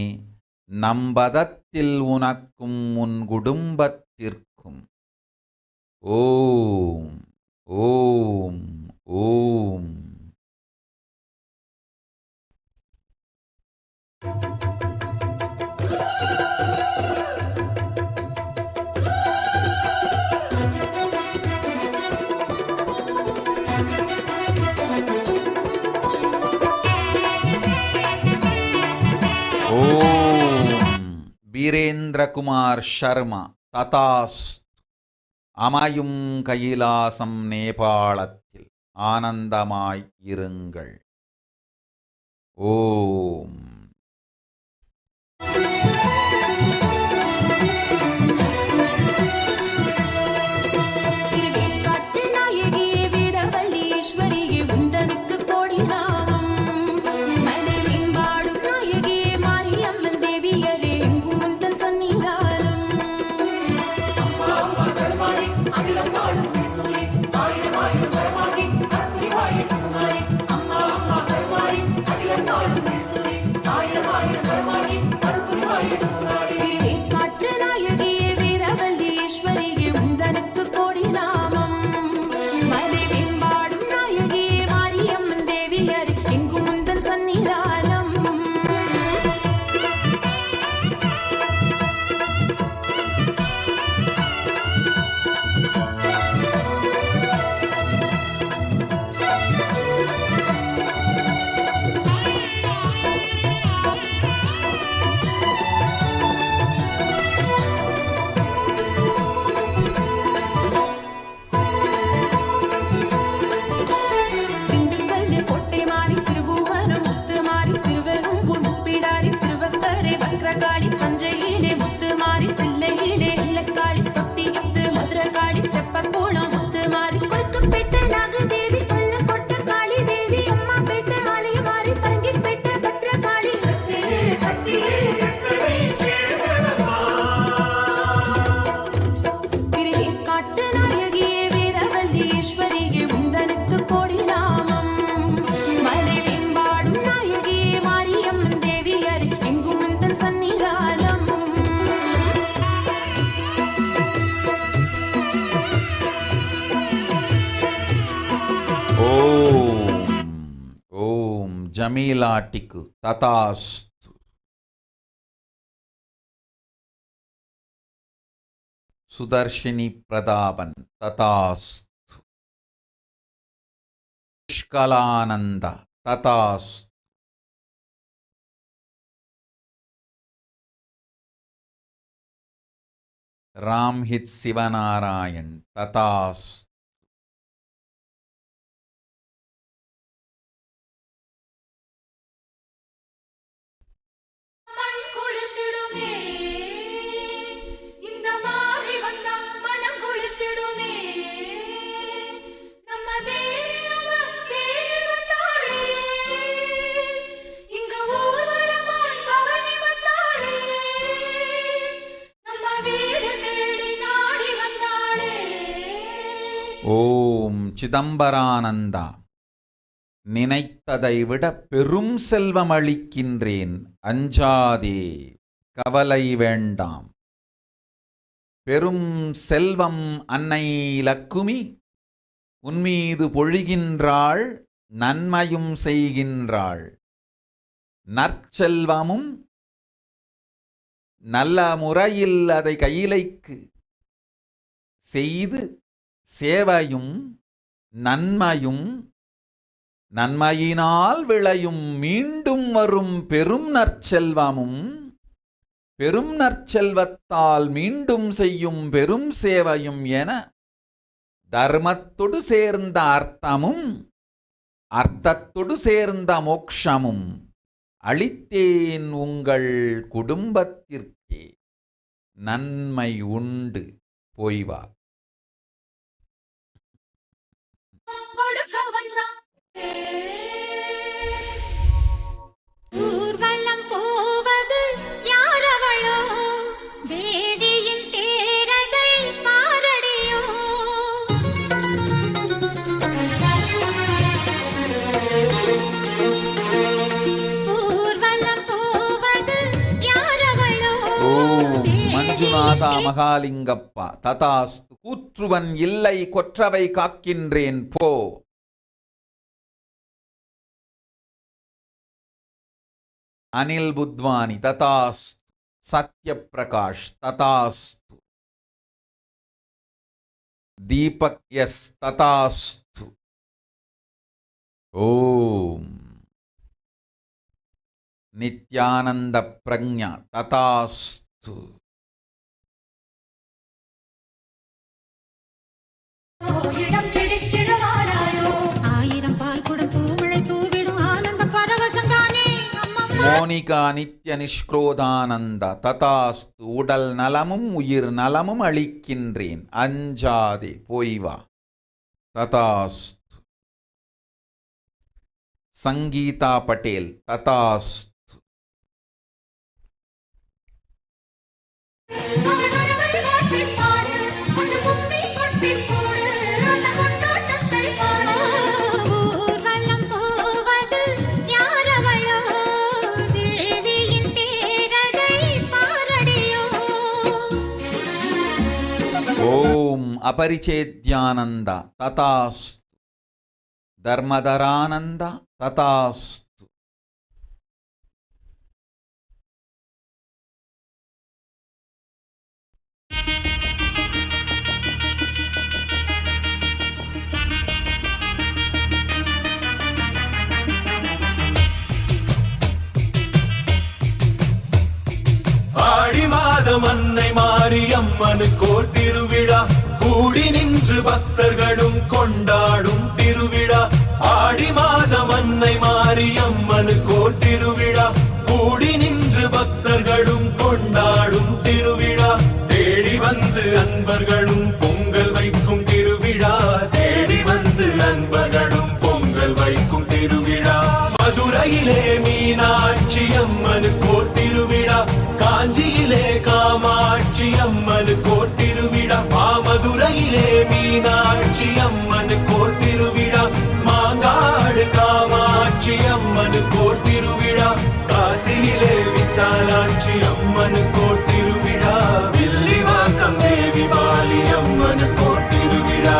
Speaker 3: நம்பதத்தில் உனக்கும் உன் குடும்பத்திற்கும். ஓம் ஓம் ஓம். வீரேந்திர குமார் சர்மா. ததாஸ்து. அமையும் கைலாசம் நேபாளத்தில் ஆனந்தமாய் இருங்கள். ஓம்.
Speaker 18: திருவேற்காட்டு நாயகியே வீரவல்லீஸ்வரியே உந்தனுக்கு கோடி நாமம். மலைமேம்பாடும் நாயகியே மாரியம்மன் தேவியரே எங்கும் உந்தன் சன்னிதானம். அம்மா அம்மா கருமாரி அகிலம் வாழும் ஈஸ்வரி, ஆயிரம் ஆயிரம் வரமாகி அற்புதமாய் சுகுமாரி. அம்மா அம்மா கருமாரி அகிலம் வாழும் ஈஸ்வரி, ஆயிரம் ஆயிரம் வரமாகி அற்புதமாய் சுகுமாரி. திருவேற்காட்டு நாயகியே வீரவல்லீஸ்வரியே உந்தனுக்கு கோடி நாமம். மலைமேம்பாடும் நாயகியே மாரியம்மன் தேவியரே எங்கும் உந்தன் சன்னிதானம். திண்டுக்கல் கோட்டை மாறி திருபுவனம் முத்து மாறி திருவெரும்பூர் முப்பிடாரி திருவக்கரை பத்ரகாளி தஞ்சையிலே முத்து மாறி தில்லையிலே இல்லக்காளி தொட்டியத்து மதுரகாளி தெப்பக்கோணம் முத்து மாறி கொல்கப்பேட்டை நாகதேவி கொல்லக்கோட்டை காளி தேவி அம்மாப்பேட்டை ஆலய மாறி பரங்கிப்பேட்டை பத்ரகாளி. திருவேற்காட்டு நாயகியே வீரவல்லீஸ்வரியே உந்தனுக்கு கோடி நாமம். மலைமேம்பாடும் நாயகியே மாரியம்மன் தேவியரே எங்கும் உந்தன் சன்னிதானம்.
Speaker 3: ஓம் ஓம். ஜமீலாட்டிக்கு. ததாஸ்து. சுதர்ஷினி பிரதாபன். ததாஸ்து. புஷ்கலானந்த. ததாஸ்து. ராம்ஹித் சிவநாராயண். ததாஸ்து.
Speaker 18: மண் குளிர்ந்திடுமே, இந்த மாறி வந்தா மனம் குளிர்ந்திடுமே.
Speaker 3: ஓம் சிதம்பரானந்தா. நினைத்ததை விட பெரும் செல்வம் அளிக்கின்றேன், அஞ்சாதே, கவலை வேண்டாம். பெரும் செல்வம் அன்னை லக்குமி உன்மீது பொழிகின்றாள், நன்மையும் செய்கின்றாள். நற்செல்வமும் நல்ல முறையில் அதை கையிலைக்கு செய்து சேவையும் நன்மையும் நன்மையினால் விளையும் மீண்டும் வரும் பெரும் நற்செல்வமும் பெரும் நற்செல்வத்தால் மீண்டும் செய்யும் பெரும் சேவையும் என தர்மத்தொடு சேர்ந்த அர்த்தமும் அர்த்தத்தொடு சேர்ந்த மோக்ஷமும் அளித்தேன் உங்கள் குடும்பத்திற்கே. நன்மை உண்டு, போய் வா.
Speaker 15: ஊர்வலம் போவது யாரவளோ, தேவியின் தேரதை பாரடியோ. ஊர்வலம் போவது யாரவளோ.
Speaker 3: மஞ்சுநாதா மகாலிங்கப்பா ததாஸ்து. கூற்றுவன் இல்லை, கொற்றவை காக்கின்றேன், போ. அனில் புத்வானி ததாஸ்து. சத்யபிரகாஷ் ததாஸ்து. தீபக் எஸ் ததாஸ்து. ஓம் நித்யானந்த பிரக்ஞா ததாஸ்து.
Speaker 15: ஆயிரம் பால் குடம் பூமழை தூவிடும் ஆனந்த பரவசந்தானே.
Speaker 3: மோனிகா நித்ய நிஷ்க்ரோதானந்த ததாஸ்து. உடல் நலமும் உயிர் நலமும் அளிக்கின்றேன், அஞ்சாதே, போய் வா. ததாஸ்து. சங்கீதா பட்டேல் ததாஸ்து.
Speaker 15: ஊர்வலம் போவது யாரவளோ, தேவியின் தேரதை பாரடியோ.
Speaker 3: ஓம் அபரிச்சேத்யானந்த ததாஸ்து. தர்மதரானந்த ததாஸ்து.
Speaker 21: ஆடி மாதம் அன்னை மாரியம்மனுக்கோர் திருவிழா, கூடி நின்று பக்தர்களும் கொண்டாடும் திருவிழா. ஆடி மாதம் அன்னை மாரியம்மனுக்கோர் திருவிழா, கூடி நின்று பக்தர்களும் கொண்டாடும் திருவிழா. தேடி வந்து அன்பர்களும் பொங்கல் வைக்கும் திருவிழா, தேடி வந்து அன்பர்களும் பொங்கல் வைக்கும் திருவிழா. மதுரையிலே மீனாட்சி அம்மனுக்கோர் திருவிழா, காஞ்சியிலே காமாட்சி அம்மனுக்கோர் திருவிழா. மாமதுரையிலே மீனாட்சி அம்மனுக்கோர் திருவிழா, மாங்காடு காமாட்சி அம்மனுக்கோர் திருவிழா. காசியிலே விசாலாட்சி அம்மனுக்கோர் திருவிழா, வில்லிவாக்கம் தேவி பாலி அம்மனுக்கோர் திருவிழா.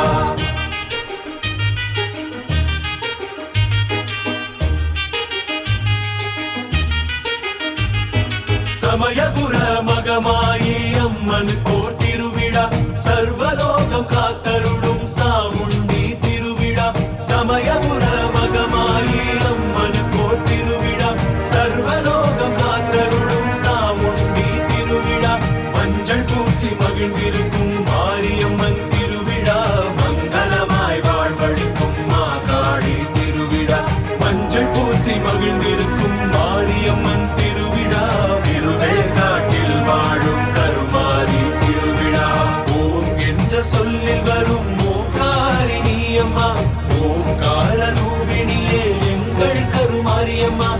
Speaker 21: சமயபுர மகமாயி அம்மனுக்கோர் திருவிழா, சர்வலோகம் காத்தருளும் சாமுண்டி திருவிழா. சமயபுர மகமாயி அம்மனுக்கோர் திருவிழா, சர்வலோகம் காத்தருளும் சாமுண்டி திருவிழா. மஞ்சள் பூசி மகிழ்ந்திருக்கும் மாரியம்மன் திருவிழா, மங்களமாய் வாழ்வழிக்கும் மாகாளி திருவிழா. மஞ்சள் பூசி மகிழ்ந்திருக்கும் மாரியம்மன் திருவிழா, திருவேற்காட்டில் வாழும் கருமாரி திருவிழா. ஓம் என்ற சொல்லில் வரும் ஓங்காரிணி அம்மா, ஓங்கார ரூபிணியே எங்கள் கருமாரியம்மா.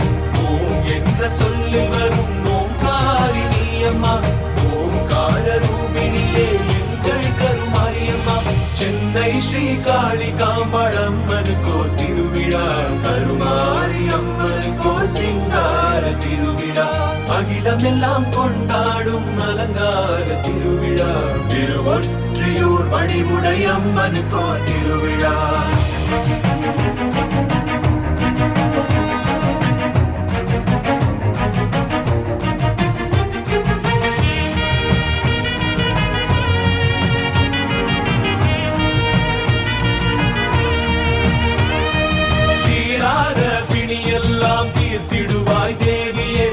Speaker 21: ஓம் என்ற சொல்லில் வரும் ஓங்காரிணி அம்மா, ஓங்கார ரூபிணியே எங்கள் கருமாரியம்மா. சென்னை அன்னை ஸ்ரீ காளிகாம்பாள் அம்மனுக்கோர் திருவிழா, கருமாரி அம்மனுக்கோர் சிங்கார திருவிழா, அகிலமெல்லாம் கொண்டாடும் அலங்கார திருவிழா, திருவொற்றியூர் வடிவுடை அம்மனுக்கோர் திருவிழா. பிணியெல்லாம் தீர்த்திடுவாய் தேவியே,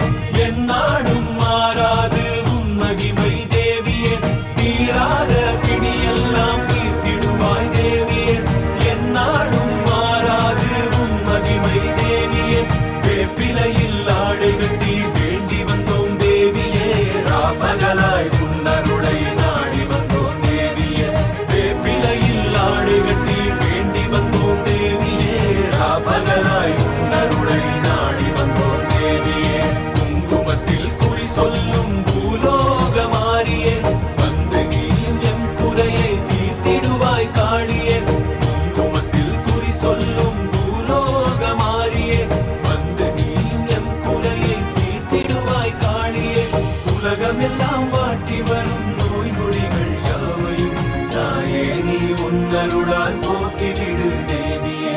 Speaker 21: என்னாடும் மாறாது உன் மகிமை தேவியே. தீராத பிணியெல்லாம் தீர்த்திடுவாய் தேவியே, என்னாடும் மாறாது உன் மகிமை தேவியே. வேப்பிலையில் ஆடை கட்டி வேண்டி வந்தோம் தேவியே, ராப்பகலாய் உன்னருளை நாடி வந்தோம் தேவியே. வேப்பிலையில் ஆடை கட்டி வேண்டி வந்தோம் தேவியே, ராப்பகலாய் உன்னருளை நாடி வந்தோம் தேவியே. குங்குமத்தில் குறி சொல்லும் பூலோக மாறியே, வந்து நீயும் எம் குறையை தீர்த்திடுவாய் காளியே. குங்குமத்தில் குறி சொல்லும் பூலோக மாறியே, வந்து நீயும் எம் குறையை தீர்த்திடுவாய் காளியே. உலகமெல்லாம் வாட்டி வரும் நோய் நொடிகள் யாவையும் தாயே நீ உன்னருளால் போக்கிவிடு தேவியே.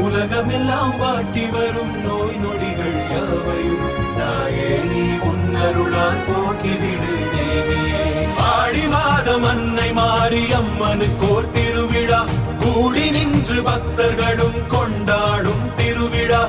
Speaker 21: உலகமெல்லாம் வாட்டி வரும் நோய் நொடிகள் யாவையும் தாயே நீ உன்னருளால் போக்கிவிடு தேவியே. ஆடி மாதம் அன்னை மாரி அம்மனுக்கோர் திருவிழா, கூடி நின்று பக்தர்களும் கொண்டாடும் திருவிழா.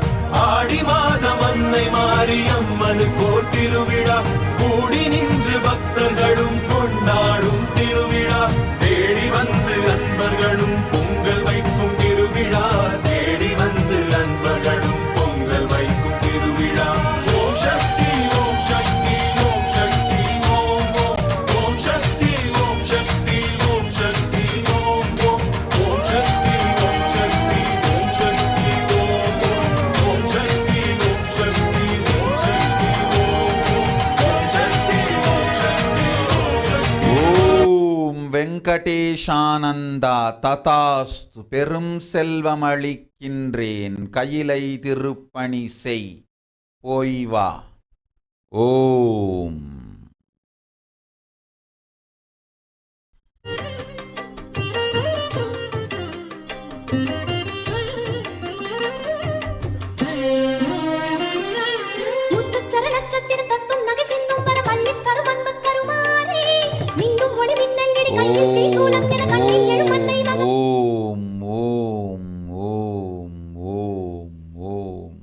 Speaker 21: ஆடி மாதம் அன்னை மாரி அம்மனுக்கோர் திருவிழா, கூடி நின்று பக்தர்களும் கொண்டாடும் திருவிழா. தேடி வந்து அன்பர்களும் பொங்கல் வைக்கும் திருவிழா, தேடி வந்து அன்பர்களும் பொங்கல் வைக்கும் திருவிழா. ஓம் சக்தி ஓம் சக்தி ஓம் சக்தி ஓம் ஓம். ஓம் சக்தி ஓம் சக்தி ஓம் சக்தி ஓம் ஓம். ஓம் சக்தி ஓம் சக்தி ஓம் சக்தி ஓம் ஓம். ஓம் சக்தி ஓம் சக்தி ஓம் சக்தி ஓம் ஓம். ஓம் சக்தி ஓம் சக்தி ஓம் சக்தி.
Speaker 3: ஓம் வெங்கடேஷானந்தா ததாஸ்து. பெரும் செல்வமளிக்கின்றேன், கையிலை திருப்பணி செய், போய் வா. ஓம்.
Speaker 15: முத்துச்சர நட்சத்திரம் தத்தும் நகை சிந்தும் வரம் அள்ளித் தரும் அன்பு கருமாறே, மின்னும் ஒளி மின்னல் இடி கையில் தீசூலம் என கண்ணில் எழும் அன்னை மகன்.
Speaker 3: ஓம் ஓம் ஓம் ஓம் ஓம்.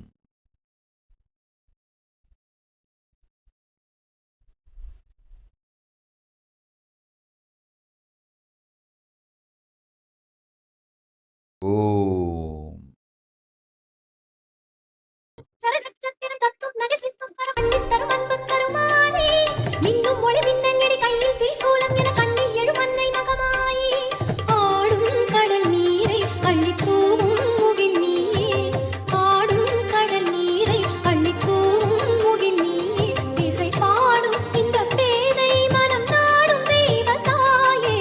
Speaker 3: ஓம்.
Speaker 15: சர நட்சத்திரம் தத்தும் நகை சிந்தும் வரம் அள்ளித் தரும் அன்பு கருமாறே, மின்னும் ஒளி மின்னல் இடி கையில் தீசூலம் என கண்ணில் எழும் அன்னை மகமாயே. ஆடும் கடல் நீரை அள்ளித் தூவும் முகில் நீயே, ஆடும் கடல் நீரை அள்ளித் தூவும் முகில் நீயே. இசை பாடும் இந்த பேதை மனம் நாடும் தெய்வ தாயே,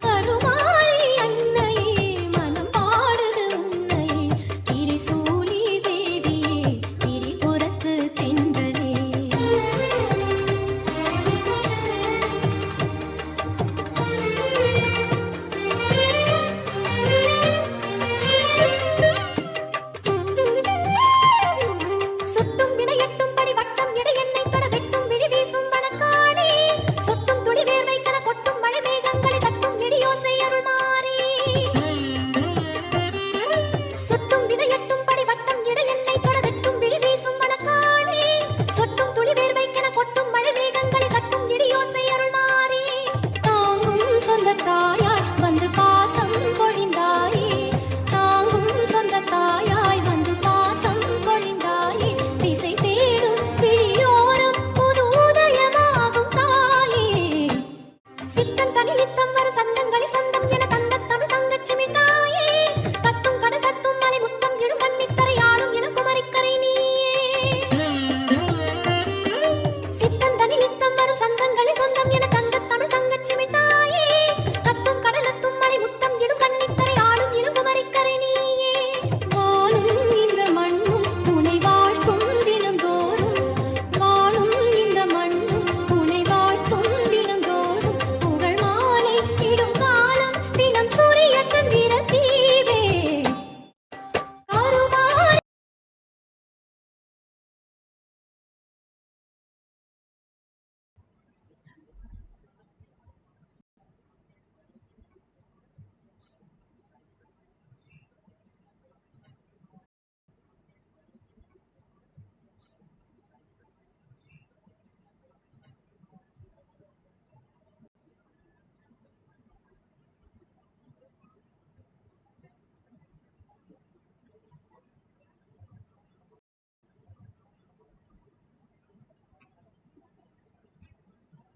Speaker 15: கருமாரி அன்னையே மனம் பாடுது உன்னையே. திரிசூலி தேவியே திரிபுரத்து தென்றலே. சுட்டும் வினையட்டும் படி வட்டம் இடை எண்ணெய் தொட வெட்டும் விழி வீசும் வனக்காளே, சொட்டும் துளி வேர்வை கன கொட்டும் மழை மேகங்களை தட்டும் இடியோசை அருள் மாறே. சுட்டும் வினையட்டும் படி வட்டம் இடை எண்ணெய் தொட வெட்டும் விழி வீசும் வனக்காளே, சொட்டும் துளி வேர்வை கன கொட்டும் மழை மேகங்களை தட்டும் இடியோசை அருள் மாறே. தாங்கும் சொந்த தாயாய் வந்து பாசம் பொழிந்தாயே, தாங்கும் சொந்த தாயாய் வந்து பாசம் பொழிந்தாயே. திசை தேடும் விழியோரம் புது உதயமாகும் தாயே, சித்தன் தனிலித்தம் வரும் சந்தங்களை சொந்தம் என